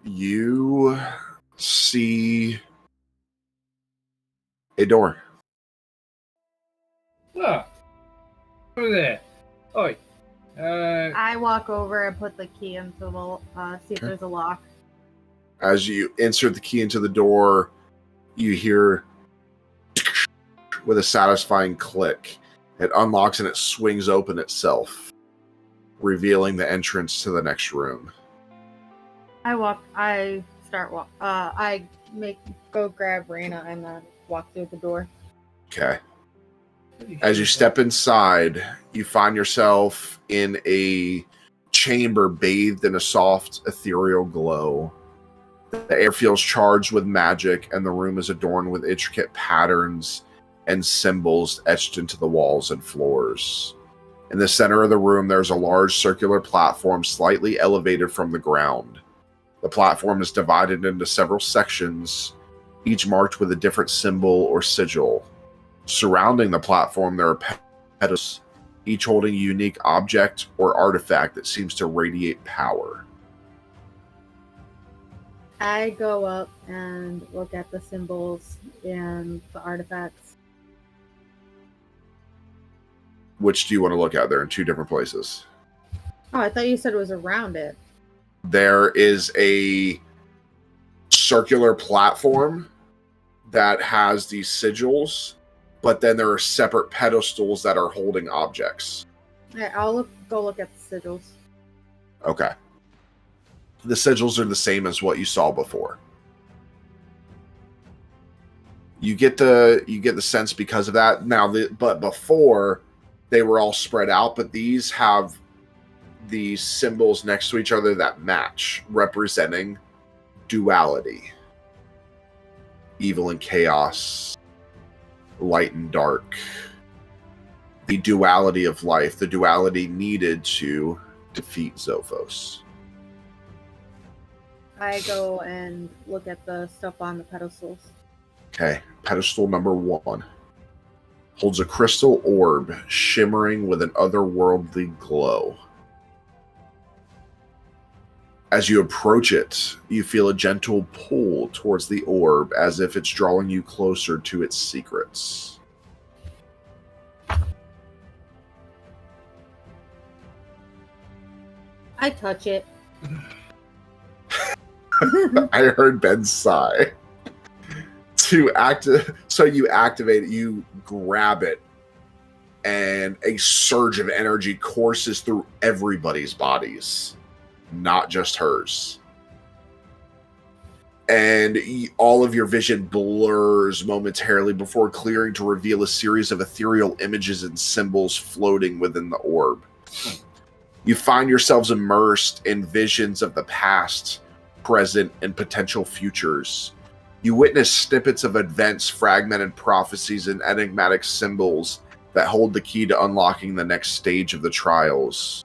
Speaker 1: You see a door.
Speaker 4: Ah, over there. Oi.
Speaker 3: I walk over and put the key into the see if there's a lock.
Speaker 1: As you insert the key into the door, you hear with a satisfying click. It unlocks and it swings open itself, revealing the entrance to the next room.
Speaker 3: I go grab Raina and then walk through the door.
Speaker 1: Okay. As you step inside, you find yourself in a chamber bathed in a soft, ethereal glow. The air feels charged with magic, and the room is adorned with intricate patterns and symbols etched into the walls and floors. In the center of the room, there's a large circular platform slightly elevated from the ground. The platform is divided into several sections, each marked with a different symbol or sigil. Surrounding the platform, there are pedestals, each holding a unique object or artifact that seems to radiate power.
Speaker 3: I go up and look at the symbols and the artifacts.
Speaker 1: Which do you want to look at? They're in two different places.
Speaker 3: Oh, I thought you said it was around it.
Speaker 1: There is a circular platform that has these sigils, but then there are separate pedestals that are holding objects.
Speaker 3: Yeah, I'll go look at the sigils.
Speaker 1: Okay. The sigils are the same as what you saw before. You get the sense because of that. Now, but before they were all spread out, but these have these symbols next to each other that match, representing duality, evil and chaos, light and dark, the duality of life, the duality needed to defeat Zophos.
Speaker 3: I go and look at the stuff on the pedestals.
Speaker 1: Okay, pedestal number 1 holds a crystal orb shimmering with an otherworldly glow. As you approach it, you feel a gentle pull towards the orb as if it's drawing you closer to its secrets.
Speaker 3: I touch it.
Speaker 1: I heard Ben sigh. you activate it, you grab it, and a surge of energy courses through everybody's bodies, not just hers. And all of your vision blurs momentarily before clearing to reveal a series of ethereal images and symbols floating within the orb. You find yourselves immersed in visions of the past, present, and potential futures. You witness snippets of events, fragmented prophecies, and enigmatic symbols that hold the key to unlocking the next stage of the trials.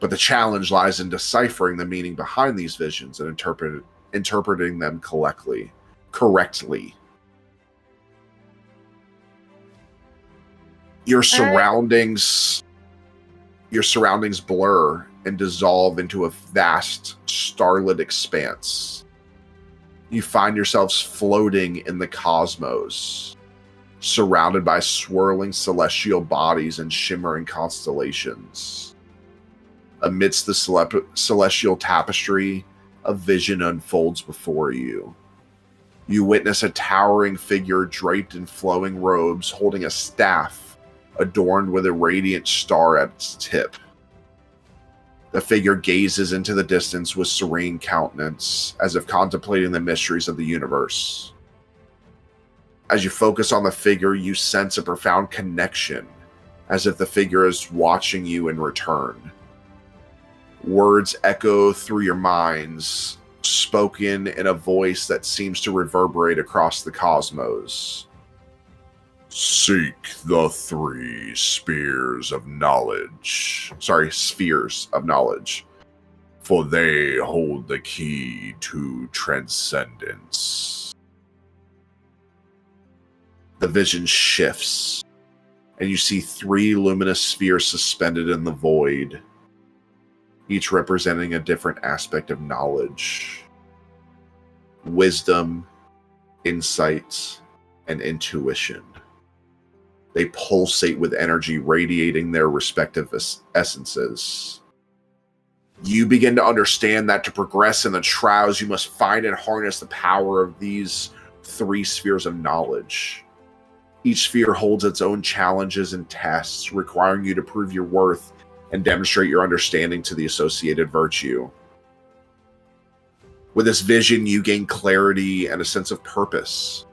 Speaker 1: But the challenge lies in deciphering the meaning behind these visions and interpreting them correctly. Your surroundings blur and dissolve into a vast starlit expanse. You find yourselves floating in the cosmos, surrounded by swirling celestial bodies and shimmering constellations. Amidst the celestial tapestry, a vision unfolds before you. You witness a towering figure draped in flowing robes, holding a staff adorned with a radiant star at its tip. The figure gazes into the distance with serene countenance, as if contemplating the mysteries of the universe. As you focus on the figure, you sense a profound connection, as if the figure is watching you in return. Words echo through your minds, spoken in a voice that seems to reverberate across the cosmos. Seek the three spheres of knowledge, for they hold the key to transcendence. The vision shifts, and you see three luminous spheres suspended in the void, each representing a different aspect of knowledge: wisdom, insight, and intuition. They pulsate with energy, radiating their respective essences. You begin to understand that to progress in the trials, you must find and harness the power of these three spheres of knowledge. Each sphere holds its own challenges and tests, requiring you to prove your worth and demonstrate your understanding to the associated virtue. With this vision, you gain clarity and a sense of purpose.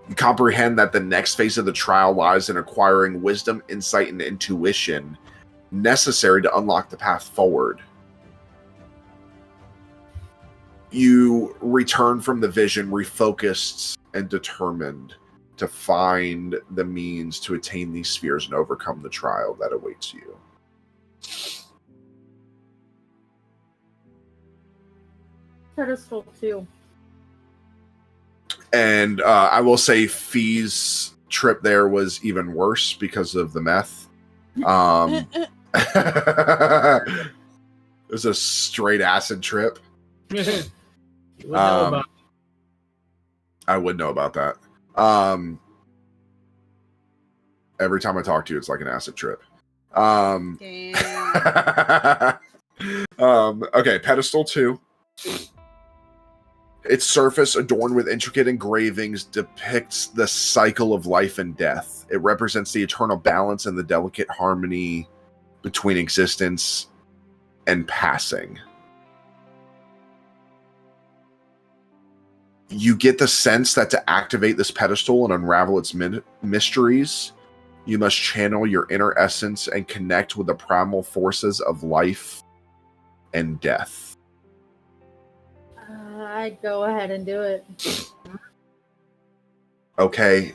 Speaker 1: You comprehend that the next phase of the trial lies in acquiring wisdom, insight, and intuition necessary to unlock the path forward. You return from the vision refocused and determined to find the means to attain these spheres and overcome the trial that awaits you.
Speaker 3: Pedestal 2.
Speaker 1: And I will say Fee's trip there was even worse because of the meth. It was a straight acid trip. I would know about that. Every time I talk to you, it's like an acid trip. Okay, Pedestal 2. Its surface, adorned with intricate engravings, depicts the cycle of life and death. It represents the eternal balance and the delicate harmony between existence and passing. You get the sense that to activate this pedestal and unravel its mysteries, you must channel your inner essence and connect with the primal forces of life and death.
Speaker 3: I'd go ahead and do it.
Speaker 1: Okay.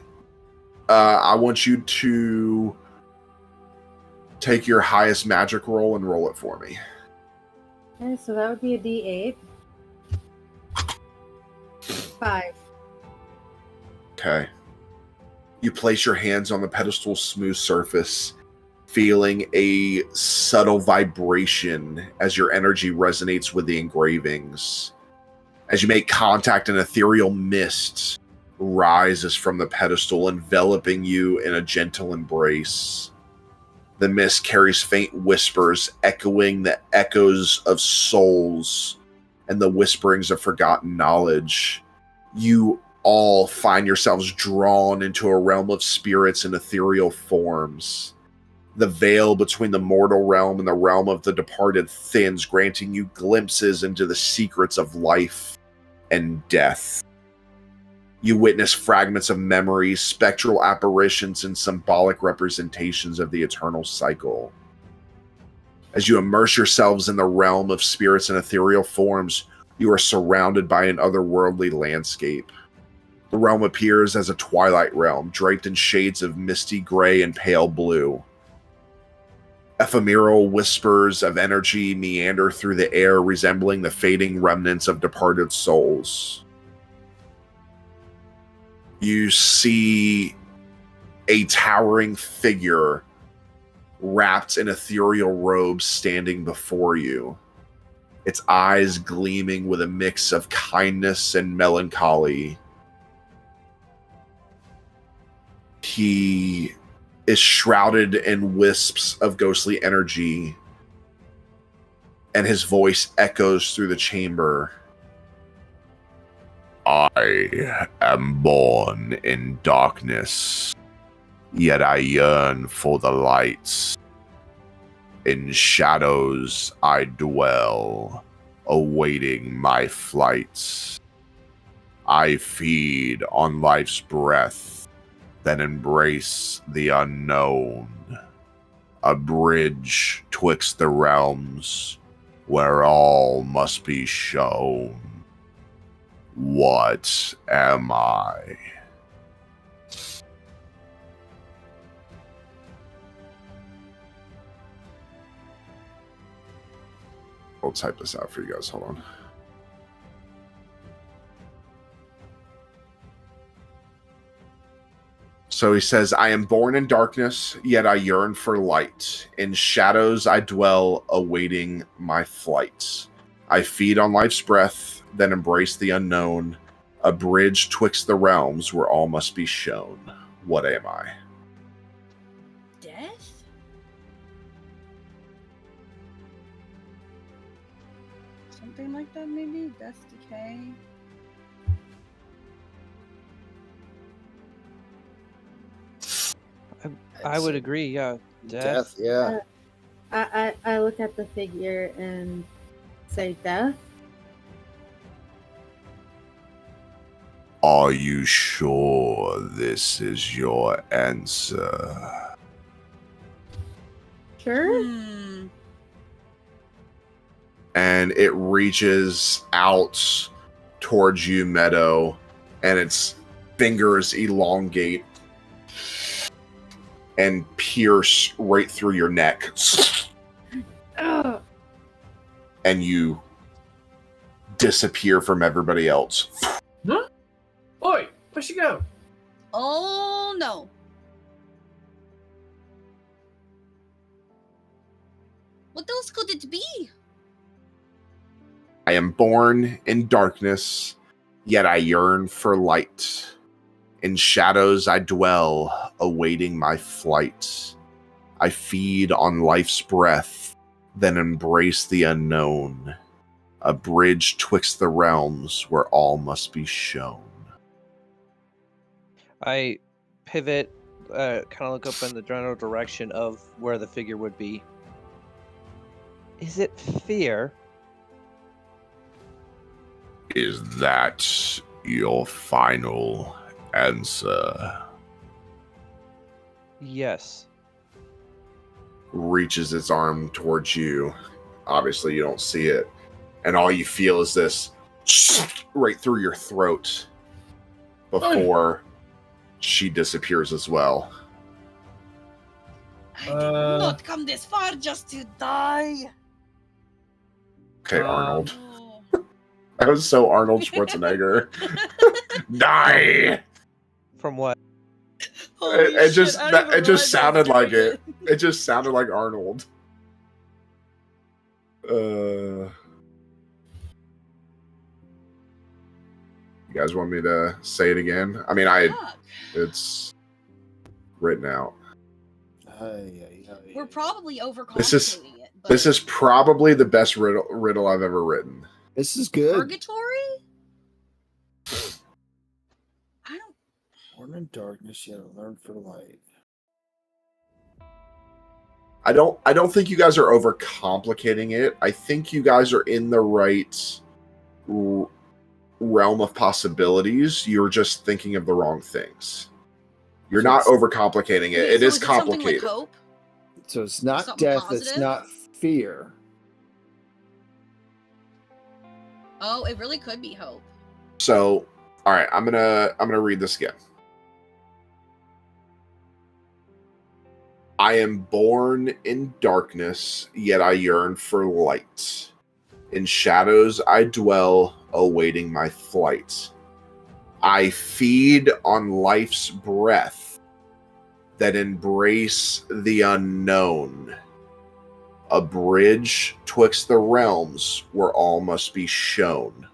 Speaker 1: I want you to take your highest magic roll and roll it for me.
Speaker 3: Okay, so that would be a D8. 5.
Speaker 1: Okay. You place your hands on the pedestal's smooth surface, feeling a subtle vibration as your energy resonates with the engravings. As you make contact, an ethereal mist rises from the pedestal, enveloping you in a gentle embrace. The mist carries faint whispers, echoing the echoes of souls and the whisperings of forgotten knowledge. You all find yourselves drawn into a realm of spirits and ethereal forms. The veil between the mortal realm and the realm of the departed thins, granting you glimpses into the secrets of life and death. You witness fragments of memories, spectral apparitions, and symbolic representations of the eternal cycle. As you immerse yourselves in the realm of spirits and ethereal forms, you are surrounded by an otherworldly landscape. The realm appears as a twilight realm, draped in shades of misty gray and pale blue. Ephemeral whispers of energy meander through the air, resembling the fading remnants of departed souls. You see a towering figure wrapped in ethereal robes standing before you, its eyes gleaming with a mix of kindness and melancholy. He is shrouded in wisps of ghostly energy, and his voice echoes through the chamber. I am born in darkness, yet I yearn for the lights. In shadows I dwell, awaiting my flight. I feed on life's breath, then embrace the unknown. A bridge twixt the realms, where all must be shown. What am I? I'll type this out for you guys. Hold on. So he says, I am born in darkness, yet I yearn for light. In shadows I dwell, awaiting my flight. I feed on life's breath, then embrace the unknown. A bridge twixt the realms where all must be shown. What am I?
Speaker 6: Death? Something like that, maybe? Death, decay?
Speaker 5: I would agree, yeah.
Speaker 2: Death, yeah.
Speaker 3: I look at the figure and say death.
Speaker 1: Are you sure this is your answer?
Speaker 3: Sure.
Speaker 1: And it reaches out towards you, Meadow, and its fingers elongate and pierce right through your neck.
Speaker 3: Ugh.
Speaker 1: And you disappear from everybody else.
Speaker 4: Huh? Oi, where'd she go?
Speaker 6: Oh no. What else could it be?
Speaker 1: I am born in darkness, yet I yearn for light. In shadows I dwell, awaiting my flight. I feed on life's breath, then embrace the unknown. A bridge twixt the realms where all must be shown.
Speaker 5: I pivot, kind of look up in the general direction of where the figure would be. Is it fear?
Speaker 1: Is that your final answer?
Speaker 5: Yes.
Speaker 1: Reaches its arm towards you. Obviously, you don't see it. And all you feel is this right through your throat before she disappears as well.
Speaker 6: I did not come this far just to die.
Speaker 1: Okay, Arnold.
Speaker 6: Oh.
Speaker 1: That was so Arnold Schwarzenegger. Die!
Speaker 5: From what?
Speaker 6: Holy
Speaker 1: It
Speaker 6: shit,
Speaker 1: just
Speaker 6: I don't even
Speaker 1: it just
Speaker 6: realize I was
Speaker 1: sounded like
Speaker 6: doing
Speaker 1: it. It just sounded like Arnold. You guys want me to say it again? I mean,
Speaker 6: Fuck.
Speaker 1: it's written out.
Speaker 6: We're probably overcomplicating
Speaker 1: This is-
Speaker 6: it. But
Speaker 1: This is probably the best riddle I've ever written.
Speaker 2: This is good.
Speaker 6: purgatory?
Speaker 2: Born in darkness, yet learn for light.
Speaker 1: I don't think you guys are overcomplicating it. I think you guys are in the right realm of possibilities. You're just thinking of the wrong things. You're not overcomplicating it.
Speaker 6: Wait,
Speaker 1: It
Speaker 6: so
Speaker 1: is
Speaker 6: it something like
Speaker 1: complicated.
Speaker 6: hope?
Speaker 2: So it's not
Speaker 6: Something
Speaker 2: death, it's
Speaker 6: positive?
Speaker 2: not fear.
Speaker 6: Oh, it really could be hope.
Speaker 1: So, all right, I'm gonna read this again. I am born in darkness, yet I yearn for light. In shadows I dwell, awaiting my flight. I feed on life's breath that embrace the unknown. A bridge twixt the realms where all must be shown.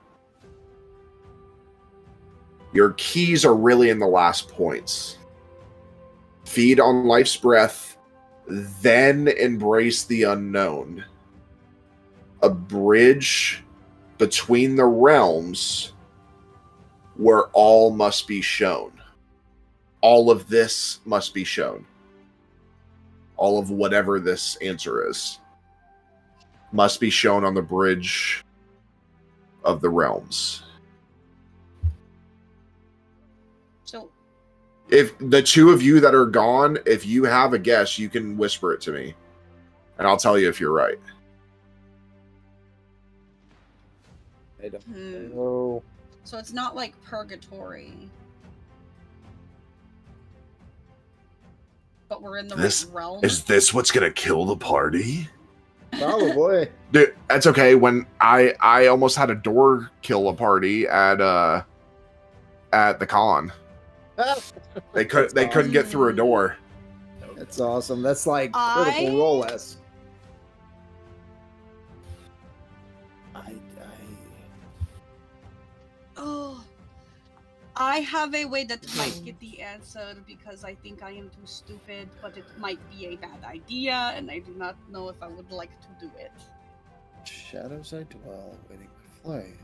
Speaker 1: Your keys are really in the last points. Feed on life's breath, then embrace the unknown. A bridge between the realms where all must be shown. All of this must be shown. All of whatever this answer is must be shown on the bridge of the realms.
Speaker 6: So
Speaker 1: If the two of you that are gone, if you have a guess, you can whisper it to me, and I'll tell you if you're right.
Speaker 2: I don't
Speaker 6: Hmm.
Speaker 2: know.
Speaker 6: So it's not like purgatory. But we're in the
Speaker 1: This-
Speaker 6: right realm.
Speaker 1: Is this what's gonna kill the party?
Speaker 2: Probably.
Speaker 1: Dude, that's okay. When I almost had a door kill a party at the con. They couldn't get through a door.
Speaker 2: That's awesome. That's like
Speaker 6: I-
Speaker 2: Critical Role-esque.
Speaker 6: Oh, I have a way that might get the answer because I think I am too stupid, but it might be a bad idea, and I do not know if I would like to do it.
Speaker 2: Shadows I dwell, waiting my flight.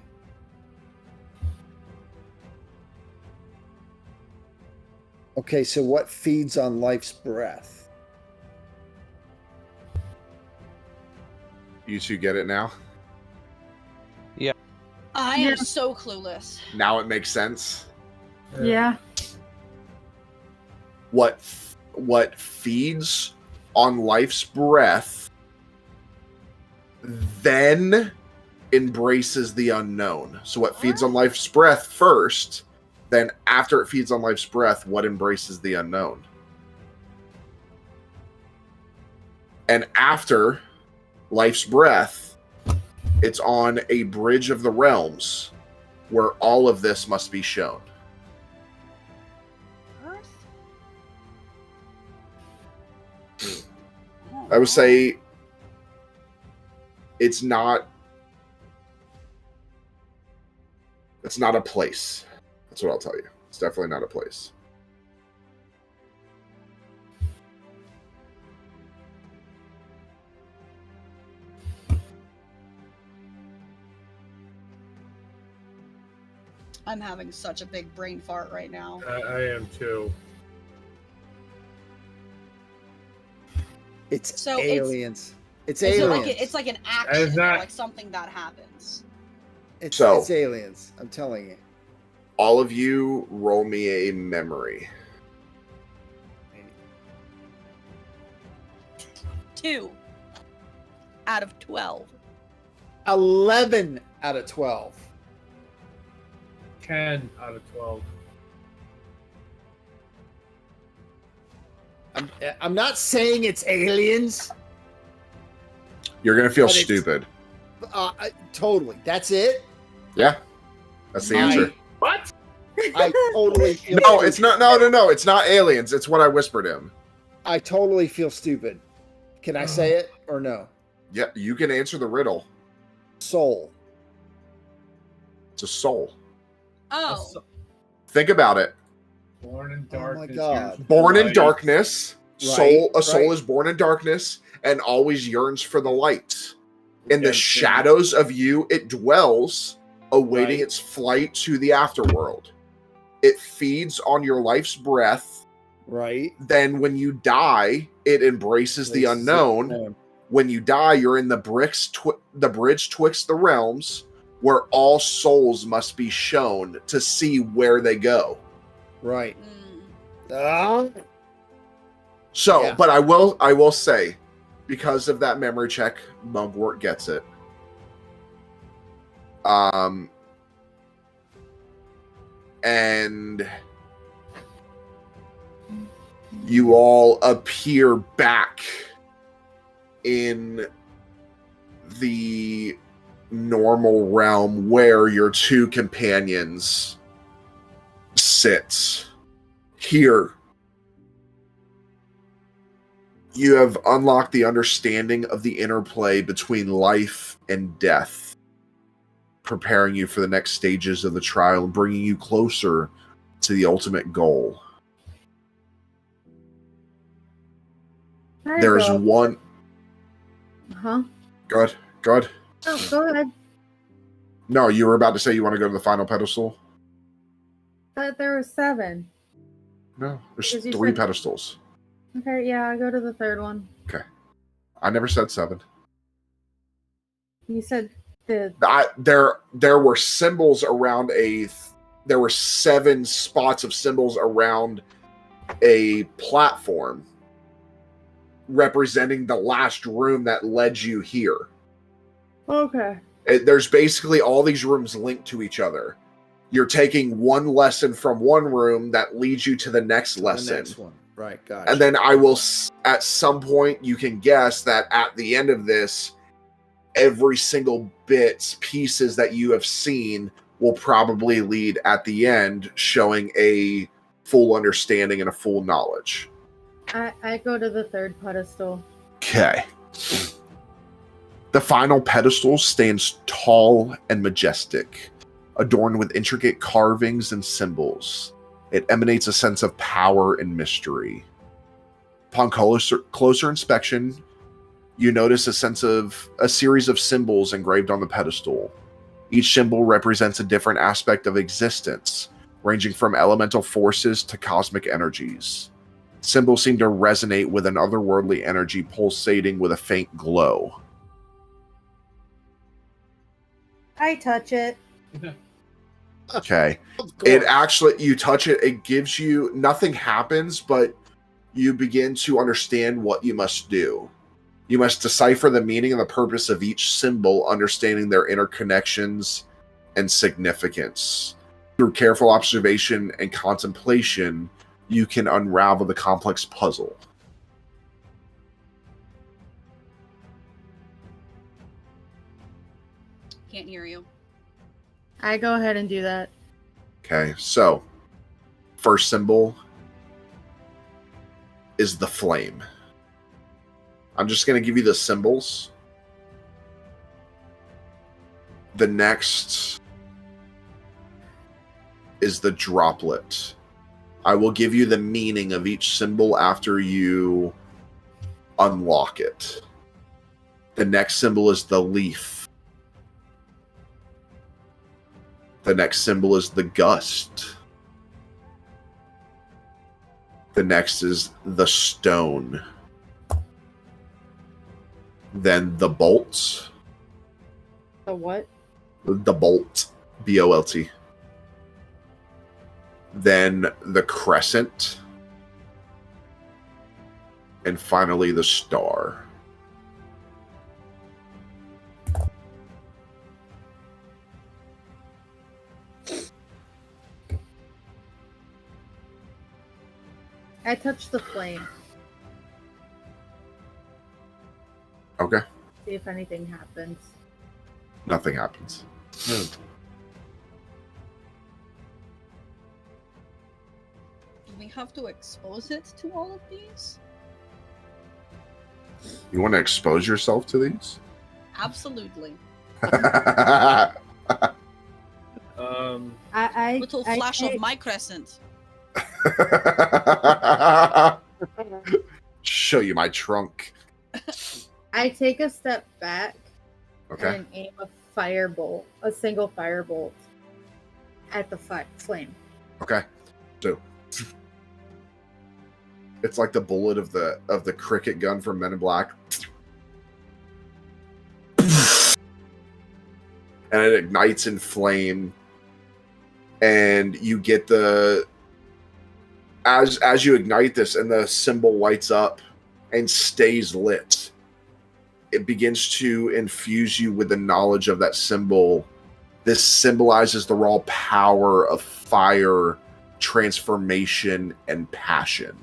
Speaker 2: Okay, so what feeds on life's breath?
Speaker 1: You two get it now?
Speaker 6: I
Speaker 3: Yeah.
Speaker 6: am so clueless.
Speaker 1: Now it makes sense.
Speaker 3: Yeah.
Speaker 1: What feeds on life's breath then embraces the unknown. So what feeds on life's breath first, then after it feeds on life's breath, what embraces the unknown? And after life's breath, it's on a bridge of the realms where all of this must be shown.
Speaker 6: Earth?
Speaker 1: I would say it's not a place. That's what I'll tell you. It's definitely not a place.
Speaker 6: I'm having such a big brain fart right now.
Speaker 4: I am too.
Speaker 2: It's
Speaker 6: So it's-
Speaker 2: aliens. It's
Speaker 6: Is it
Speaker 2: aliens.
Speaker 6: like it's like an
Speaker 4: is
Speaker 6: action, or
Speaker 4: not-
Speaker 6: like something that happens.
Speaker 2: It's
Speaker 1: So-
Speaker 2: it's aliens. I'm telling you.
Speaker 1: All of you roll me a memory.
Speaker 6: 2 out of 12.
Speaker 2: 11 out of 12.
Speaker 4: 10 out of 12.
Speaker 2: I'm not saying it's aliens.
Speaker 1: You're gonna feel
Speaker 2: But it's-
Speaker 1: stupid.
Speaker 2: Totally. That's it.
Speaker 1: Yeah, that's the answer.
Speaker 4: What?
Speaker 2: I totally feel
Speaker 1: No,
Speaker 2: stupid.
Speaker 1: it's not. No. It's not aliens. It's what I whispered him.
Speaker 2: I totally feel stupid. Can I say it or no?
Speaker 1: Yeah, you can answer the riddle.
Speaker 2: Soul.
Speaker 1: It's a soul.
Speaker 6: Oh,
Speaker 1: Think about it.
Speaker 4: Born in
Speaker 2: Oh my
Speaker 4: darkness.
Speaker 2: God.
Speaker 1: Born in
Speaker 4: Right.
Speaker 1: darkness.
Speaker 2: Right,
Speaker 1: A soul
Speaker 2: right.
Speaker 1: is born in darkness and always yearns for the light. In the
Speaker 2: Yeah,
Speaker 1: shadows of you, it dwells, awaiting
Speaker 2: Right.
Speaker 1: its flight to the afterworld. it feeds on your life's breath.
Speaker 2: Right.
Speaker 1: Then when you die, it embraces the unknown. When you die, you're in the bridge twixt the realms, where all souls must be shown to see where they go.
Speaker 2: Right.
Speaker 1: So,
Speaker 2: Yeah.
Speaker 1: but I will say, because of that memory check, Mugwort gets it. And you all appear back in the normal realm where your two companions sit. Here, you have unlocked the understanding of the interplay between life and death, preparing you for the next stages of the trial and bringing you closer to the ultimate goal. There's one.
Speaker 3: Huh?
Speaker 1: Good.
Speaker 3: Oh, go ahead.
Speaker 1: No, you were about to say you want to go to the final pedestal?
Speaker 3: But there were 7.
Speaker 1: No, there's
Speaker 3: Because you
Speaker 1: 3
Speaker 3: said-
Speaker 1: pedestals.
Speaker 3: Okay, yeah, I go to the 3rd one.
Speaker 1: I never said 7.
Speaker 3: You said the
Speaker 1: There were symbols around there were 7 spots of symbols around a platform representing the last room that led you here.
Speaker 3: okay.
Speaker 1: There's basically all these rooms linked to each other. You're taking one lesson from one room that leads you to the next lesson.
Speaker 2: The next one. Right, gotcha.
Speaker 1: And then I will, at some point, you can guess that at the end of this, every single pieces that you have seen will probably lead at the end, showing a full understanding and a full knowledge.
Speaker 3: I go to the 3rd pedestal.
Speaker 1: Okay. The final pedestal stands tall and majestic, adorned with intricate carvings and symbols. It emanates a sense of power and mystery. Upon closer inspection, you notice a series of symbols engraved on the pedestal. Each symbol represents a different aspect of existence, ranging from elemental forces to cosmic energies. Symbols seem to resonate with an otherworldly energy pulsating with a faint glow.
Speaker 3: I touch it.
Speaker 1: Okay.
Speaker 2: Of course.
Speaker 1: It actually, you touch it, it gives you, nothing happens, but you begin to understand what you must do. You must decipher the meaning and the purpose of each symbol, understanding their interconnections and significance. Through careful observation and contemplation, you can unravel the complex puzzle.
Speaker 6: Can't hear you.
Speaker 3: I go ahead and do that.
Speaker 1: Okay, so first symbol is the flame. I'm just going to give you the symbols. The next is the droplet. I will give you the meaning of each symbol after you unlock it. The next symbol is the leaf. The next symbol is the gust. The next is the stone. Then the bolt.
Speaker 3: The what?
Speaker 1: The bolt. B-O-L-T. Then the crescent. And finally the star.
Speaker 3: I touch the flame.
Speaker 1: Okay.
Speaker 3: See if anything happens.
Speaker 1: Nothing happens.
Speaker 6: Do we have to expose it to all of these?
Speaker 1: You want to expose yourself to these?
Speaker 6: Absolutely. Little flash of my crescent.
Speaker 1: Show you my trunk.
Speaker 3: I take a step back
Speaker 1: Okay.
Speaker 3: and aim a single firebolt at the flame.
Speaker 1: Okay, so it's like the bullet of the cricket gun from Men in Black, and it ignites in flame, and you get the as you ignite this, and the symbol lights up and stays lit. It begins to infuse you with the knowledge of that symbol. This symbolizes the raw power of fire, transformation, and passion.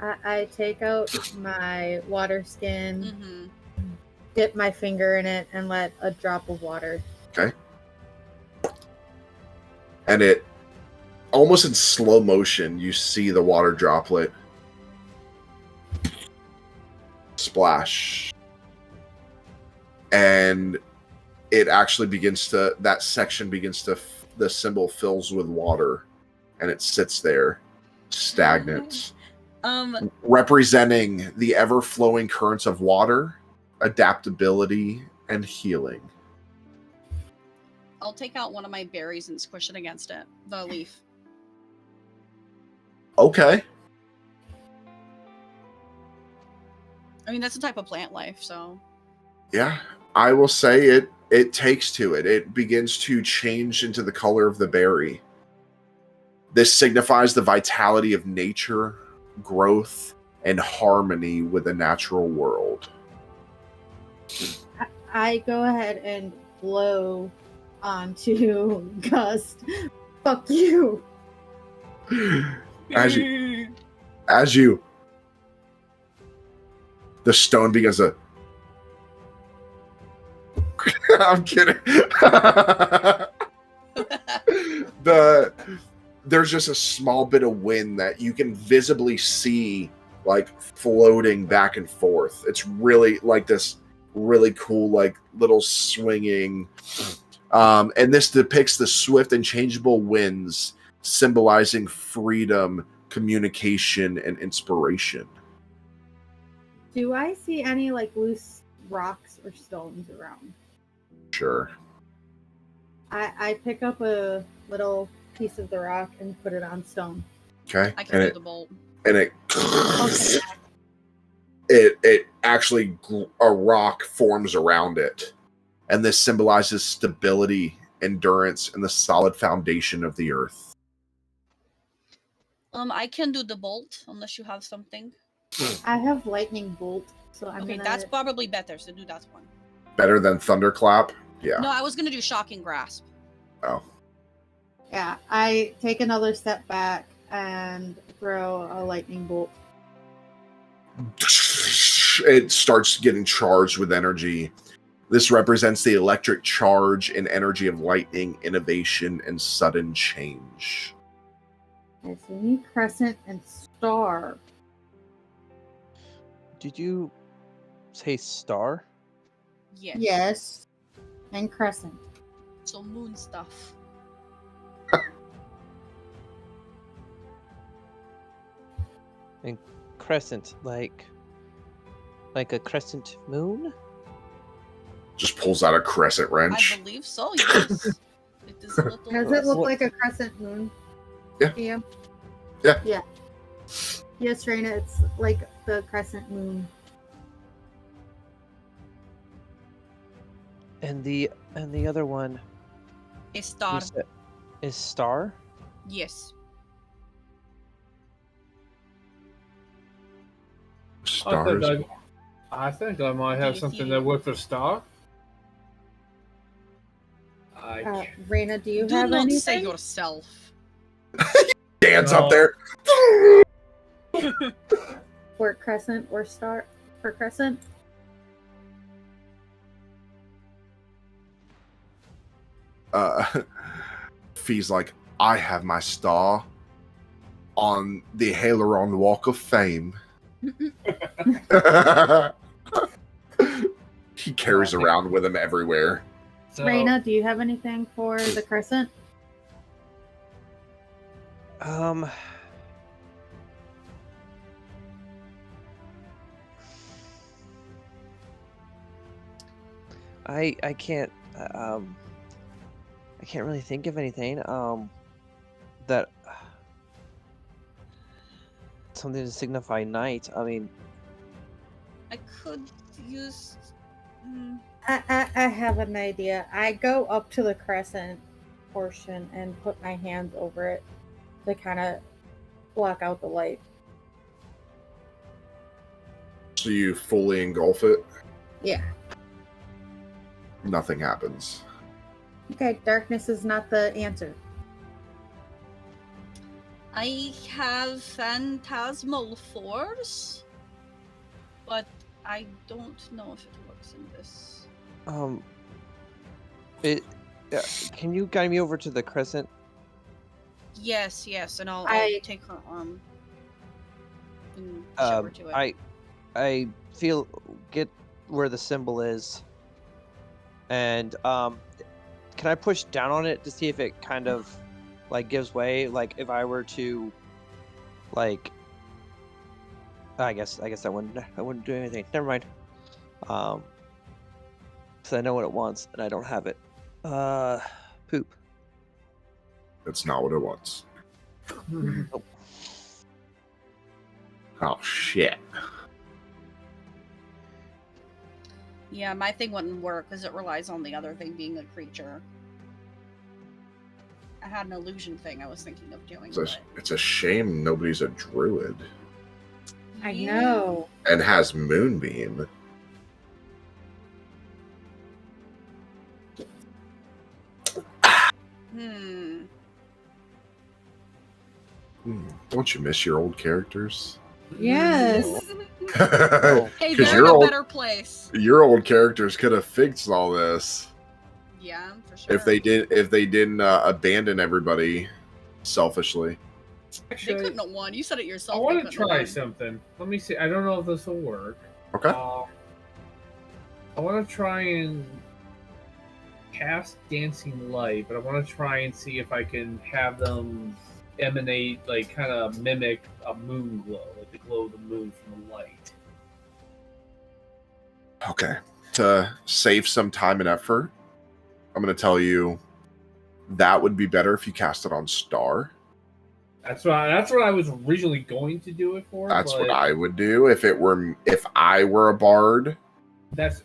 Speaker 3: I take out my water skin,
Speaker 6: Mm-hmm.
Speaker 3: dip my finger in it, and let a drop of water.
Speaker 1: Okay. And it, almost in slow motion, you see the water droplet splash. And it actually begins to, that section begins to, the symbol fills with water, and it sits there, stagnant. Representing the ever-flowing currents of water, adaptability, and healing.
Speaker 6: I'll take out one of my berries and squish it against it, the leaf.
Speaker 1: Okay.
Speaker 6: I mean, that's a type of plant life, so.
Speaker 1: Yeah, I will say it takes to it. It begins to change into the color of the berry. This signifies the vitality of nature, growth, and harmony with the natural world.
Speaker 3: I go ahead and blow onto Gust. Fuck you.
Speaker 1: As you, the stone begins to. I'm kidding. There's just a small bit of wind that you can visibly see, like floating back and forth. It's really like this really cool, like little swinging. And this depicts the swift and changeable winds, symbolizing freedom, communication, and inspiration.
Speaker 3: Do I see any like loose rocks or stones around?
Speaker 1: Sure.
Speaker 3: I pick up a little piece of the rock and put it on stone.
Speaker 1: Okay.
Speaker 6: I can do the bolt.
Speaker 1: And it
Speaker 3: Okay.
Speaker 1: it actually, a rock forms around it, and this symbolizes stability, endurance, and the solid foundation of the earth.
Speaker 6: I can do the bolt unless you have something.
Speaker 3: I have lightning bolt, so I'm
Speaker 6: Okay,
Speaker 3: gonna.
Speaker 6: that's probably better. So do that one.
Speaker 1: Better than thunderclap? Yeah.
Speaker 6: No, I was gonna do shocking grasp.
Speaker 1: Oh.
Speaker 3: Yeah, I take another step back and throw a lightning bolt.
Speaker 1: It starts getting charged with energy. This represents the electric charge and energy of lightning, innovation, and sudden change.
Speaker 3: I see crescent and star.
Speaker 5: Did you say star?
Speaker 6: Yes.
Speaker 3: Yes, and crescent.
Speaker 6: So moon stuff.
Speaker 5: And crescent, like a crescent moon?
Speaker 1: Just pulls out a crescent
Speaker 6: I
Speaker 1: wrench.
Speaker 6: believe so. Yes. It is a little.
Speaker 3: Does it look
Speaker 5: What-
Speaker 3: like a crescent moon?
Speaker 1: Yeah.
Speaker 3: to you?
Speaker 1: Yeah.
Speaker 3: Yeah. Yes, Raina, it's like the crescent moon.
Speaker 5: And the other one
Speaker 6: A
Speaker 5: you
Speaker 6: star?
Speaker 5: said is star?
Speaker 6: Yes.
Speaker 1: Stars.
Speaker 4: I think I might have something that worked for Star.
Speaker 3: Raina, do you
Speaker 6: Do
Speaker 3: have
Speaker 6: not
Speaker 3: anything?
Speaker 6: say yourself.
Speaker 1: Dance
Speaker 4: No.
Speaker 1: up there.
Speaker 3: For crescent or star? For crescent?
Speaker 1: Fee's like, I have my star on the Haleron Walk of Fame. He carries around with him everywhere.
Speaker 4: So,
Speaker 3: Raina, do you have anything for the crescent?
Speaker 5: I can't I can't really think of anything. That something to signify night. I mean,
Speaker 6: I could use.
Speaker 3: I have an idea. I go up to the crescent portion and put my hands over it to kind of block out the light.
Speaker 1: So you fully engulf it.
Speaker 3: Yeah.
Speaker 1: Nothing happens.
Speaker 3: Okay, darkness is not the answer.
Speaker 6: I have phantasmal force, but I don't know if it works in this.
Speaker 5: it. Can you guide me over to the crescent?
Speaker 6: Yes, and I'll take her arm and show her to it.
Speaker 5: I get where the symbol is, and can I push down on it to see if it kind of like gives way? Like if I were to, like, I guess that wouldn't do anything. Never mind. So I know what it wants, and I don't have it. Poop.
Speaker 1: That's not what it wants.
Speaker 5: Nope.
Speaker 1: Oh shit.
Speaker 6: Yeah, my thing wouldn't work because it relies on the other thing being a creature. I had an illusion thing I was thinking of doing.
Speaker 1: It's a shame nobody's a druid.
Speaker 3: I know.
Speaker 1: And has moonbeam. Don't you miss your old characters?
Speaker 3: Yes.
Speaker 6: Hey, they're in a better place.
Speaker 1: Your old characters could have fixed all this.
Speaker 6: Yeah, for sure.
Speaker 1: If they didn't abandon everybody selfishly.
Speaker 6: Actually, they couldn't have won. You said it yourself.
Speaker 4: I want to try something. Let me see. I don't know if this will work.
Speaker 1: Okay.
Speaker 4: I want to try and cast Dancing Light, but I want to try and see if I can have them emanate, like, kind of mimic a moon glow, like the glow of the moon from the light.
Speaker 1: Okay. To save some time and effort, I'm going to tell you that would be better if you cast it on Star.
Speaker 4: That's what I was originally going to do it for.
Speaker 1: That's what I would do if I were a bard.
Speaker 4: That's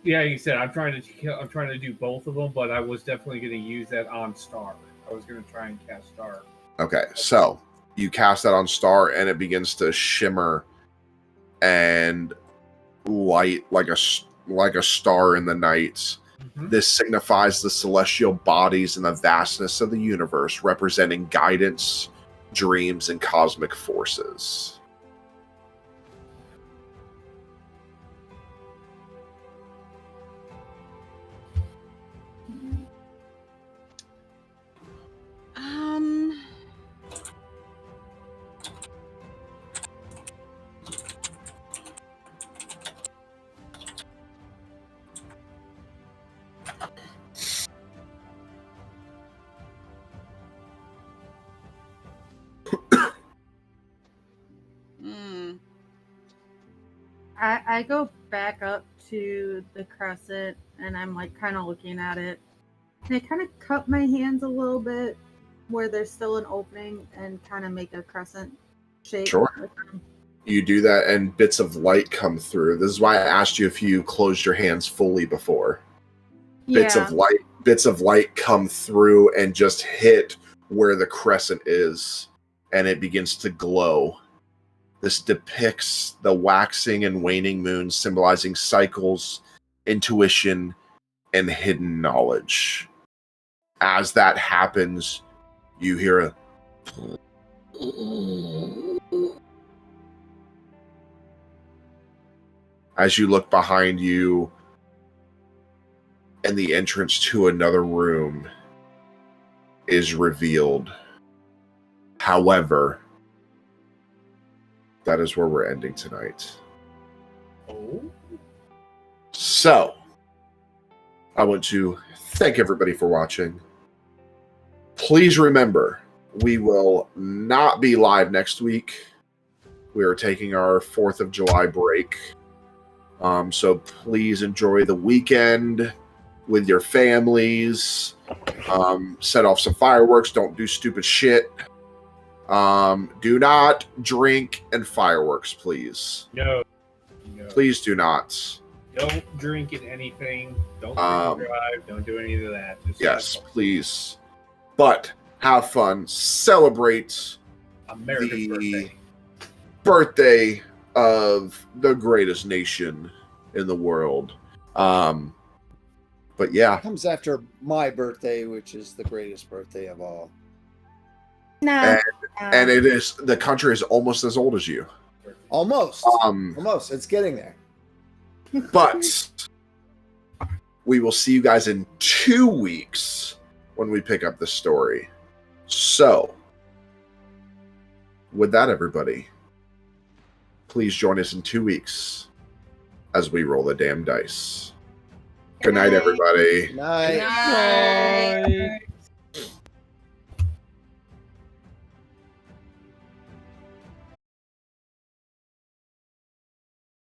Speaker 4: yeah. You said I'm trying to do both of them, but I was definitely going to use that on Star. I was going to try and cast Star.
Speaker 1: Okay, so you cast that on Star, and it begins to shimmer and light like a star in the night. Mm-hmm. This signifies the celestial bodies and the vastness of the universe, representing guidance, dreams, and cosmic forces.
Speaker 3: I go back up to the crescent and I'm like kind of looking at it. And I kind of cup my hands a little bit where there's still an opening and kind of make a crescent shape.
Speaker 1: Sure. You do that and bits of light come through. This is why I asked you if you closed your hands fully before.
Speaker 3: Yeah.
Speaker 1: Bits of light come through and just hit where the crescent is, and it begins to glow. This depicts the waxing and waning moon, symbolizing cycles, intuition, and hidden knowledge. As that happens, you hear a as you look behind you, and the entrance to another room is revealed. However, that is where we're ending tonight.
Speaker 4: Oh.
Speaker 1: So, I want to thank everybody for watching. Please remember, we will not be live next week. We are taking our 4th of July break. So please enjoy the weekend. with your families. Set off some fireworks. Don't do stupid shit. Do not drink and fireworks, please.
Speaker 4: No.
Speaker 1: Please do not.
Speaker 4: Don't drink in anything. Don't drink and drive. Don't do any of that. Just
Speaker 1: Yes,
Speaker 4: have fun.
Speaker 1: please. But have fun. Celebrate
Speaker 4: America's birthday.
Speaker 1: birthday of the greatest nation in the world. But yeah,
Speaker 2: Comes after my birthday, which is the greatest birthday of all.
Speaker 3: No.
Speaker 1: and it is, the country is almost as old as you.
Speaker 2: Almost. Almost. It's getting there.
Speaker 1: But we will see you guys in 2 weeks when we pick up the story. So, with that, everybody, please join us in 2 weeks as we roll the damn dice. Good night, everybody.
Speaker 2: Night.
Speaker 6: Night.
Speaker 5: Bye.